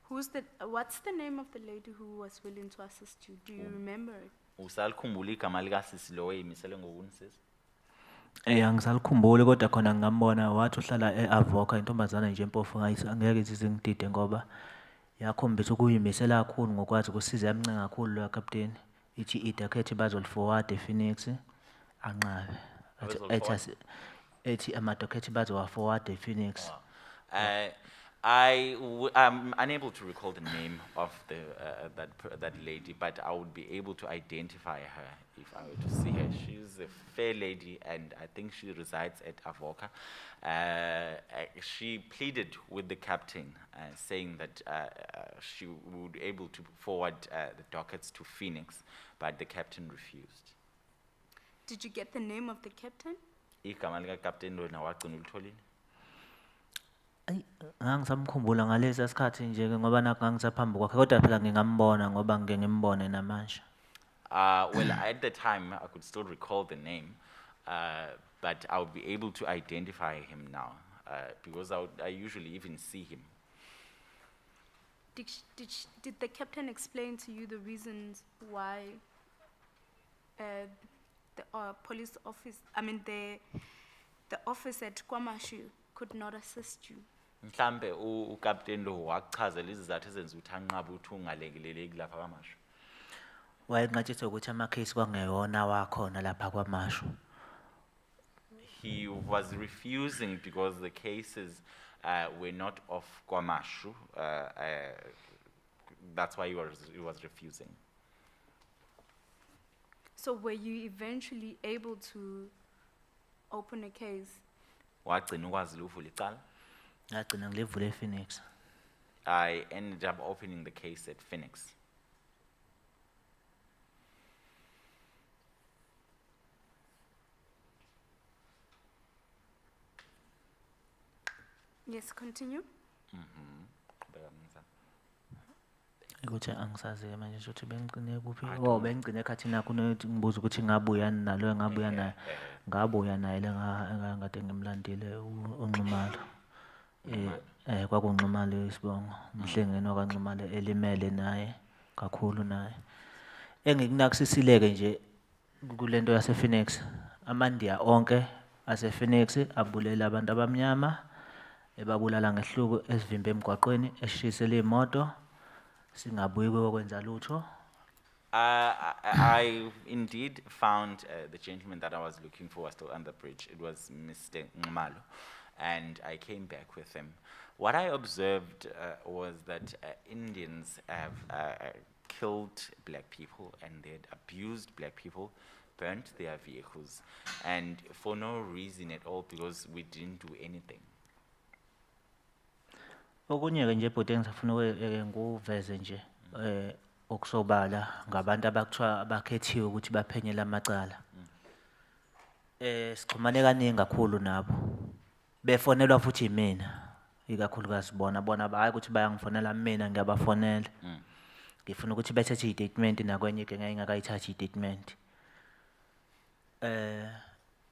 What's the name of the lady who was willing to assist you? Do you remember it?
Usalikhumbula igama likasisi lo eyimisele ngokunisisa?
Angisalikhumbuli kodwa khona ngambona wathi uhlala eAvoca intombazana nje empofu angeke izingidide ngoba yakhombisa ukuyimisela kakhulu ngokwazi ukusiza yamncenga kakhulu lo kapteni. Ithi idakhethi bazoliforward ePhoenix anqabe. Ethi amadokhethi bazowaforward ePhoenix.
I'm unable to recall the name of that lady, but I would be able to identify her if I were to see her. She's a fair lady, and I think she resides at Avoca. She pleaded with the captain, saying that she would be able to forward the dockets to Phoenix, but the captain refused.
Did you get the name of the captain?
Igama lika captain lona wagcina ulitholile?
Ngangisamkhumbula ngalesa sikhathi nje ngoba nakho ngangisaphambi kwakhe kodwa phela ngingambona ngoba ngeke ngimbone namanje.
Well, at the time I could still recall the name, but I'll be able to identify him now because I usually even see him.
Did the captain explain to you the reasons why the police office, the office at KwaMashu could not assist you?
Mhlambe uCaptain lo wachazela izizathu ezenza ukuthi anqabe ukuthi ungalekeleleki lapha kwaMashu.
Wayenqatshithe ukuthi amakhesi kwangeyona wakhona lapha kwaMashu.
He was refusing because the cases were not of KwaMashu. That's why he was refusing.
So were you eventually able to open a case?
Wagcina ukwazile uvula icala.
Ngagcina ngilivule ePhoenix.
I ended up opening the case at Phoenix.
Yes, continue.
Ukuthi angisazi manje ukuthi bengigcine kuphi. Oh, bengigcine ekhathini yakho unothi ngibuza ukuthi ngabuya nalo ngabuya naye. Ngabuya naye ngade ngimlandile uNxumalo. Kwakunxumalo isibongo. Umhlengeni wakwaNxumalo elimele naye kakhulu naye. Engikunakusisile nje kulento yase Phoenix. Amandiya onke ase Phoenix abulela abantu abamnyama. Ebabulala ngehluku esivimbe emgwaqweni eshisela imoto. Singabuyi kwenza lutho.
I indeed found the gentleman that I was looking for was still on the bridge. It was Mr. Ngumalo, and I came back with him. What I observed was that Indians have killed black people and they had abused black people, burnt their vehicles, and for no reason at all because we didn't do anything.
Okunye ke nje bhuti engisafuna nguveze nje okusobala ngabantu abakuthiwa abakhethiwe ukuthi baphenye lamacala. Sixhumane kaningi kakhulu nabo. Befonelwa futhi mina. Ikakhulukazi bona hayi ukuthi bayangifonela mina ngiyabafonela. Ngifuna ukuthi bethethe istatement nakwenye ke ngeke ngakayithatha istatement.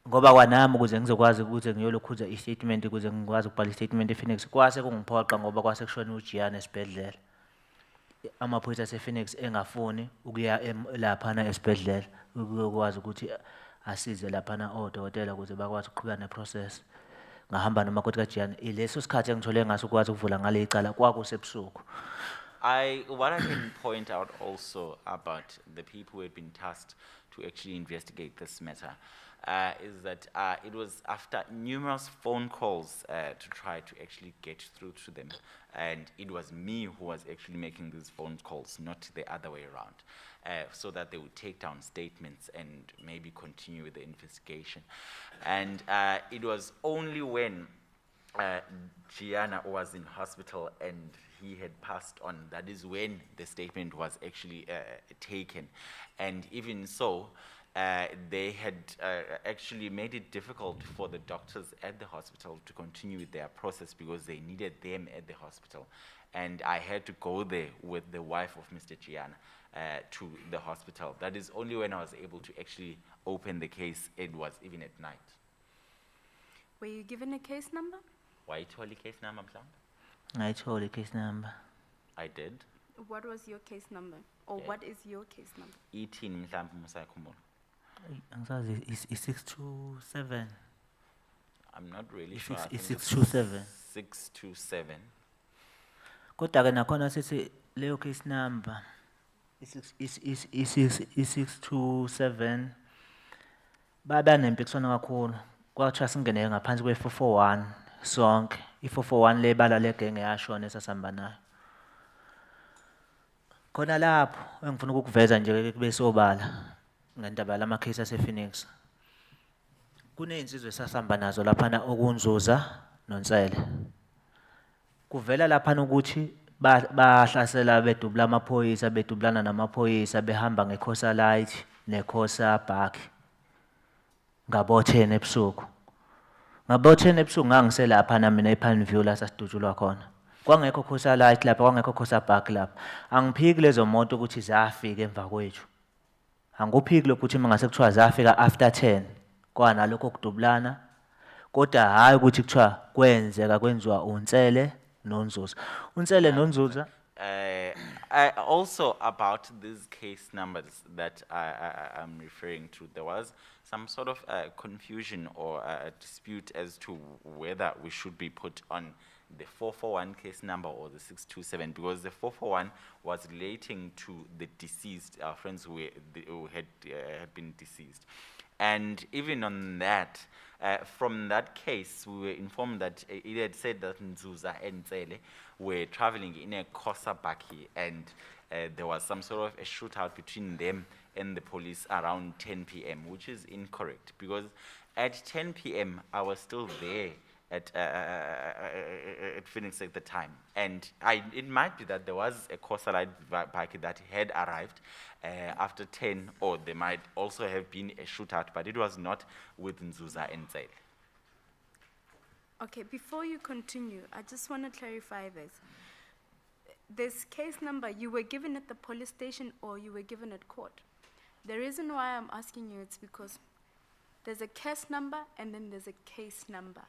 Ngoba kwanami ukuze ngizokwazi ukuthi ngiyolokhuza istatement ukuze ngikwazi ukubhala istatement ePhoenix kwase kungiphoqa ngoba kwase kushona uJiana esibhedlela. Amaphoyisa asePhoenix engafuni ukuya lapha na esibhedlela ukwazi ukuthi asize lapha na odokotela ukuze bakwazi ukuqhubeka neprocess. Ngahamba noma kodwa kaJiana ileso sikhathi engithole ngaso ukwazi ukuvula ngale icala kwakusebusuku.
What I can point out also about the people who had been tasked to actually investigate this matter is that it was after numerous phone calls to try to actually get through to them. And it was me who was actually making these phone calls, not the other way around, so that they would take down statements and maybe continue with the investigation. And it was only when Gianna was in hospital and he had passed on, that is when the statement was actually taken. And even so, they had actually made it difficult for the doctors at the hospital to continue with their process because they needed them at the hospital. And I had to go there with the wife of Mr. Gianna to the hospital. That is only when I was able to actually open the case. It was even at night.
Were you given a case number?
Why told case number, mhlawumbe?
I told the case number.
I did.
What was your case number? Or what is your case number?
Ithini mhlawumbe musayikhumbula?
Angisazi is 627.
I'm not really sure. I
It's
think
627.
627.
Kodwa ke nakhona sithi leyo case number is 627. Baba nempikiswano kakhulu. Kwathiwa singene ngaphansi kwe441 sonke. I441 lebala legenge yashona esasihamba nayo. Khona lapho engifuna ukukuveza nje kube sobala ngendaba lama case asePhoenix. Kunezinsizwe esasihamba nazo lapha okunzuza noNsele. Kuvela lapha ukuthi bahlasela bedubula amaphoyisa bedublana namaphoyisa behamba ngeKhosa Light neKhosa Park. Ngabo 10 ebusuku. Ngabo 10 ebusuku ngangiselapha na mina ePanview la sasidutshulwa khona. Kwangekho Khosa Light lapha kwangekho Khosa Park lapha. Angiphiki lezo moto ukuthi zafika emva kwethu. Anguphiki lokuthi mangase kuthiwa zafika after 10 kwanalokho kudubulana kodwa hayi ukuthi kuthiwa kwenzeka kwenziwa uNtsele noNzuza. uNtsele noNzuza
Also about these case numbers that I'm referring to, there was some sort of confusion or a dispute as to whether we should be put on the 441 case number or the 627, because the 441 was relating to the deceased, our friends who had been deceased. And even on that, from that case, we were informed that it had said that Nzuza and Tsele were traveling in a Kosa Baki, and there was some sort of a shootout between them and the police around 10 p.m., which is incorrect, because at 10 p.m. I was still there at Phoenix at the time. And it might be that there was a Kosa Light Baki that had arrived after 10, or there might also have been a shootout, but it was not with Nzuza and Tsele.
Okay, before you continue, I just want to clarify this. This case number, you were given at the police station or you were given at court? The reason why I'm asking you is because there's a case number and then there's a case number,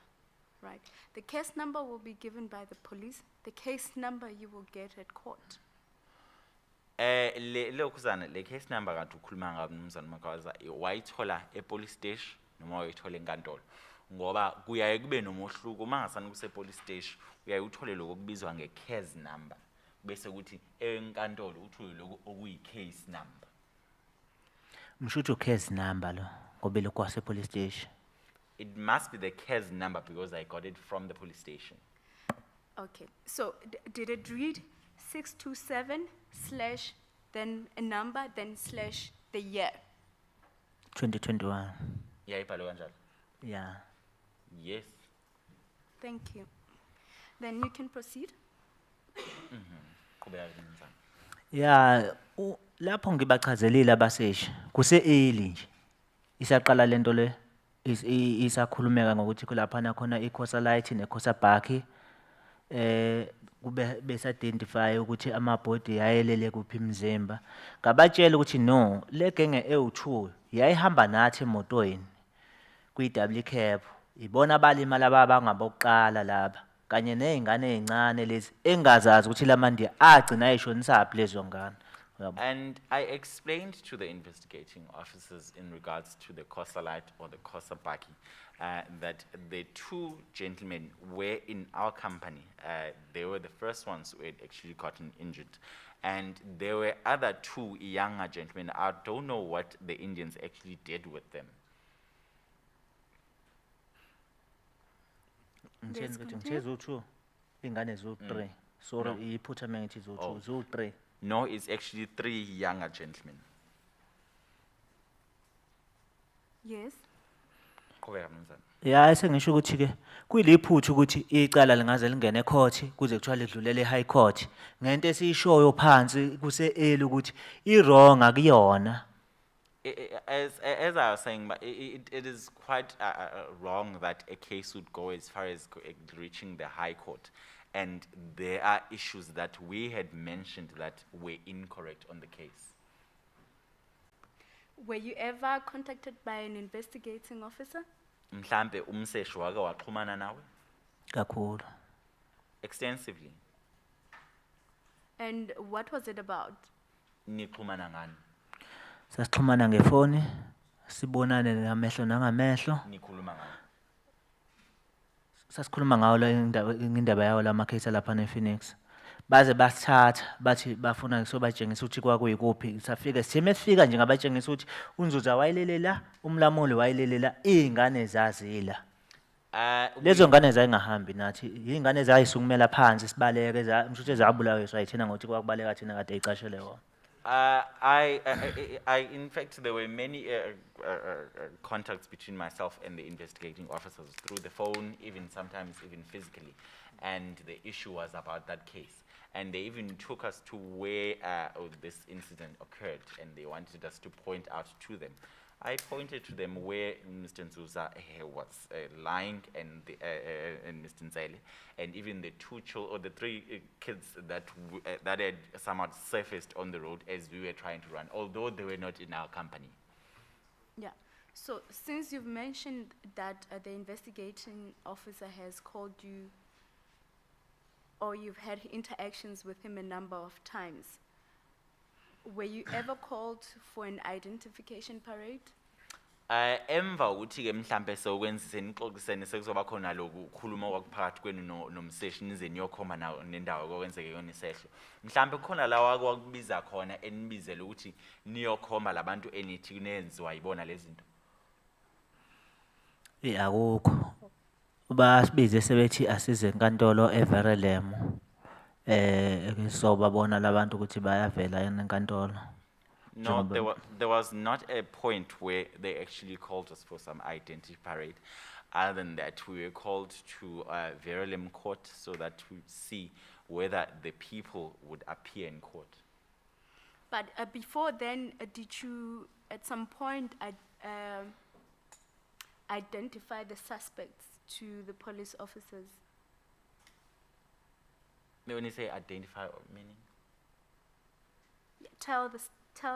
right? The case number will be given by the police. The case number you will get at court.
Le case number kanti ukhuluma ngayo mnumzane Makwaza wayithola e-police station noma wayithola enkantolo, ngoba kuyaye kube nomohluko uma ngasani kuse police station uyaye uthole lokho kubizwa nge-case number bese kuthi enkantolo uthole lokho okuyi case number.
mshuthu case number lo ngoba lokho wase police station.
It must be the case number because I got it from the police station.
Okay, so did it read 627 slash then a number then slash the year?
2021.
Yeah, ibhalwe kanjalo.
Yeah.
Yes.
Thank you. Then you can proceed.
Qhubeka mnumzane.
Yeah, lapho ngibachazelile abaseshi kuse early nje. Isaqala lento le isakhulumeka ngokuthi kulaphana khona iKhosa Light neKhosa Baki. Kube bese identify ukuthi amabhodi yayelele kuphi imizimba. Ngabatshela ukuthi no, le genge e2 yayihamba nathi emotweni kwi-double cab. Ibona abalimala laba abangabokuqala laba kanye nezingane ezincane lezi engazazi ukuthi lamandi agcina ayishonisaphi lezo ngane.
And I explained to the investigating officers in regards to the Kosa Light or the Kosa Baki that the two gentlemen were in our company. They were the first ones who had actually gotten injured. And there were other two younger gentlemen. I don't know what the Indians actually did with them.
Ngithe zo2 ingane zo3. Sorry iphutha mengithi zo2 zo3.
No, it's actually three younger gentlemen.
Yes.
Qhubeka mnumzane.
Yeah, sengisho ukuthi ke kuyiliphuthu ukuthi icala lingaze lingene ecourt kuze kuthiwa lidlulele eHigh Court. Ngento esiyishoyo phansi kuse early ukuthi iwrong akuyona.
As I was saying, but it is quite wrong that a case would go as far as reaching the High Court. And there are issues that we had mentioned that were incorrect on the case.
Were you ever contacted by an investigating officer?
Mhlambe umseshi wake waxhumana nawe
Kakhulu.
extensively.
And what was it about?
Nixhumana ngani?
Sasixhumana ngefoni, sibonane namehlo nangamehlo.
Nikhuluma ngani?
Sasikhuluma ngawo la indaba yawo lama case lapha ePhoenix. Baze basithatha bathi bafuna sobatshengisa ukuthi kwakuyikuphi. Safika sitheme sifika nje ngabatshengisa ukuthi uNzuza wayilelela, umlamuli wayilelela, izingane zazila. Lezo ngane zayengahambi nathi, izingane zayisukumela phansi sibaleke mshuthe ezabulawe sayithena ngokuthi kwakubaleka thina kade icashele wona.
In fact, there were many contacts between myself and the investigating officers through the phone, even sometimes even physically. And the issue was about that case. And they even took us to where this incident occurred, and they wanted us to point out to them. I pointed to them where Mr. Nzuza was lying, and Mr. Nzele, and even the the three kids that that had somewhat surfaced on the road as we were trying to run, although they were not in our company.
Yeah. So since you've mentioned that the investigating officer has called you, or you've had interactions with him a number of times, were you ever called for an identification parade?
Emva ukuthi ke mhlambe sokwenzise nixoxisene sekuzoba khona lokhu ukukhuluma kwakuphakathi kwenu nomseshi nize niyokhomba nendawo kokwenzeke yona isehlo. Mhlambe khona la wakubiza khona enibizele ukuthi niyokhomba labantu enithi kunenziwa yibona lezi zinto.
Akukho. Basibize sebethi asize enkantolo eVerelem. Sobabona labantu ukuthi bayavela enkantolo.
No, there was not a point where they actually called us for some identity parade. Other than that, we were called to Verulam court so that we see whether the people would appear in court.
But before then, did you at some point identify the suspects to the police officers?
When you say identify, meaning?
Tell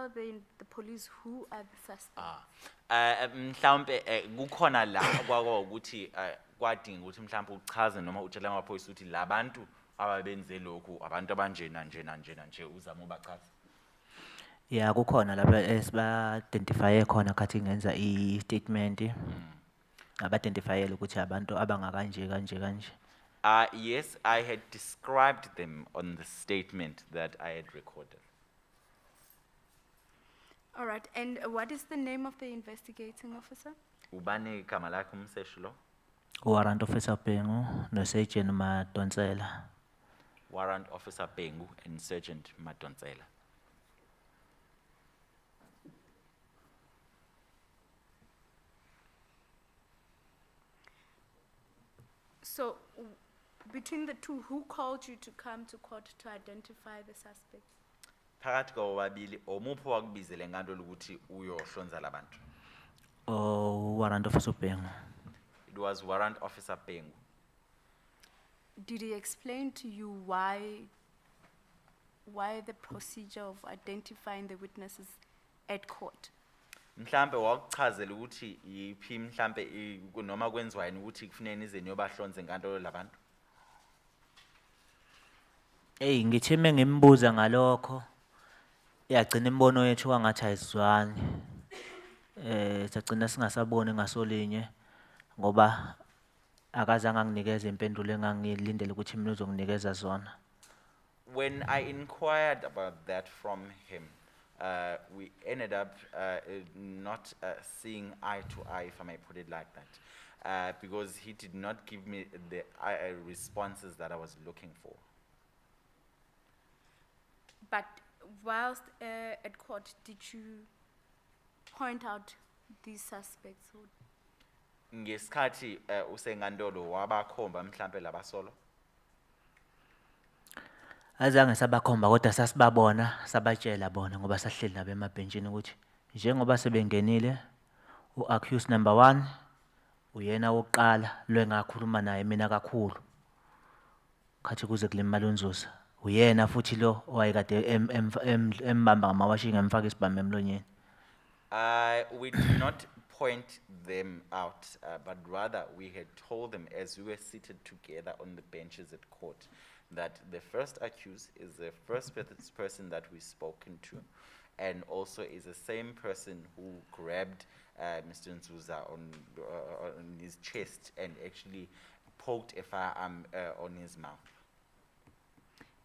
the police who are the suspects.
Mhlawumbe kukhona la kwakho ukuthi kwadinga ukuthi mhlawumbe uchaze noma utshela amaphoyisa ukuthi labantu ababenze lokhu abantu abanjena nje uzama ubachaza.
Kukhona lapha esiba-identifye khona khathi ngenza i-statement. Aba-identifyele ukuthi abantu abangakanje kanje.
Yes, I had described them on the statement that I had recorded.
All right, and what is the name of the investigating officer?
Ubani igama lakhe umseshi lo?
Warrant Officer Pengu no-Sergeant Madonsela.
Warrant Officer Pengu and Sergeant Madonsela.
So, between the two, who called you to come to court to identify the suspects?
Phakathi kwababili omuphi wakubizele enkantolo ukuthi uyohlonza labantu?
Warrant Officer Pengu.
It was Warrant Officer Pengu.
Did he explain to you why the procedure of identifying the witnesses at court?
Mhlambe wakuchazela ukuthi yiphi mhlambe noma kwenziwani ukuthi kufanele nize niyobahlonza enkantolo labantu?
Ngithi ngimbuza ngalokho. Yagcina imbono yethu kwangathi ayizwani. Sagcina singasaboni ngasolinye ngoba akazange anginikeze impendulo engangilindele ukuthi mina uzonginikeza zona.
When I inquired about that from him, we ended up not seeing eye to eye, if I may put it like that, because he did not give me the responses that I was looking for.
But whilst at court, did you point out these suspects?
Ngesikhathi usenkantolo wabakhomba mhlambe labasolo?
Azange sabakhomba kodwa sasibabona sabatshela bona ngoba sahleli nabo emabhentshini ukuthi njengoba sebengenile u-accused number 1 uyena wokuqala lo engakhuluma naye mina kakhulu khathi kuze kulimala unzuza uyena futhi lo owayekade embamba ngamawashing emfaka isibhamu emlonyeni.
We did not point them out, but rather we had told them as we were seated together on the benches at court that the first accused is the first person that we've spoken to, and also is the same person who grabbed Mr. Nzuza on his chest and actually poked a firearm on his mouth.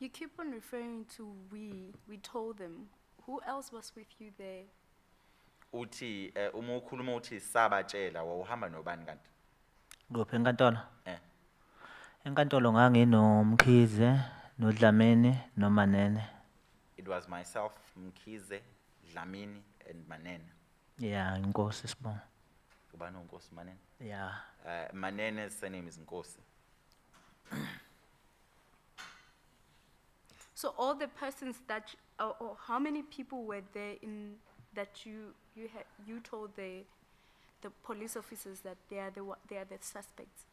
You keep on referring to we told them. Who else was with you there?
Uthi uma ukhuluma uthi sabatshela wawuhamba nobani kanti?
Kuphi enkantolo? Enkantolo nganginomkhize noDlamini noManene.
It was myself, Mkhize, Dlamini, and Manene.
Inkosi sibonga.
Ubani uNkosi Manene? Manene's surname is Nkosi.
So all the persons that, or how many people were there in that you told the police officers that they are the suspects?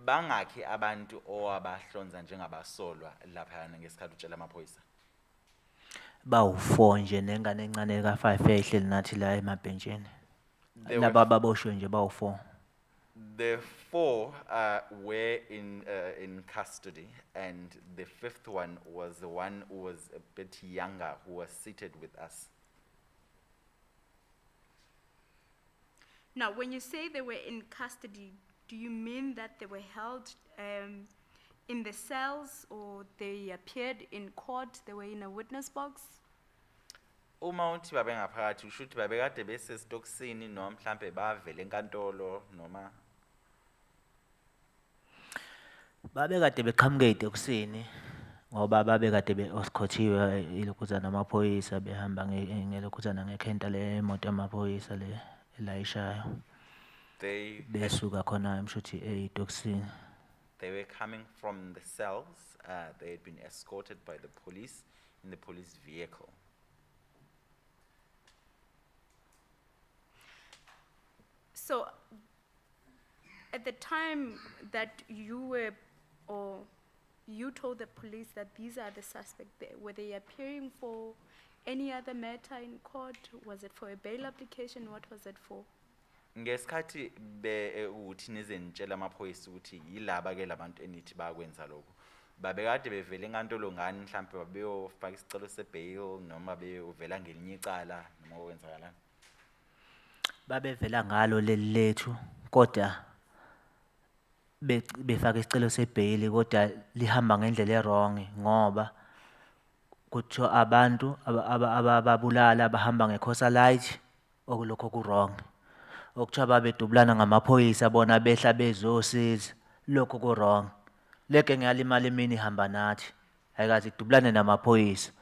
Bangakhi abantu owabahlonza njengabasolwa lapha ngesikhathi utshela amaphoyisa?
Bawu4 nje nengane encane ka5 ehleli nathi la emabhentshini.
There were
laba ababoshwe nje bawu-4.
The four were in custody, and the fifth one was the one who was a bit younger, who was seated with us.
Now, when you say they were in custody, do you mean that they were held in the cells, or they appeared in court, they were in a witness box?
Uma uthi babengaphakathi usho ukuthi babekade besesitokisini noma mhlambe bavele enkantolo noma
Babekade beqhamuke ey'tokisini ngoba babekade eskhothiwe ilokhuzana amaphoyisa behamba ngelokhuzana ngekhenta lemoto yamaphoyisa le elayishayo.
they
Besuka khona emshuthi ey'tokisini.
they were coming from the cells. They had been escorted by the police in the police vehicle.
So, at the time that you were, or you told the police that these are the suspects, were they appearing for any other matter in court? Was it for a bail application? What was it for?
Ngesikhathi uthi nizentshela amaphoyisa ukuthi yilaba ke labantu enithi bakwenza lokho. Babekade bevela enkantolo ngani mhlambe babeyofaka isicelo sebail noma beyovela ngelinye icala noma okwenzakalani.
Babevela ngalo leli lethu kodwa befaka isicelo sebhayili kodwa lihamba ngendlela errong ngoba kuthiwa abantu ababulala bahamba ngekhosa light okulokho ku-wrong. Okuthiwa babedubulana ngamaphoyisa bona behla bezosiza lokho ku-wrong. Leke ngiyalimala imini ihamba nathi ayikaze idubulane namaphoyisa.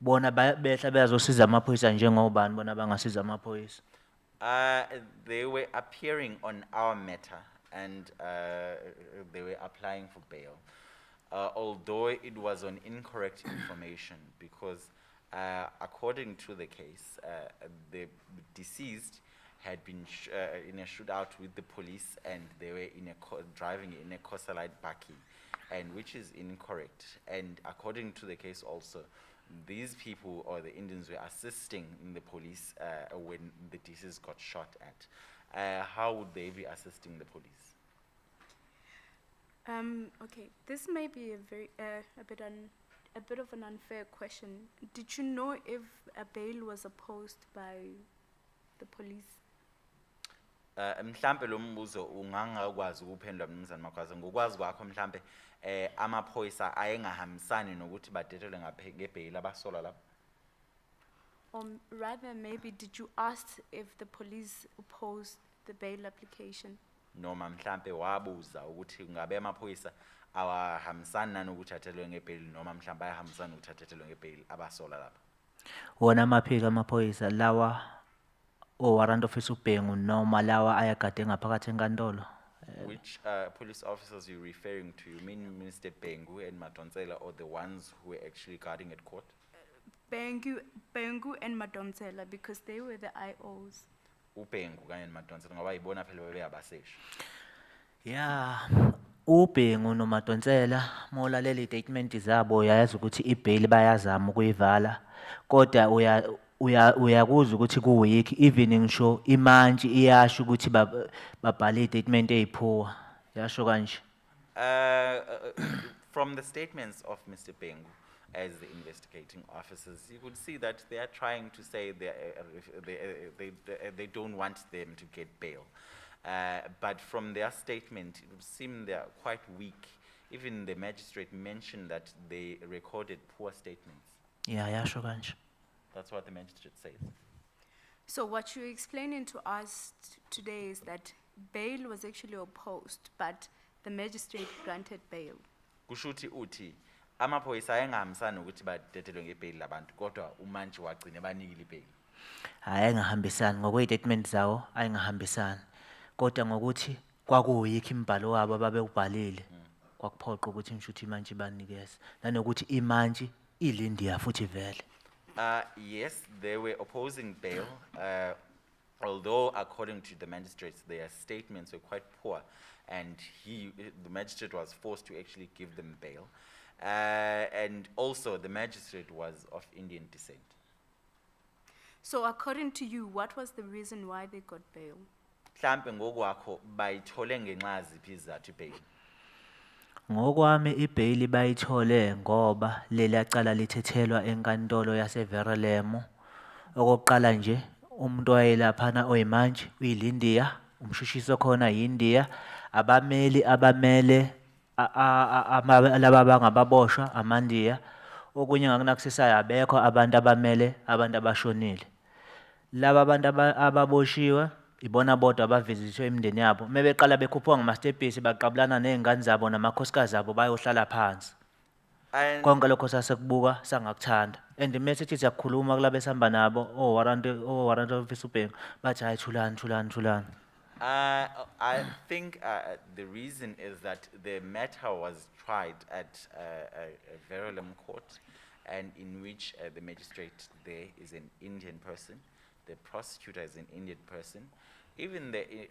Bona behla bezosiza amaphoyisa njengobani bona bangasiza amaphoyisa.
They were appearing on our matter and they were applying for bail. Although it was on incorrect information because according to the case, the deceased had been in a shootout with the police and they were driving in a Kosalite bakkie, and which is incorrect. And according to the case also, these people or the Indians were assisting in the police when the deceased got shot at. How would they be assisting the police?
Okay, this may be a bit of an unfair question. Did you know if a bail was opposed by the police?
Mhlambe lo mbuzo ungangakwazi ukuphendula mnumzane Makhwaza ngokwazi kwakho mhlambe amaphoyisa ayengahambisani nokuthi badethelwe ngebail abasola lapho.
Or rather, maybe did you ask if the police opposed the bail application?
Noma mhlambe wabuza ukuthi ngabe amaphoyisa awahambisani nanokuthi athelwe ngebail noma mhlambe ayahambisani ukuthi athelwe ngebail abasola lapho.
Wona amaphiko amaphoyisa lawa warrant officer uBhengu noma lawa ayagade ngaphakathi enkantolo.
Which police officers are you referring to? You mean Mr. Bengu and Madonsela, or the ones who were actually guarding at court?
Bengu and Madonsela, because they were the IOs.
uBhengu kanye noMadonsela ngoba yibona phela bebeyabaseshi.
Yeah, uBhengu noMadonsela molalela istatement zabo uyayazi ukuthi ibail bayazama ukuyivala kodwa uyakuzwa ukuthi ku-weak even ngisho imantshi iyasho ukuthi babhale istatement eyiphuwa yasho kanje.
From the statements of Mr. Bengu as the investigating officers, you could see that they are trying to say they don't want them to get bail. But from their statement, it would seem they are quite weak. Even the magistrate mentioned that they recorded poor statements.
Yeah, yasho kanje.
That's what the magistrate says.
So what you're explaining to us today is that bail was actually opposed, but the magistrate granted bail.
Kushuthi uthi amaphoyisa ayengahambisani ukuthi badethelwe ngebail labantu kodwa umantshi wagcina banikile ibail.
Ayengahambisani ngokwe-statement zawo ayengahambisani kodwa ngokuthi kwakuyikho imbhalo wabo ababewubhalile kwakuphoqa ukuthi ngishuthi imantshi banikeze nanokuthi imantshi ilindiya futhi vele.
Yes, they were opposing bail, although according to the magistrates, their statements were quite poor, and the magistrate was forced to actually give them bail. And also, the magistrate was of Indian descent.
So according to you, what was the reason why they got bail?
Mhlambe ngokwakho bayithole ngenxa ziphi izizathu ibail?
Ngokwami ibhayili bayithole ngoba leli cala lithethelwa enkantolo yaseVerelemo. Okokuqala nje umuntu owayelaphana oyimanje uyilindiya, umshushiso khona yindiya, abamele laba bangababoshwa amandiya. Okunye ngakunakusisayo abekho abantu abamele abantu abashonile. Laba abantu ababoshiwe ibona bodwa abavizitshwe imindeni yabo. Mebeqala bekhuphuka ngamastebhisi baqabulana nezingane zabo namakhosikazi abo bayohlala phansi.
And
Konke lokho sasekubuka sangakuthanda. And message siyakhuluma kulabo esihamba nabo warrant office ubhengu bathi hayi thulani.
I think the reason is that the matter was tried at a Verulam court, and in which the magistrate there is an Indian person, the prosecutor is an Indian person, even the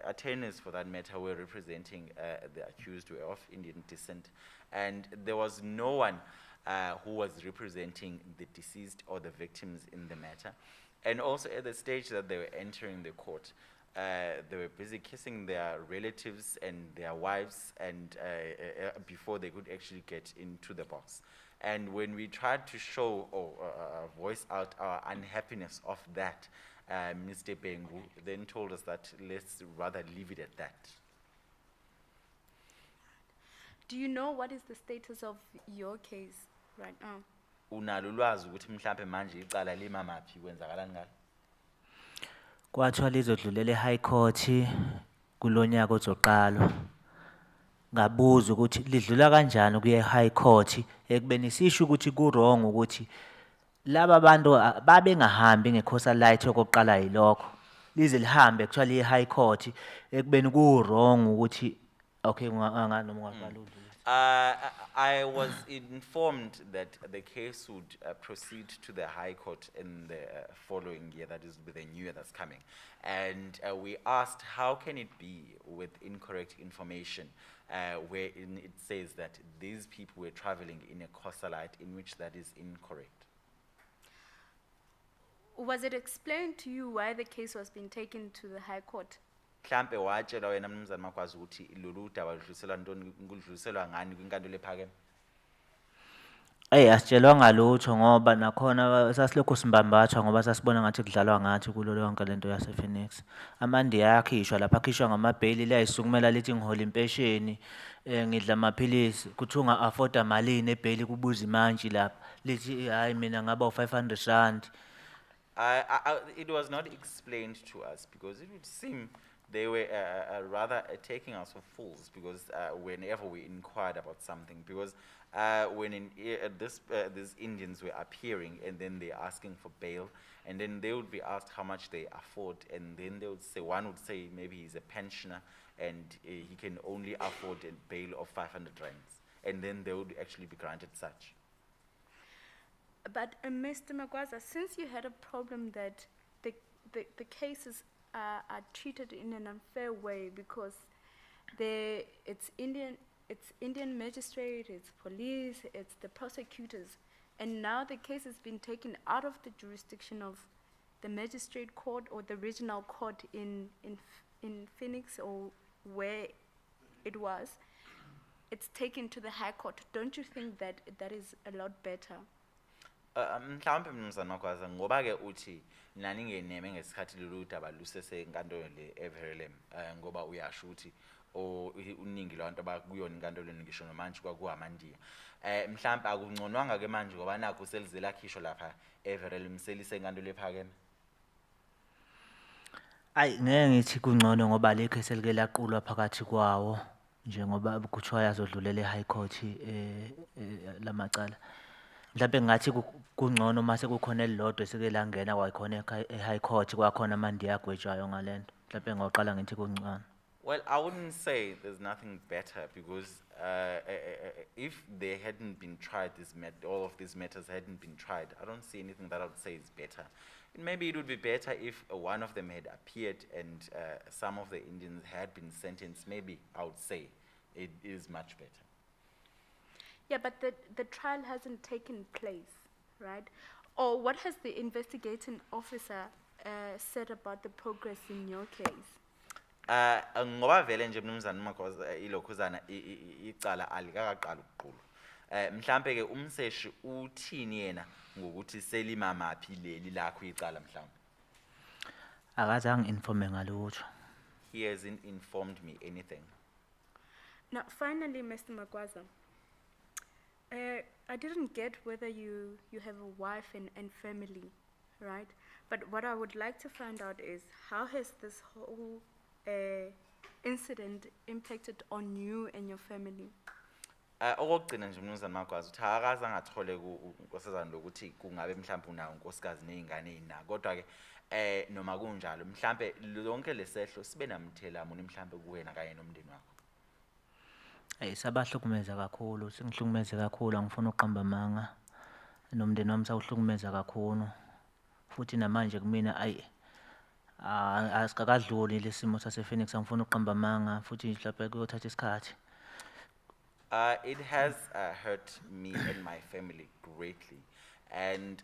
attorneys for that matter were representing the accused were of Indian descent, and there was no one who was representing the deceased or the victims in the matter. And also at the stage that they were entering the court, they were busy kissing their relatives and their wives and before they could actually get into the box. And when we tried to show or voice out our unhappiness of that, Mr. Bengu then told us that let's rather leave it at that.
Do you know what is the status of your case right now?
Unalo ulwazi ukuthi mhlambe manje icala lima maphi kwenzakalani ngalo?
Kwathiwa lizodlulela eHigh Court kulonyaka ozoqala. Ngabuza ukuthi lidlula kanjani kuye eHigh Court ekubeni sisho ukuthi ku-wrong ukuthi laba bantu babengahambi ngekhosa light okokuqala yilokho. Lize lihambe kuthiwa liye eHigh Court ekubeni ku-wrong ukuthi okay noma ungabalula.
I was informed that the case would proceed to the High Court in the following year, that is with the new year that's coming. And we asked, how can it be with incorrect information, wherein it says that these people were traveling in a cosalite in which that is incorrect?
Was it explained to you why the case was being taken to the High Court?
Mhlambe watshela wena mnumzane makwazi ukuthi lolu daba ludluliselwa ntoni kudluliselwa ngani kwinkantolo ephakeme?
Asitshelwanga lutho ngoba nakhona sasilokhu simbambathwa ngoba sasibona ngathi kudlalwa ngathi kulo yonke lento yase-Phoenix. Amandiya ayakhishwa lapha akhishwa ngamabheli layisukumela lithi ngihola impesheni ngidla amaphilisi kuthi unga-afforda malini ebheli kubuza imantshi lapha lithi hayi mina ngaba u-500 rand.
It was not explained to us because it would seem they were rather taking us for fools because whenever we inquired about something, because when these Indians were appearing and then they're asking for bail, and then they would be asked how much they afford, and then they would say, one would say maybe he's a pensioner and he can only afford a bail of 500 rands, and then they would actually be granted such.
But Mr. Magwaza, since you had a problem that the cases are treated in an unfair way because it's Indian magistrate, it's police, it's the prosecutors, and now the case has been taken out of the jurisdiction of the magistrate court or the regional court in Phoenix or where it was, it's taken to the High Court. Don't you think that that is a lot better?
Mhlawumbe mnumzane makwaza ngoba ke uthi nani ngeneme ngesikhathi lolu daba lusesenkantolo le eVerelem ngoba uyasho ukuthi uningi lwabantu abakuyona inkantolo ngisho nomanje kwakuhamandiya mhlawumbe akungconwanga ke manje ngoba nakho selizela lakhishwa lapha eVerelem selisenkantolo ephakeme.
Ngeke ngithi kungcono ngoba lekho selike laqulwa phakathi kwawo njengoba kuthiwa yazodlulela eHigh Court lamacala. Mhlawumbe ngathi kungcono mase kukhona elilodwa eseke langena kwakhona eHigh Court kwakhona amandiya agwetshwayo ngalento. Mhlawumbe ngoqala ngithi kungcono.
Well, I wouldn't say there's nothing better because if they hadn't been tried, all of these matters hadn't been tried, I don't see anything that I would say is better. And maybe it would be better if one of them had appeared and some of the Indians had been sentenced. Maybe I would say it is much better.
Yeah, but the trial hasn't taken place, right? Or what has the investigating officer said about the progress in your case?
Ngoba vele nje mnumzane Magwaza ilokhuzana icala alikaqala ukuqulwa. Mhlambe ke umseshi uthini yena ngokuthi selima maphi leli lakho icala mhlambe.
Akazange informe ngalutho.
He hasn't informed me anything.
Now, finally, Mr. Magwaza, I didn't get whether you have a wife and family, right? But what I would like to find out is how has this whole incident impacted on you and your family?
Okugcina nje mnumzane Magwaza uthi akazange athole kunkosazana lokuthi kungabe mhlawumbe unawo unkosikazi nezingane ezina kodwa ke noma kunjalo mhlawumbe lonke lesehlo sibe namthela muni mhlawumbe kuwena kanye nomndeni wakho.
Sabahlukumeza kakhulu, singihlukumeze kakhulu, angifuni uqamba amanga. Nomndeni wami sawuhlukumeza kakhulu. Futhi namanje kumina asikakadluli lesimo sase-Phoenix, angifuni uqamba amanga futhi mhlawumbe kuyothatha isikhathi.
It has hurt me and my family greatly. And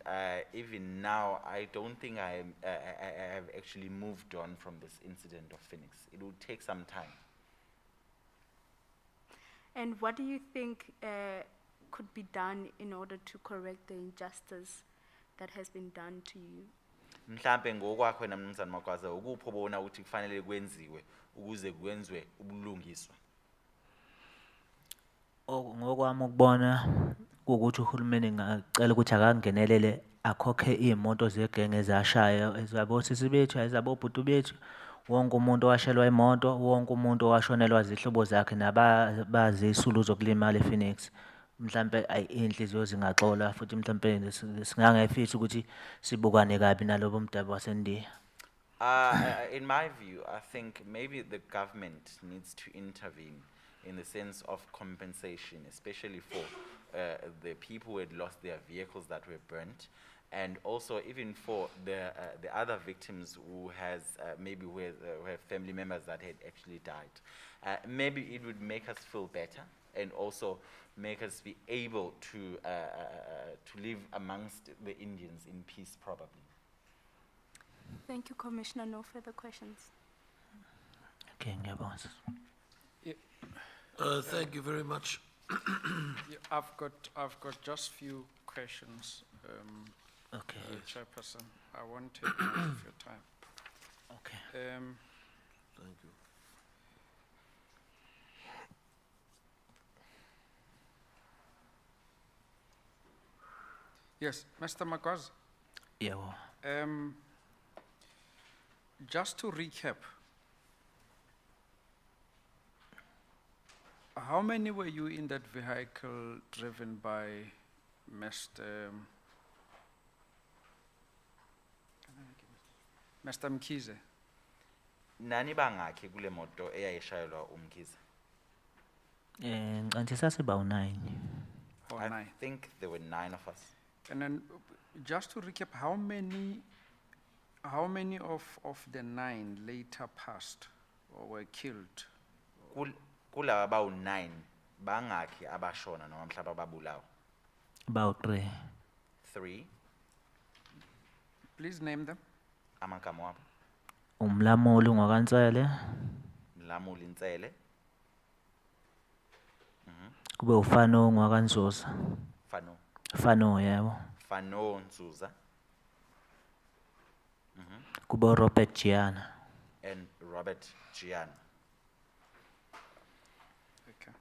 even now, I don't think I have actually moved on from this incident of Phoenix. It will take some time.
And what do you think could be done in order to correct the injustice that has been done to you?
Mhlambe ngokwakho wena mnumzane Magwaza ukupho bona ukuthi kufanele kwenziwe ukuze kwenzwe ubulungiswa.
Ngokwami ukubona ukuthi uhulumeni ngacela ukuthi akangenelele akhokhe iy'moto zegenge ezashaya ezabosisi bethu ezabobhuti bethu. Wonke umuntu owashelwa imoto, wonke umuntu owashonelwa zihlobo zakhe nabazisulu zokulimala ePhoenix. Mhlambe inhliziyo zingaxola futhi mhlambe singangefisa ukuthi sibukane kabi nalobo mdabu waseNdiya.
In my view, I think maybe the government needs to intervene in the sense of compensation, especially for the people who had lost their vehicles that were burnt, and also even for the other victims who has maybe who have family members that had actually died. Maybe it would make us feel better and also make us be able to live amongst the Indians in peace, probably.
Thank you, Commissioner. No further questions.
Okay, ngiyabonga.
Thank you very much.
Yeah, I've got just few questions,
Okay.
Chairperson. I won't take much of your time.
Okay.
Thank you.
Yes, Mr. Magwaza.
Yebo.
Just to recap, how many were you in that vehicle driven by Mr. Mkhize?
Nani bangakhi kule moto eyayishayelwa uMkhize?
Ngicanti sasiba u9.
Or
I
nine?
think there were 9 of us.
And then, just to recap, how many of the 9 later passed or were killed?
Kulaba bawu-9 bangakhi abashona noma mhlawumbe ababulawa?
About 3.
3
Please name them.
amagama wabo.
Umlamuli ngwakaNtsele,
Mlamuli Ntsele,
kube ufano ngwakaNzuza. Fano yebo.
Fano Nzuza,
Kube Robert Giana.
and Robert Giana.
Okay.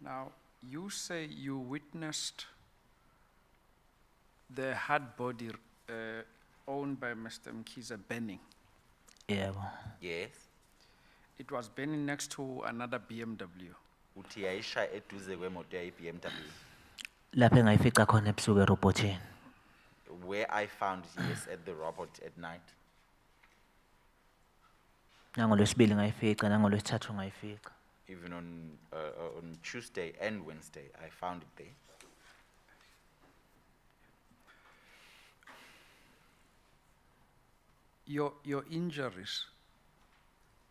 Now, you say you witnessed the hard body owned by Mr. Mkhize burning.
Yebo.
Yes.
It was burning next to another BMW.
Uthi yayisha eduze kwemoto yayi-BMW.
Lapho engayifica khona ebusuku erobotini.
Where I found, yes, at the robot at night.
NangoLwesibili ngayifica, nangoLwesithathu ngayifica.
Even on Tuesday and Wednesday, I found it there.
Your injuries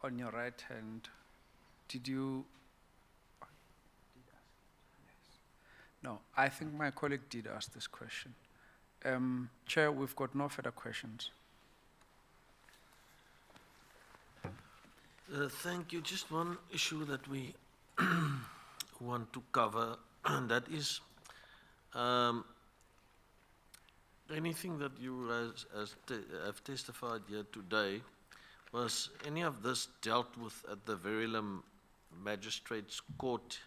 on your right hand, did you? No, I think my colleague did ask this question. Chair, we've got no further questions.
Thank you. Just one issue that we want to cover, and that is anything that you have testified here today, was any of this dealt with at the Verulam Magistrates Court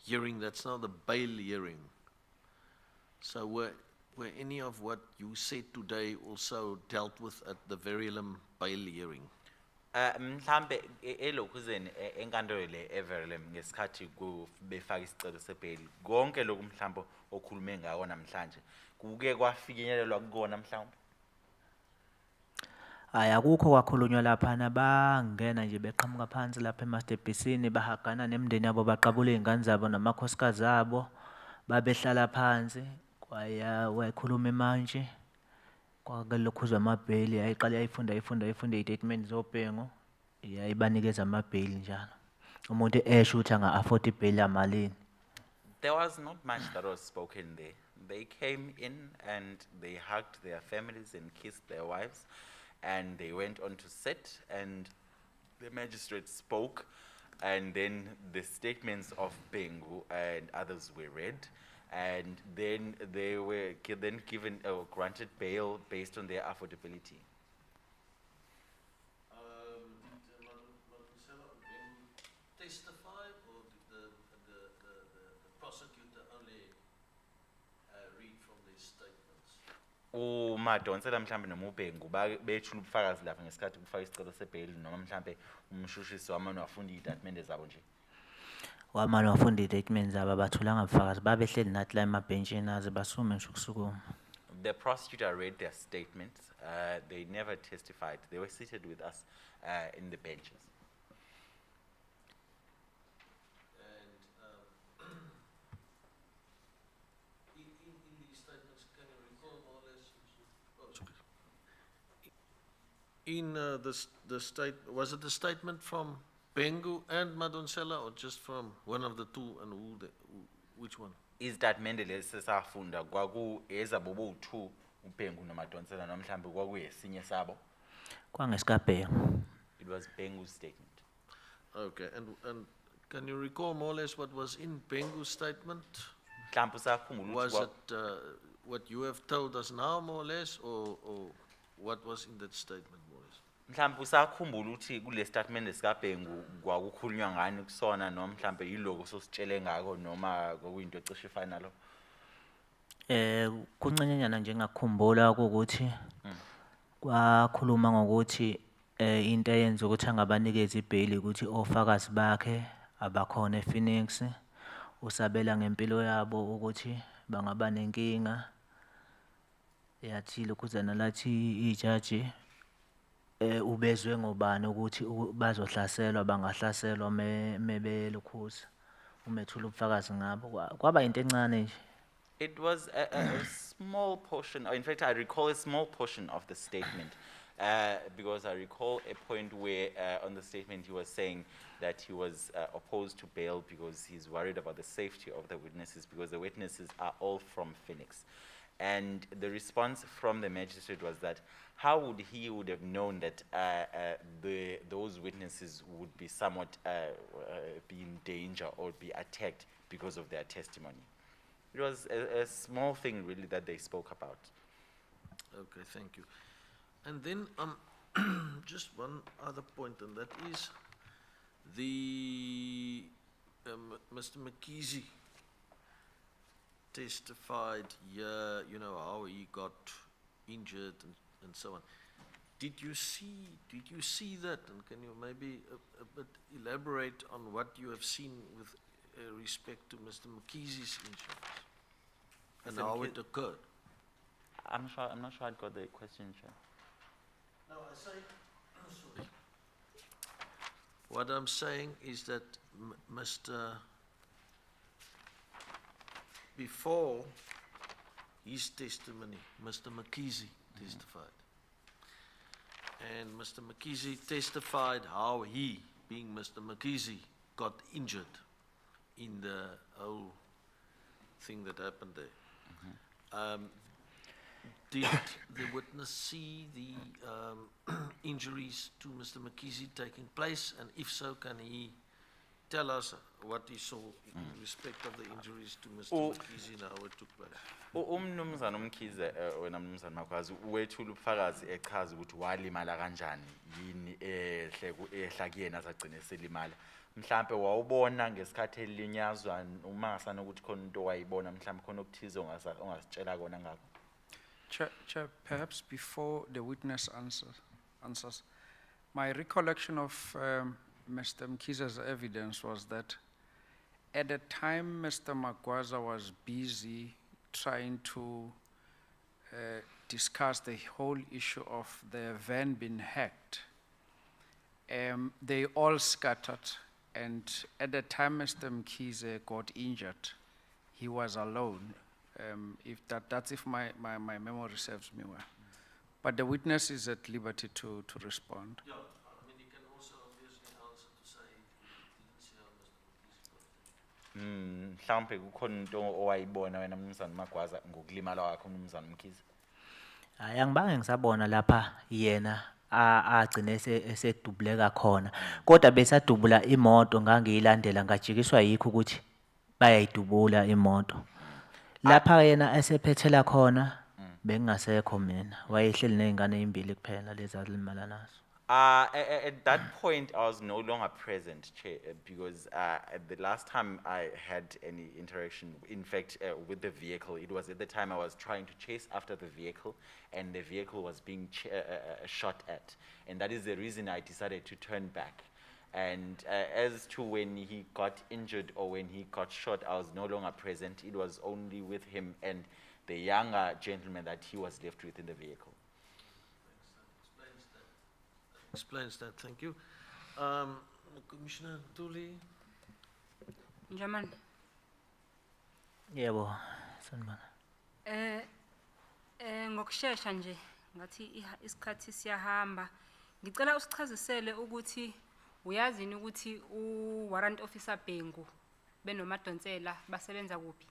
hearing? That's now the bail hearing. So were any of what you said today also dealt with at the Verulam bail hearing?
Mhlambe elokhuzeni enkantolo le Everlem ngesikhathi befaka isicelo sebail konke lokhu mhlambe okhulume ngako namhlanje kuke kwafinyelelwa kukona mhlambe.
Hayi akukho kwakhulunywa laphana bangena nje beqhamuka phansi lapha emastebhisini bahagana nemindeni yabo baqabula iy'ngane zabo namakhosikazi abo babehlala phansi wayikhuluma manje kwakelokhuzwa amabheli yayiqala yayifunda iy'tatimende zobhengu yayibanikeza amabheli njalo umuntu esho ukuthi anga-afford ibheli yamalini.
There was not much that was spoken there. They came in and they hugged their families and kissed their wives, and they went on to sit, and the magistrate spoke, and then the statements of Bengu and others were read, and then they were then given or granted bail based on their affordability.
Did Madonsela testify, or did the prosecutor only read from their statements?
Madonsela mhlambe noma uBhengu bethula ubufakazi lapha ngesikhathi kufaka isicelo sebail noma mhlambe umshushisi wamane wafunda iy'tatimende zabo nje.
Wamane wafunda iy'tatimende zabo abathulanga bufakazi babehleli nathi la emabhentshini aze basume ngisho ukusukuma.
The prosecutor read their statements. They never testified. They were seated with us in the benches.
And in these statements, can you recall more or less? Oh, it's okay. In was it the statement from Bengu and Madonsela, or just from one of the two, and which one?
Is that Mendele sesafunda kwaku ezabobo 2 uBhengu noMadonsela nomhlambe kwakuyesinye sabo?
Kwangesikabhengu.
It was Bengu's statement.
Okay, and can you recall more or less what was in Bengu's statement?
Mhlambe usakhumbula
Was
ukuthi
it what you have told us now, more or less, or what was in that statement, more or less?
mhlambe usakhumbula ukuthi kule statement sikaBhengu kwakukhulunywa ngani kusona noma mhlambe yiloko sositshele ngako noma kwakuyinto ecishe ifana lo?
Kuncenyana nje ngakukhumbula ukuthi kwakhuluma ngokuthi into eyenza ukuthi angabanikeza ibheli ukuthi ofakazi bakhe abakhona ePhoenix usabela ngempilo yabo ukuthi bangaba nenkinga yathile ukuzana lathi ijaji ubezwe ngobani ukuthi bazohlaselwa bangahlaselwa mebelokhuza umethula ubufakazi ngabo kwaba into encane nje.
It was a small portion, or in fact I recall a small portion of the statement because I recall a point where on the statement he was saying that he was opposed to bail because he's worried about the safety of the witnesses because the witnesses are all from Phoenix. And the response from the magistrate was that how would he have known that those witnesses would be somewhat be in danger or be attacked because of their testimony. It was a small thing really that they spoke about.
Okay, thank you. And then just one other point, and that is the Mr. McKeezy testified here, you know, how he got injured and so on. Did you see that, and can you maybe a bit elaborate on what you have seen with respect to Mr. McKeezy's injuries and
Mr.
how it occurred?
I'm not sure I got the question, Chair.
No, I say, sorry. What I'm saying is that before his testimony, Mr. McKeezy testified. And Mr. McKeezy testified how he, being Mr. McKeezy, got injured in the whole thing that happened there. Did the witness see the injuries to Mr. Mkhize taking place? And if so, can he tell us what he saw in respect of the injuries to Mr.
Oh.
Mkhize and how it took place?
Umnumzana Mkhize wena mnumzana makwazi wethula ubufakazi echaza ukuthi walimala kanjani yini ehla kuyena azagcina selimala. Mhlambe wawubona ngesikhathi elinyazwa uma ngasana ukuthi khona into wayibona mhlambe khona okuthize ongasitshela kona ngakho.
Chair, perhaps before the witness answers, my recollection of Mr. Mkhize's evidence was that at the time Mr. Magwaza was busy trying to discuss the whole issue of the van being hacked, they all scattered, and at the time Mr. Mkhize got injured, he was alone. If that's if my memory serves me well. But the witness is at liberty to respond.
Yeah, I mean, he can also obviously answer to say he didn't see how Mr. Mkhize got
Mhlambe kukhona into owayibona wena mnumzana Magwaza ngokulimala kwakhe umnumzana Mkhize.
Hayi angibange ngisabona lapha yena agcine esedubuleka khona. Kodwa besadubula imoto ngangiyilandela ngajikiswa yikho ukuthi bayayidubula imoto. Lapha yena esephethela khona bengasekho mina. Wayehleli nezingane ezimbili kuphela lezi alimala nazo.
At that point, I was no longer present, Chair, because the last time I had any interaction, in fact, with the vehicle, it was at the time I was trying to chase after the vehicle, and the vehicle was being shot at. And that is the reason I decided to turn back. And as to when he got injured or when he got shot, I was no longer present. It was only with him and the younger gentleman that he was left with in the vehicle.
Explains that, thank you. Commissioner Ntuli?
Njaman,
Yebo, sanibona.
ngokusheshsha nje ngathi isikhathi siyahamba. Ngicela usichazisele ukuthi uyazini ukuthi warrant officer Bhengu benomadonsela basebenza kuphi?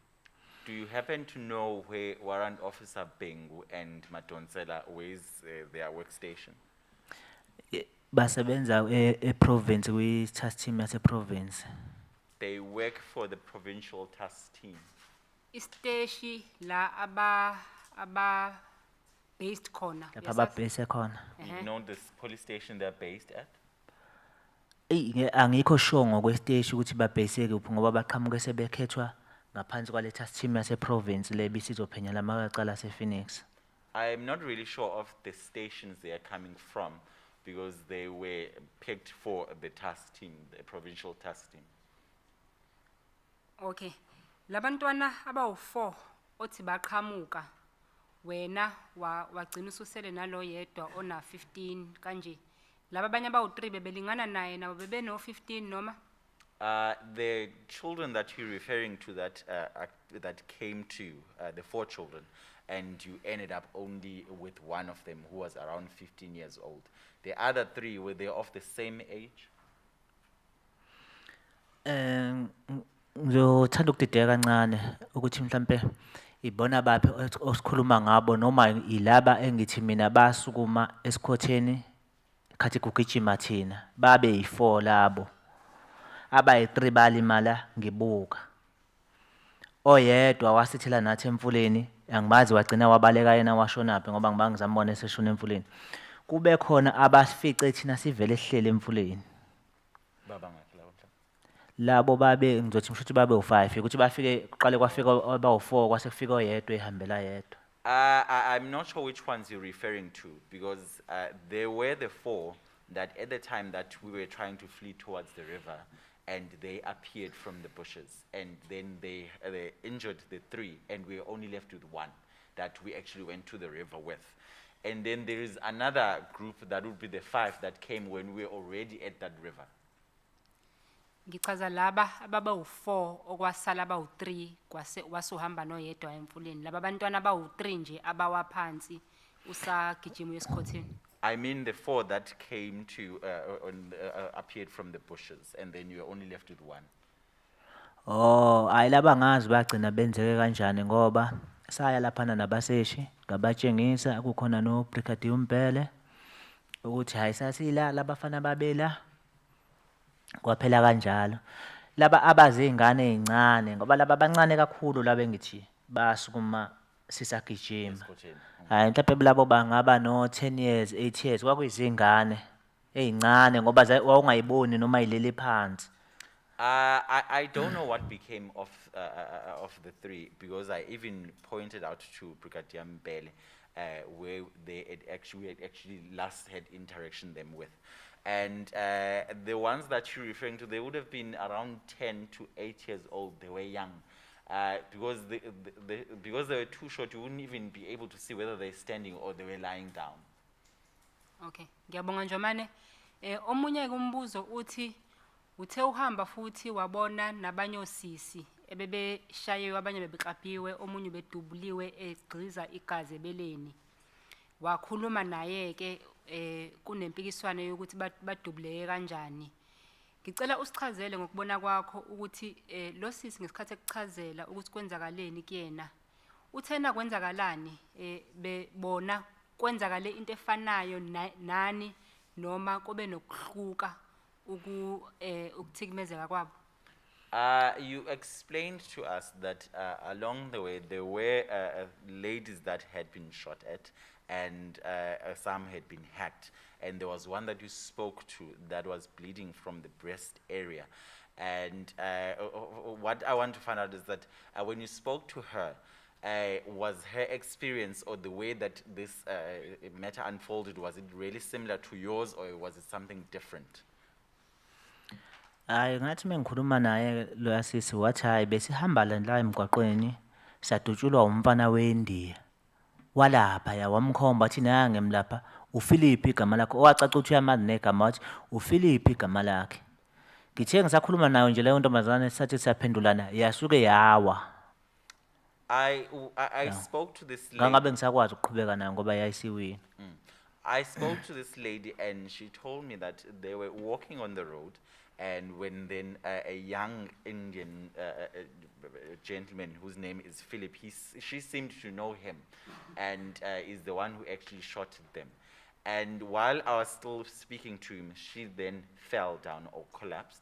Do you happen to know where Warrant Officer Bhengu and Madonsela where's their workstation?
Basebenza province task team province.
They work for the provincial task team.
Isteshi la aba based khona.
Lapha ababhese khona.
You know this police station they're based at?
Angikho sure ngokwesiteshi ukuthi babhese kuphi ngoba baqhamuke sebekhethwa ngaphansi kwale task team province le bisizophenya lamaqala Phoenix.
I'm not really sure of the stations they are coming from because they were picked for the task team, the provincial task team.
Okay. Labantwana abawu4 othi baqhamuka wena wagcina ususele nalo yedwa ona 15 kanje. Laba abanye abawu3 bebelingana naye nabo bebeno 15 noma?
The children that you're referring to that came to the 4 children, and you ended up only with one of them who was around 15 years old. The other 3, were they of the same age?
Ngizothanda ukudideka kancane ukuthi mhlambe ibona baphi osikhuluma ngabo noma ilaba engithi mina basukuma esikhotheni khathi kugijima thina babe yi4 labo abayi3 balimala ngibuka oyedwa wasithela nathi emfuleni angibazi wagcina wabaleka yena washonaphi ngoba ngibangizambona eseshona emfuleni kube khona abafice thina sivele ehlele emfuleni
Baba ngaphi lapho mhlawumbe?
labo babe ngizothi mshuthi babe u5 ukuthi bafike kuqale kwafika abawu4 kwase kufika oyedwa ehambela yedwa.
I'm not sure which ones you're referring to because there were the 4 that at the time that we were trying to flee towards the river and they appeared from the bushes and then they injured the 3 and we were only left with 1 that we actually went to the river with. And then there is another group that would be the 5 that came when we were already at that river.
Ngichaza laba abawu4 okwasala abawu3 kwase wasuhamba noyedwa emfuleni. Laba abantwana abawu3 nje abawaphansi usagijima esikhotheni.
I mean the 4 that came to appeared from the bushes and then you were only left with 1.
Oh, ayilaba ngazi bagcina benzeke kanjani ngoba saya laphana nabaseshi ngabatshengisa kukhona no Brigadier Umpele ukuthi hayi sasila labafana babela kwaphela kanjalo laba abazingane ezincane ngoba laba abancane kakhulu laba engithi basukuma sisagijima
Esikhotsheni.
hayi mhlawumbe labo bangaba no 10 years 8 years kwakuyizingane ezincane ngoba wawungayiboni noma ilele phansi.
I don't know what became of the three because I even pointed out to Brigadier Mbele where we had actually last had interaction them with. And the ones that you're referring to, they would have been around 10 to 8 years old. They were young. Because because they were too short, you wouldn't even be able to see whether they're standing or they were lying down.
Okay, ngiyabonga Njomane. Omunye kumbuzo uthi uthe uhamba futhi wabona nabanye osisi ebebeshayiwe abanye bebeqaphiwe omunye bedubuliwe egqiza igazi ebeleni. Wakhuluma naye ke kunempikiswano yokuthi badubuleke kanjani. Ngicela usichazele ngokubona kwakho ukuthi lo sisi ngesikhathi ekuchazela ukuthi kwenzakaleni kuyena. Uthena kwenzakalani bebona kwenzakale into efanayo nani noma kube nokuhluka ukuthikamezeka kwabo.
You explained to us that along the way there were ladies that had been shot at and some had been hacked. And there was one that you spoke to that was bleeding from the breast area. And what I want to find out is that when you spoke to her, was her experience or the way that this matter unfolded, was it really similar to yours or was it something different?
Hayi ngathi mengikhuluma naye lo yasisi wathi hayi besihamba la emgwaqweni sadutshulwa umfana weNdiya walapha ya wamkhomba athi nange mlapha uPhilip igama lakhe owacaca ukuthi uyamazi negama wathi uPhilip igama lakhe. Ngithe ngisakhuluma nayo nje leyo ntombazane sathi siyaphendulana yasuke yawa.
I spoke to this lady.
Ngangabe ngisakwazi ukuqhubeka nayo ngoba yayisiwini.
I spoke to this lady and she told me that they were walking on the road and when then a young Indian gentleman whose name is Philip, she seemed to know him and is the one who actually shot them. And while I was still speaking to him, she then fell down or collapsed.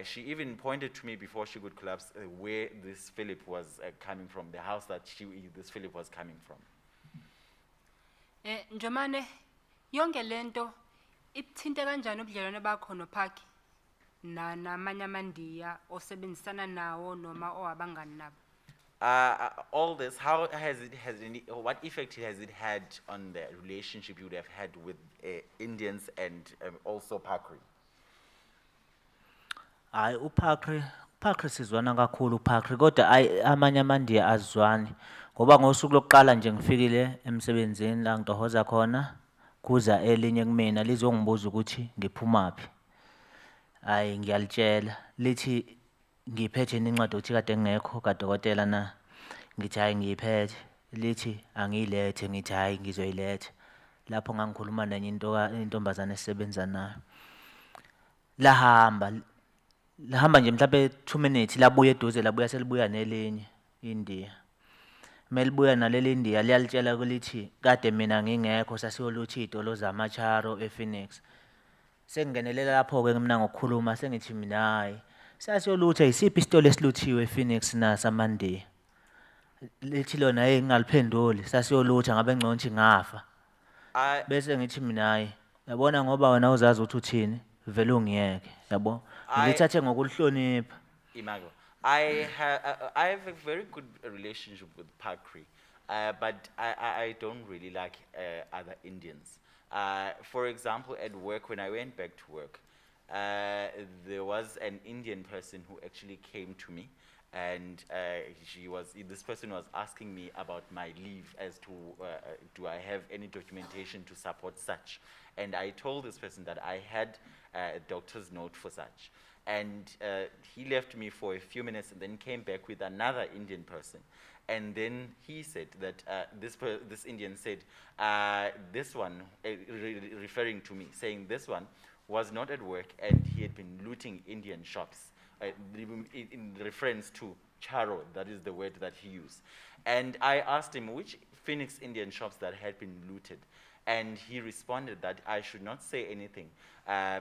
She even pointed to me before she could collapse where this Philip was coming from, the house that this Philip was coming from.
Njomane, yonke lento ikuthinte kanjani ubudlelwane bakho noPhaki namanye amandiya osebenzisana nawo noma owabangani nabo?
All this, how what effect has it had on the relationship you would have had with Indians and also Pakri?
Hayi uPhakri sizwana kakhulu uPhakri kodwa amanye amandiya azwani ngoba ngosuku lokuqala nje ngifikile emsebenzini la ngitohoza khona kuza elinye kumina lizongibuza ukuthi ngiphumaphi. Hayi ngiyalitshela lithi ngiphethe incwadi othi kade ngekho kadokotela na ngithi hayi ngiyiphethe lithi angiyilethe ngithi hayi ngizoyiletha lapho ngangikhuluma nenye intombazane esebenza nayo lahamba nje mhlawumbe 2 minutes labuya eduze labuya selibuya nelinye India melibuya naleli India liyalitshela ukuthi kade mina ngingekho sasiyoluthi idolo zamacharo ePhoenix sengingenelela lapho ke mina ngokukhuluma sengithi mina hayi sasiyolutha isiphi isitolo esiluthiwe ePhoenix nasamandiya lithi lona hey ngingaliphenduli sasiyolutha ngabe ngconthi ngafa bese ngithi mina hayi yabona ngoba wena uzazi ukuthi uthini vele ungiyeke yabo ngilithathe ngokuhlonipha.
Imago, I have a very good relationship with Pakri, but I don't really like other Indians. For example, at work, when I went back to work, there was an Indian person who actually came to me, and this person was asking me about my leave as to do I have any documentation to support such. And I told this person that I had a doctor's note for such. And he left me for a few minutes and then came back with another Indian person. And then he said that this Indian said, this one, referring to me, saying this one was not at work and he had been looting Indian shops in reference to charo, that is the word that he used. And I asked him which Phoenix Indian shops that had been looted. And he responded that I should not say anything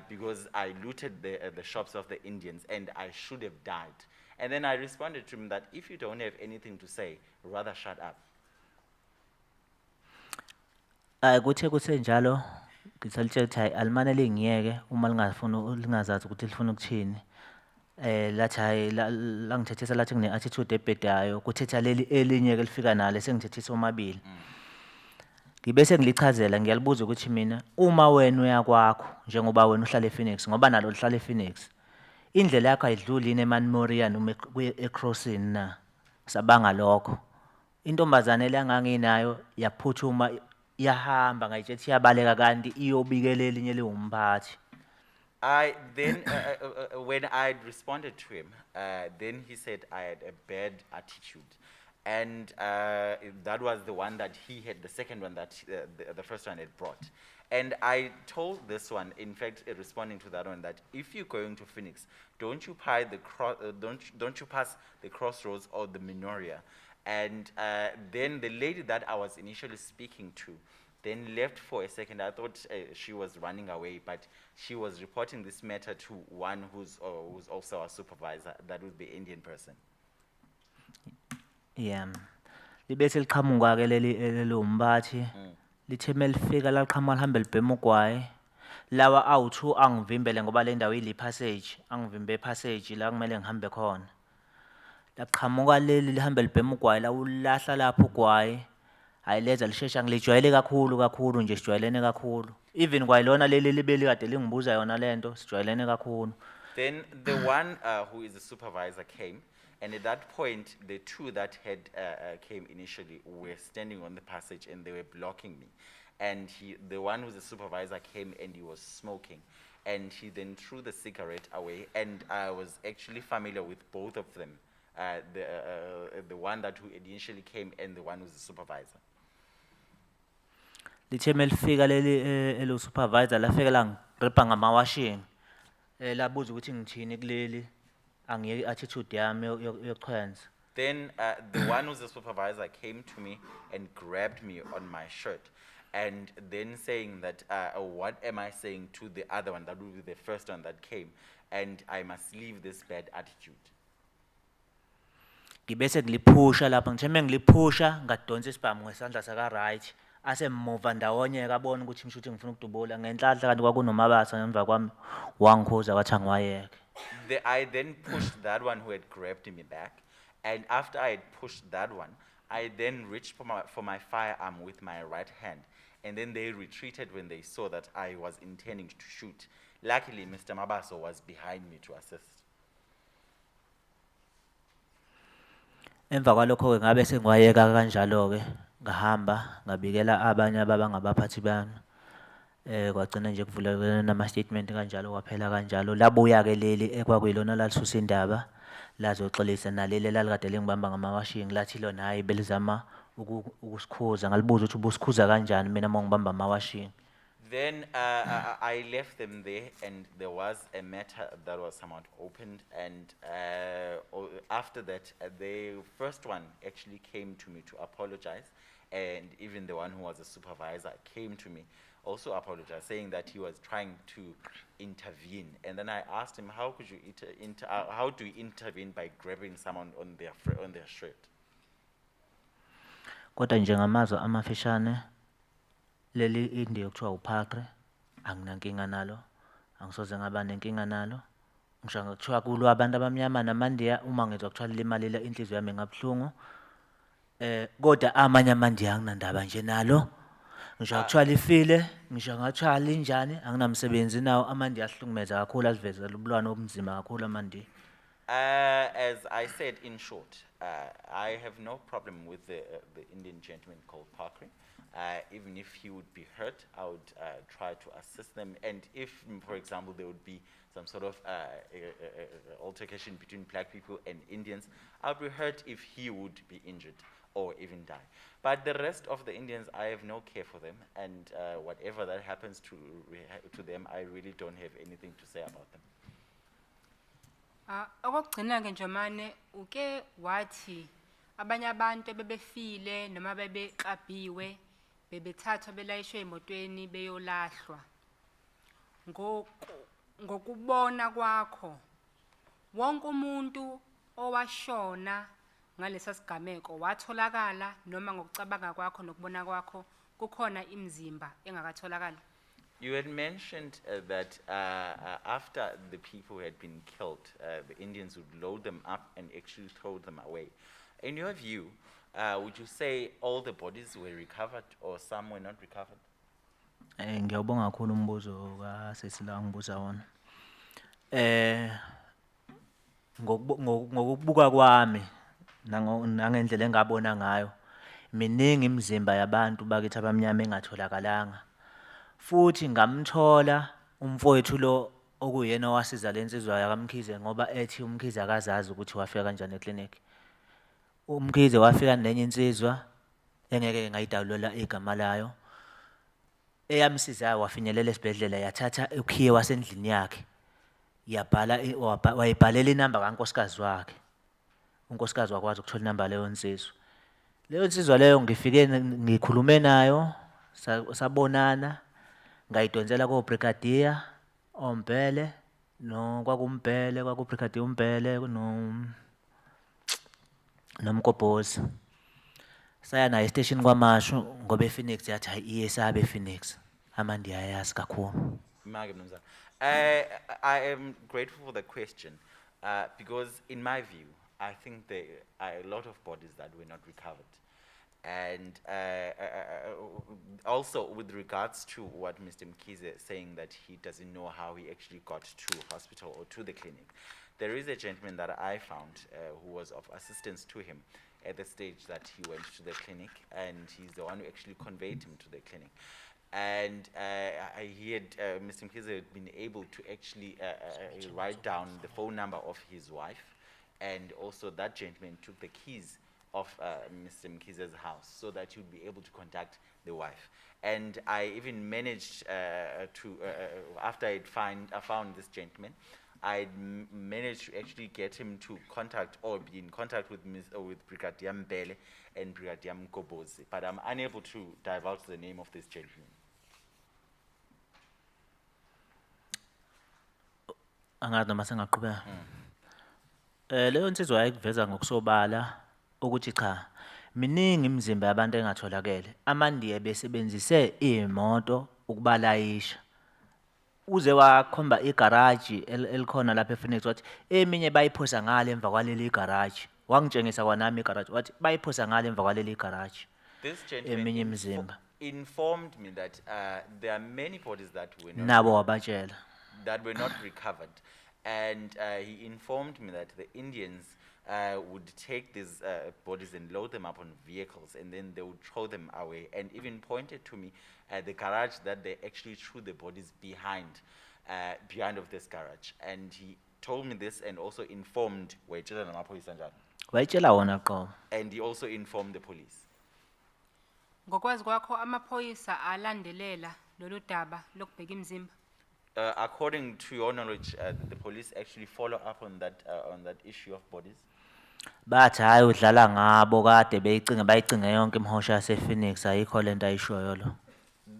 because I looted the shops of the Indians and I should have died. And then I responded to him that if you don't have anything to say, rather shut up.
Kuthe kusenjalo ngisalitshela ukuthi hayi alimane lingiyeke uma lingazazi ukuthi lifuna ukuthini. Lathi hayi langithethisa lathi ngine attitude ebhedayo kuthetha leli elinye ke lifika nalo sengithethisa omabili. Ngibese ngilichazela ngiyalibuza ukuthi mina uma wena uyakwakho njengoba wena uhlala ePhoenix ngoba nalo lihlala ePhoenix indlela yakho ayidluli yini eManmoria noma eCrossing na sabanga lokho intombazane langanginayo yaphuthuma yahamba ngayitshela iyabaleka kanti iyobikela elinye liwumphathi.
I then, when I responded to him, then he said I had a bad attitude. And that was the one that he had, the second one that the first one had brought. And I told this one, in fact, responding to that one, that if you're going to Phoenix, don't you pass the crossroads or the Minoria. And then the lady that I was initially speaking to, then left for a second. I thought she was running away, but she was reporting this matter to one who's also a supervisor, that would be Indian person.
Yeah. Libese liqhamuka ke lelo umpathi lithe melifika laqhamuka lihambe libhema ugwayi lawa awu2 angivimbele ngoba le ndawo ili passage angivimbe passage la kumele ngihambe khona laqhamuka leli lihambe libhema ugwayi la ulahla lapho ugwayi ayileza lishesha ngilijwayele kakhulu nje sijwayelene kakhulu even kwayilona leli libeli kade lingibuza yona lento sijwayelene kakhulu.
Then the one who is the supervisor came. And at that point, the two that had came initially were standing on the passage and they were blocking me. And the one who's the supervisor came and he was smoking. And he then threw the cigarette away. And I was actually familiar with both of them, the one that who initially came and the one who's the supervisor.
Lithe melifika leli elo supervisor lafika la ngiripha ngamawashing. Labuza ukuthi ngithini kuleli. Attitude yokuchwenza.
Then the one who's the supervisor came to me and grabbed me on my shirt and then saying that what am I saying to the other one, that would be the first one that came, and I must leave this bad attitude.
Ngibese ngiliphusha lapha ngithe mengiliphusha ngadonsa isibhamu ngesandla saka right ase mova ndawonye kabona ukuthi mshuthi ngifuna ukudubula ngenhlanhla kanti kwakunomabasa ngemva kwami wangikhuza wathi angiwayeke.
I then pushed that one who had grabbed me back, and after I had pushed that one, I then reached for my firearm with my right hand, and then they retreated when they saw that I was intending to shoot. Luckily, Mr. Mabaso was behind me to assist.
Emva kwalokho ke ngabe sengiwayeka kanjalo ke ngahamba ngabikela abanye abangabaphathi bami. Kwagcina nje kuvulekene nama statement kanjalo kwaphela kanjalo labuya ke leli ekwakuyilona lalisusa indaba lazoxolisa naleli lalikade lingibamba ngamawashing lathi lona hayi belizama ukusikhuza ngalibuza ukuthi ubusikhuza kanjani mina mangibamba amawashing.
Then I left them there, and there was a matter that was somewhat opened, and after that the first one actually came to me to apologize, and even the one who was a supervisor came to me also apologized, saying that he was trying to intervene. And then I asked him, how could you how do you intervene by grabbing someone on their shirt?
Kodwa njengamazwi amafishane leli indiya kuthiwa uphaqre anginankinga nalo angisoze ngaba nenkinga nalo ngisho ngakuthiwa kulo abantu abamnyama namandiya uma ngizwa kuthiwa limalile inhliziyo yami ngabhlungu kodwa amanye amandiya anginandaba nje nalo ngisho kuthiwa lifile ngisho ngathiwa linjani anginamsebenzi nawo amandiya ahlukumeza kakhulu asiveza ubulwane obunzima kakhulu amandiya.
As I said in short, I have no problem with the Indian gentleman called Parkri. Even if he would be hurt, I would try to assist them. And if, for example, there would be some sort of altercation between black people and Indians, I would be hurt if he would be injured or even die. But the rest of the Indians, I have no care for them. And whatever that happens to them, I really don't have anything to say about them.
Okugcina ke Njomane uke wathi abanye abantu bebefile noma bebexabiwe bebethathwa belayishwe emotweni beyolahlwa. Ngokubona kwakho wonke umuntu owashona ngalesa sigameko watholakala noma ngokucabanga kwakho nokubona kwakho kukhona imizimba engakatholakala.
You had mentioned that after the people had been killed, the Indians would load them up and actually throw them away. In your view, would you say all the bodies were recovered or some were not recovered?
Ngiyabonga kakhulu umbuzo kaSesila ngibuza wona. Ngokubuka kwami nangendlela engabona ngayo miningi imizimba yabantu bakithi abamnyama engatholakalanga. Futhi ngamthola umfowethu lo okuyena owasiza lensizwa yakamkhize ngoba ethi umkhize akazazi ukuthi wafika kanjani eclinic. Umkhize wafika nenye insizwa engeke ngayidawulela igama layo. Eyamsizayo wafinyelela esibhedlela yathatha ukhiye wasendlini yakhe. Yabhala wayibhalela inamba kankosikazi wakhe. Unkosikazi wakwazi ukuthola inamba leyo nsizwa. Leyo nsizwa leyo ngifike ngikhulume nayo sabonana ngayidonsela ko brigadier ombhele no kwakumbhele kwakubrigadier umbhele nomkobhozi. Saya naye station kwaMashu ngoba ePhoenix yathi hayi iye sabe ePhoenix amandi ayazi kakhulu.
I am grateful for the question because in my view, I think there are a lot of bodies that were not recovered. And also with regards to what Mr. Mkhize is saying that he doesn't know how he actually got to hospital or to the clinic. There is a gentleman that I found who was of assistance to him at the stage that he went to the clinic, and he's the one who actually conveyed him to the clinic. And he had, Mr. Mkhize had been able to actually write down the phone number of his wife, and also that gentleman took the keys of Mr. Mkhize's house so that he would be able to contact the wife. And I even managed to, after I found this gentleman, I managed to actually get him to contact or be in contact with Brigadier Mbele and Brigadier Mkobozi, but I'm unable to divulge the name of this gentleman.
Angazi noma sengaqhubeka. Leyo nsizwa ayikuveza ngokusobala ukuthi cha miningi imizimba yabantu engatholakele. AmaNdiya besebenzise imoto ukubalayisha. Uze wakhomba igaraji elikhona lapha ePhoenix wathi eminye bayiphosa ngale emva kwaleli igaraji. Wangitshengisa kwanami igaraji wathi bayiphosa ngale emva kwaleli igaraji.
This gentleman informed me that there are many bodies that were not
Nabo wabatshela.
that were not recovered. And he informed me that the Indians would take these bodies and load them up on vehicles, and then they would throw them away, and even pointed to me the garage that they actually threw the bodies behind of this garage. And he told me this and also informed
Wayitshela wona qo.
and he also informed the police.
Ngokwazi kwakho amaphoyisa alandelela lolu daba lokubheka imizimba.
According to your knowledge, the police actually follow up on that issue of bodies.
Bathi hayi udlala ngabo kade bayicinge yonke imhosha yasePhoenix ayikho lento ayishoyo lo.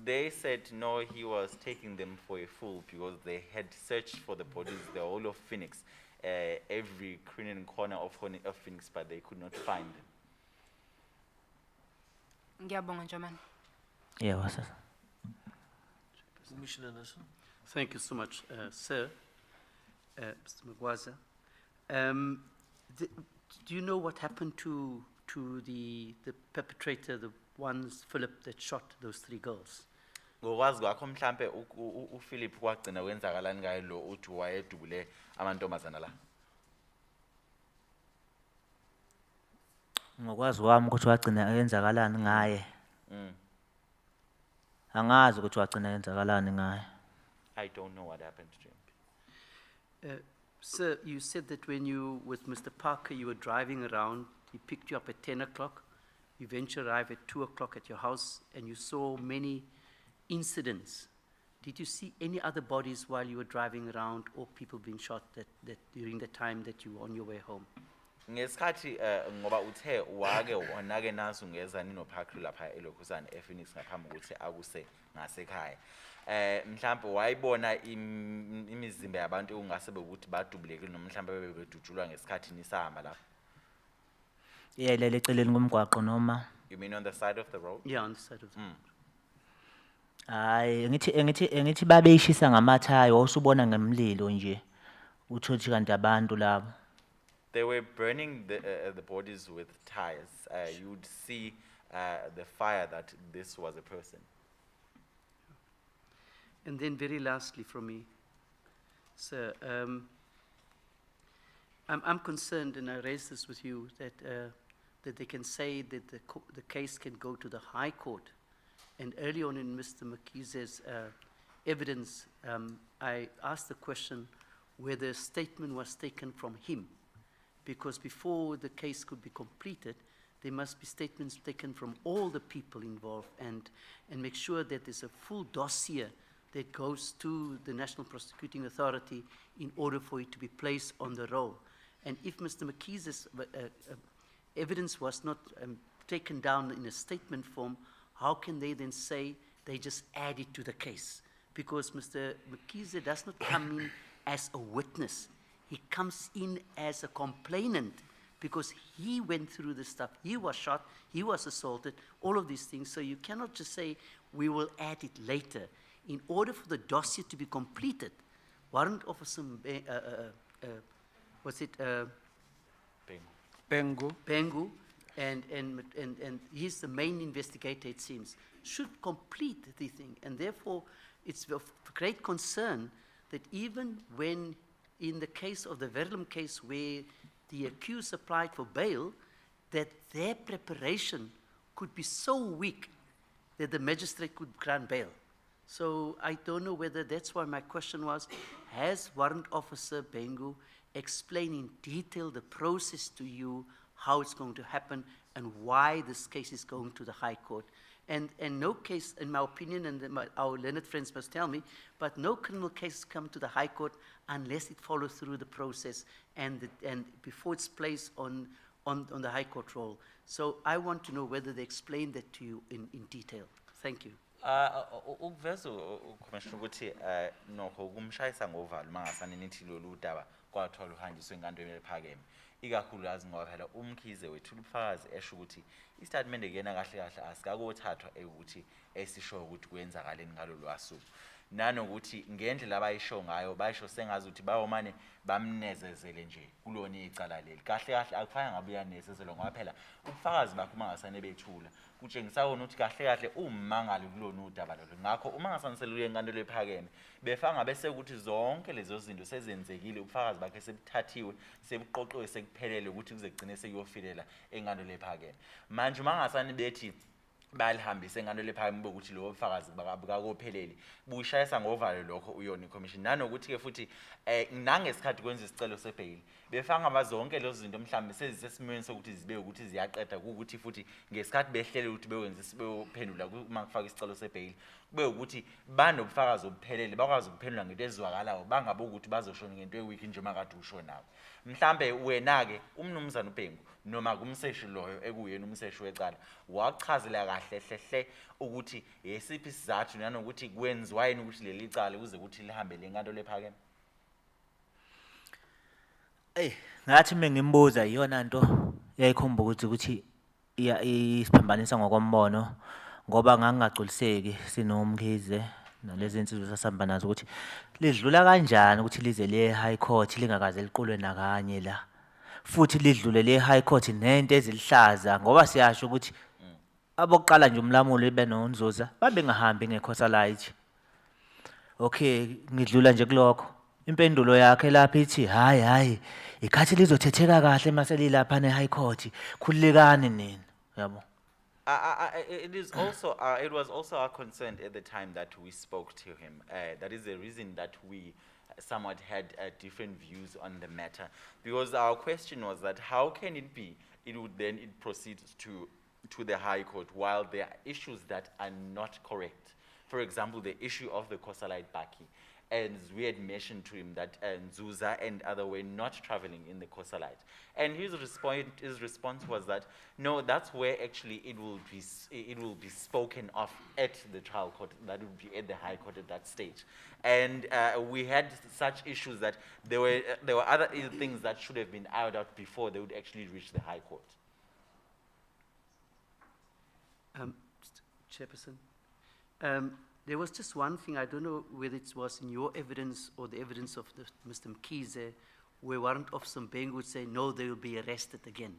They said no, he was taking them for a fool because they had searched for the bodies, the whole of Phoenix, every cranny and corner of Phoenix, but they could not find them.
Ngiyabonga Njomane.
Yeah, what's that?
Commissioner Nelson.
Thank you so much, sir, Mr. Magwaza. Do you know what happened to the perpetrator, the ones, Philip, that shot those 3 girls?
Ngokwazi kwakho mhlambe uPhilip kwagcina kwenzakalani ngaye lo uthi wayedubule amantombazana la.
Ngokwazi wami ukuthi wagcina yenzakalani ngaye. Angazi ukuthi wagcina yenzakalani ngaye.
I don't know what happened to him.
Sir, you said that when you, with Mr. Parker, you were driving around, he picked you up at 10 o'clock, you eventually arrived at 2 o'clock at your house, and you saw many incidents. did you see any other bodies while you were driving around or people being shot that during the time that you were on your way home?
Ngesikhathi ngoba uthe wake wanake nasu ngeza ninophakri lapha elokhuzana ePhoenix ngaphambi ukuthi akuse ngasekhaya. Mhlambe wayibona imizimba yabantu ungase bekuthi badubulekile noma mhlambe bebedutshulwa ngesikhathi nisahamba lapha.
Yeah, lele eceleni komgwaqo noma.
You mean on the side of the road?
Yeah, on the side of the road.
Hayi, ngithi babeyishisa ngamathayi usubona ngemlilo nje. Uthothi kanti abantu labo.
They were burning the bodies with tires. You would see the fire that this was a person.
And then very lastly from me, sir, I'm concerned, and I raise this with you, that they can say that the case can go to the High Court. And early on in Mr. Mkize's evidence, I asked the question whether a statement was taken from him. Because before the case could be completed, there must be statements taken from all the people involved and make sure that there's a full dossier that goes to the National Prosecuting Authority in order for it to be placed on the roll. And if Mr. Mkize's evidence was not taken down in a statement form, how can they then say they just add it to the case? Because Mr. Mkize does not come in as a witness. He comes in as a complainant because he went through this stuff. He was shot, he was assaulted, all of these things. So you cannot just say, we will add it later. In order for the dossier to be completed, Warrant Officer, Pengu, and he's the main investigator, it seems, should complete the thing. And therefore, it's of great concern that even when, in the case of the Verulam case where the accused applied for bail, that their preparation could be so weak that the magistrate could grant bail. So I don't know whether that's why my question was, has Warrant Officer Bengu explained in detail the process to you, how it's going to happen, and why this case is going to the High Court? And no case, in my opinion, and our learned friends must tell me, but no criminal cases come to the High Court unless it follows through the process and before it's placed on the High Court roll. So I want to know whether they explained that to you in detail. Thank you.
Ukuveza uCommissioner ukuthi nokho kumshayisa ngovalo mangasane nithi lolu daba kwathola uhanjiswe enkantolo ephakeme ikakhulukazi ngoba phela uMkhize wethula ubufakazi esho ukuthi istatement ekuyena kahle kahle asikakothathwa ukuthi esisho ukuthi kwenzakaleni ngalolu wasuku nanokuthi ngendlela abayisho ngayo bayisho sengazi ukuthi bayomane bamnezezele nje kulona icala leli kahle kahle akufanele ngabe uyanezezelo ngoba phela ubufakazi bakho mangasane bethula kutshengisa wona ukuthi kahle kahle ummangali kulona udaba lolu ngakho uma ngasanisele enkantolo ephakeme befanga bese ukuthi zonke lezo zinto sezenzekile ubufakazi bakhe sebuthathiwe sebuqoqiwe sekuphelele ukuthi kuze kugcine sekuyofilela enkantolo ephakeme manje uma ngasane bethi balihambise enkantolo ephakeme bokuthi lo bufakazi bakakopheleli bushayisa ngovalo lokho uyona iCommission nanokuthi ke futhi nangesikhathi kwenza isicelo sebail befanga bazonke lezo zinto mhlambe sezisesimweni sokuthi zibe ukuthi ziyaqeda ukuthi futhi ngesikhathi behlele ukuthi bewenze sibophendula uma kufaka isicelo sebail kube ukuthi banobufakazi obuphelele bakwazi ukuphendula ngento ezizwakalayo bangabe ukuthi bazoshona ngento eweek nje makade usho nawo mhlambe wena ke umnumzana uBhengu noma kumseshi loyo ekuyena umseshi wecala wachazela kahle hlehle ukuthi yesiphi isizathu nanokuthi kwenziwa yini ukuthi leli cala kuze ukuthi lihambe lenkantolo ephakeme.
Ngathi mengimbuza iyona nto yayikhomba ukuthi isiphambanisa ngokombono ngoba ngangagculiseki sinomkhize nalezi insizwe sasihamba nazo ukuthi lidlula kanjani ukuthi lize le High Court lingakaze liqulwe nakanye la futhi lidlule le High Court nento ezilihlaza ngoba siyasho ukuthi abokuqala nje umlamulo benonzuza babengahambi ngeCosalite. Okay, ngidlula nje kulokho impendulo yakhe lapha ithi hayi ikhathi lizothetheka kahle mase lilapha neHigh Court khulilekani nini yabo.
It was also our concern at the time that we spoke to him. That is the reason that we somewhat had different views on the matter. Because our question was that how can it be it proceeds to the High Court while there are issues that are not correct. For example, the issue of the Kosalite Baki. And we had mentioned to him that Nzuza and other were not traveling in the Kosalite. And his response was that, no, that's where actually it will be spoken of at the trial court, that would be at the High Court at that stage. And we had such issues that there were other things that should have been ironed out before they would actually reach the High Court.
Chairperson, there was just one thing, I don't know whether it was in your evidence or the evidence of Mr. Mkhize, where Warrant Officer Mbengu would say, no, they will be arrested again.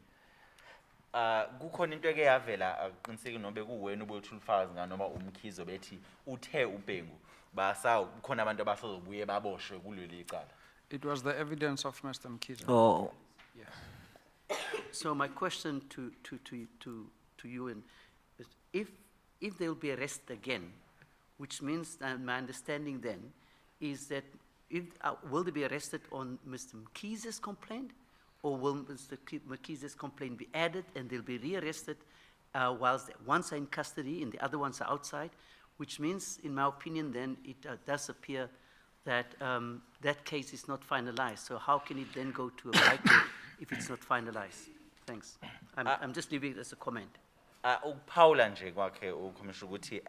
Kukhona into eke yavela qiniseke nobe kuwena ubothu ulfazi nganoma umkhizo bethi uthe uBhengu basa kukhona abantu abasazobuye baboshwe kuleli icala.
It was the evidence of Mr. Mkhize.
Oh,
So my question to you is, if they will be arrested again, which means that my understanding then is that will they be arrested on Mr. Mkhize's complaint, or will Mr. Mkhize's complaint be added and they'll be rearrested whilst ones are in custody and the other ones are outside, which means, in my opinion, then it does appear that that case is not finalized. So how can it then go to a high court if it's not finalized? Thanks. I'm just leaving it as a comment.
Ukuphawula nje kwakhe ukhomishina ukuthi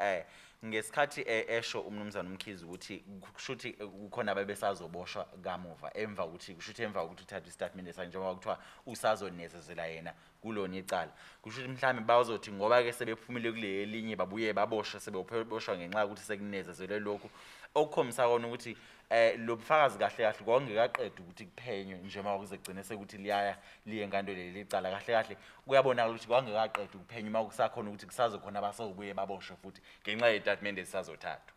ngesikhathi esho umnumzana Mkhize ukuthi kushuthi kukhona ababesazoboshwa kamuva emva ukuthi kushuthi emva ukuthi uthathe istatement esanje njengoba kuthiwa usazonezezela yena kulona icala kushuthi mhlawumbe bazothi ngoba ke sebephumile kule elinye babuye baboshwe sebeboshwa ngenxa ukuthi sekunezezelwe lokhu okukhomisa kona ukuthi lo bufakazi kahle kahle kwangekaqedwe ukuthi kuphenywe njengoba kuze kugcine sekuthi liye enkantolo leli icala kahle kahle kuyabonakala ukuthi kwangekaqedwe kuphenywe uma kusakhona ukuthi kusazokhona abasobuye baboshwe futhi ngenxa yestatement esizothathwa.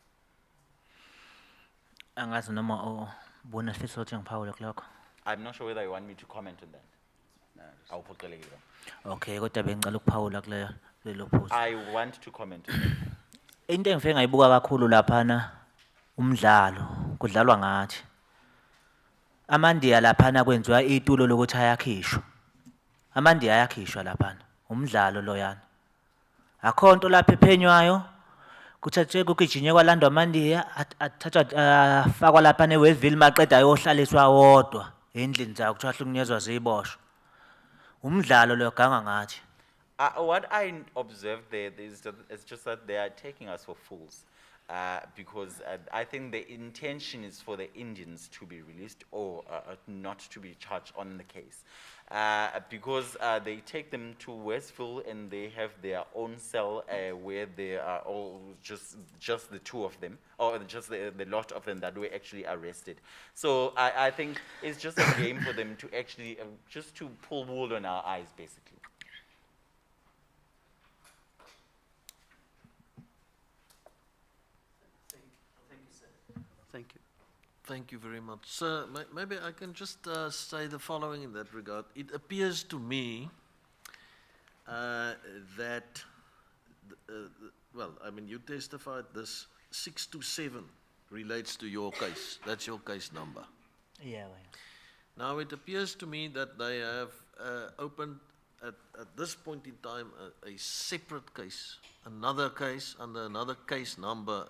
angazi noma ubona sifisa ukuthi ngiphawule kulokho.
I'm not sure whether you want me to comment on that. Awuphoqelekile.
Okay, kodwa bengicela ukuphawula kulelo phuzu.
I want to comment on that.
Into engifike ngayibuka kakhulu laphana umdlalo kudlalwa ngathi. AmaNdiya laphana kwenziwa itulo lokuthi ayakhishwa. AmaNdiya ayakhishwa laphana. Umdlalo loyana. Akho nto lapha ephenywayo. Kuthathwe kugijinywe kwalandwa AmaNdiya athathwa afakwa lapha neWestville maqeda ayohlaliswa wodwa endlini zakhe kuthiwa hlukunyezwa ziboshwa. Umdlalo lo ganga ngathi.
What I observed there is it's just that they are taking us for fools. Because I think the intention is for the Indians to be released or not to be charged on the case. Because they take them to Westville and they have their own cell where they are all just the two of them, or just the lot of them that were actually arrested. So I think it's just a game for them to actually, just to pull wool on our eyes, basically.
Thank you.
Thank you very much. Sir, maybe I can just say the following in that regard. It appears to me that, well, I mean, you testified this 627 relates to your case. That's your case number.
Yeah.
Now, it appears to me that they have opened, at this point in time, a separate case, another case under another case number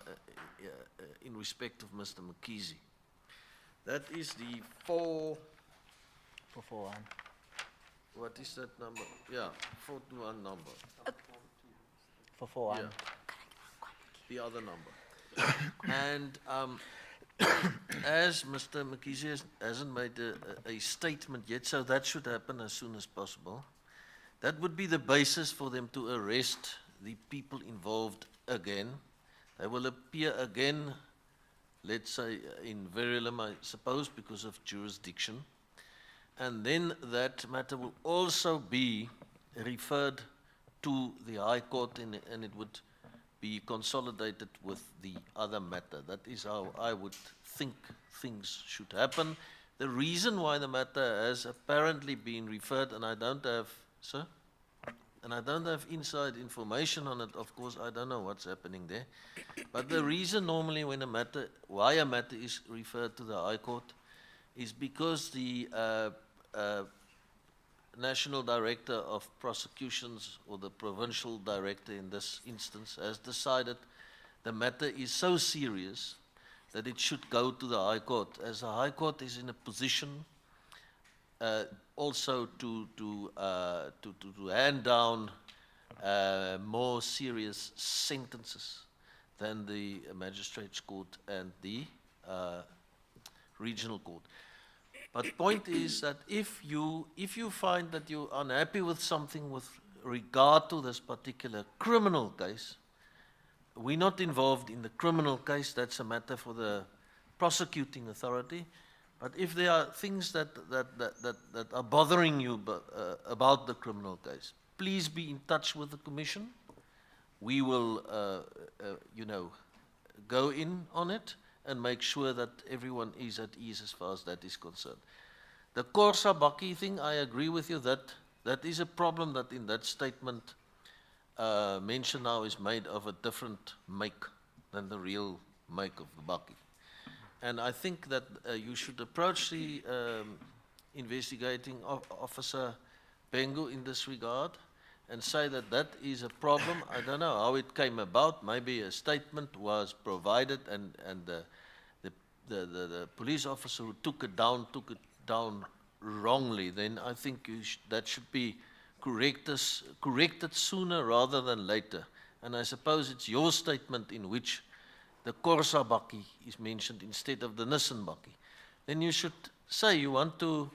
in respect of Mr. Mkhize. That is the
441.
What is that number? Yeah, 421 number.
441.
Yeah. The other number. And as Mr. Mkhize hasn't made a statement yet, so that should happen as soon as possible. That would be the basis for them to arrest the people involved again. They will appear again, let's say in Verulam, I suppose, because of jurisdiction. And then that matter will also be referred to the High Court and it would be consolidated with the other matter. That is how I would think things should happen. The reason why the matter has apparently been referred, and I don't have, sir? And I don't have inside information on it, of course, I don't know what's happening there. But the reason normally when why a matter is referred to the High Court is because the National Director of Prosecutions, or the Provincial Director in this instance, has decided the matter is so serious that it should go to the High Court, as the High Court is in a position also to hand down more serious sentences than the Magistrates Court and the Regional Court. But point is that if you find that you're unhappy with something with regard to this particular criminal case, we're not involved in the criminal case, that's a matter for the prosecuting authority. But if there are things that are bothering you about the criminal case, please be in touch with the Commission. We will, go in on it and make sure that everyone is at ease as far as that is concerned. The Corsa Bakkie thing, I agree with you that is a problem that in that statement mention now is made of a different make than the real make of the bakkie. And I think that you should approach the investigating officer Bengu in this regard and say that that is a problem. I don't know how it came about. Maybe a statement was provided and the police officer who took it down wrongly. Then I think that should be corrected sooner rather than later. And I suppose it's your statement in which the Corsa bakkie is mentioned instead of the Nissan bakkie. Then you should say you want to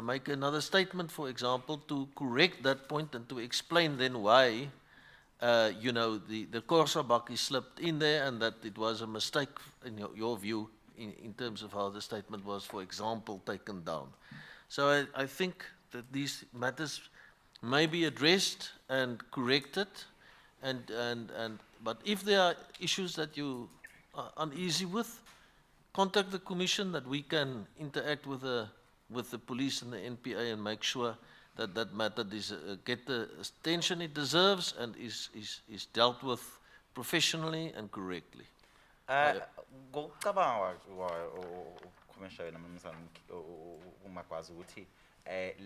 make another statement, for example, to correct that point and to explain then why the Corsa bakkie slipped in there and that it was a mistake in your view in terms of how the statement was, for example, taken down. So I think that these matters may be addressed and corrected, but if there are issues that you are uneasy with, contact the Commission that we can interact with the police and the NPA and make sure that that matter get the attention it deserves and is dealt with professionally and correctly.
Ngokucabanga Commissioner Mnumzane uMagwaza ukuthi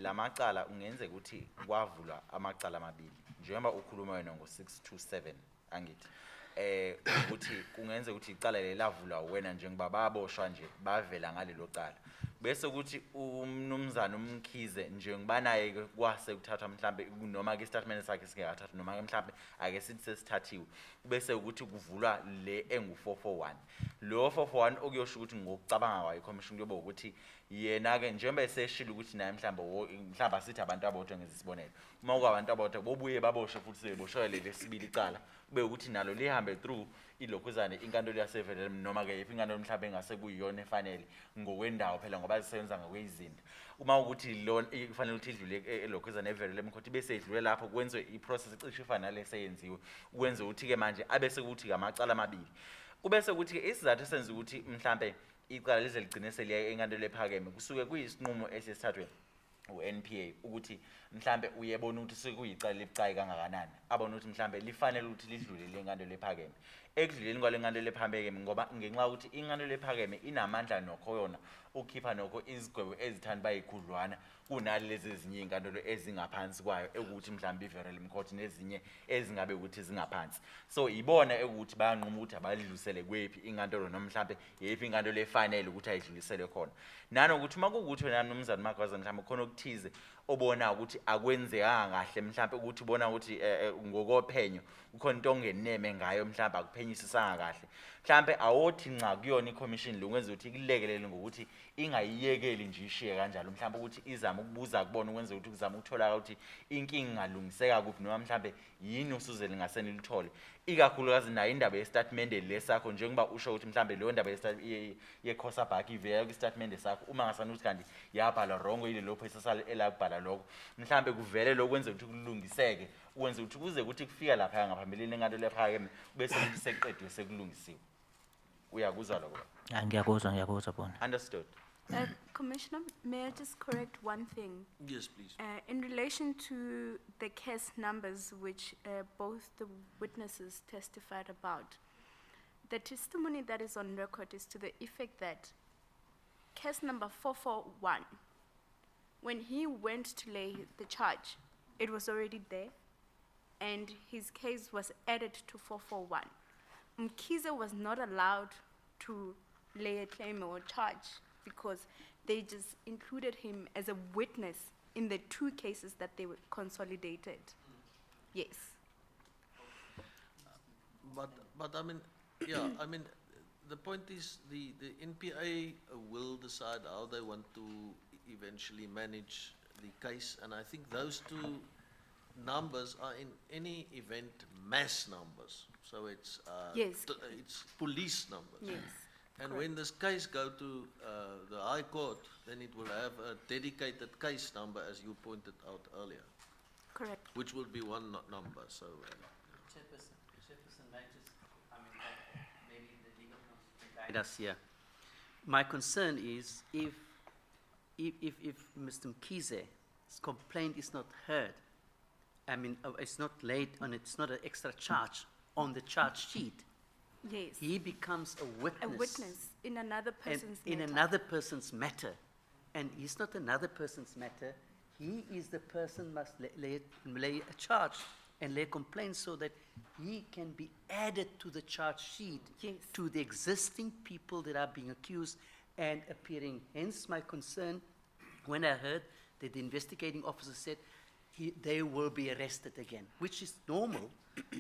lamacala ungenzeka ukuthi kwavulwa amacala amabili njengoba ukhuluma wena ngo627 angithi ukuthi kungenzeka ukuthi icala lelavulwa wena njengoba baboshwa nje bavela ngalelo cala bese ukuthi umnumzane umkhize njengoba naye kwase kuthatha mhlambe noma ke statement sakhe singakathatha noma ke mhlambe ake sithi sesithathiwe bese ukuthi kuvulwa le engu441 lo 441 okuyosho ukuthi ngokucabanga kwayo commission kuyoba ukuthi yena ke njengoba eseshila ukuthi naye mhlambe asithi abantu abodwa ngezisibonelo uma kwabantu abodwa bobuye baboshwe futhi seboshoya leli sibili icala kube ukuthi nalo lihambe through ilokhuzane inkantolo yasevelele noma ke yiphi inkantolo mhlawumbe engase kuyiyona efanele ngokwendawo phela ngoba zisebenza ngokwezinto uma ukuthi lona ifanele ukuthi idlule elokhuzane evelele emkhothi bese idlule lapho kwenziwe iprocess ecishe ifana nalese yenziwe ukwenza ukuthi ke manje abese ukuthi amacala amabili ubese ukuthi ke isizathu esenza ukuthi mhlawumbe icala lize ligcine seliya enkantolo ephakeme kusuke kuyisinqumo esesithathwe uNPA ukuthi mhlambe uyebona ukuthi sekuyicala libucayi kangakanani abona ukuthi mhlambe lifanele ukuthi lidlule lenkantolo ephakeme ekudluleni kwale nkantolo ephakeme ngoba ngenxa ukuthi inkantolo ephakeme inamandla nokho yona ukukhipha nokho izigwebo ezithanda bayikhudlwana kunalezi ezinye inkantolo ezingaphansi kwayo ukuthi mhlambe iverel court nezinye ezingabe ukuthi zingaphansi so ibona ukuthi bayanquma ukuthi abalidlulisele kwephi inkantolo noma mhlambe yephi inkantolo efanele ukuthi ayidlulisele khona nanokuthi makukuthi wena Mnumzane Magwaza mhlambe khona okuthize obona ukuthi akwenzekanga kahle mhlambe ukuthi ubona ukuthi ngokophenyo ukhona into ongeneme ngayo mhlambe akuphenyisisanga kahle mhlambe awothi nca kuyona iCommission lo kwenza ukuthi kulekelele ngokuthi ingayiyekeli nje ishiye kanjalo mhlambe ukuthi izama ukubuza kubona ukwenza ukuthi kuzama ukuthola ukuthi inkingi ingalungiseka kuphi noma mhlambe yini usuze lingaseni lithole ikakhulukazi nayo indaba yestatement lesakho njengoba usho ukuthi mhlambe leyo ndaba yeCosa bakkie ivela kwistatement sakho uma ngasani ukuthi kanti yabhala wrong ile lo processal elabhala lokho mhlambe kuvele lokwenza ukuthi kulungiseke ukwenza ukuthi kuze ukuthi kufika lapha ngaphambili enkantolo lephakeme bese ukuthi seqedwe sekulungisiwe uyakuzwa lokho
ngiyakuzwa bona.
Understood.
Commissioner, may I just correct one thing?
Yes, please.
In relation to the case numbers which both the witnesses testified about, the testimony that is on record is to the effect that case number 441, when he went to lay the charge, it was already there. and his case was added to 441. Mkhize was not allowed to lay a claim or charge because they just included him as a witness in the two cases that they were consolidated. Yes.
But I mean, yeah, I mean, the point is the NPA will decide how they want to eventually manage the case, and I think those two numbers are in any event mass numbers. So it's
Yes.
it's police numbers.
Yes.
And
correct.
when this case go to the High Court, then it will have a dedicated case number, as you pointed out earlier,
Correct.
which will be one number. So.
Chairperson, may I just, I mean, maybe the legal counsel can guide us here. My concern is if Mr. Mkhize's complaint is not heard, I mean, it's not laid on, it's not an extra charge on the charge sheet,
Yes.
he becomes a
A
witness.
witness in another
and
person's
in
matter.
another person's matter. And he's not another person's matter. He is the person must lay a charge and lay a complaint so that he can be added to the charge sheet
Yes.
to the existing people that are being accused and appearing. Hence my concern when I heard that the investigating officer said they will be arrested again, which is normal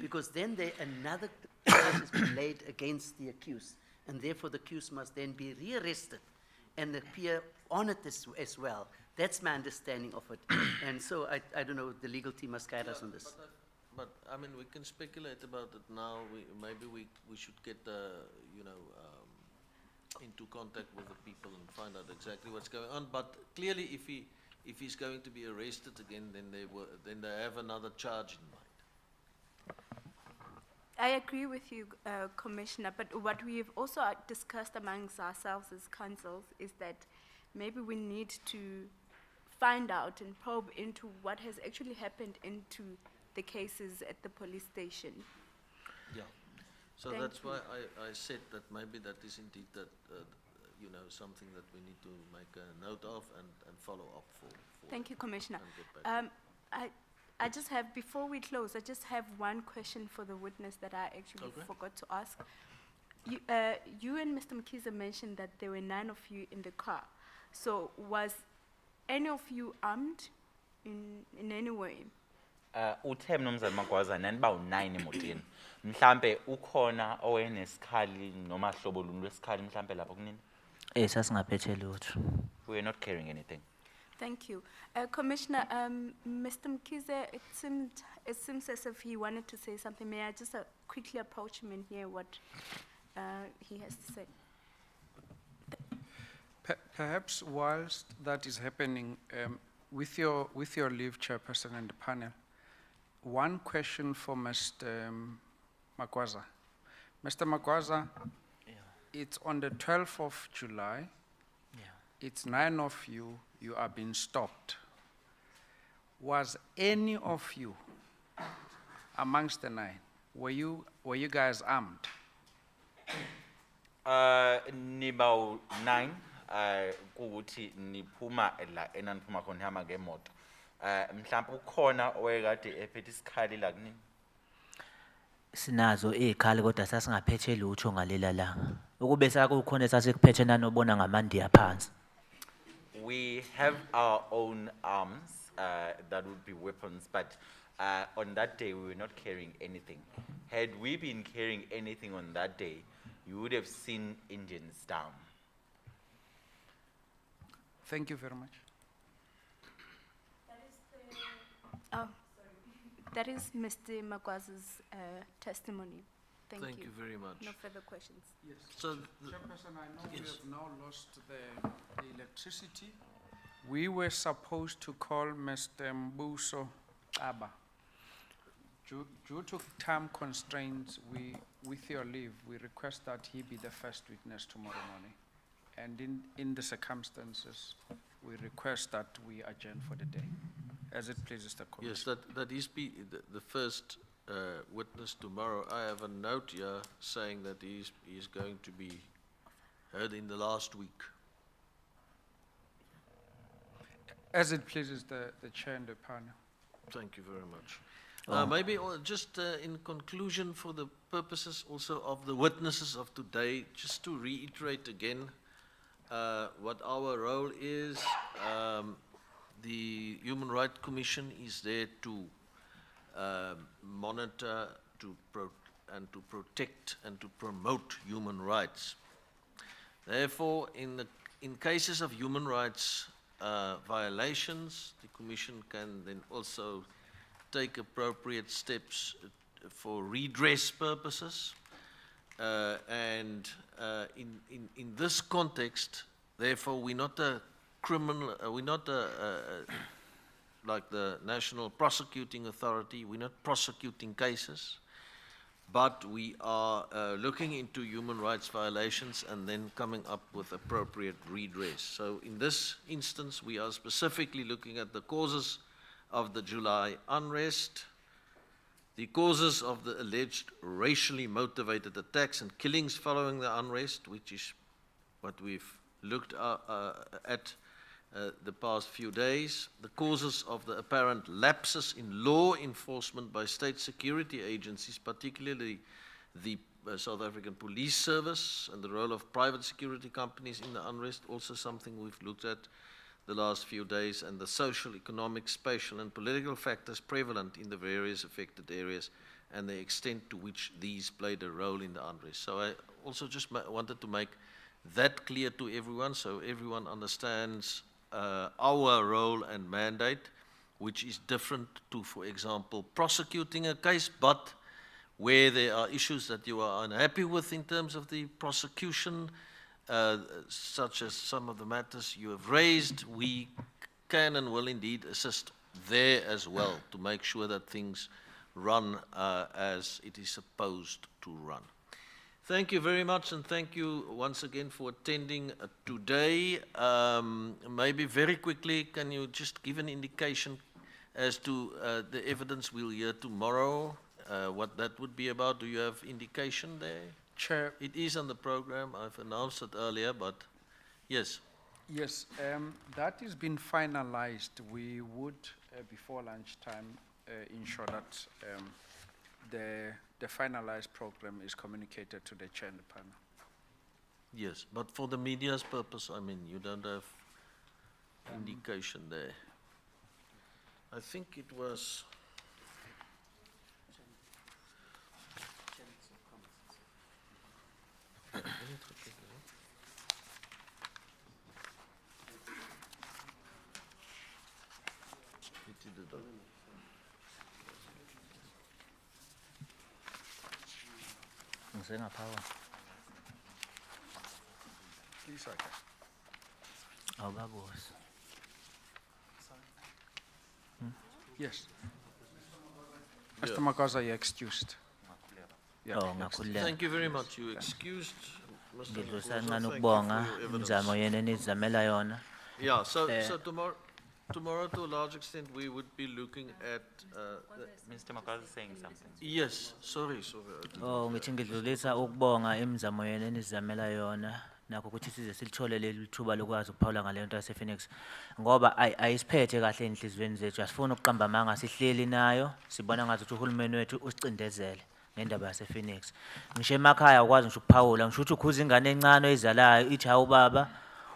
because then another charge is been laid against the accused, and therefore the accused must then be rearrested and appear on it as well. That's my understanding of it. And so I don't know, the legal team must guide us on this.
But I mean, we can speculate about it now. Maybe we should get into contact with the people and find out exactly what's going on. But clearly, if he's going to be arrested again, then they have another charge in mind.
I agree with you, Commissioner, but what we have also discussed amongst ourselves as councils is that maybe we need to find out and probe into what has actually happened into the cases at the police station.
Yeah. So
Thank
that's
you.
why I said that maybe that is indeed that, something that we need to make a note of and follow up for.
Thank you, Commissioner.
and get back to
I just have, before we close, I just have one question for the witness that I actually
Okay.
forgot to ask. You and Mr. Mkhize mentioned that there were 9 of you in the car. So was any of you armed in any way?
Uthe mnumzane Magwaza naniba u9 emotweni. Mhlambe ukhona owenesikhali noma hlobo luni lwesikhali mhlambe lapho kunini?
Sasingaphethe lutho.
We were not carrying anything.
Thank you. Commissioner, Mr. Mkhize, it seems as if he wanted to say something. May I just quickly approach him and hear what he has to say?
Perhaps whilst that is happening, with your leave, Chairperson and the panel, one question for Mr. Magwaza. Mr. Magwaza, it's on the 12th of July. It's 9 of you are being stopped. Was any of you amongst the 9, were you guys armed?
Niba u9 kuuthi niphuma la enaniphuma khona nihamba ngemoto. Mhlawumbe ukhona owekade ephethe isikhali la kunini?
Sinazo izikhali kodwa sasingaphethe lutho ngalela langa. Ukube sakukhona esasikuphethe nanobona ngamandiya phansi.
We have our own arms, that would be weapons, but on that day we were not carrying anything. Had we been carrying anything on that day, you would have seen Indians down.
Thank you very much.
That is Mr. Magwaza's testimony.
Thank you very much.
No further questions.
Yes.
So
Chairperson, I know we
Yes.
have now lost the electricity. We were supposed to call Mr. Mbuso Aba. Due to time constraints, with your leave, we request that he be the first witness tomorrow morning. And in the circumstances, we request that we adjourn for the day, as it pleases the Commission.
yes, that is the first witness tomorrow. I have a note here saying that he is going to be heard in the last week.
As it pleases the Chair and the panel.
Thank you very much. Maybe just in conclusion, for the purposes also of the witnesses of today, just to reiterate again what our role is. The Human Rights Commission is there to monitor, to protect and to promote human rights. Therefore, in cases of human rights violations, the Commission can then also take appropriate steps for redress purposes. In this context, therefore, we're not a criminal, we're not like the National Prosecuting Authority, we're not prosecuting cases, but we are looking into human rights violations and then coming up with appropriate redress. So in this instance, we are specifically looking at the causes of the July unrest, the causes of the alleged racially motivated attacks and killings following the unrest, which is what we've looked at the past few days, the causes of the apparent lapses in law enforcement by state security agencies, particularly the South African Police Service, and the role of private security companies in the unrest, also something we've looked at the last few days, and the social, economic, spatial and political factors prevalent in the various affected areas and the extent to which these played a role in the unrest. So I also just wanted to make that clear to everyone, so everyone understands our role and mandate, which is different to, for example, prosecuting a case, but where there are issues that you are unhappy with in terms of the prosecution, such as some of the matters you have raised, we can and will indeed assist there as well to make sure that things run as it is supposed to run. Thank you very much, and thank you once again for attending today. Maybe very quickly, can you just give an indication as to the evidence we'll hear tomorrow, what that would be about? Do you have indication there?
Chair.
It is on the program. I've announced it earlier, but yes.
Yes, that has been finalized. We would, before lunchtime, ensure that the finalized program is communicated to the chair and the panel.
Yes, but for the media's purpose, I mean, you don't have indication there. I think it was...
Please, okay. Yes. Mr. Makosa, you're excused. Yeah.
Thank you very much. You excused, Mr.
Ngidlusa
Makosa.
kancane
Thank you
ukubonga
for your evidence.
imizamo yenu enizamela yona.
Yeah, so tomorrow to a large extent we would be looking at
Mr. Makosa is saying something.
yes, sorry.
Oh, ngithi ngidlulisa ukubonga imizamo yenu enizamela yona nakho ukuthi size silithole leli thuba lokwazi ukuphawula ngale nto yasePhoenix ngoba ayisiphethe kahle enhlizweni zethu asifuna ukuqamba amanga sihleli nayo sibona ngathi uhulumeni wethu usicindezele ngendaba yasePhoenix ngisho emakhaya ukwazi ngisho ukuphawula ngisho ukuthi ukhuza ingane encane oyizalayo ithi hawu baba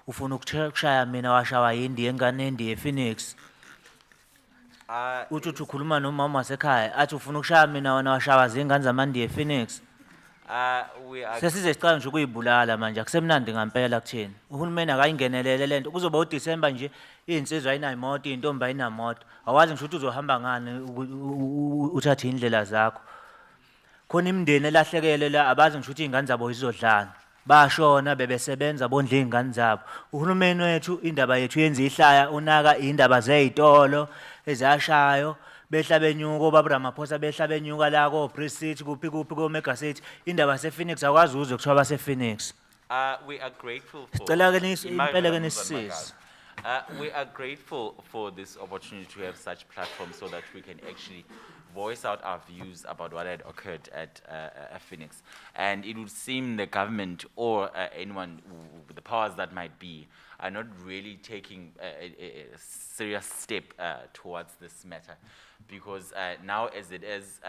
ufuna ukushaya mina washawa yindi yengane endi ePhoenix uthi ukhuluma nomama wasekhaya athi ufuna ukushaya mina wena washawa zingane zamandi ePhoenix sesize sicala nje ukuyibulala manje akusemnandi ngempela kuthini uhulumeni akayingenelele lento kuzoba uDisemba nje insizwa ayinayo imoto intombi ayinamoto awazi ngisho ukuthi uzohamba ngani uthathe indlela zakho khona imindeni elahlekele la abazi ngisho ukuthi izingane zabo izodlana bashona bebesebenza bondla izingane zabo uhulumeni wethu indaba yethu yenza ihlaya unaka indaba zezitolo ezashayo behla benyuka obaba Ramaphosa behla benyuka la ko Precinct kuphi ko Mega City indaba yasePhoenix akwazi uzwe kuthiwa basePhoenix
We are grateful for
sicela ke impela ke nisisize
we are grateful for this opportunity to have such platforms so that we can actually voice out our views about what had occurred at Phoenix. And it would seem the government or anyone, the powers that might be, are not really taking a serious step towards this matter. Because now as it is,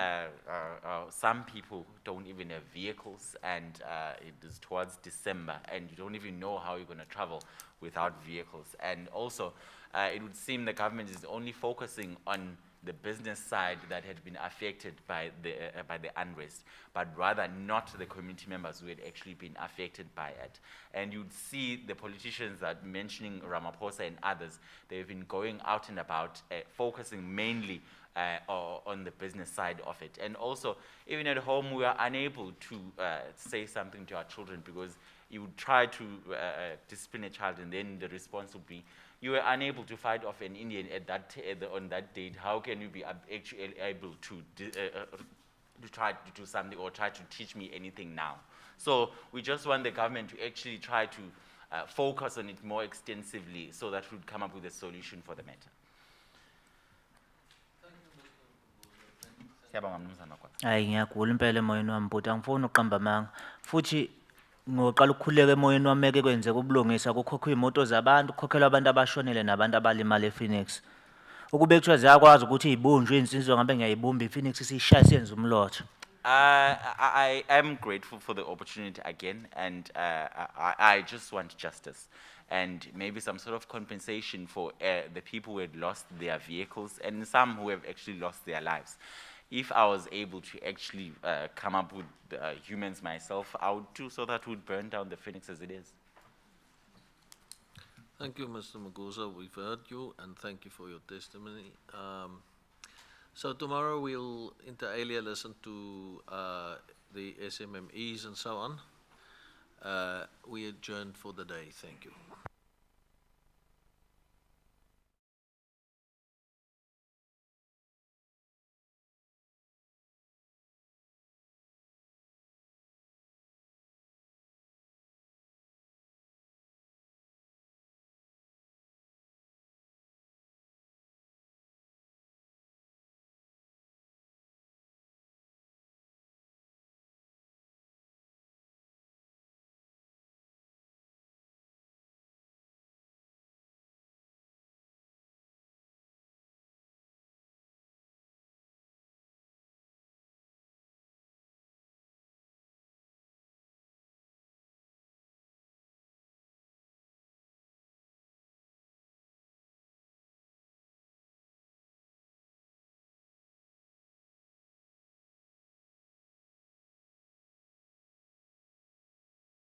some people don't even have vehicles, and it is towards December, and you don't even know how you're going to travel without vehicles. And also, it would seem the government is only focusing on the business side that had been affected by the unrest, but rather not the community members who had actually been affected by it. And you'd see the politicians that mentioning Ramaphosa and others, they've been going out and about, focusing mainly on the business side of it. And also, even at home, we are unable to say something to our children, because you would try to discipline a child, and then the response would be, you were unable to fight off an Indian on that date. How can you be actually able to try to do something or try to teach me anything now? So we just want the government to actually try to focus on it more extensively, so that we'd come up with a solution for the matter. Siyabonga, Mnumzana Makwasa.
Hayi ngiyagula impela emoyeni wami bhuti, angifuni uqamba amanga. Futhi ngoqala ukukhuleka emoyeni wami meke kwenzeka ubulungisa kukhokhwa iy'moto zabantu, kukhokhelwa abantu abashonele nabantu abalimala ePhoenix. Ukube kuthiwa ziyakwazi ukuthi iy'bunjwe iy'nsizwa ngabe ngiyayibumba iPhoenix siyishaye siyenze umlotha.
I am grateful for the opportunity again, and I just want justice and maybe some sort of compensation for the people who had lost their vehicles and some who have actually lost their lives. If I was able to actually come up with humans myself, I would do, so that would burn down the Phoenix as it is.
Thank you, Mr. Magosa. We've heard you, and thank you for your testimony. So tomorrow we'll, inter alia, listen to the SMMEs and so on. We adjourn for the day. Thank you.